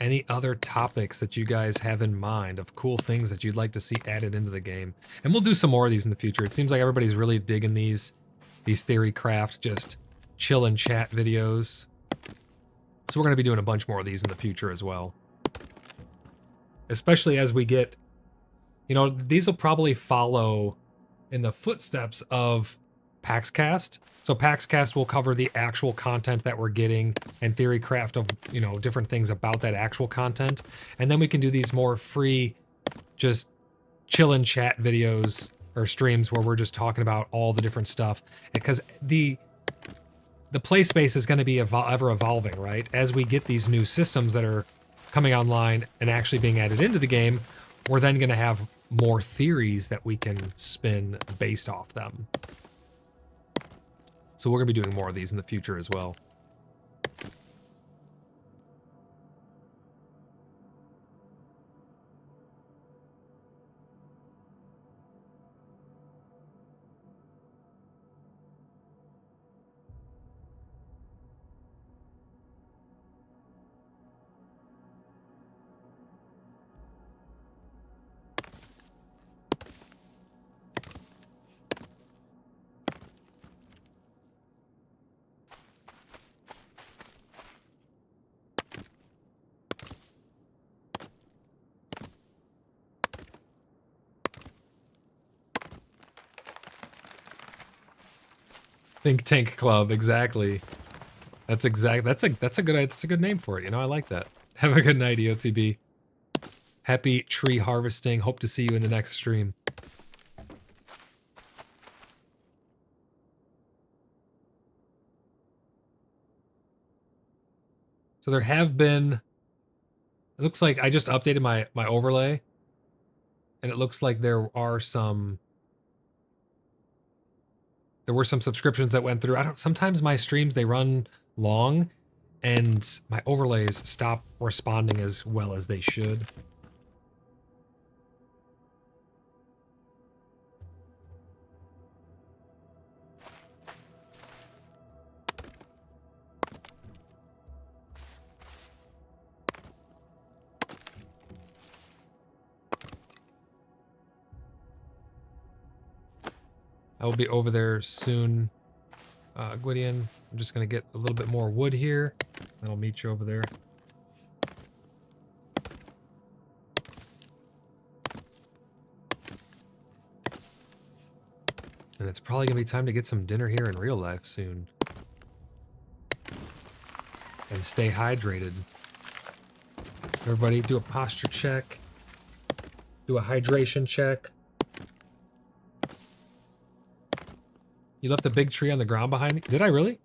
Any other topics that you guys have in mind of cool things that you'd like to see added into the game? And we'll do some more of these in the future. It seems like everybody's really digging these theory craft, just chill and chat videos. So we're going to be doing a bunch more of these in the future as well. Especially as we get, you know, these will probably follow in the footsteps of PaxCast. So PaxCast will cover the actual content that we're getting and theory craft of, you know, different things about that actual content. And then we can do these more free, just chill and chat videos or streams where we're just talking about all the different stuff. Because the play space is going to be ever evolving, right? As we get these new systems that are coming online and actually being added into the game, we're then going to have more theories that we can spin based off them. So we're going to be doing more of these in the future as well. Think Tank Club, exactly. That's a good name for it. You know, I like that. Have a good night, EOTB. Happy tree harvesting. Hope to see you in the next stream. So there have been, it looks like I just updated my overlay, and it looks like there were some subscriptions that went through. Sometimes my streams, they run long and my overlays stop responding as well as they should. I will be over there soon, Gwydion. I'm just going to get a little bit more wood here, and I'll meet you over there. And it's probably going to be time to get some dinner here in real life soon. and stay hydrated. Everybody do a posture check. Do a hydration check. You left a big tree on the ground behind me? Did I really?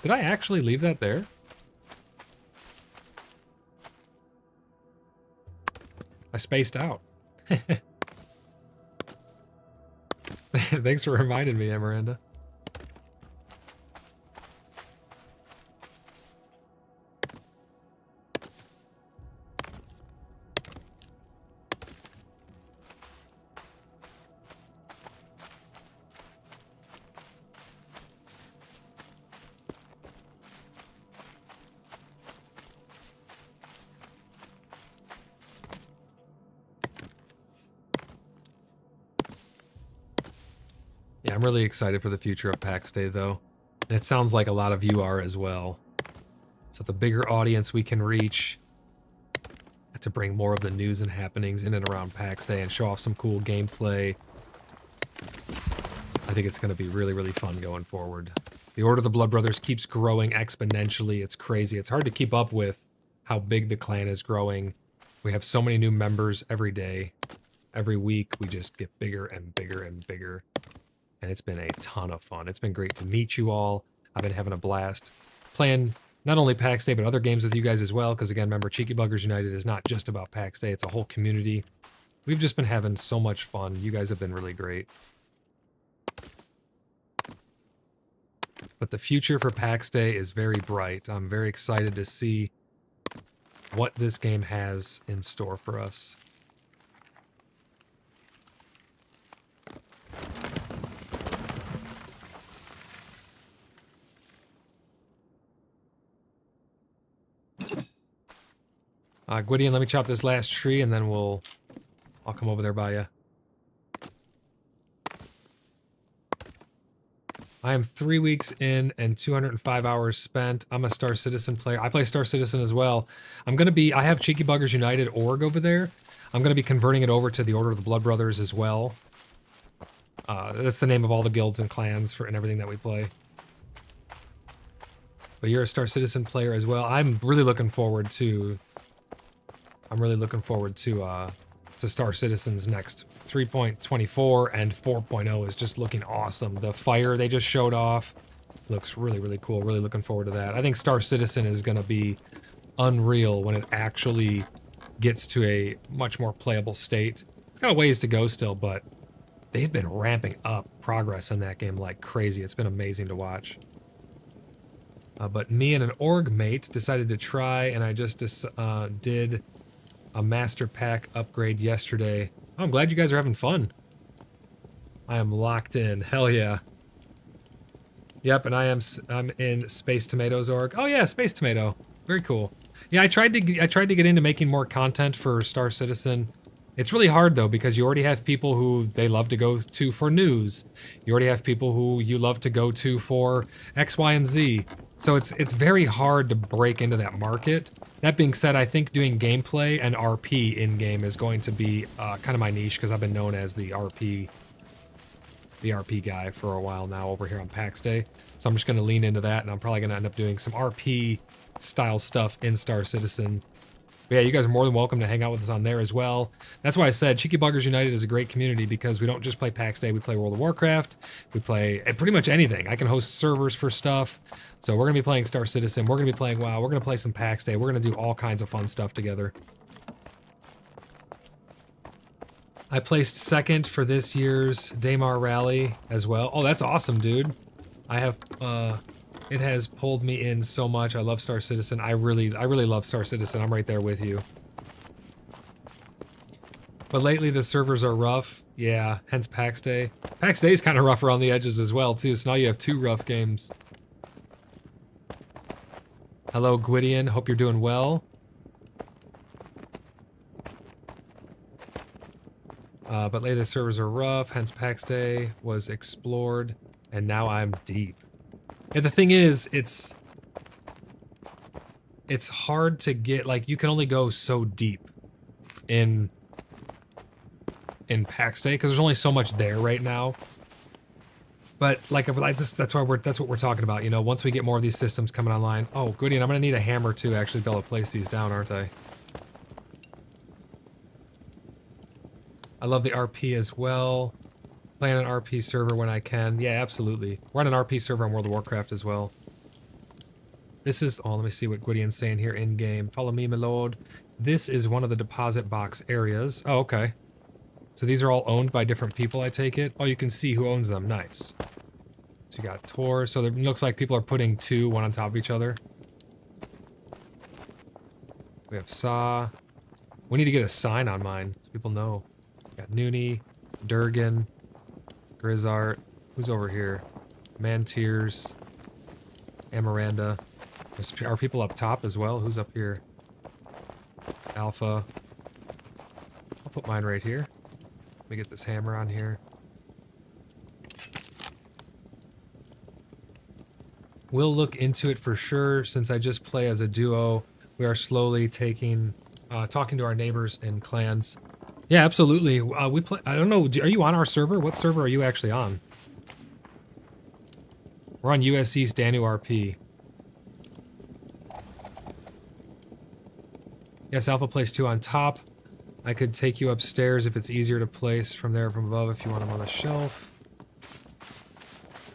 Did I actually leave that there? I spaced out. Thanks for reminding me, Miranda. Yeah, I'm really excited for the future of Pax Day, though. And it sounds like a lot of you are as well. So the bigger audience we can reach to bring more of the news and happenings in and around Pax Day and show off some cool gameplay. I think it's going to be really, really fun going forward. The Order of the BloodBrothers keeps growing exponentially. It's crazy. It's hard to keep up with how big the clan is growing. We have so many new members every day. Every week, we just get bigger and bigger and bigger. And it's been a ton of fun. It's been great to meet you all. I've been having a blast playing not only Pax Day, but other games with you guys as well. Because again, remember, Cheeky Buggers United is not just about Pax Day. It's a whole community. We've just been having so much fun. You guys have been really great. But the future for Pax Day is very bright. I'm very excited to see what this game has in store for us. Gwydion, let me chop this last tree and then I'll come over there by you. I am 3 weeks in and 205 hours spent. I'm a Star Citizen player. I play Star Citizen as well. I have Cheeky Buggers United org over there. I'm going to be converting it over to the Order of the BloodBrothers as well. That's the name of all the guilds and clans and everything that we play. But you're a Star Citizen player as well. I'm really looking forward to Star Citizen's next 3.24 and 4.0 is just looking awesome. The fire they just showed off looks really, really cool. Really looking forward to that. I think Star Citizen is going to be unreal when it actually gets to a much more playable state. It's got a ways to go still, but they've been ramping up progress in that game like crazy. It's been amazing to watch. But me and an org mate decided to try, and I just did a master pack upgrade yesterday. Oh, I'm glad you guys are having fun. I am locked in. Hell yeah. Yep, and I'm in Space Tomatoes org. Oh yeah, Space Tomato. Very cool. Yeah, I tried to get into making more content for Star Citizen. It's really hard though because you already have people who they love to go to for news. You already have people who you love to go to for X, Y, and Z. So it's very hard to break into that market. That being said, I think doing gameplay and RP in-game is going to be kind of my niche because I've been known as the RP guy for a while now over here on Pax Day. So I'm just going to lean into that, and I'm probably going to end up doing some RP style stuff in Star Citizen. But yeah, you guys are more than welcome to hang out with us on there as well. That's why I said Cheeky Buggers United is a great community because we don't just play Pax Day, we play World of Warcraft, we play pretty much anything. I can host servers for stuff. So we're going to be playing Star Citizen, we're going to be playing WoW, we're going to play some Pax Day, we're going to do all kinds of fun stuff together. I placed second for this year's Daymar Rally as well. Oh, that's awesome, dude. It has pulled me in so much. I love Star Citizen. I really love Star Citizen. I'm right there with you. But lately the servers are rough. Yeah, hence Pax Day. Pax Day is kind of rough around the edges as well, too. So now you have 2 rough games. Hello, Gwydion. Hope you're doing well. But lately the servers are rough. Hence Pax Day was explored. And now I'm deep. And the thing is, it's hard to get, like, you can only go so deep in Pax Day, because there's only so much there right now. But like this, that's what we're talking about. You know, once we get more of these systems coming online. Oh, goody, and I'm gonna need a hammer to actually be able to place these down, aren't I? I love the RP as well. Play on an RP server when I can. Yeah, absolutely. We're on an RP server on World of Warcraft as well. This is, oh, let me see what Gwydion's saying here in game. Follow me, my lord. This is one of the deposit box areas. Oh, okay. So these are all owned by different people, I take it. Oh, you can see who owns them. Nice. So you got Tor. So it looks like people are putting two, one on top of each other. We have Saw. We need to get a sign on mine so people know. We got Noonie, Durgan, Grizzart. Who's over here? Mantiers, Amaranda. Are people up top as well? Who's up here? Alpha. I'll put mine right here. Let me get this hammer on here. We'll look into it for sure. Since I just play as a duo, we are slowly talking to our neighbors and clans. Yeah, absolutely. We play. I don't know. Are you on our server? What server are you actually on? We're on US East Danu RP. Yes, Alpha plays 2 on top. I could take you upstairs if it's easier to place from there from above if you want them on the shelf.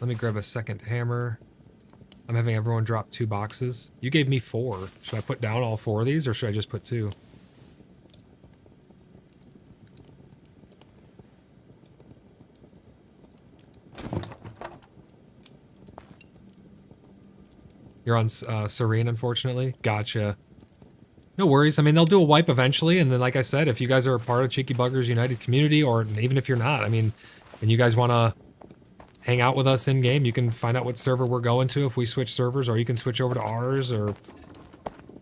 Let me grab a second hammer. I'm having everyone drop 2 boxes. You gave me 4. Should I put down all 4 of these or should I just put 2? You're on Serene, unfortunately. Gotcha. No worries. I mean, they'll do a wipe eventually, and then, like I said, if you guys are a part of Cheeky Buggers United community, or even if you're not, I mean, and you guys want to hang out with us in-game, you can find out what server we're going to if we switch servers, or you can switch over to ours, or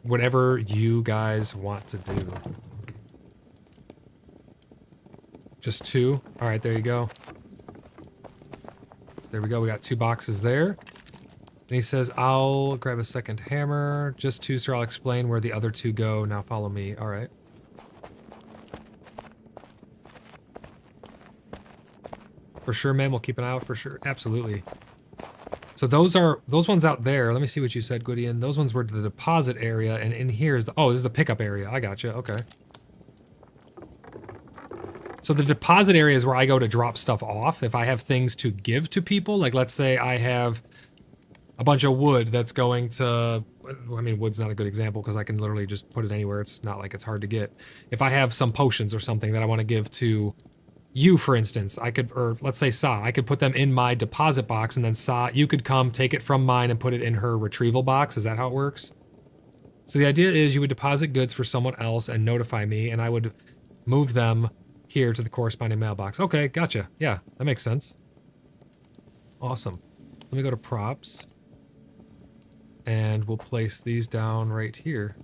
whatever you guys want to do. Just 2? Alright, there you go. So there we go, we got 2 boxes there. And he says, I'll grab a second hammer. Just 2, sir. I'll explain where the other 2 go. Now follow me. All right. For sure, man. We'll keep an eye out for sure. Absolutely. So those ones out there. Let me see what you said, Gwydion. Those ones were the deposit area. And in here is the, oh, this is the pickup area. I gotcha. Okay. So the deposit area is where I go to drop stuff off. If I have things to give to people, like let's say I have a bunch of wood that's going to, I mean, wood's not a good example because I can literally just put it anywhere. It's not like it's hard to get. If I have some potions or something that I want to give to you, for instance, I could, or let's say Sa, I could put them in my deposit box and then Sa, you could come take it from mine and put it in her retrieval box. Is that how it works? So the idea is you would deposit goods for someone else and notify me, and I would move them here to the corresponding mailbox. Okay, gotcha. Yeah, that makes sense. Awesome. Let me go to props. And we'll place these down right here.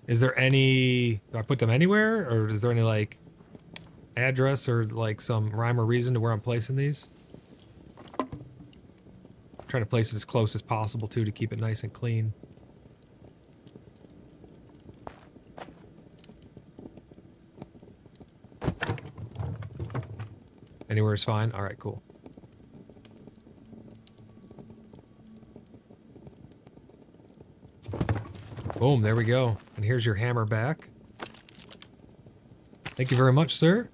Is there any, do I put them anywhere? Or is there any like address or like some rhyme or reason to where I'm placing these? I'm trying to place it as close as possible too to keep it nice and clean. Anywhere is fine? Alright, cool. Boom, there we go. And here's your hammer back. Thank you very much, sir.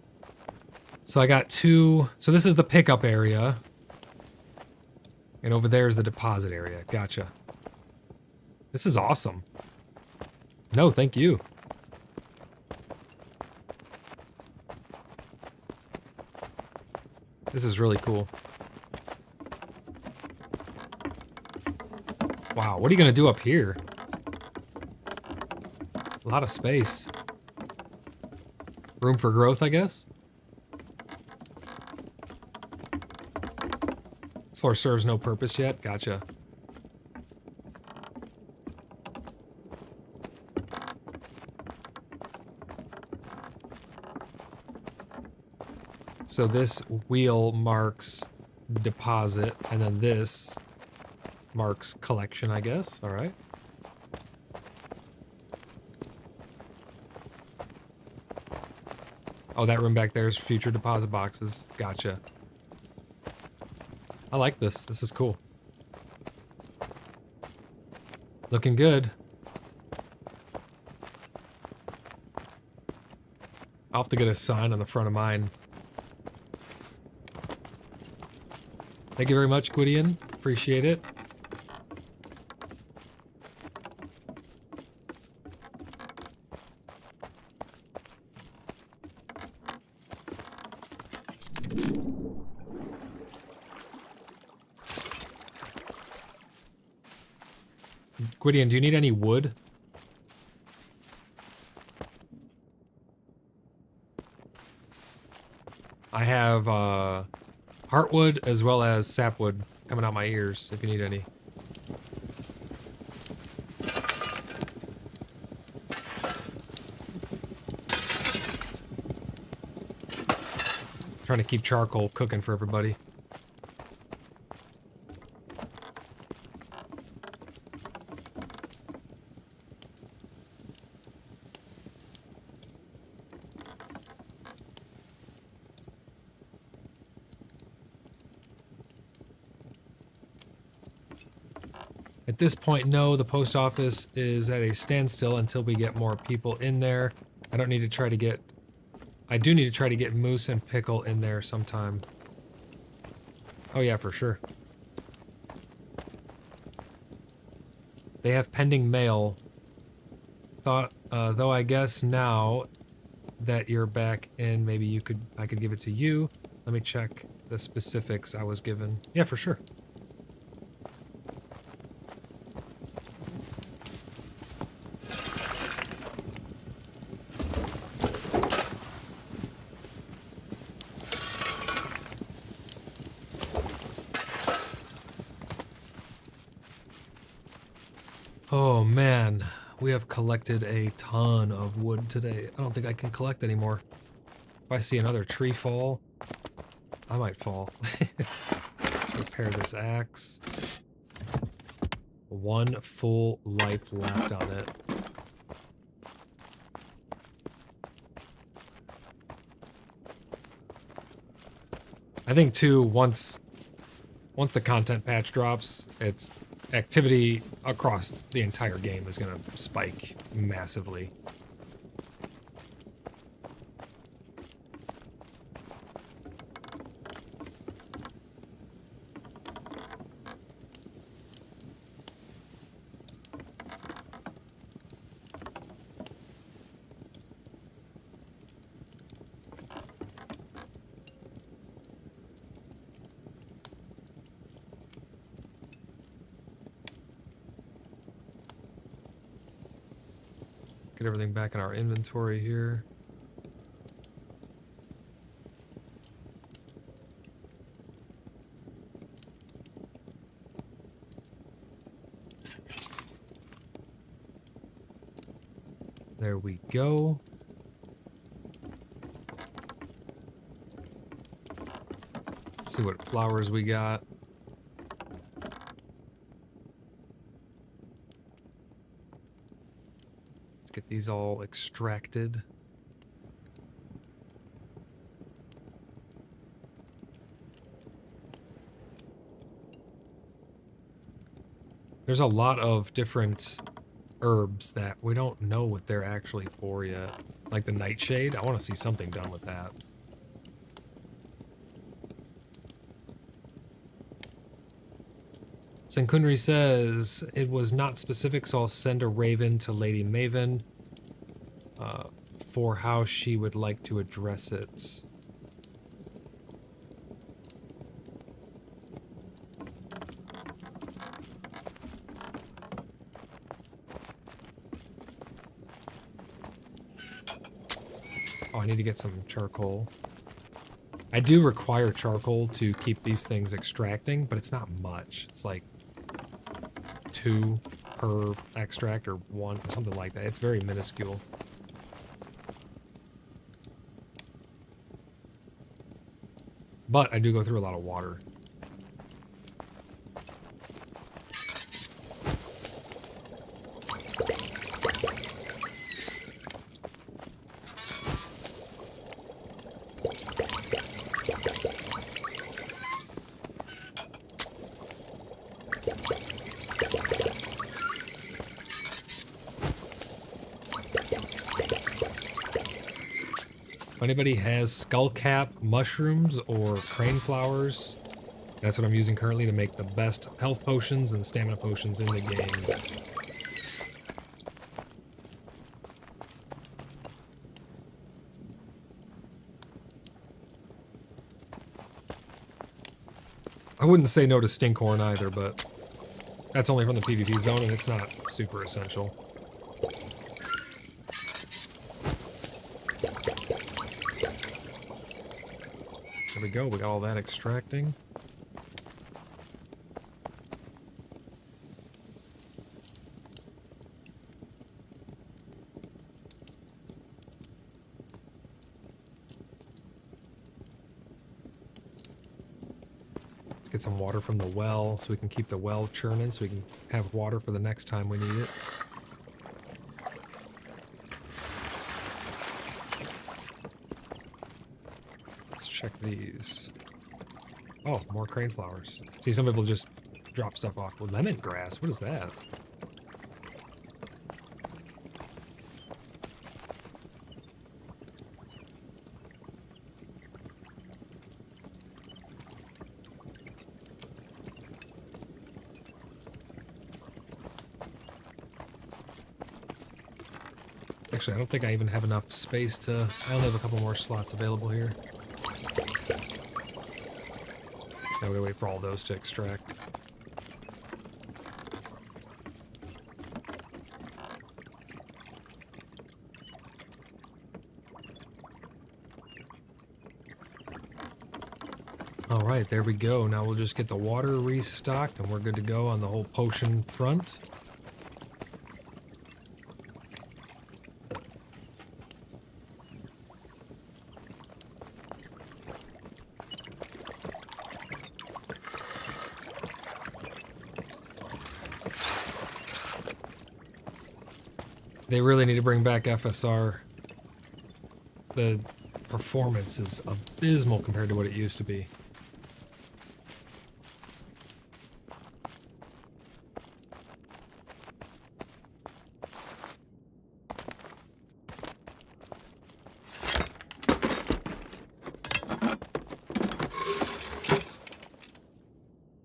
So I got 2... So this is the pickup area. And over there is the deposit area. Gotcha. This is awesome. No, thank you. This is really cool. Wow, what are you gonna do up here? A lot of space. Room for growth, I guess? This floor serves no purpose yet. Gotcha. So this wheel marks deposit, and then this marks collection, I guess. All right. Oh, that room back there is future deposit boxes. Gotcha. I like this. This is cool. Looking good. I'll have to get a sign on the front of mine. Thank you very much, Gwydion. Appreciate it. Gwydion, do you need any wood? I have heartwood as well as sapwood coming out my ears if you need any. Trying to keep charcoal cooking for everybody. At this point, no, the post office is at a standstill until we get more people in there. I don't need to try to get... I do need to try to get Moose and Pickle in there sometime. Oh yeah, for sure. They have pending mail. Though I guess now that you're back in, maybe I could give it to you. Let me check the specifics I was given. Yeah, for sure. Oh man, we have collected a ton of wood today. I don't think I can collect anymore. If I see another tree fall, I might fall. Let's repair this axe. 1 full life left on it. I think too, once the content patch drops, it's activity across the entire game is going to spike massively. Get everything back in our inventory here. There we go. Let's see what flowers we got. Get these all extracted. There's a lot of different herbs that we don't know what they're actually for yet. Like the nightshade, I want to see something done with that. Senkunri says, it was not specific, so I'll send a raven to Lady Maven for how she would like to address it. Oh, I need to get some charcoal. I do require charcoal to keep these things extracting, but it's not much. It's like 2 per extract or 1, something like that. It's very minuscule. But I do go through a lot of water. If anybody has skullcap mushrooms or crane flowers, that's what I'm using currently to make the best health potions and stamina potions in the game. I wouldn't say no to stinkhorn either, but that's only from the PvP zone and it's not super essential. There we go, we got all that extracting. Get some water from the well so we can keep the well churning so we can have water for the next time we need it. Let's check these. Oh, more crane flowers. See, some people just drop stuff off. Well, lemongrass, what is that? Actually, I don't think I even have enough space to... I only have a couple more slots available here. Now we gotta wait for all those to extract. Alright, there we go. Now we'll just get the water restocked and we're good to go on the whole potion front. They really need to bring back FSR. The performance is abysmal compared to what it used to be.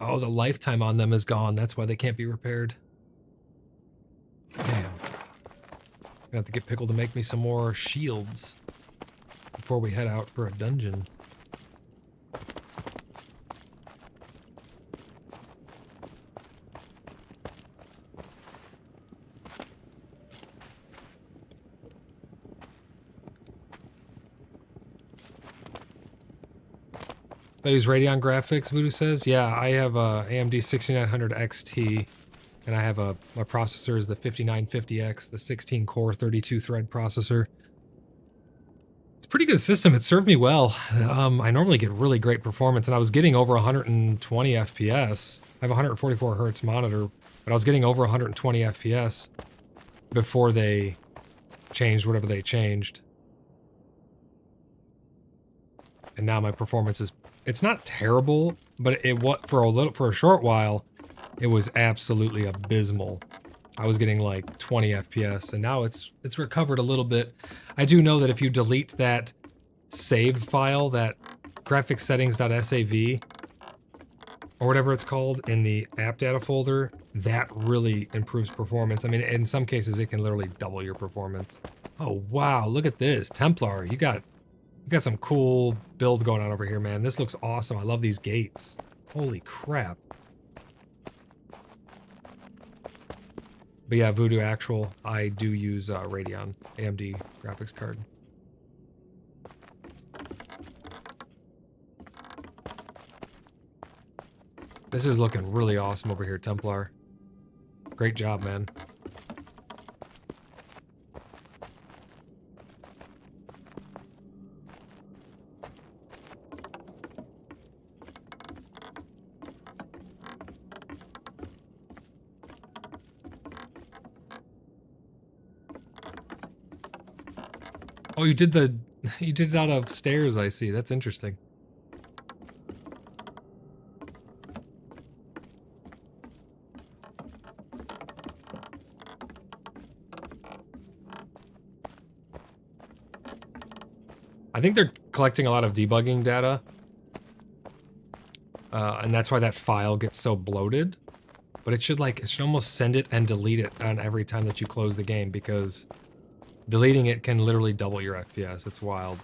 Oh, the lifetime on them is gone. That's why they can't be repaired. Damn. Gonna have to get Pickle to make me some more shields before we head out for a dungeon. I use Radeon graphics, Voodoo says. Yeah, I have a AMD 6900 XT, and I have my processor is the 5950X, the 16-core, 32-thread processor. It's a pretty good system. It served me well. I normally get really great performance, and I was getting over 120 FPS. I have a 144 hertz monitor, but I was getting over 120 FPS before they changed whatever they changed. And now my performance is... It's not terrible, but for a short while, it was absolutely abysmal. I was getting like 20 FPS, and now it's recovered a little bit. I do know that if you delete that save file, that graphicssettings.sav, or whatever it's called, in the app data folder, that really improves performance. I mean, in some cases, it can literally double your performance. Oh, wow, look at this. Templar, you got some cool build going on over here, man. This looks awesome. I love these gates. Holy crap. But yeah, Voodoo Actual, I do use Radeon AMD graphics card. This is looking really awesome over here, Templar. Great job, man. Oh, you did it out of stairs, I see. That's interesting. I think they're collecting a lot of debugging data. And that's why that file gets so bloated. But it should almost send it and delete it on every time that you close the game, because deleting it can literally double your FPS. It's wild.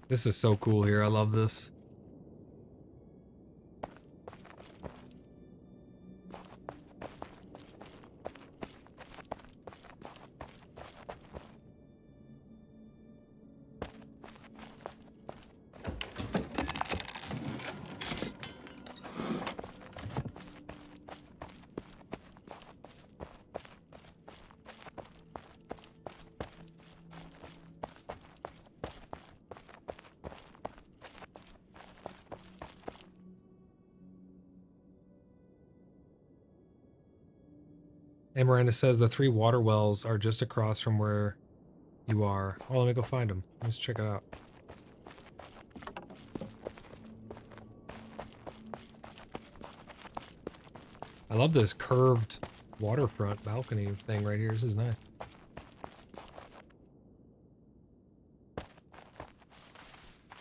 This is so cool here. I love this. And Miranda says the 3 water wells are just across from where you are. Oh, let me go find them. Let's check it out. I love this curved waterfront balcony thing right here. This is nice.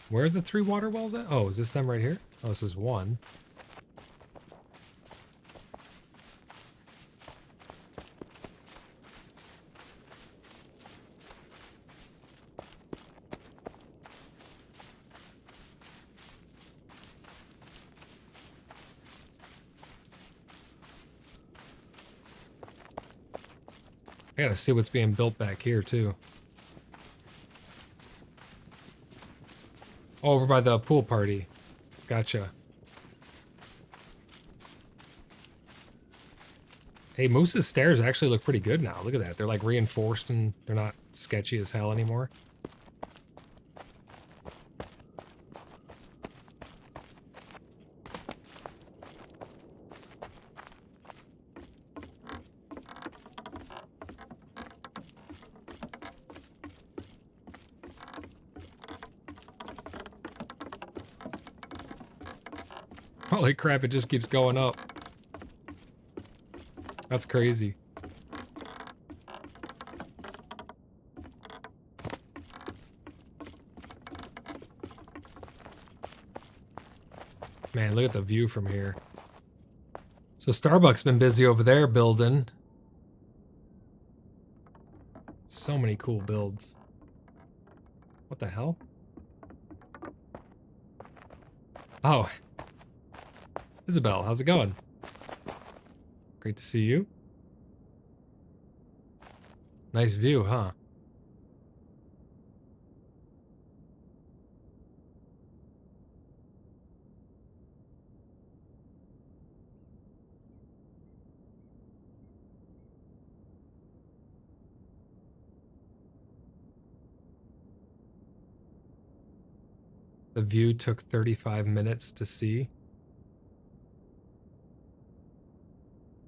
Where are the 3 water wells at? Oh, is this them right here? Oh, this is one. I gotta see what's being built back here, too. Oh, over by the pool party. Gotcha. Hey, Moose's stairs actually look pretty good now. Look at that. They're like reinforced and they're not sketchy as hell anymore. Holy crap, it just keeps going up. That's crazy. Man, look at the view from here. So Starbucks been busy over there building. So many cool builds. What the hell? Oh. Isabel, how's it going? Great to see you. Nice view, huh? The view took 35 minutes to see.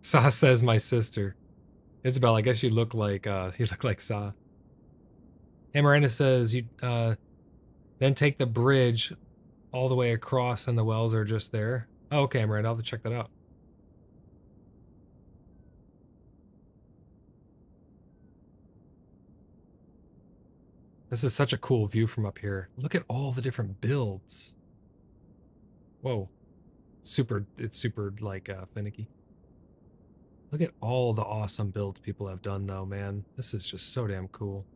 Sa says my sister. Isabel, I guess you look like Sa. Hey, Miranda says you then take the bridge all the way across and the wells are just there. Oh, okay, Miranda, I'll have to check that out. This is such a cool view from up here. Look at all the different builds. Whoa. It's super like finicky. Look at all the awesome builds people have done though, man. This is just so damn cool.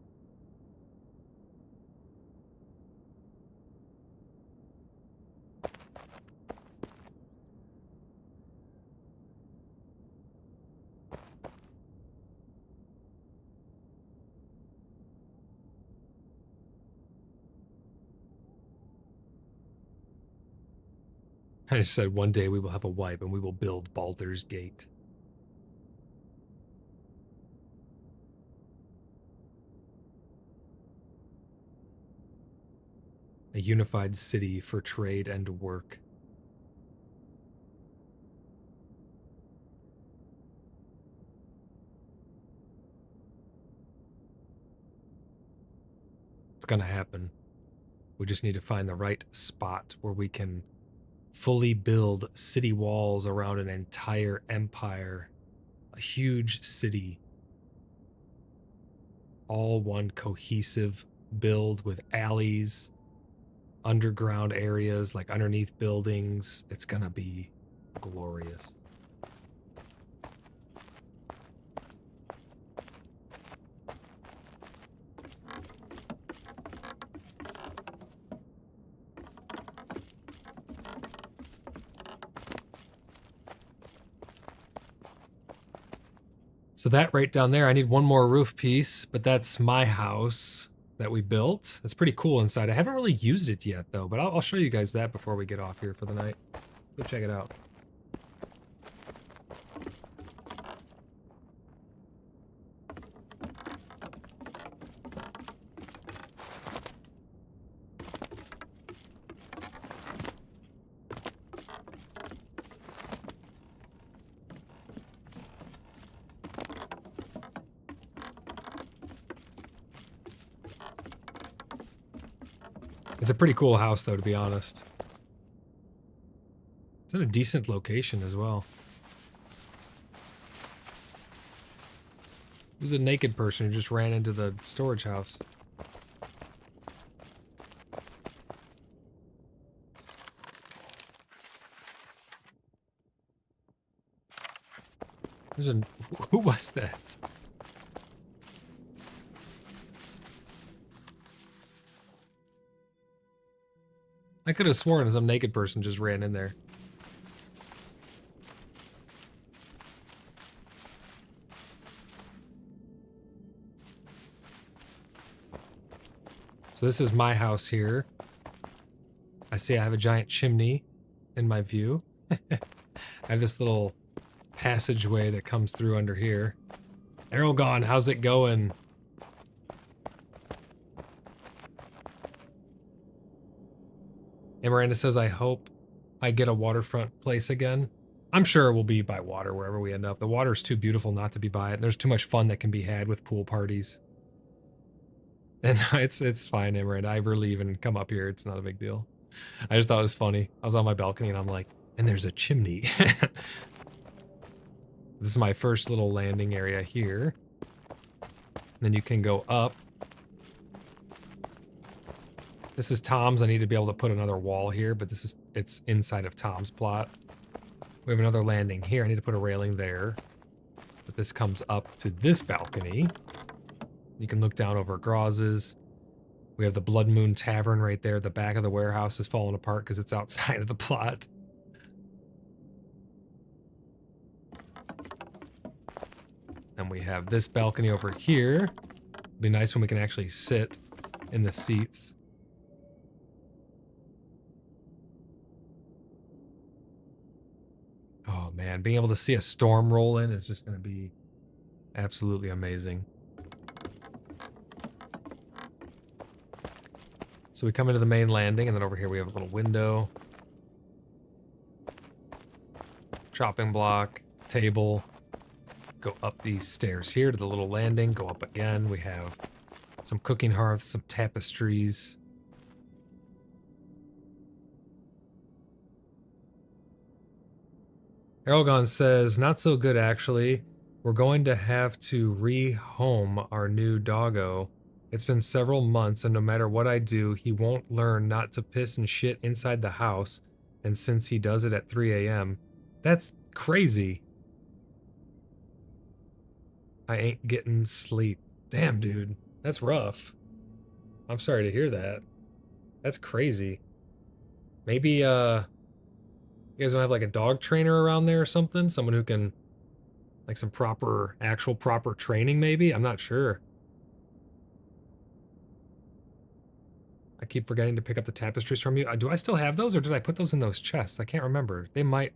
I just said one day we will have a wipe and we will build Baldur's Gate. A unified city for trade and work. gonna happen. We just need to find the right spot where we can fully build city walls around an entire empire. A huge city. All one cohesive build with alleys, underground areas like underneath buildings. It's gonna be glorious. So that right down there, I need one more roof piece, but that's my house that we built. It's pretty cool inside. I haven't really used it yet though, but I'll show you guys that before we get off here for the night. Go check it out. It's a pretty cool house, though, to be honest. It's in a decent location as well. It was a naked person who just ran into the storage house. There's a... Who was that? I could have sworn some naked person just ran in there. So this is my house here. I see I have a giant chimney in my view. I have this little passageway that comes through under here. Aragon, how's it going? And Miranda says, I hope I get a waterfront place again. I'm sure we'll be by water wherever we end up. The water's too beautiful not to be by it. And there's too much fun that can be had with pool parties. And it's fine, Miranda. I rarely even come up here. It's not a big deal. I just thought it was funny. I was on my balcony and I'm like, and there's a chimney. This is my first little landing area here. Then you can go up. This is Tom's. I need to be able to put another wall here, but it's inside of Tom's plot. We have another landing here. I need to put a railing there. But this comes up to this balcony. You can look down over Graz's. We have the Blood Moon Tavern right there. The back of the warehouse is falling apart because it's outside of the plot. And we have this balcony over here. It'd be nice when we can actually sit in the seats. Oh man, being able to see a storm roll in is just going to be absolutely amazing. So we come into the main landing, and then over here we have a little window. Chopping block, table. Go up these stairs here to the little landing, go up again. We have some cooking hearths, some tapestries. Aragon says, not so good actually. We're going to have to rehome our new doggo. It's been several months and no matter what I do, he won't learn not to piss and shit inside the house. And since he does it at 3 a.m., that's crazy. I ain't getting sleep. Damn, dude. That's rough. I'm sorry to hear that. That's crazy. Maybe, you guys don't have like a dog trainer around there or something? Someone who can, like some actual proper training maybe? I'm not sure. I keep forgetting to pick up the tapestries from you. Do I still have those or did I put those in those chests? I can't remember. They might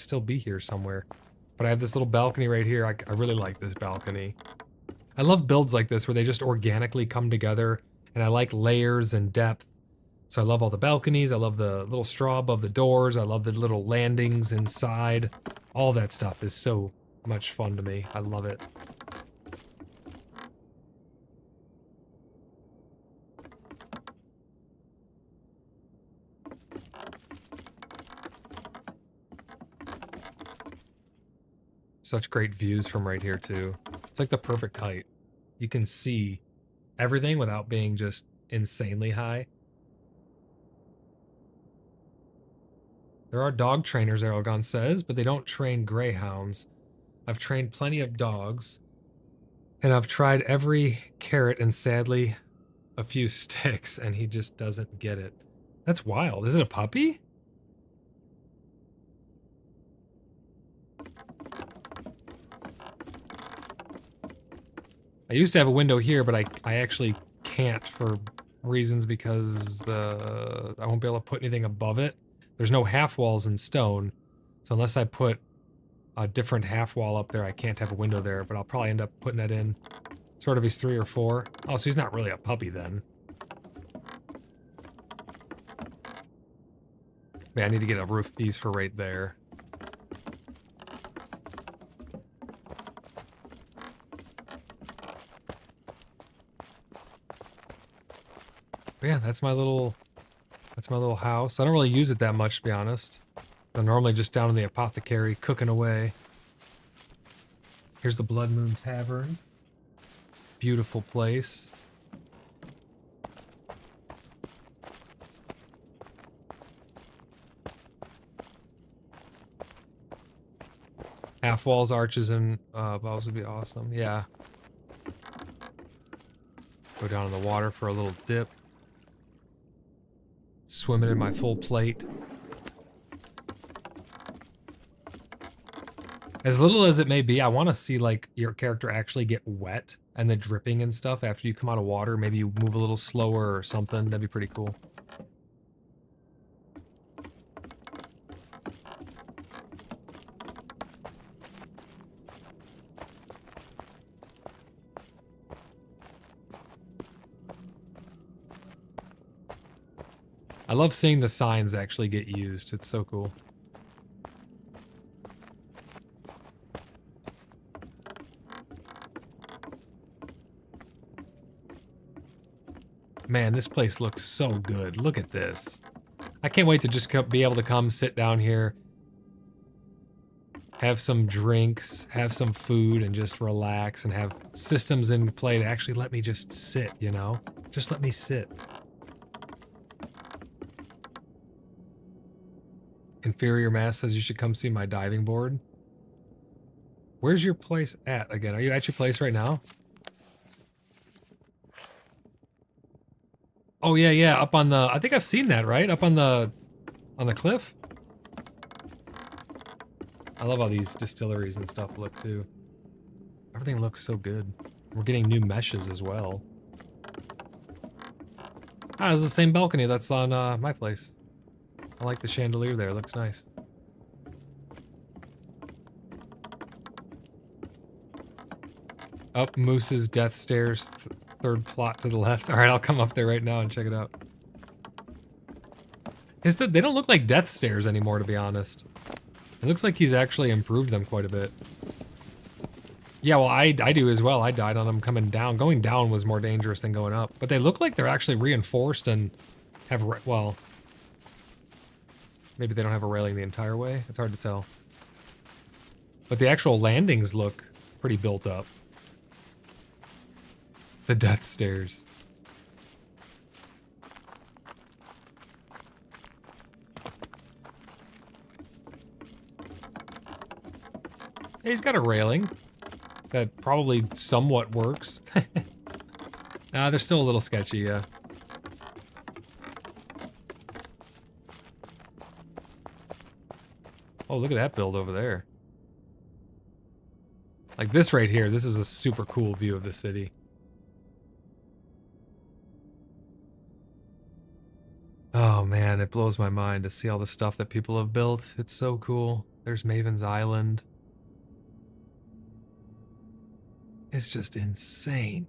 still be here somewhere. But I have this little balcony right here. I really like this balcony. I love builds like this where they just organically come together, and I like layers and depth. So I love all the balconies. I love the little straw above the doors. I love the little landings inside. All that stuff is so much fun to me. I love it. Such great views from right here too. It's like the perfect height. You can see everything without being just insanely high. There are dog trainers, Aragon says, but they don't train greyhounds. I've trained plenty of dogs, and I've tried every carrot and sadly a few sticks, and he just doesn't get it. That's wild. Is it a puppy? I used to have a window here, but I actually can't for reasons because I won't be able to put anything above it. There's no half walls in stone, so unless I put a different half wall up there, I can't have a window there, but I'll probably end up putting that in. Sort of he's 3 or 4. Oh, so he's not really a puppy then. Man, I need to get a roof piece for right there. But yeah, that's my little house. I don't really use it that much, to be honest. I'm normally just down in the apothecary cooking away. Here's the Blood Moon Tavern. Beautiful place. Half walls, arches, and balls would be awesome. Yeah. Go down in the water for a little dip. Swimming in my full plate. As little as it may be, I want to see like your character actually get wet and the dripping and stuff after you come out of water. Maybe you move a little slower or something. That'd be pretty cool. I love seeing the signs actually get used. It's so cool. Man, this place looks so good. Look at this. I can't wait to just be able to come sit down here, have some drinks, have some food, and just relax and have systems in play to actually let me just sit, you know? Just let me sit. Inferior Mass says you should come see my diving board. Where's your place at again? Are you at your place right now? Oh yeah, yeah, up on the, I think I've seen that, right? Up on the cliff? I love how these distilleries and stuff look too. Everything looks so good. We're getting new meshes as well. Ah, it's the same balcony that's on my place. I like the chandelier there, it looks nice. Up Moose's death stairs, third plot to the left. Alright, I'll come up there right now and check it out. They don't look like death stairs anymore, to be honest. It looks like he's actually improved them quite a bit. Yeah, well, I do as well. I died on them coming down. Going down was more dangerous than going up. But they look like they're actually reinforced and have, well, maybe they don't have a railing the entire way. It's hard to tell. But the actual landings look pretty built up. The death stairs. Yeah, he's got a railing that probably somewhat works. Nah, they're still a little sketchy, yeah. Oh, look at that build over there. Like this right here, this is a super cool view of the city. Oh man, it blows my mind to see all the stuff that people have built. It's so cool. There's Maven's Island. It's just insane.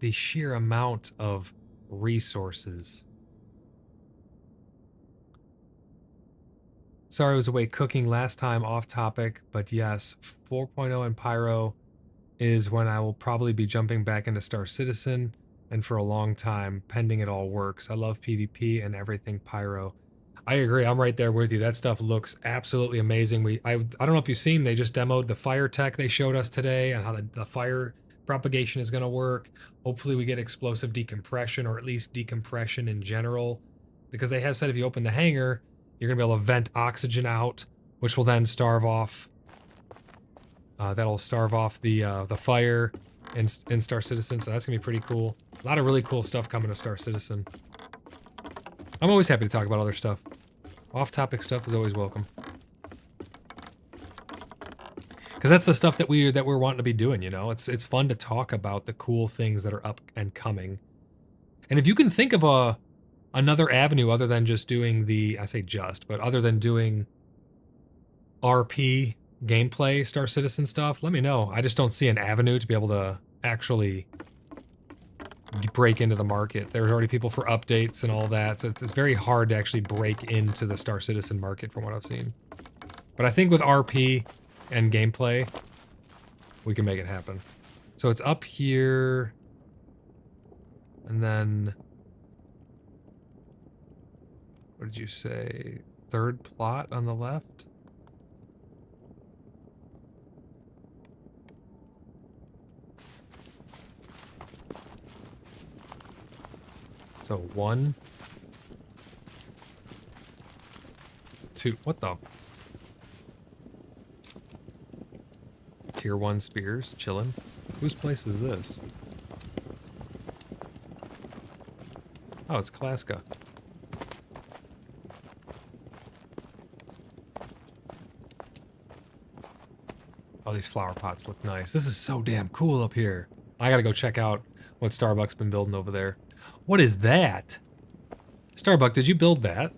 The sheer amount of resources. Sorry I was away cooking last time, off topic, but yes, 4.0 and Pyro is when I will probably be jumping back into Star Citizen, and for a long time, pending it all works. I love PvP and everything Pyro. I agree. I'm right there with you. That stuff looks absolutely amazing. I don't know if you've seen, they just demoed the fire tech they showed us today and how the fire propagation is going to work. Hopefully we get explosive decompression, or at least decompression in general, because they have said if you open the hangar, you're going to be able to vent oxygen out, which will then starve off. That'll starve off the fire in Star Citizen, so that's going to be pretty cool. A lot of really cool stuff coming to Star Citizen. I'm always happy to talk about other stuff. Off-topic stuff is always welcome. Because that's the stuff that we're wanting to be doing, you know? It's fun to talk about the cool things that are up and coming. And if you can think of another avenue other than just doing but other than doing RP gameplay Star Citizen stuff, let me know. I just don't see an avenue to be able to actually break into the market. There's already people for updates and all that, so it's very hard to actually break into the Star Citizen market from what I've seen. But I think with RP and gameplay, we can make it happen. So it's up here, and then what did you say? Third plot on the left? So 1, 2, what the? Tier 1 spears, chillin'. Whose place is this? Oh, it's Kalaska. Oh, these flower pots look nice. This is so damn cool up here. I gotta go check out what Starbuck's been building over there. What is that? Starbuck, did you build that?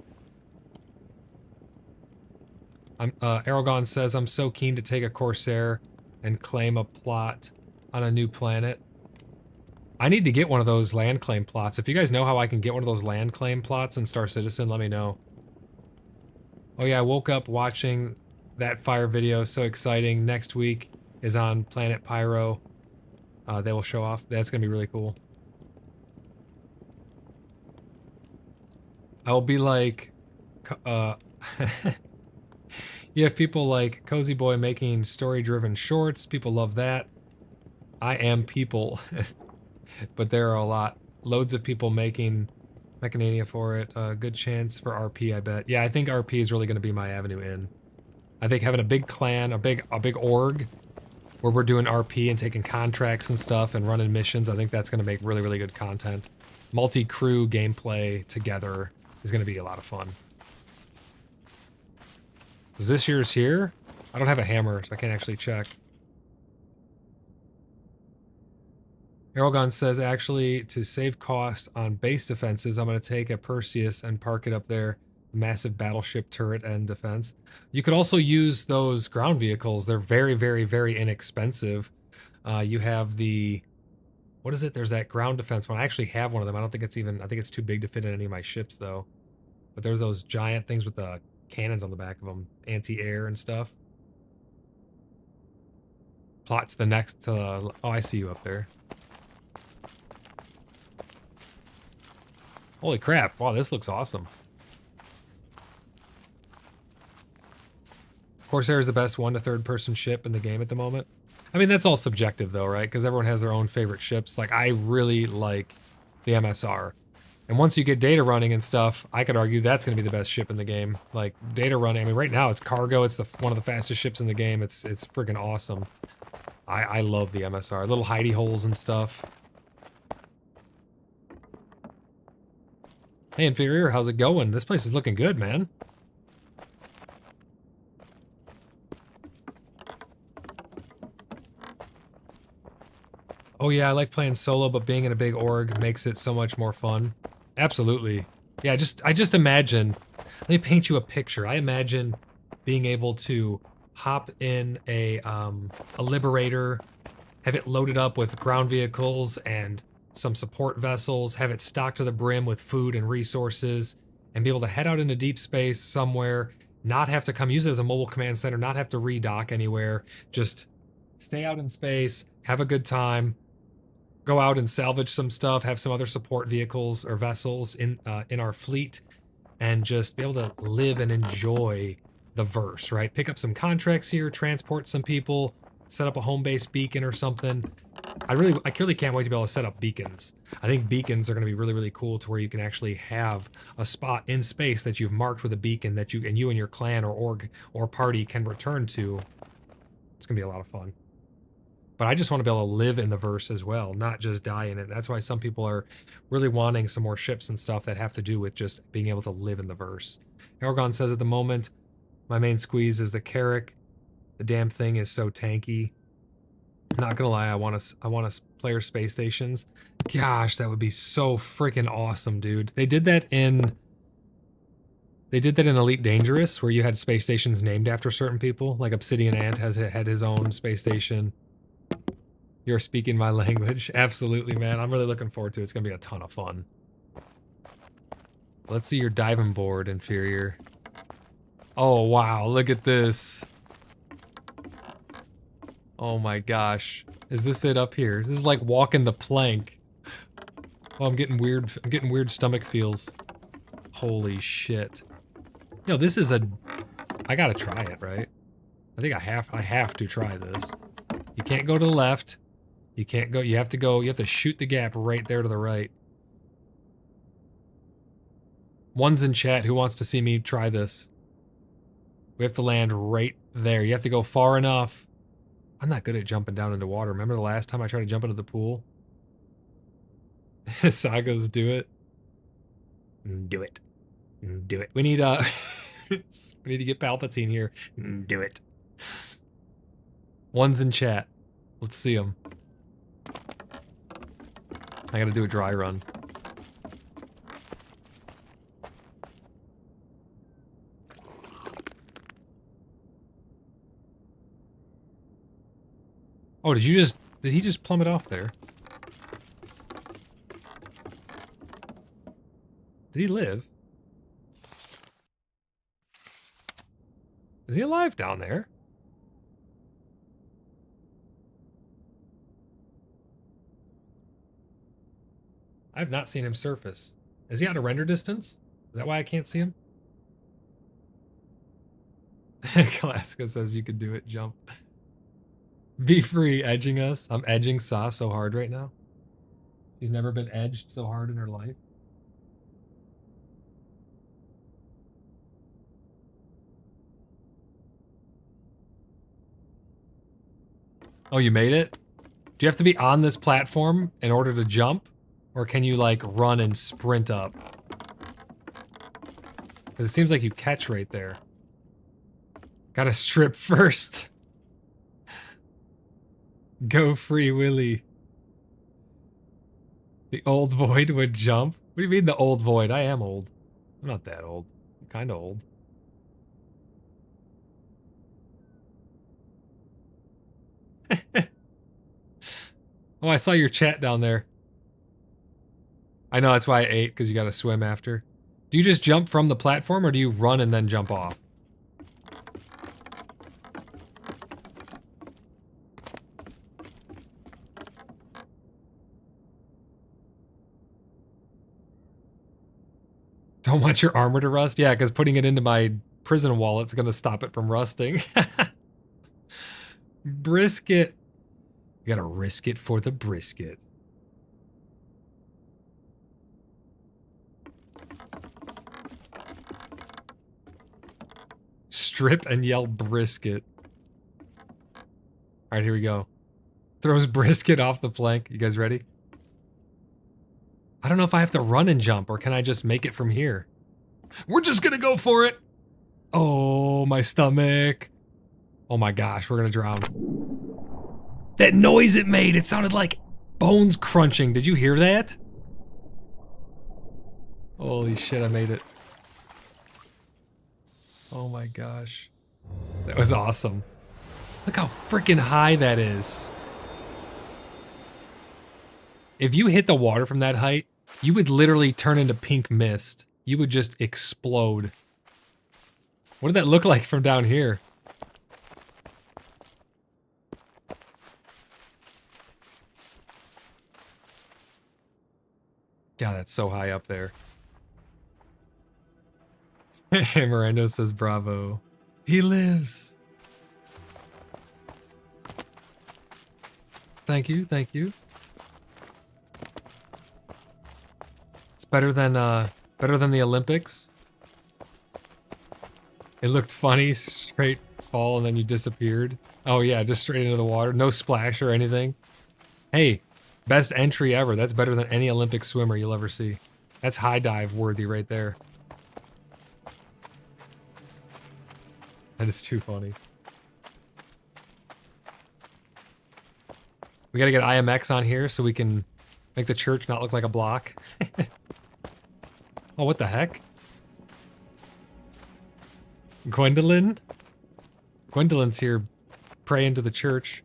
Aragon says, I'm so keen to take a Corsair and claim a plot on a new planet. I need to get one of those land claim plots. If you guys know how I can get one of those land claim plots in Star Citizen, let me know. Oh yeah, I woke up watching that fire video. So exciting. Next week is on Planet Pyro. They will show off. That's going to be really cool. I will be like, you have people like Cozy Boy making story-driven shorts. People love that. I am people, but there are a lot. Loads of people making Mechanania for it. Good chance for RP, I bet. Yeah, I think RP is really going to be my avenue in. I think having a big clan, a big org, where we're doing RP and taking contracts and stuff and running missions, I think that's going to make really, really good content. Multi-crew gameplay together is going to be a lot of fun. Is this yours here? I don't have a hammer, so I can't actually check. Aragon says, actually, to save cost on base defenses, I'm going to take a Perseus and park it up there. Massive battleship turret and defense. You could also use those ground vehicles. They're very, very, very inexpensive. You have the... What is it? There's that ground defense one. I actually have one of them. I don't think it's even... I think it's too big to fit in any of my ships, though. But there's those giant things with the cannons on the back of them. Anti-air and stuff. Plot to the next... oh, I see you up there. Holy crap. Wow, this looks awesome. Corsair is the best 1 to 3rd person ship in the game at the moment. I mean, that's all subjective though, right? Because everyone has their own favorite ships. Like, I really like the MSR. And once you get data running and stuff, I could argue that's going to be the best ship in the game. Like, data running, I mean, right now it's cargo. It's one of the fastest ships in the game. It's freaking awesome. I love the MSR. Little hidey holes and stuff. Hey, Inferior, how's it going? This place is looking good, man. Oh yeah, I like playing solo, but being in a big org makes it so much more fun. Absolutely. Yeah, I just imagine, let me paint you a picture. I imagine being able to hop in a Liberator, have it loaded up with ground vehicles and some support vessels, have it stocked to the brim with food and resources, and be able to head out into deep space somewhere, not have to come use it as a mobile command center, not have to redock anywhere, just stay out in space, have a good time, go out and salvage some stuff, have some other support vehicles or vessels in our fleet, and just be able to live and enjoy the verse, right? Pick up some contracts here, transport some people, set up a home-based beacon or something. I really can't wait to be able to set up beacons. I think beacons are going to be really, really cool to where you can actually have a spot in space that you've marked with a beacon that you and your clan or org or party can return to. It's going to be a lot of fun. But I just want to be able to live in the verse as well, not just die in it. That's why some people are really wanting some more ships and stuff that have to do with just being able to live in the verse. Aragon says at the moment, my main squeeze is the Carrack. The damn thing is so tanky. Not gonna lie, I want to player space stations. Gosh, that would be so freaking awesome, dude. They did that in Elite Dangerous, where you had space stations named after certain people. Like Obsidian Ant had his own space station. You're speaking my language. Absolutely, man. I'm really looking forward to it. It's gonna be a ton of fun. Let's see your diving board, Inferior. Oh wow, look at this. Oh my gosh. Is this it up here? This is like walking the plank. Oh, I'm getting weird stomach feels. Holy shit. Yo, this is I gotta try it, right? I think I have to try this. You can't go to the left. You can't go, you have to shoot the gap right there to the right. One's in chat who wants to see me try this. We have to land right there. You have to go far enough. I'm not good at jumping down into water. Remember the last time I tried to jump into the pool? Sagos, do it. Do it. Do it. We need we need to get Palpatine here. Do it. One's in chat. Let's see him. I gotta do a dry run. Oh, did he just plummet off there? Did he live? Is he alive down there? I've not seen him surface. Is he out of render distance? Is that why I can't see him? Kalaska says you could do it, jump. Be free, edging us. I'm edging Sa so hard right now. She's never been edged so hard in her life. Oh, you made it? Do you have to be on this platform in order to jump? Or can you, like, run and sprint up? Because it seems like you catch right there. Gotta strip first. Go Free Willy. The old void would jump? What do you mean the old void? I am old. I'm not that old. I'm kind of old. Oh, I saw your chat down there. I know, that's why I ate, because you gotta swim after. Do you just jump from the platform, or do you run and then jump off? Don't want your armor to rust? Yeah, because putting it into my prison wallet's gonna stop it from rusting. Brisket. You gotta risk it for the brisket. Strip and yell brisket. Alright, here we go. Throws brisket off the plank. You guys ready? I don't know if I have to run and jump, or can I just make it from here? We're just gonna go for it! Oh, my stomach. Oh my gosh, we're gonna drown. That noise it made, it sounded like bones crunching. Did you hear that? Holy shit, I made it. Oh my gosh. That was awesome. Look how freaking high that is. If you hit the water from that height, you would literally turn into pink mist. You would just explode. What did that look like from down here? God, that's so high up there. Miranda says bravo. He lives. Thank you, thank you. It's better than the Olympics. It looked funny, straight fall and then you disappeared. Oh yeah, just straight into the water. No splash or anything. Hey, best entry ever. That's better than any Olympic swimmer you'll ever see. That's high dive worthy right there. That is too funny. We gotta get IMX on here so we can make the church not look like a block. Oh, what the heck? Gwendolyn? Gwendolyn's here praying to the church.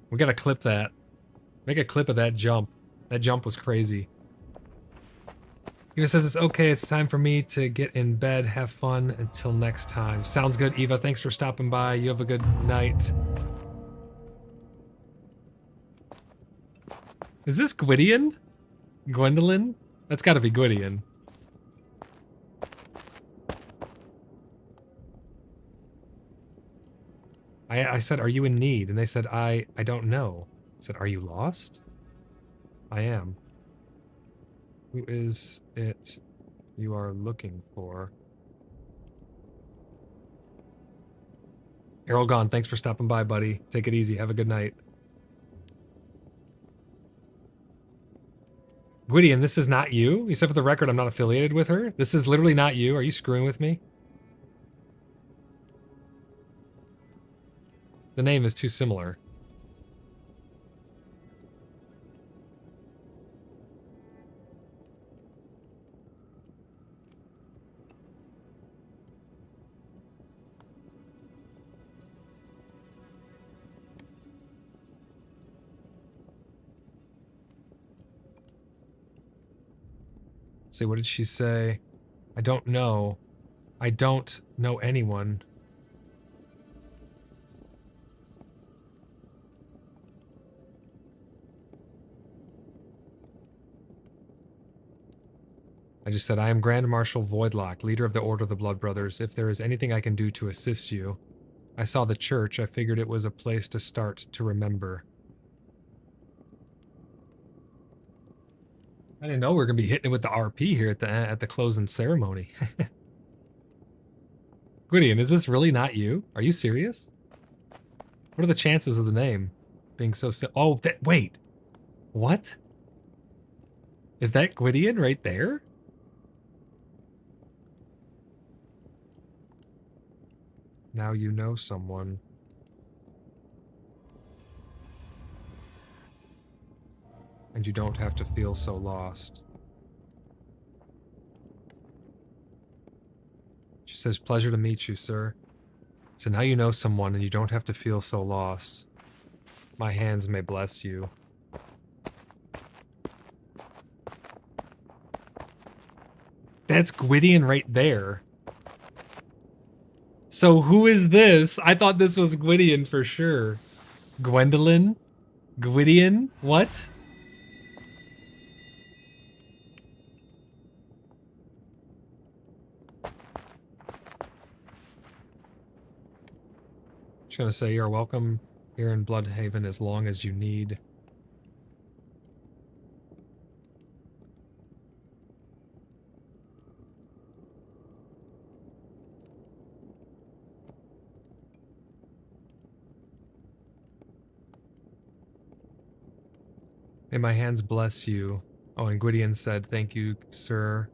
We gotta clip that. Make a clip of that jump. That jump was crazy. Eva says it's okay, it's time for me to get in bed. Have fun until next time. Sounds good, Eva. Thanks for stopping by. You have a good night. Is this Gwydion? Gwendolyn? That's gotta be Gwydion. I said, are you in need? And they said, I don't know. I said, are you lost? I am. Who is it you are looking for? Errol Gone, thanks for stopping by, buddy. Take it easy. Have a good night. Gwydion, this is not you? You said for the record I'm not affiliated with her? This is literally not you? Are you screwing with me? The name is too similar. Let's see, what did she say? I don't know. I don't know anyone. I just said, I am Grand Marshal Voidlock, leader of the Order of the BloodBrothers. If there is anything I can do to assist you. I saw the church. I figured it was a place to start to remember. I didn't know we were going to be hitting it with the RP here at the closing ceremony. Gwydion, is this really not you? Are you serious? What are the chances of the name being so oh, wait. What? Is that Gwydion right there? Now you know someone. And you don't have to feel so lost. She says, pleasure to meet you, sir. So now you know someone and you don't have to feel so lost. My hands may bless you. That's Gwydion right there. So who is this? I thought this was Gwydion for sure. Gwendolyn? Gwydion? What? Just gonna say you're welcome here in Bloodhaven as long as you need. May my hands bless you. Oh, and Gwydion said, thank you, sir.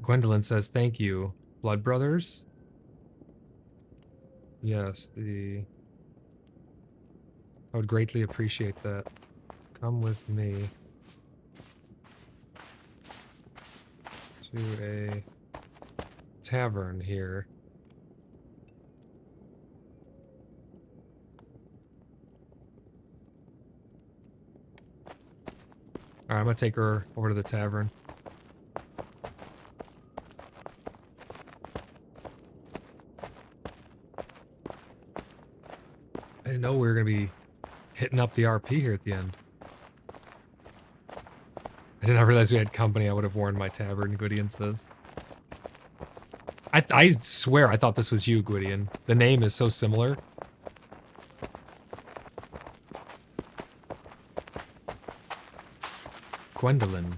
Gwendolyn says, thank you. BloodBrothers? Yes, I would greatly appreciate that. Come with me to a tavern here. Alright, I'm gonna take her over to the tavern. I didn't know we were going to be hitting up the RP here at the end. I did not realize we had company. I would have worn my tavern, Gwydion says. I swear I thought this was you, Gwydion. The name is so similar. Gwendolyn.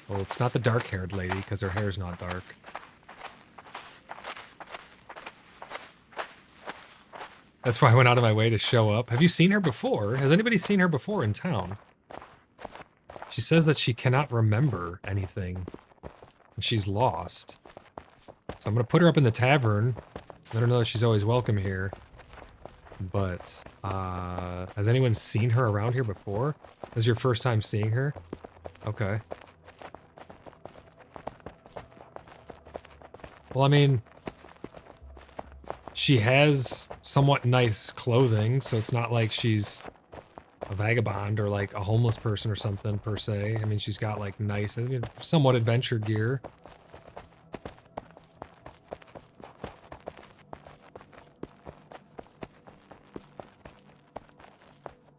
Well, it's not the dark-haired lady, because her hair's not dark. That's why I went out of my way to show up. Have you seen her before? Has anybody seen her before in town? She says that she cannot remember anything. And she's lost. So I'm going to put her up in the tavern. Let her know that she's always welcome here. But, has anyone seen her around here before? This is your first time seeing her? Okay. Well, I mean, she has somewhat nice clothing, so it's not like she's a vagabond or like a homeless person or something per se. I mean, she's got like nice, I mean, somewhat adventure gear.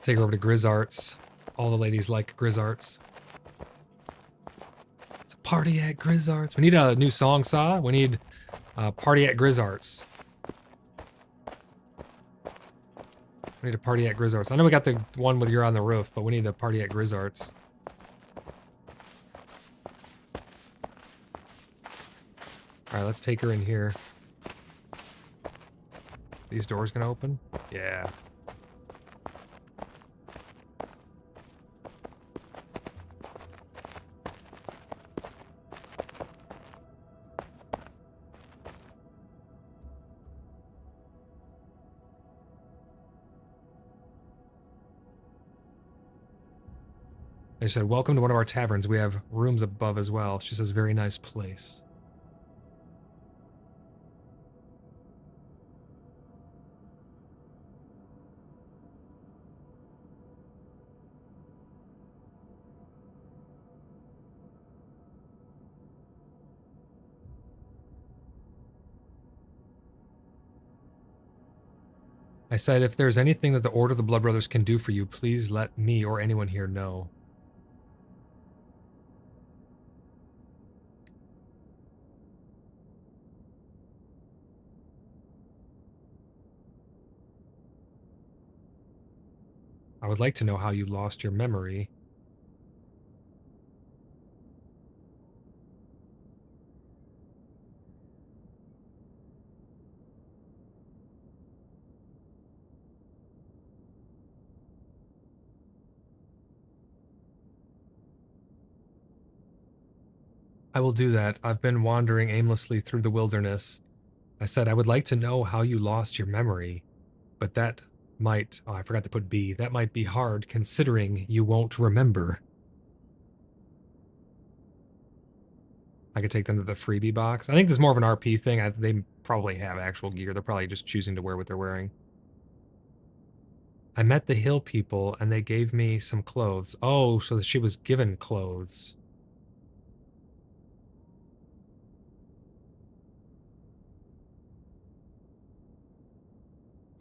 Take her over to Grizzarts. All the ladies like Grizzarts. It's a party at Grizzarts. We need a new song, Saw. We need party at Grizzarts. We need a party at Grizzarts. I know we got the one with You're on the Roof, but we need a party at Grizzarts. Alright, let's take her in here. These doors gonna open? Yeah. They said, welcome to one of our taverns. We have rooms above as well. She says, very nice place. I said, if there's anything that the Order of the BloodBrothers can do for you, please let me or anyone here know. I would like to know how you lost your memory. I will do that. I've been wandering aimlessly through the wilderness. I said, I would like to know how you lost your memory, but that might, oh, I forgot to put B. That might be hard considering you won't remember. I could take them to the freebie box. I think this is more of an RP thing. They probably have actual gear. They're probably just choosing to wear what they're wearing. I met the hill people and they gave me some clothes. Oh, so she was given clothes.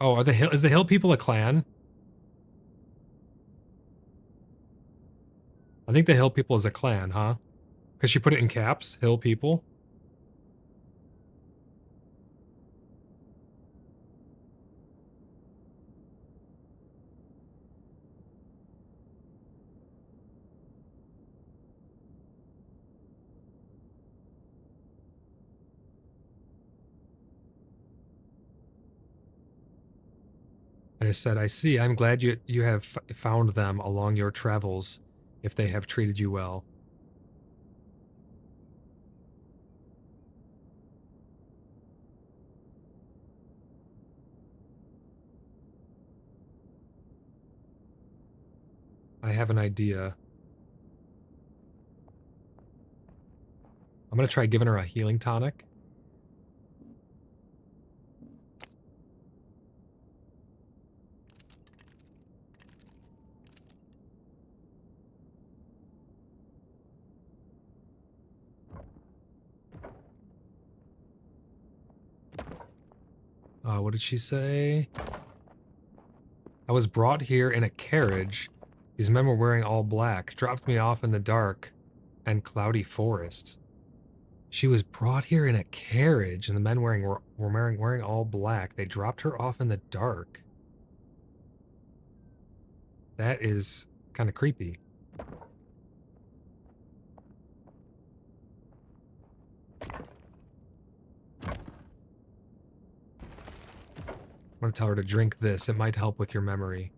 Oh, is the hill people a clan? I think the hill people is a clan, huh? Because she put it in caps, hill people. And I said, I see. I'm glad you have found them along your travels, if they have treated you well. I have an idea. I'm gonna try giving her a healing tonic. What did she say? I was brought here in a carriage. These men were wearing all black, dropped me off in the dark and cloudy forest. She was brought here in a carriage, and the men were wearing all black. They dropped her off in the dark. That is kind of creepy. I'm gonna tell her to drink this. It might help with your memory.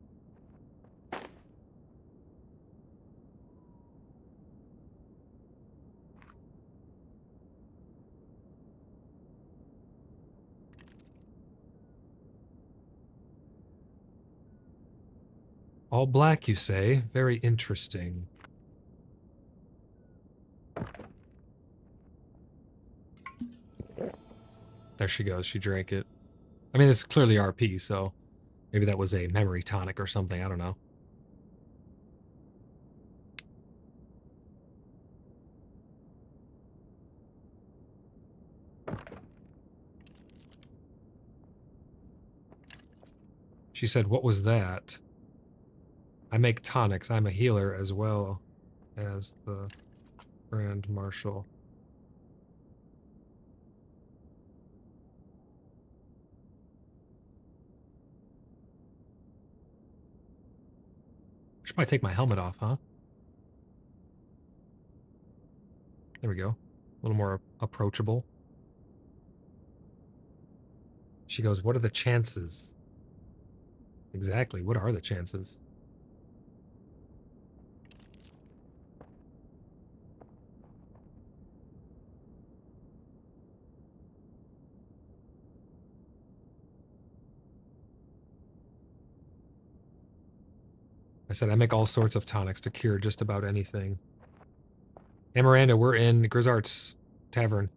All black, you say? Very interesting. There she goes. She drank it. I mean, it's clearly RP, so maybe that was a memory tonic or something. I don't know. She said, what was that? I make tonics. I'm a healer as well as the Grand Marshal. I should probably take my helmet off, huh? There we go. A little more approachable. She goes, what are the chances? Exactly, what are the chances? I said, I make all sorts of tonics to cure just about anything. Hey, Miranda, we're in Grizzard's Tavern.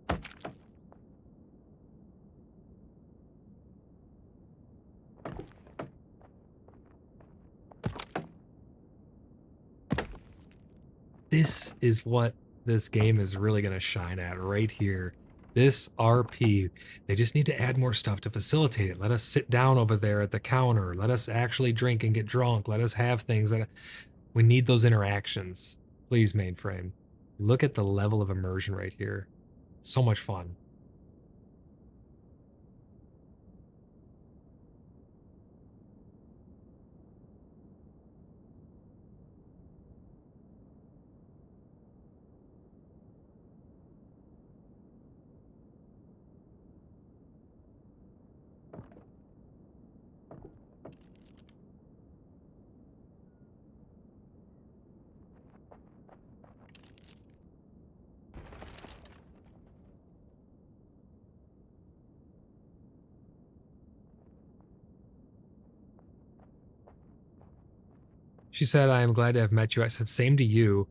This is what this game is really going to shine at right here. This RP. They just need to add more stuff to facilitate it. Let us sit down over there at the counter. Let us actually drink and get drunk. Let us have things that... We need those interactions. Please, mainframe. Look at the level of immersion right here. So much fun. She said, I am glad to have met you. I said, same to you.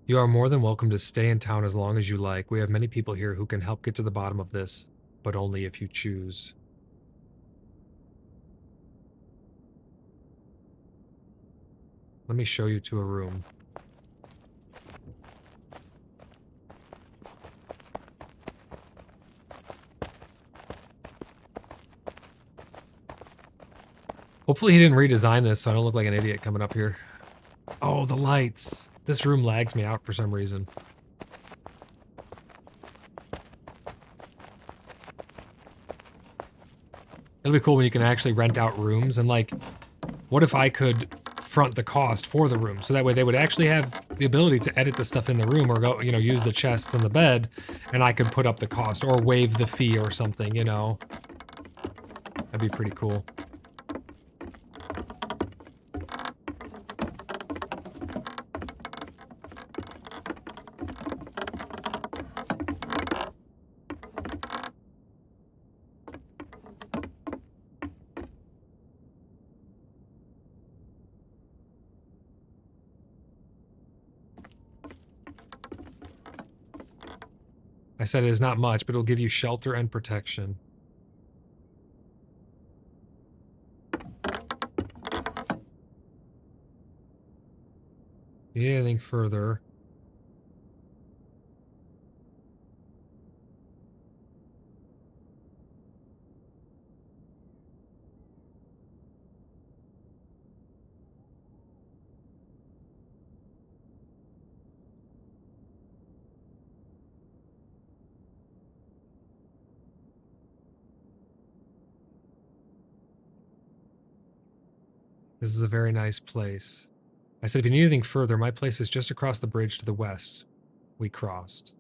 You are more than welcome to stay in town as long as you like. We have many people here who can help get to the bottom of this, but only if you choose. Let me show you to a room. Hopefully he didn't redesign this so I don't look like an idiot coming up here. Oh, the lights. This room lags me out for some reason. It'll be cool when you can actually rent out rooms and, like, what if I could front the cost for the room? So that way they would actually have the ability to edit the stuff in the room or go, you know, use the chests and the bed, and I could put up the cost or waive the fee or something, you know? That'd be pretty cool. I said it is not much, but it'll give you shelter and protection. Need anything further? This is a very nice place. I said, if you need anything further, my place is just across the bridge to the west. We crossed.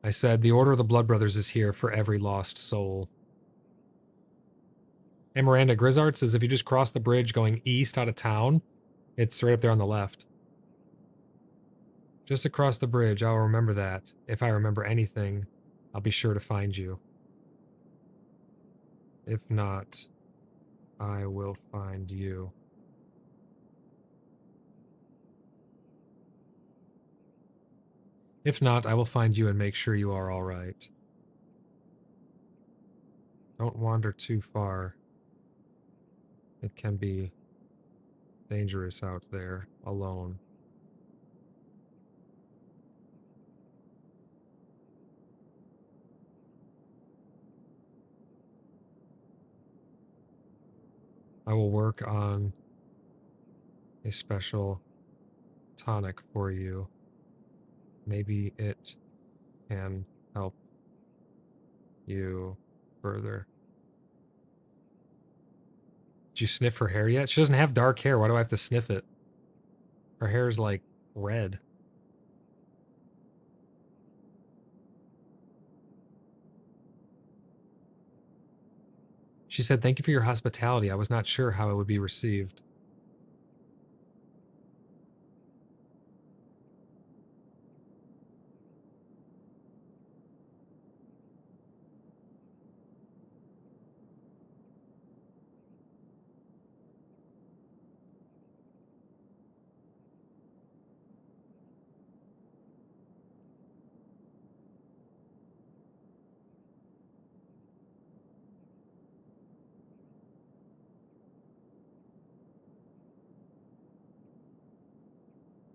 I said, the Order of the BloodBrothers is here for every lost soul. And Miranda Grizzard says, if you just cross the bridge going east out of town, it's right up there on the left. Just across the bridge, I'll remember that. If I remember anything, I'll be sure to find you. If not, I will find you. If not, I will find you and make sure you are all right. Don't wander too far. It can be dangerous out there, alone. I will work on a special tonic for you. Maybe it can help you further. Did you sniff her hair yet? She doesn't have dark hair. Why do I have to sniff it? Her hair is like red. She said, thank you for your hospitality. I was not sure how it would be received.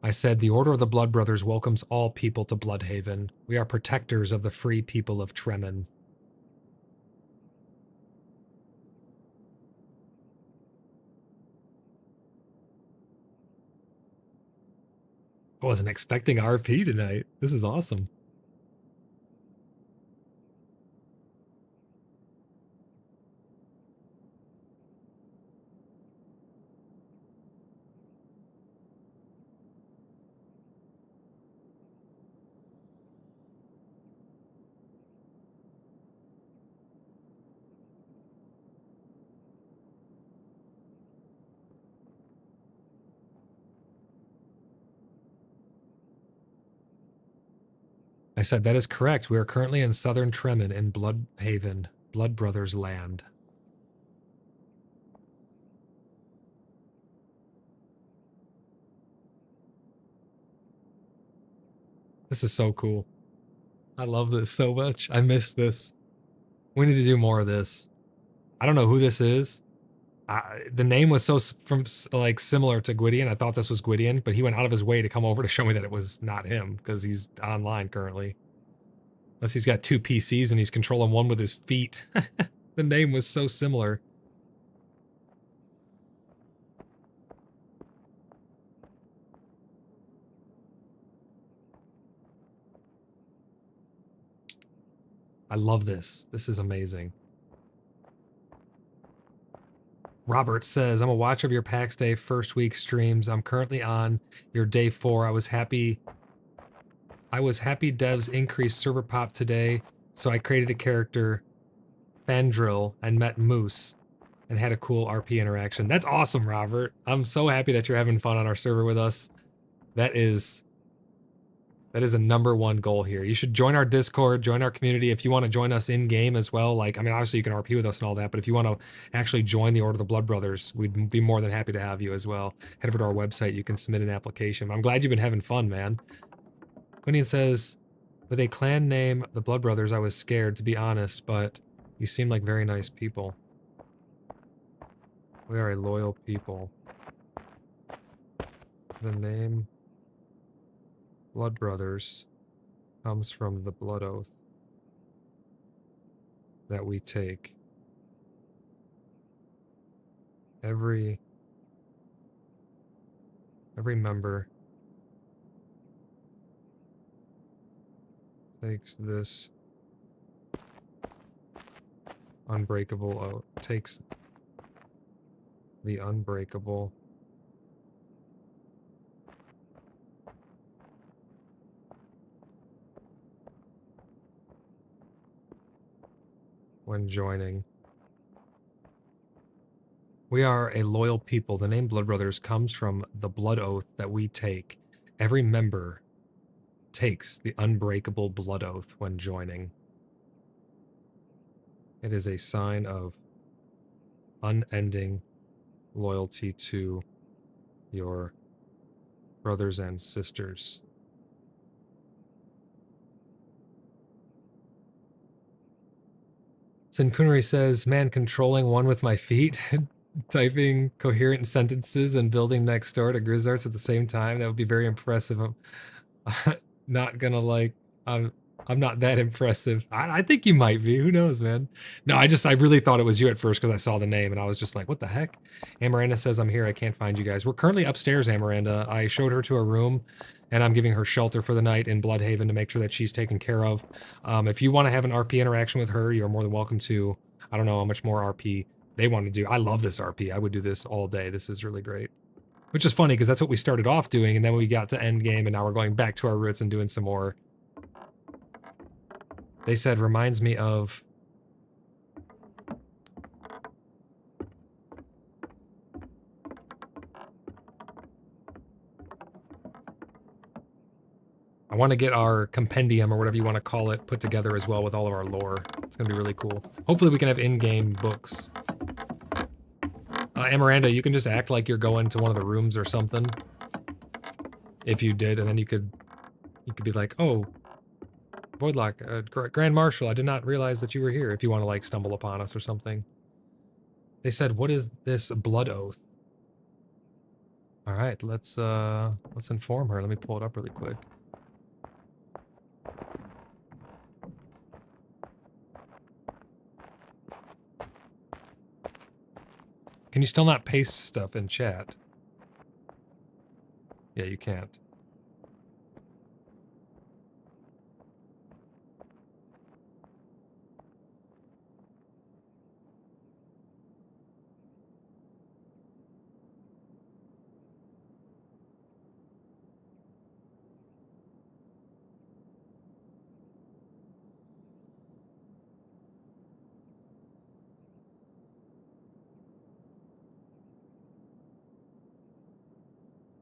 I said, the Order of the BloodBrothers welcomes all people to Bloodhaven. We are protectors of the free people of Tremen. I wasn't expecting RP tonight. This is awesome. I said, that is correct. We are currently in southern Tremen in Bloodhaven, BloodBrothers land. This is so cool. I love this so much. I missed this. We need to do more of this. I don't know who this is. The name was so similar to Gwydion. I thought this was Gwydion, but he went out of his way to come over to show me that it was not him because he's online currently. Unless he's got two PCs and he's controlling one with his feet. The name was so similar. I love this. This is amazing. Robert says, I'm a watcher of your PAX Day first week streams. I'm currently on your day 4. I was happy devs increased server pop today, so I created a character, Fandril, and met Moose, and had a cool RP interaction. That's awesome, Robert. I'm so happy that you're having fun on our server with us. That is a #1 goal here. You should join our Discord, join our community. If you want to join us in-game as well, like, I mean, obviously you can RP with us and all that, but if you want to actually join the Order of the BloodBrothers, we'd be more than happy to have you as well. Head over to our website. You can submit an application. I'm glad you've been having fun, man. Quinian says, with a clan name, the BloodBrothers, I was scared, to be honest, but you seem like very nice people. We are a loyal people. The name BloodBrothers comes from the blood oath that we take. Every member takes this unbreakable oath. Takes the unbreakable when joining. We are a loyal people. The name Blood Brothers comes from the blood oath that we take. Every member takes the unbreakable blood oath when joining. It is a sign of unending loyalty to your brothers and sisters. Senkunari says, man, controlling one with my feet, typing coherent sentences and building next door to Grizzards at the same time. That would be very impressive. I'm not gonna like, I'm not that impressive. I think you might be. Who knows, man? No, I really thought it was you at first because I saw the name and I was just like, what the heck? Amaranda says, I'm here. I can't find you guys. We're currently upstairs, Amaranda. I showed her to a room and I'm giving her shelter for the night in Bloodhaven to make sure that she's taken care of. If you want to have an RP interaction with her, you're more than welcome to. I don't know how much more RP they want to do. I love this RP. I would do this all day. This is really great. Which is funny because that's what we started off doing, and then we got to endgame, and now we're going back to our roots and doing some more. They said, reminds me of... I want to get our compendium, or whatever you want to call it, put together as well with all of our lore. It's going to be really cool. Hopefully we can have in-game books. Amaranda, you can just act like you're going to one of the rooms or something. If you did, and then you could be like, oh, Voidlock, Grand Marshal, I did not realize that you were here, if you want to, like, stumble upon us or something. They said, what is this blood oath? Alright, let's inform her. Let me pull it up really quick. Can you still not paste stuff in chat? Yeah, you can't.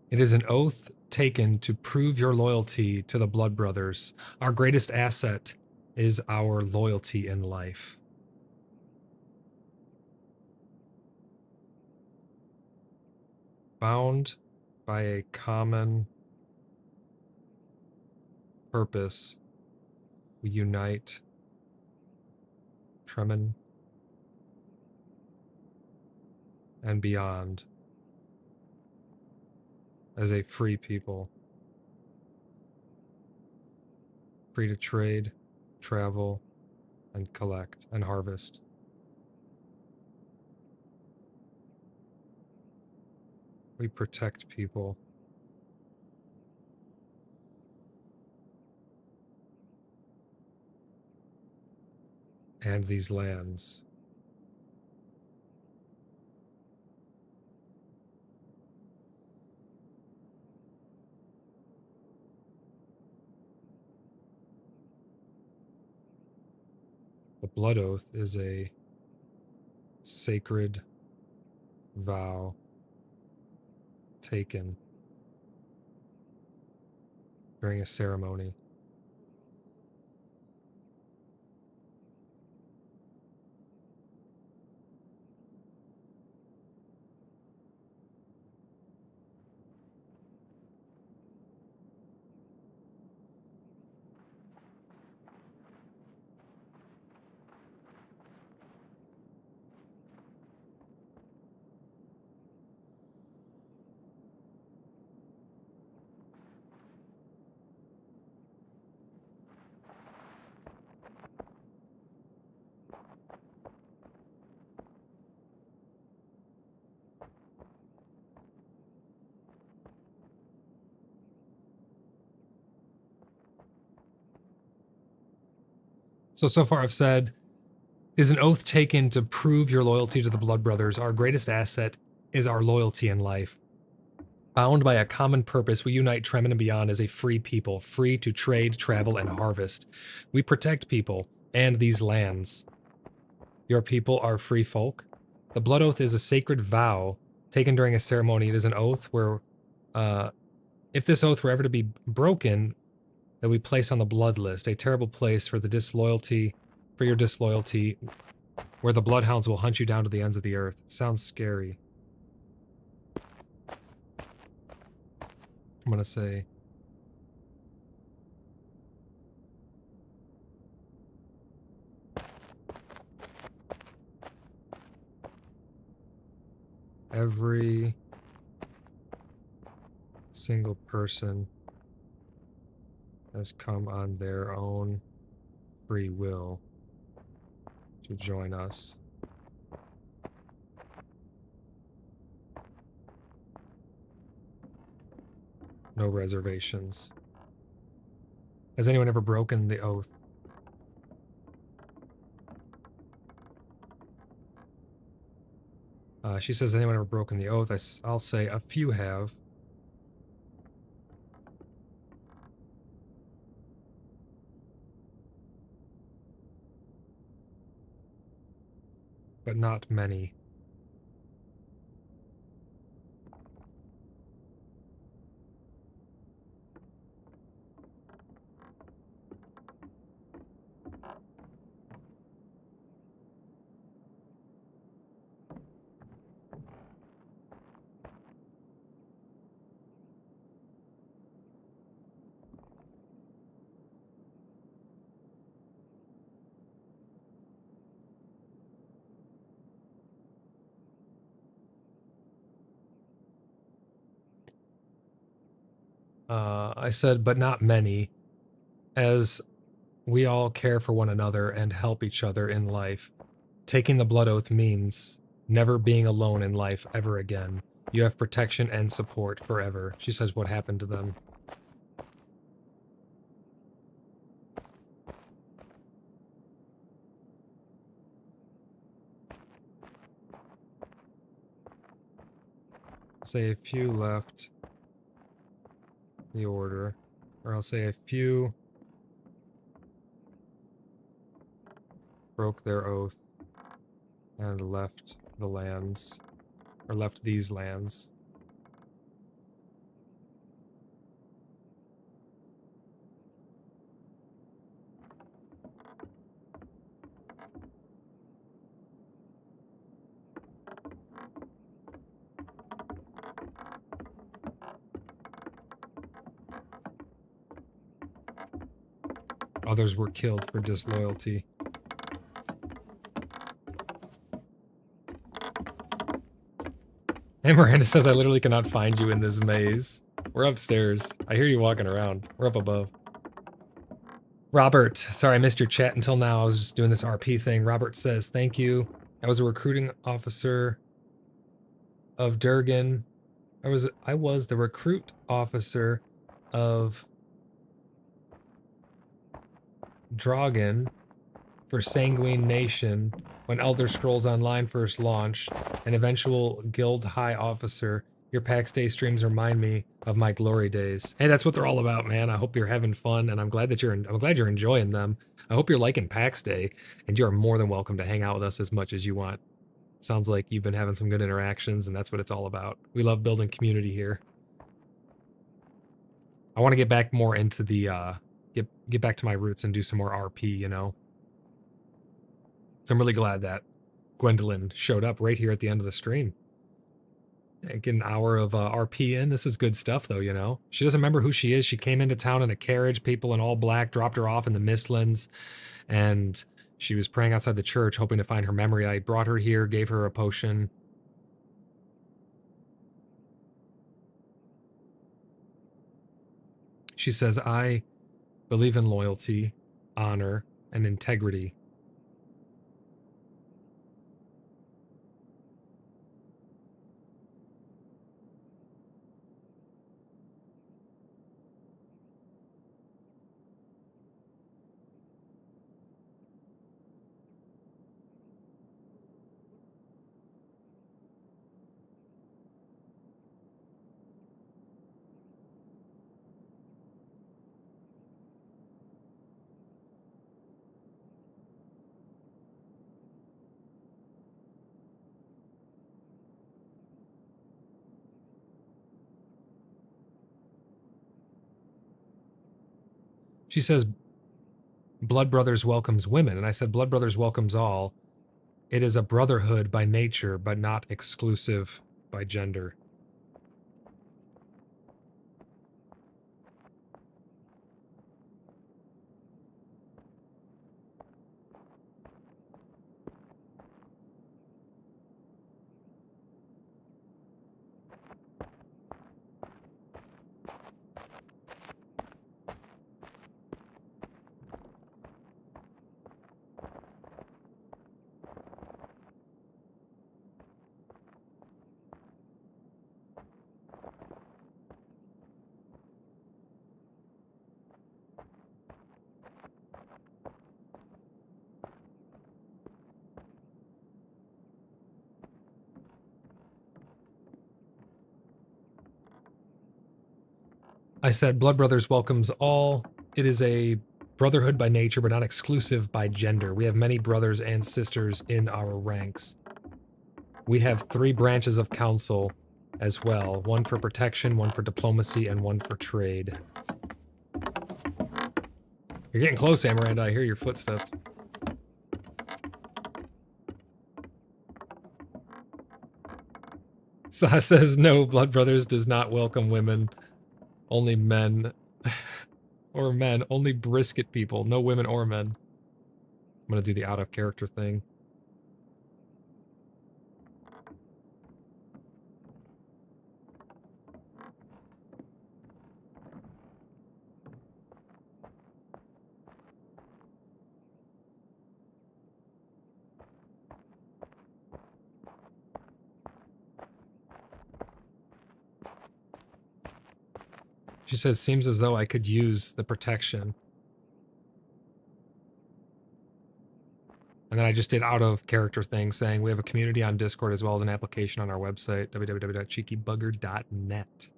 It is an oath taken to prove your loyalty to the Blood Brothers. Our greatest asset is our loyalty in life. Bound by a common purpose, we unite. Tremen and beyond. As a free people, free to trade, travel, and collect and harvest. We protect people. And these lands. The blood oath is a sacred vow taken during a ceremony. So far I've said, is an oath taken to prove your loyalty to the Blood Brothers. Our greatest asset is our loyalty in life. Bound by a common purpose, we unite Tremon and beyond as a free people, free to trade, travel, and harvest. We protect people and these lands. Your people are free folk. The Blood Oath is a sacred vow taken during a ceremony. It is an oath where, if this oath were ever to be broken, that we place on the blood list, a terrible place for your disloyalty, where the bloodhounds will hunt you down to the ends of the earth. Sounds scary. I'm gonna say, every single person has come on their own free will to join us. No reservations. Has anyone ever broken the oath? She says, anyone ever broken the oath? I'll say a few have. But not many. I said, but not many, as we all care for one another and help each other in life. Taking the blood oath means never being alone in life ever again. You have protection and support forever. She says what happened to them. Say a few left the order, or I'll say a few broke their oath and left the lands, or left these lands. Others were killed for disloyalty. And Miranda says, I literally cannot find you in this maze. We're upstairs. I hear you walking around. We're up above. Robert, sorry I missed your chat until now. I was just doing this RP thing. Robert says, thank you. I was a recruiting officer of Durgan. I was the recruit officer of Dragon for Sanguine Nation when Elder Scrolls Online first launched, an eventual Guild High Officer. Your PAX Day streams remind me of my glory days. Hey, that's what they're all about, man. I hope you're having fun, and I'm glad you're enjoying them. I hope you're liking PAX Day, and you are more than welcome to hang out with us as much as you want. Sounds like you've been having some good interactions, and that's what it's all about. We love building community here. I want to get back more into the get back to my roots and do some more RP, you know. So I'm really glad that Gwendolyn showed up right here at the end of the stream. Get an hour of RP in. This is good stuff, though, you know. She doesn't remember who she is. She came into town in a carriage. People in all black dropped her off in the Mistlands, and she was praying outside the church, hoping to find her memory. I brought her here, gave her a potion. She says, I believe in loyalty, honor, and integrity. She says, BloodBrothers welcomes women. And I said, BloodBrothers welcomes all. It is a brotherhood by nature, but not exclusive by gender. I said, BloodBrothers welcomes all. It is a brotherhood by nature, but not exclusive by gender. We have many brothers and sisters in our ranks. We have 3 branches of council as well. 1 for protection, 1 for diplomacy, and 1 for trade. You're getting close, Amaranda. I hear your footsteps. Sa says, no, BloodBrothers does not welcome women. Only men. Or men. Only brisket people. No women or men. I'm gonna do the out of character thing. She says, seems as though I could use the protection. And then I just did out of character thing saying we have a community on Discord as well as an application on our website, www.cheekybugger.net.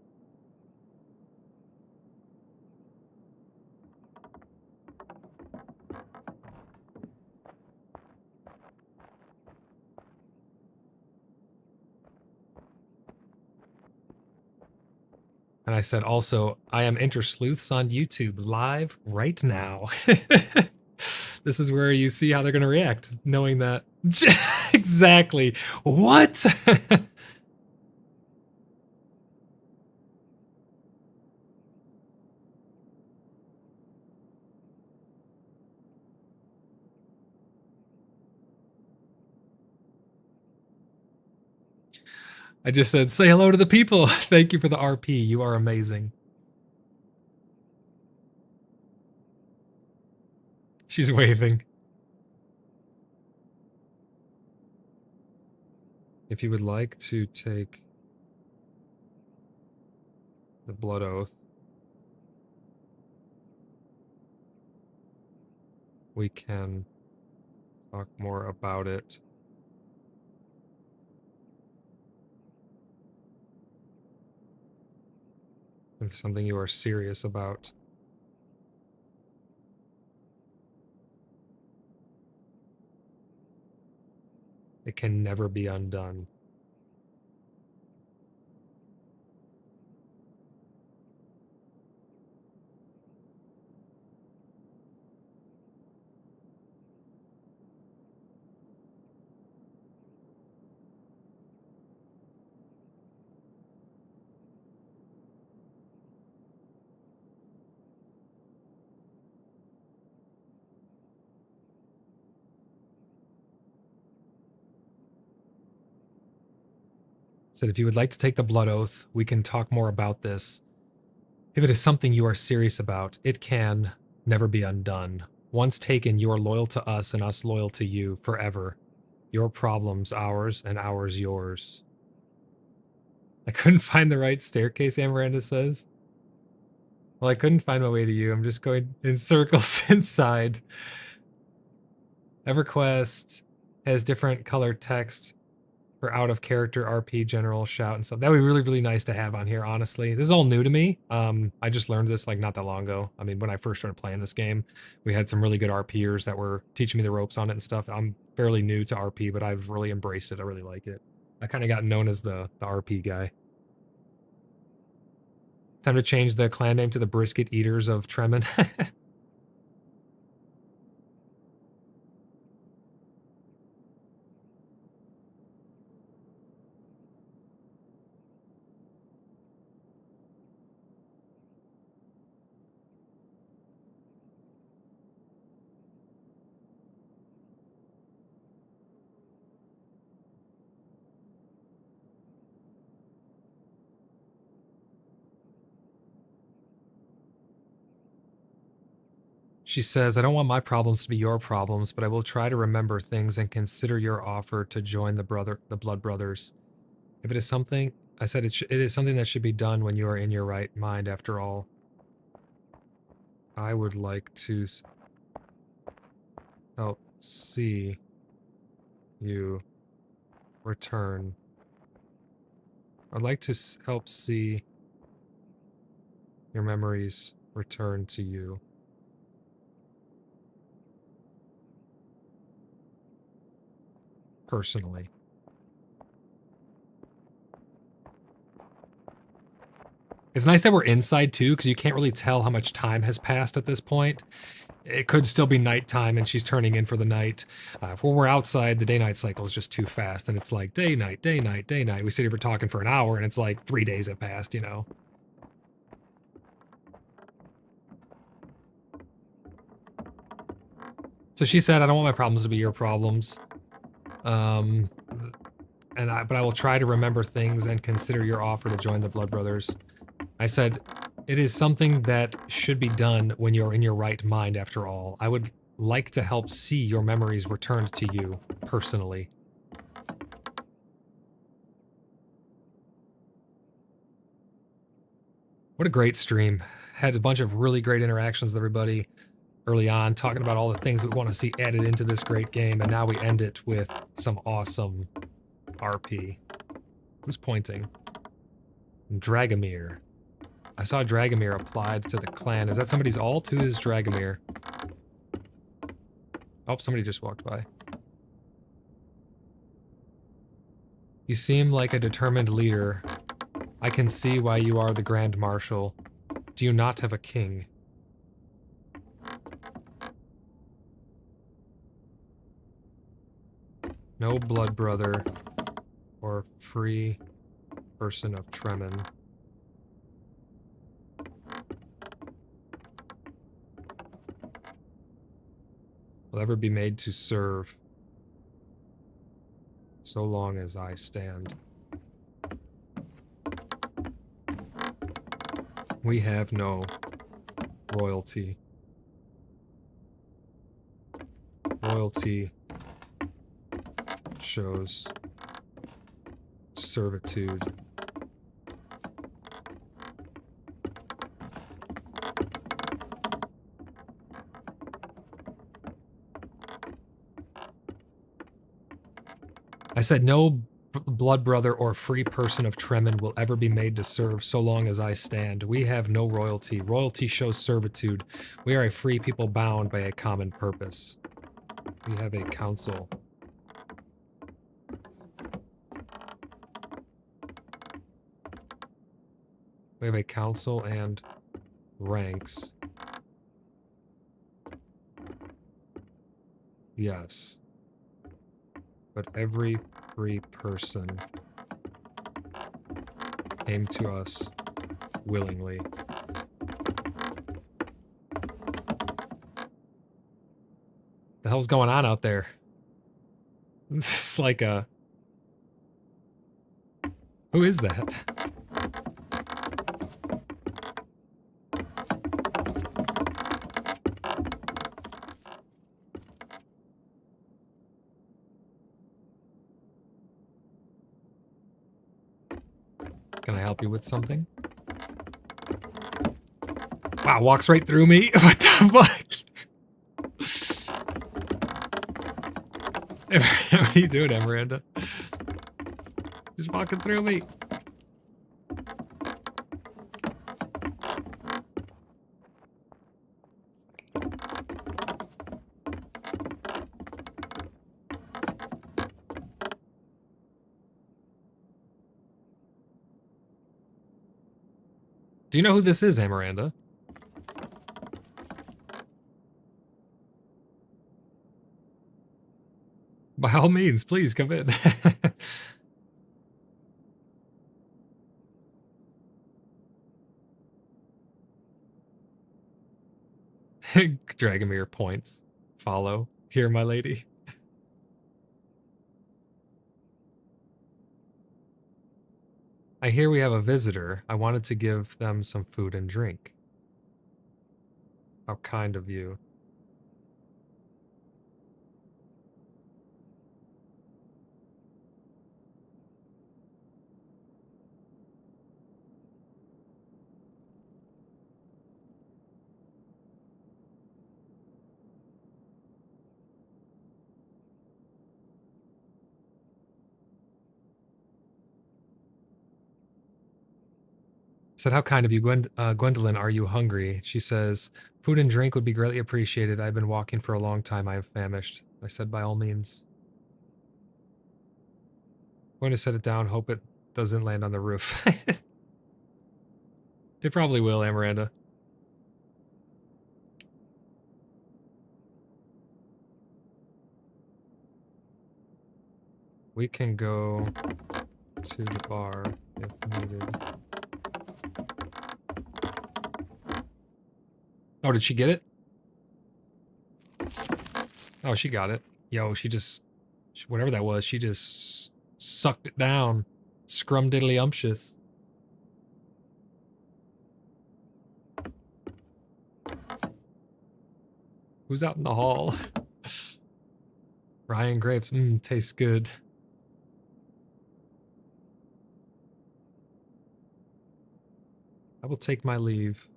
And I said also, I am InterSleuths on YouTube live right now. This is where you see how they're going to react, knowing that. Exactly. What? I just said, say hello to the people. Thank you for the RP. You are amazing. She's waving. If you would like to take the blood oath, we can talk more about it. If something you are serious about. It can never be undone. Said, if you would like to take the blood oath, we can talk more about this. If it is something you are serious about, it can never be undone. Once taken, you are loyal to us and us loyal to you forever. Your problems, ours, and ours, yours. I couldn't find the right staircase, Amaranda says. Well, I couldn't find my way to you. I'm just going in circles inside. EverQuest has different colored text for out of character RP general shout and stuff. That would be really, really nice to have on here, honestly. This is all new to me. I just learned this like not that long ago. I mean, when I first started playing this game, we had some really good RPers that were teaching me the ropes on it and stuff. I'm fairly new to RP, but I've really embraced it. I really like it. I kind of got known as the RP guy. Time to change the clan name to the Brisket Eaters of Tremin. She says, I don't want my problems to be your problems, but I will try to remember things and consider your offer to join the Blood Brothers. If it is something, I said it is something that should be done when you are in your right mind, after all. I would like to help see you return. I'd like to help see your memories return to you. Personally. It's nice that we're inside too, because you can't really tell how much time has passed at this point. It could still be nighttime and she's turning in for the night. When we're outside, the day-night cycle is just too fast, and it's like day, night, day, night, day, night. We sit here for talking for an hour, and it's like 3 days have passed, you know? So she said, I don't want my problems to be your problems. But I will try to remember things and consider your offer to join the Blood Brothers. I said, it is something that should be done when you're in your right mind, after all. I would like to help see your memories returned to you, personally. What a great stream. Had a bunch of really great interactions with everybody early on, talking about all the things we want to see added into this great game, and now we end it with some awesome RP. Who's pointing? Dragomir. I saw Dragomir applied to the clan. Is that somebody's alt? Who is Dragomir? Oh, somebody just walked by. You seem like a determined leader. I can see why you are the Grand Marshal. Do you not have a king? No blood brother or free person of Tremen will ever be made to serve so long as I stand. We have no royalty. Royalty shows servitude. I said no blood brother or free person of Tremen will ever be made to serve so long as I stand. We have no royalty. Royalty shows servitude. We are a free people bound by a common purpose. We have a council. We have a council and ranks. Yes. But every free person came to us willingly. The hell's going on out there? This is like a... Who is that? Can I help you with something? Wow, walks right through me? What the fuck? What are you doing, Miranda? Just walking through me. Do you know who this is, Miranda? By all means, please come in. Dragomir points. Follow. Here, my lady. I hear we have a visitor. I wanted to give them some food and drink. How kind of you. Said, how kind of you, Gwendolyn, are you hungry? She says, food and drink would be greatly appreciated. I've been walking for a long time. I am famished. I said, by all means. I'm going to set it down. Hope it doesn't land on the roof. It probably will, Amaranda. We can go to the bar if needed. Oh, did she get it? Oh, she got it. Yo, whatever that was, she just sucked it down. Scrum-diddly-umptious. Who's out in the hall? Ryan grapes. Tastes good. I will take my leave.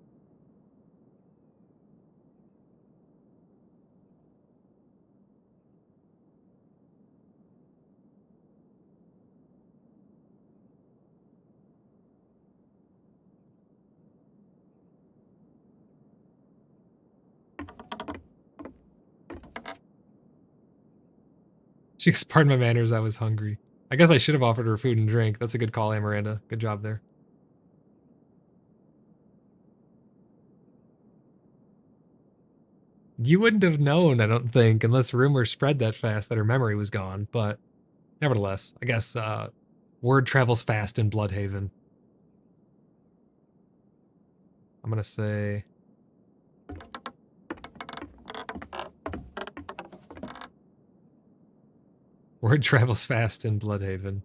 She goes, pardon my manners, I was hungry. I guess I should have offered her food and drink. That's a good call, Amaranda. Good job there. You wouldn't have known, I don't think, unless rumors spread that fast that her memory was gone. But nevertheless, I guess word travels fast in Bloodhaven. I'm going to say... Word travels fast in Bloodhaven.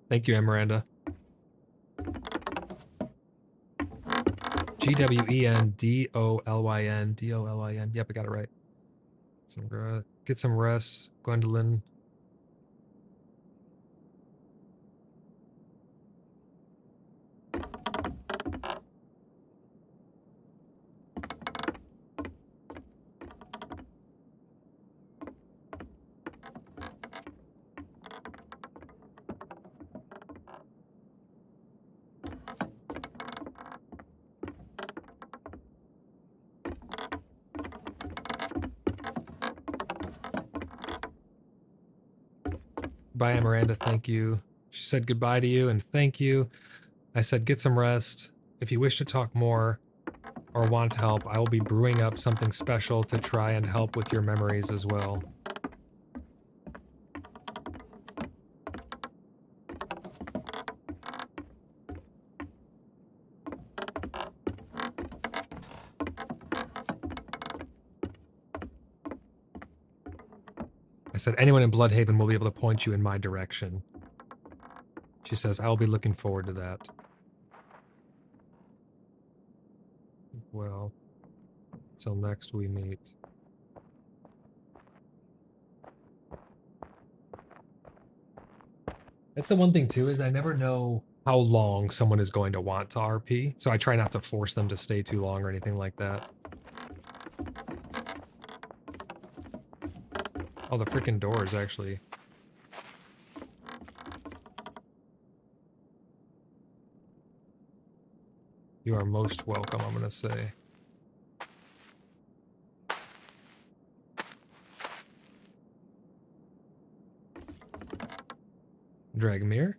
Thank you, Amaranda. Gwendolyn. Dolyn. Yep, I got it right. Get some rest, Gwendolyn. Bye, Amaranda, thank you. She said goodbye to you and thank you. I said get some rest. If you wish to talk more or want help, I will be brewing up something special to try and help with your memories as well. I said, anyone in Bloodhaven will be able to point you in my direction. She says, I will be looking forward to that. Well, till next we meet. That's the one thing, too, is I never know how long someone is going to want to RP, so I try not to force them to stay too long or anything like that. Oh, the freaking doors, actually. You are most welcome, I'm gonna say. Dragomir?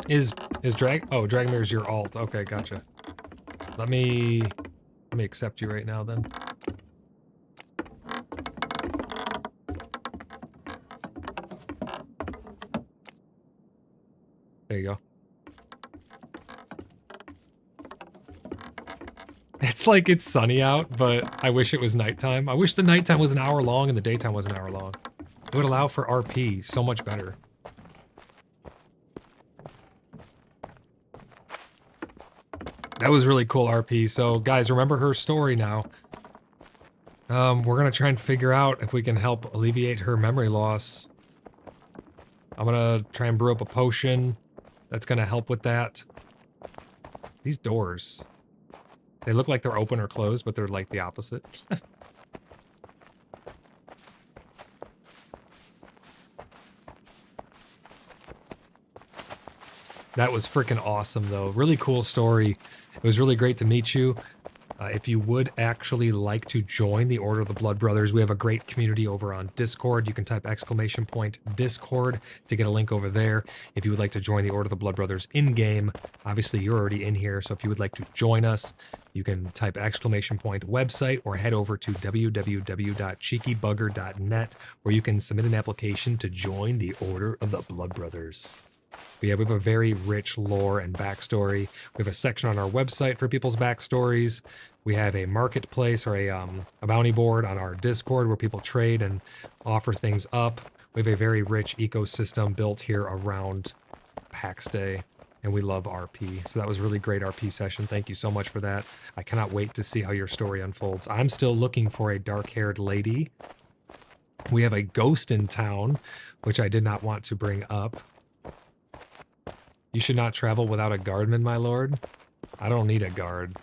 Is Dragomir's your alt. Okay, gotcha. Let me accept you right now then. There you go. It's like it's sunny out, but I wish it was nighttime. I wish the nighttime was an hour long and the daytime was an hour long. It would allow for RP so much better. That was really cool RP. So guys, remember her story now. We're gonna try and figure out if we can help alleviate her memory loss. I'm gonna try and brew up a potion. that's going to help with that. These doors, they look like they're open or closed, but they're like the opposite. That was freaking awesome, though. Really cool story. It was really great to meet you. If you would actually like to join the Order of the Blood Brothers, we have a great community over on Discord. You can type !Discord to get a link over there. If you would like to join the Order of the Blood Brothers in-game, obviously you're already in here, so if you would like to join us, you can type !website or head over to www.cheekybugger.net, where you can submit an application to join the Order of the Blood Brothers. But yeah, we have a very rich lore and backstory. We have a section on our website for people's backstories. We have a marketplace or a bounty board on our Discord where people trade and offer things up. We have a very rich ecosystem built here around Pax Dei, and we love RP. So that was a really great RP session. Thank you so much for that. I cannot wait to see how your story unfolds. I'm still looking for a dark-haired lady. We have a ghost in town, which I did not want to bring up. You should not travel without a guardman, my lord. I don't need a guard.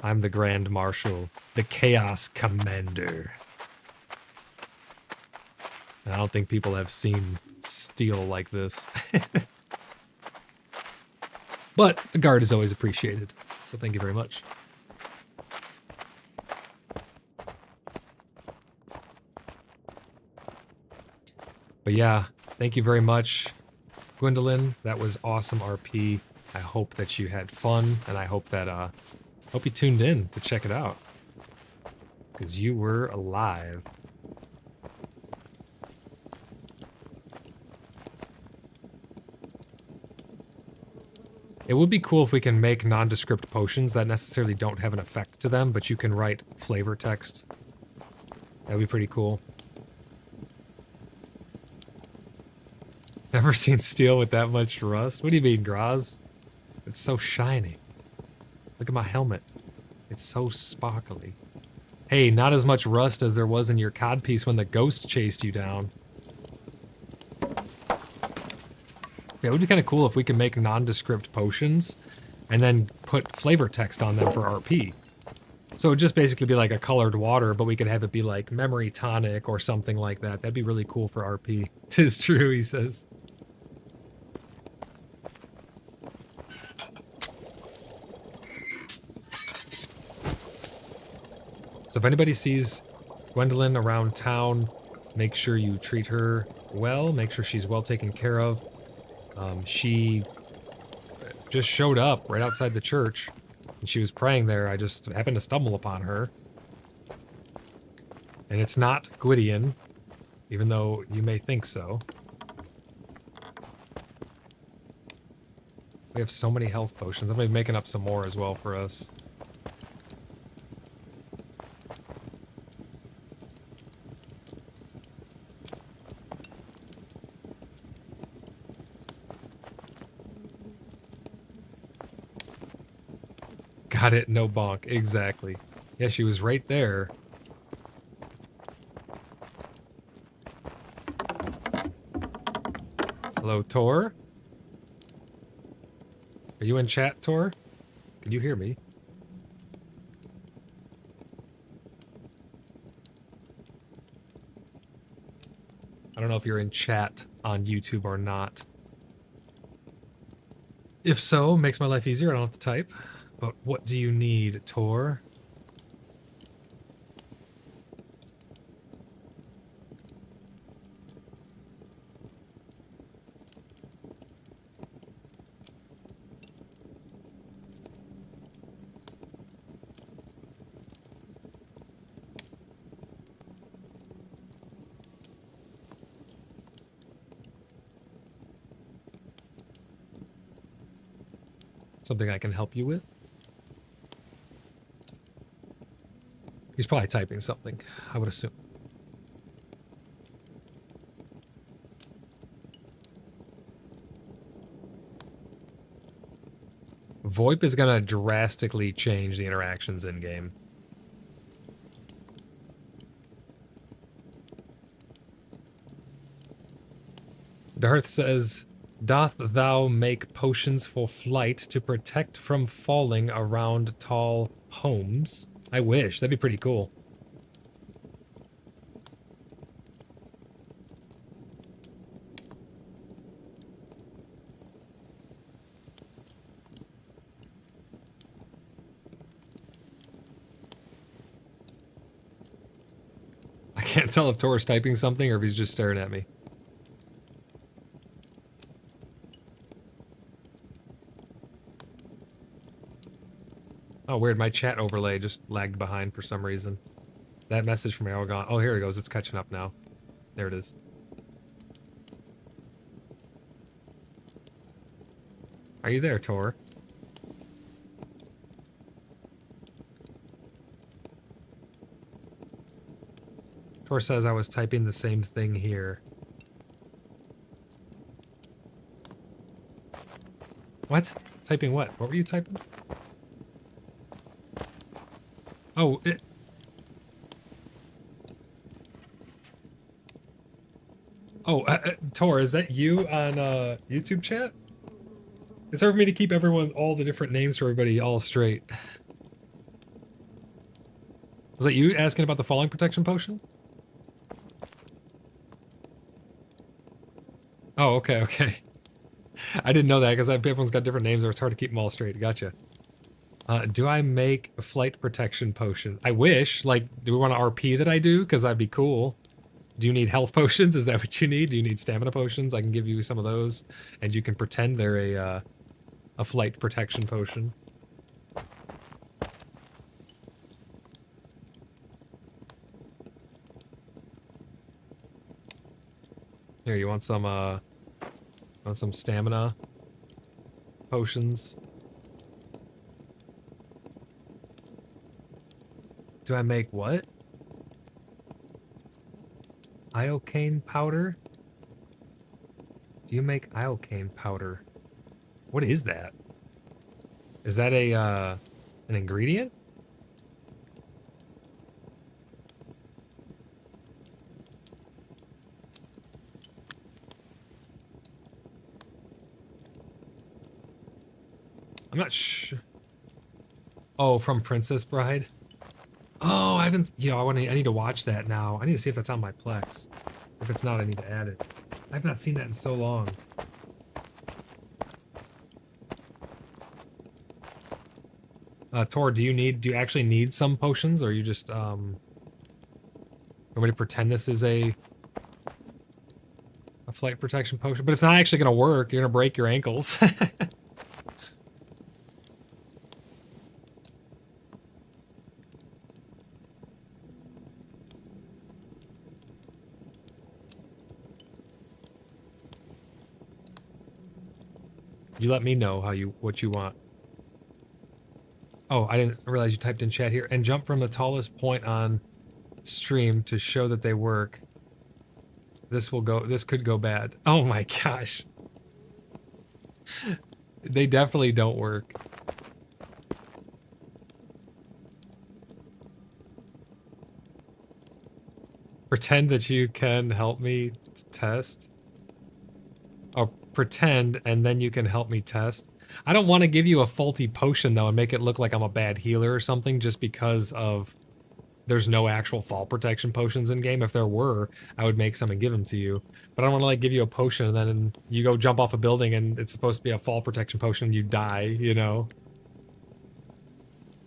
I'm the Grand Marshal, the Chaos Commander. And I don't think people have seen steel like this. But a guard is always appreciated, so thank you very much. But yeah, thank you very much, Gwendolyn. That was awesome RP. I hope that you had fun, and I hope that hope you tuned in to check it out, because you were alive. It would be cool if we can make nondescript potions that necessarily don't have an effect to them, but you can write flavor text. That would be pretty cool. Never seen steel with that much rust. What do you mean, Graz? It's so shiny. Look at my helmet. It's so sparkly. Hey, not as much rust as there was in your codpiece when the ghost chased you down. Yeah, it would be kind of cool if we could make nondescript potions and then put flavor text on them for RP. So it would just basically be like a colored water, but we could have it be like memory tonic or something like that. That'd be really cool for RP. 'Tis true, he says. So if anybody sees Gwendolyn around town, make sure you treat her well, make sure she's well taken care of. She just showed up right outside the church, and she was praying there. I just happened to stumble upon her. And it's not Gwydion, even though you may think so. We have so many health potions. I'm gonna be making up some more as well for us. Got it, no bonk. Exactly. Yeah, she was right there. Hello, Tor? Are you in chat, Tor? Can you hear me? I don't know if you're in chat on YouTube or not. If so, makes my life easier. I don't have to type. But what do you need, Tor? Something I can help you with? He's probably typing something, I would assume. VoIP is gonna drastically change the interactions in-game. Darth says, Doth thou make potions for flight to protect from falling around tall homes? I wish. That'd be pretty cool. I can't tell if Tor's typing something or if he's just staring at me. Oh, weird. My chat overlay just lagged behind for some reason. That message from Aragon. Oh, here it goes. It's catching up now. There it is. Are you there, Tor? Tor says I was typing the same thing here. What? Typing what? What were you typing? Oh, Tor, is that you on YouTube chat? It's hard for me to keep all the different names for everybody all straight. Was that you asking about the falling protection potion? Oh, okay. I didn't know that because everyone's got different names, or it's hard to keep them all straight. Gotcha. Do I make a flight protection potion? I wish. Like, do we want to RP that I do? Because that'd be cool. Do you need health potions? Is that what you need? Do you need stamina potions? I can give you some of those, and you can pretend they're a flight protection potion. Here, you want some stamina potions? Do I make what? iocane powder? Do you make iocane powder? What is that? Is that an ingredient? I'm not sure. Oh, from Princess Bride? Oh, I haven't, I need to watch that now. I need to see if that's on my Plex. If it's not, I need to add it. I've not seen that in so long. Tor, do you actually need some potions, or are you just, want me to pretend this is a flight protection potion? But it's not actually gonna work. You're gonna break your ankles. You let me know what you want. Oh, I didn't realize you typed in chat here. And jump from the tallest point on stream to show that they work. This could go bad. Oh my gosh. They definitely don't work. Pretend that you can help me test. Oh, pretend, and then you can help me test. I don't want to give you a faulty potion, though, and make it look like I'm a bad healer or something just because of there's no actual fall protection potions in game. If there were, I would make some and give them to you. But I don't want to, like, give you a potion and then you go jump off a building and it's supposed to be a fall protection potion and you die, you know?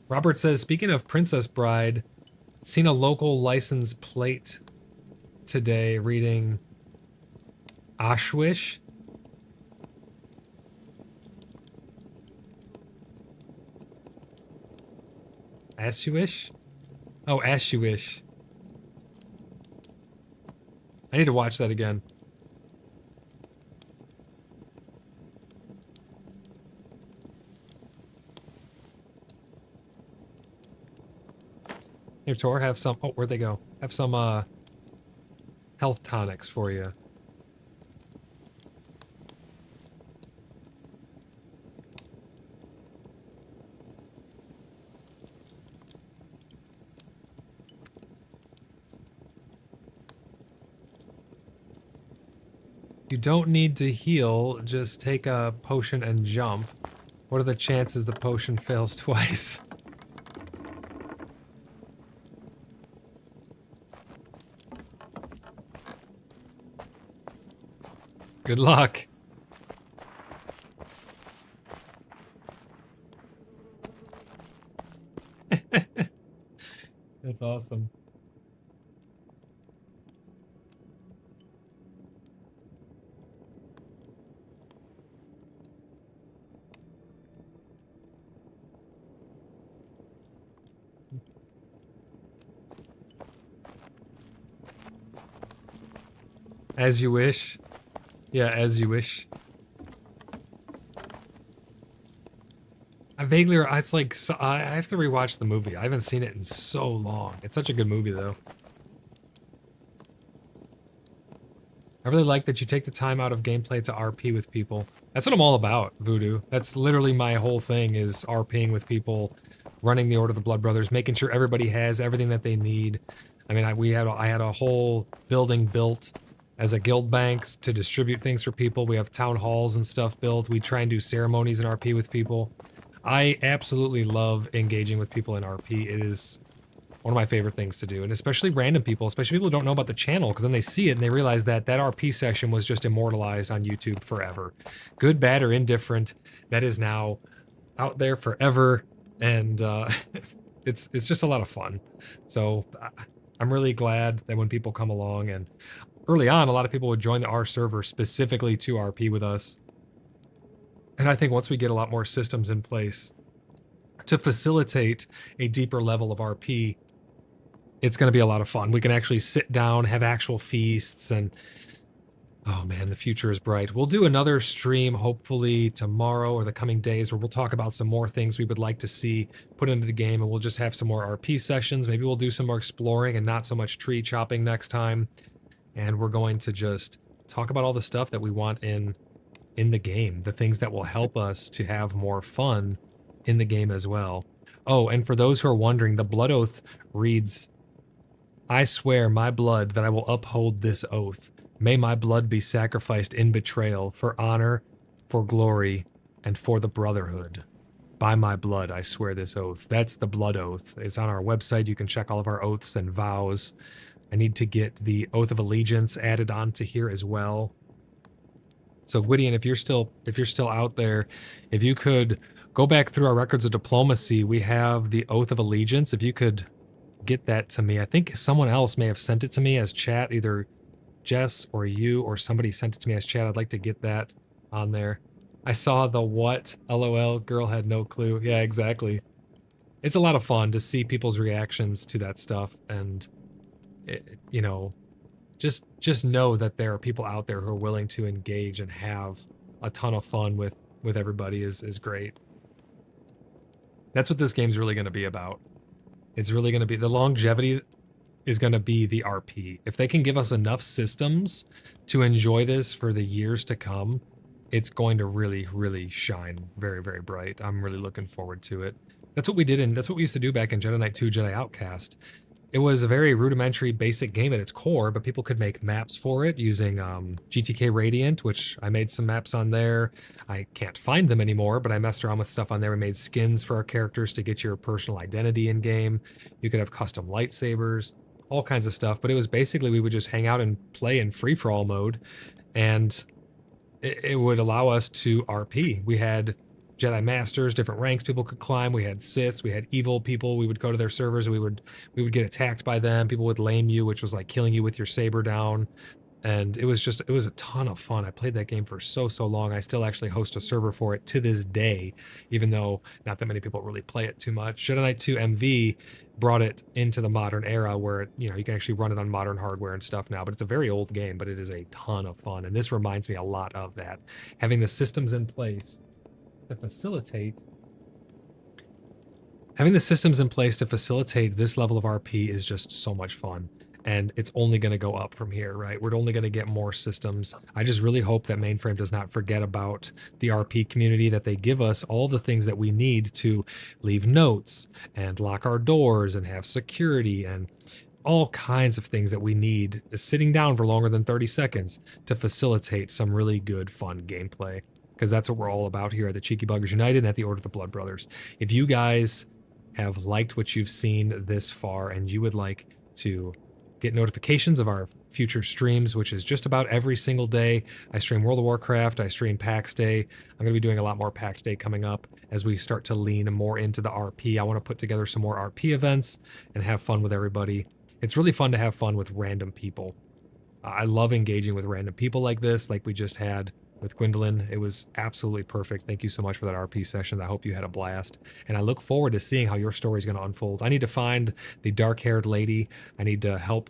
Robert says, speaking of Princess Bride, seen a local license plate today reading aUEC. aUEC? Oh, aUEC. I need to watch that again. Here, Tor, have some... Oh, where'd they go? Have some, health tonics for you. You don't need to heal, just take a potion and jump. What are the chances the potion fails twice? Good luck. That's awesome. As you wish. Yeah, as you wish. It's like, I have to rewatch the movie. I haven't seen it in so long. It's such a good movie, though. I really like that you take the time out of gameplay to RP with people. That's what I'm all about, Voodoo. That's literally my whole thing, is RPing with people, running the Order of the BloodBrothers, making sure everybody has everything that they need. I mean, I had a whole building built as a guild banks to distribute things for people. We have town halls and stuff built. We try and do ceremonies and RP with people. I absolutely love engaging with people in RP. It is one of my favorite things to do, and especially random people, especially people who don't know about the channel, because then they see it and they realize that that RP session was just immortalized on YouTube forever. Good, bad, or indifferent, that is now out there forever, and it's just a lot of fun. So I'm really glad that when people come along, and early on, a lot of people would join the R server specifically to RP with us. And I think once we get a lot more systems in place to facilitate a deeper level of RP, it's going to be a lot of fun. We can actually sit down, have actual feasts, and oh man, the future is bright. We'll do another stream hopefully tomorrow or the coming days where we'll talk about some more things we would like to see put into the game, and we'll just have some more RP sessions. Maybe we'll do some more exploring and not so much tree chopping next time. And we're going to just talk about all the stuff that we want in the game, the things that will help us to have more fun in the game as well. Oh, and for those who are wondering, the blood oath reads, "I swear my blood that I will uphold this oath. May my blood be sacrificed in betrayal for honor, for glory, and for the brotherhood. By my blood, I swear this oath." That's the blood oath. It's on our website. You can check all of our oaths and vows. I need to get the Oath of Allegiance added onto here as well. So Gwydion, if you're still out there, if you could go back through our records of diplomacy, we have the Oath of Allegiance. If you could get that to me. I think someone else may have sent it to me as chat, either Jess or you or somebody sent it to me as chat. I'd like to get that on there. I saw the what? LOL, girl had no clue. Yeah, exactly. It's a lot of fun to see people's reactions to that stuff, and you know, just know that there are people out there who are willing to engage and have a ton of fun with everybody is great. That's what this game's really going to be about. It's really going to be, the longevity is going to be the RP. If they can give us enough systems to enjoy this for the years to come, it's going to really, really shine very, very bright. I'm really looking forward to it. That's what we did, that's what we used to do back in Jedi Knight 2, Jedi Outcast. It was a very rudimentary, basic game at its core, but people could make maps for it using GTK Radiant, which I made some maps on there. I can't find them anymore, but I messed around with stuff on there. We made skins for our characters to get your personal identity in game. You could have custom lightsabers, all kinds of stuff. But it was basically, we would just hang out and play in free-for-all mode, and it would allow us to RP. We had Jedi Masters, different ranks people could climb. We had Siths, we had evil people. We would go to their servers and we would get attacked by them. People would lame you, which was like killing you with your saber down. And it was a ton of fun. I played that game for so long. I still actually host a server for it to this day, even though not that many people really play it too much. Jedi Knight 2 MV brought it into the modern era where it, you can actually run it on modern hardware and stuff now, but it's a very old game, but it is a ton of fun. And this reminds me a lot of that. Having the systems in place to facilitate this level of RP is just so much fun, and it's only going to go up from here, right? We're only going to get more systems. I just really hope that Mainframe does not forget about the RP community, that they give us all the things that we need to leave notes and lock our doors and have security and all kinds of things that we need sitting down for longer than 30 seconds to facilitate some really good, fun gameplay. Because that's what we're all about here at the Cheeky Buggers United and at the Order of the Blood Brothers. If you guys have liked what you've seen this far and you would like to get notifications of our future streams, which is just about every single day. I stream World of Warcraft, I stream Pax Day. I'm going to be doing a lot more Pax Day coming up as we start to lean more into the RP. I want to put together some more RP events and have fun with everybody. It's really fun to have fun with random people. I love engaging with random people like this, like we just had with Gwendolyn. It was absolutely perfect. Thank you so much for that RP session. I hope you had a blast. And I look forward to seeing how your story is going to unfold. I need to find the dark-haired lady. I need to help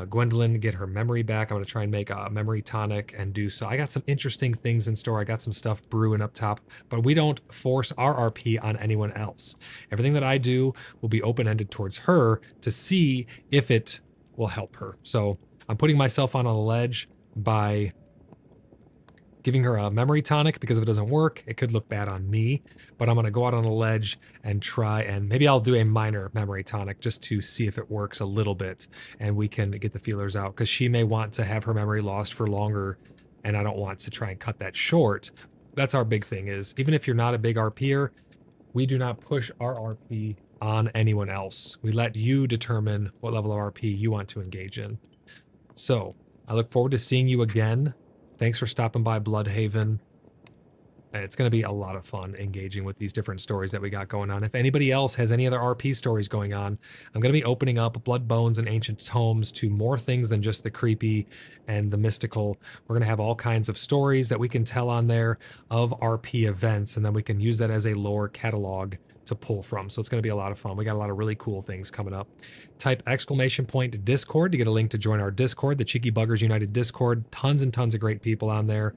Gwendolyn get her memory back. I'm going to try and make a memory tonic and do so. I got some interesting things in store. I got some stuff brewing up top, but we don't force our RP on anyone else. Everything that I do will be open-ended towards her to see if it will help her. So I'm putting myself on a ledge by giving her a memory tonic, because if it doesn't work, it could look bad on me. But I'm going to go out on a ledge and try, and maybe I'll do a minor memory tonic just to see if it works a little bit and we can get the feelers out, because she may want to have her memory lost for longer and I don't want to try and cut that short. That's our big thing, is even if you're not a big RPer, we do not push our RP on anyone else. We let you determine what level of RP you want to engage in. So I look forward to seeing you again. Thanks for stopping by Bloodhaven. It's going to be a lot of fun engaging with these different stories that we got going on. If anybody else has any other RP stories going on, I'm going to be opening up Blood, Bones, and Ancient Tomes to more things than just the creepy and the mystical. We're going to have all kinds of stories that we can tell on there of RP events, and then we can use that as a lore catalog to pull from. So it's going to be a lot of fun. We got a lot of really cool things coming up. Type !Discord to get a link to join our Discord, the Cheeky Buggers United Discord. Tons and tons of great people on there.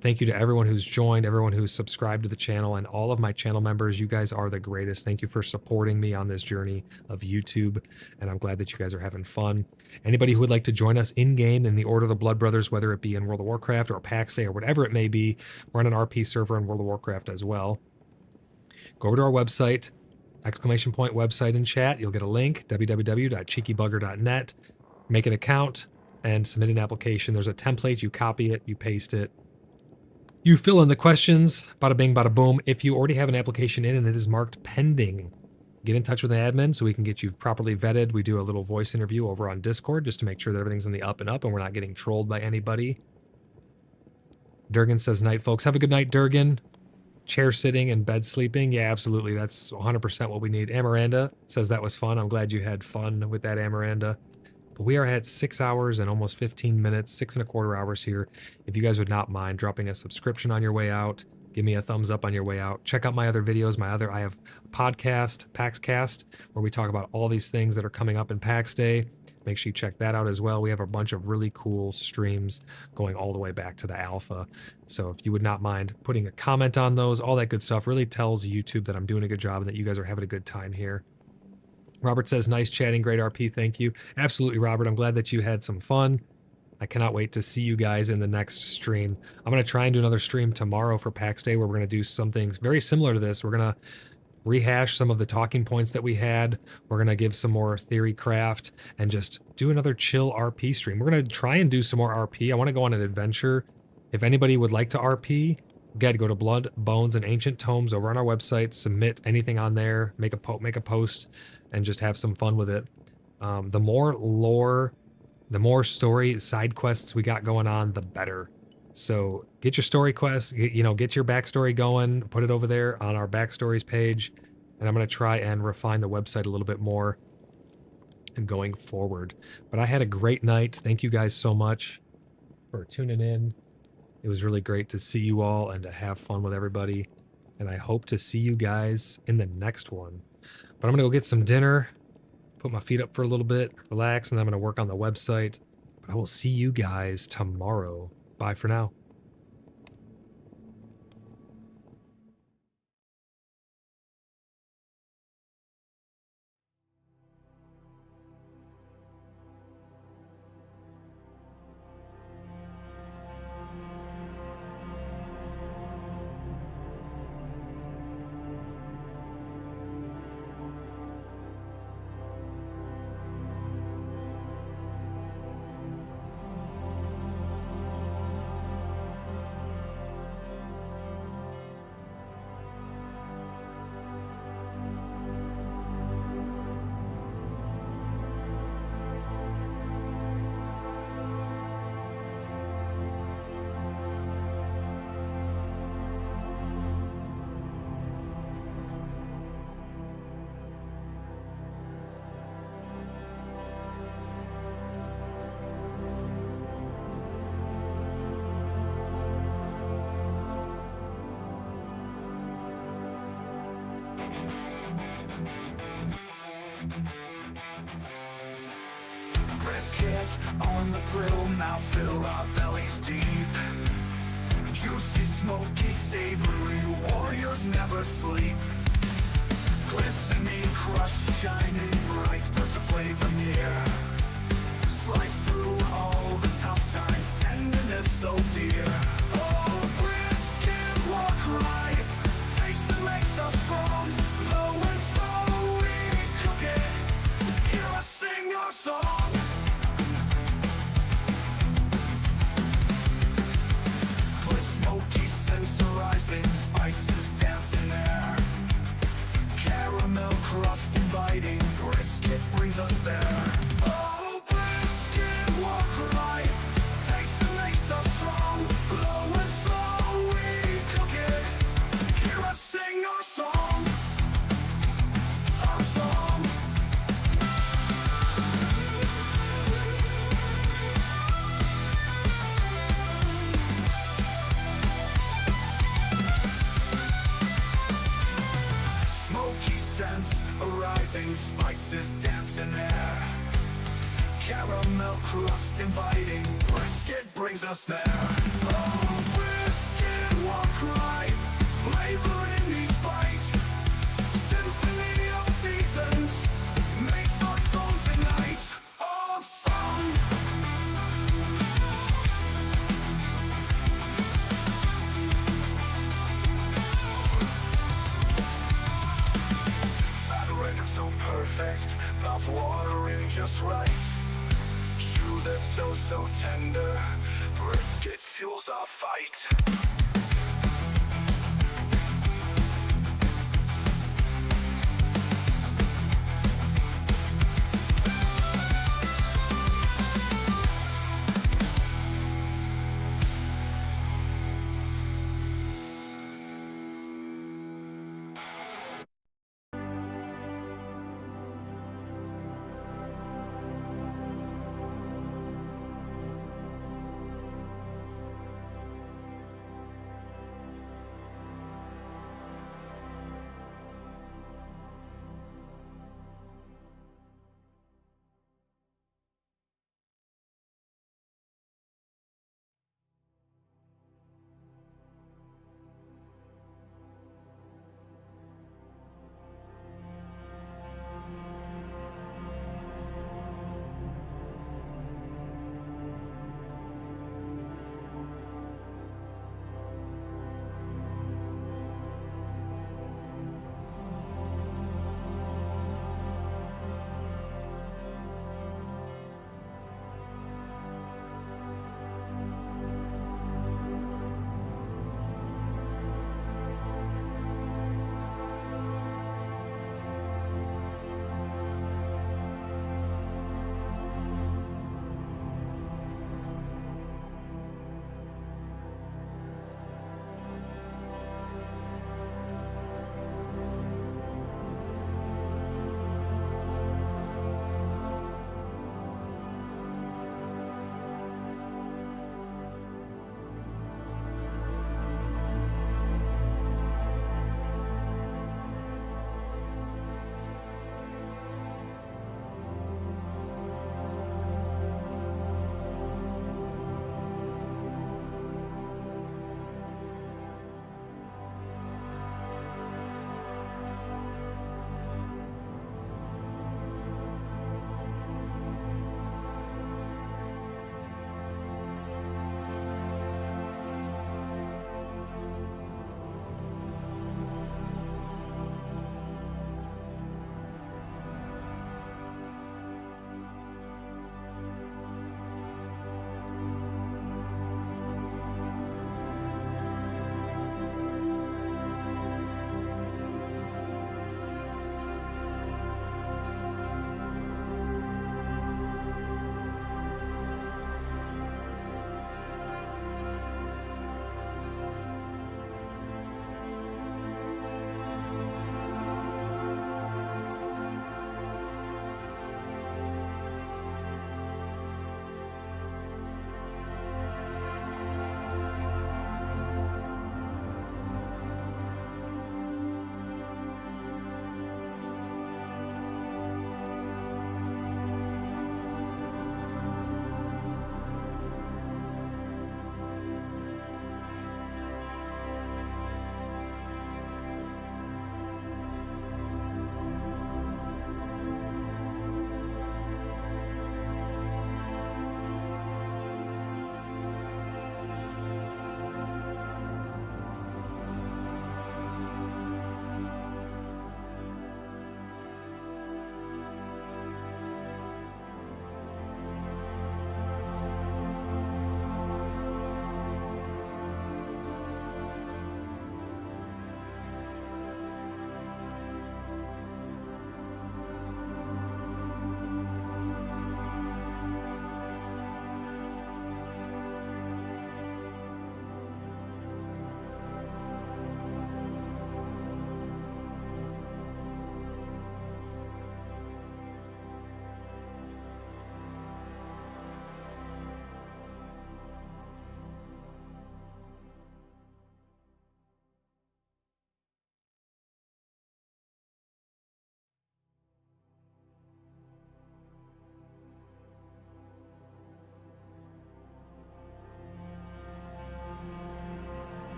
Thank you to everyone who's joined, everyone who's subscribed to the channel, and all of my channel members. You guys are the greatest. Thank you for supporting me on this journey of YouTube, and I'm glad that you guys are having fun. Anybody who would like to join us in-game in the Order of the Blood Brothers, whether it be in World of Warcraft or Pax Day or whatever it may be, we're on an RP server in World of Warcraft as well. Go over to our website, !website in chat. You'll get a link, www.cheekybugger.net. Make an account and submit an application. There's a template. You copy it, you paste it. You fill in the questions, bada bing, bada boom. If you already have an application in and it is marked pending, get in touch with an admin so we can get you properly vetted. We do a little voice interview over on Discord just to make sure that everything's in the up and up and we're not getting trolled by anybody. Durgan says, night, folks. Have a good night, Durgan. Chair sitting and bed sleeping. Yeah, absolutely. That's 100% what we need. Amaranda says that was fun. I'm glad you had fun with that, Amaranda. But we are at 6 hours and almost 15 minutes, 6¼ hours here. If you guys would not mind dropping a subscription on your way out, give me a thumbs up on your way out. Check out my other videos. I have a podcast, PaxCast, where we talk about all these things that are coming up in Pax Day. Make sure you check that out as well. We have a bunch of really cool streams going all the way back to the alpha. So if you would not mind putting a comment on those, all that good stuff really tells YouTube that I'm doing a good job and that you guys are having a good time here. Robert says, nice chatting, great RP, thank you. Absolutely, Robert. I'm glad that you had some fun. I cannot wait to see you guys in the next stream. I'm going to try and do another stream tomorrow for Pax Day where we're going to do some things very similar to this. We're going to rehash some of the talking points that we had. We're going to give some more theory craft and just do another chill RP stream. We're going to try and do some more RP. I want to go on an adventure. If anybody would like to RP, go to Blood, Bones, and Ancient Tomes over on our website. Submit anything on there. Make a post and just have some fun with it. The more lore, the more story side quests we got going on, the better. So get your story quests, get your backstory going, put it over there on our backstories page, and I'm going to try and refine the website a little bit more going forward. But I had a great night. Thank you guys so much for tuning in. It was really great to see you all and to have fun with everybody. And I hope to see you guys in the next one. But I'm going to go get some dinner, put my feet up for a little bit, relax, and then I'm going to work on the website. But I will see you guys tomorrow. Bye for now. Brisket on the grill, now fill our bellies deep. Juicy, smoky, savory, warriors never sleep. Glistening, crushed, shining bright, there's a flavor near. Slice through all the tough times, tenderness so dear. Oh, brisket, walk right, taste that makes us strong. Low and slow we cook it, hear us sing our song. With smoky scents arising, spices dance in air. Caramel crust inviting, brisket brings us there. Oh, brisket, walk right, taste that makes us strong. Low and slow we cook it, hear us sing our song. Our song. Smoky scents arising, spices dance in air. Caramel crust inviting, brisket brings us there. Oh, brisket, walk right, flavor in each bite. Symphony of seasons, makes our songs a night of song. Fabric so perfect, mouth watering just right. Chew that's so tender, brisket fuels our fight.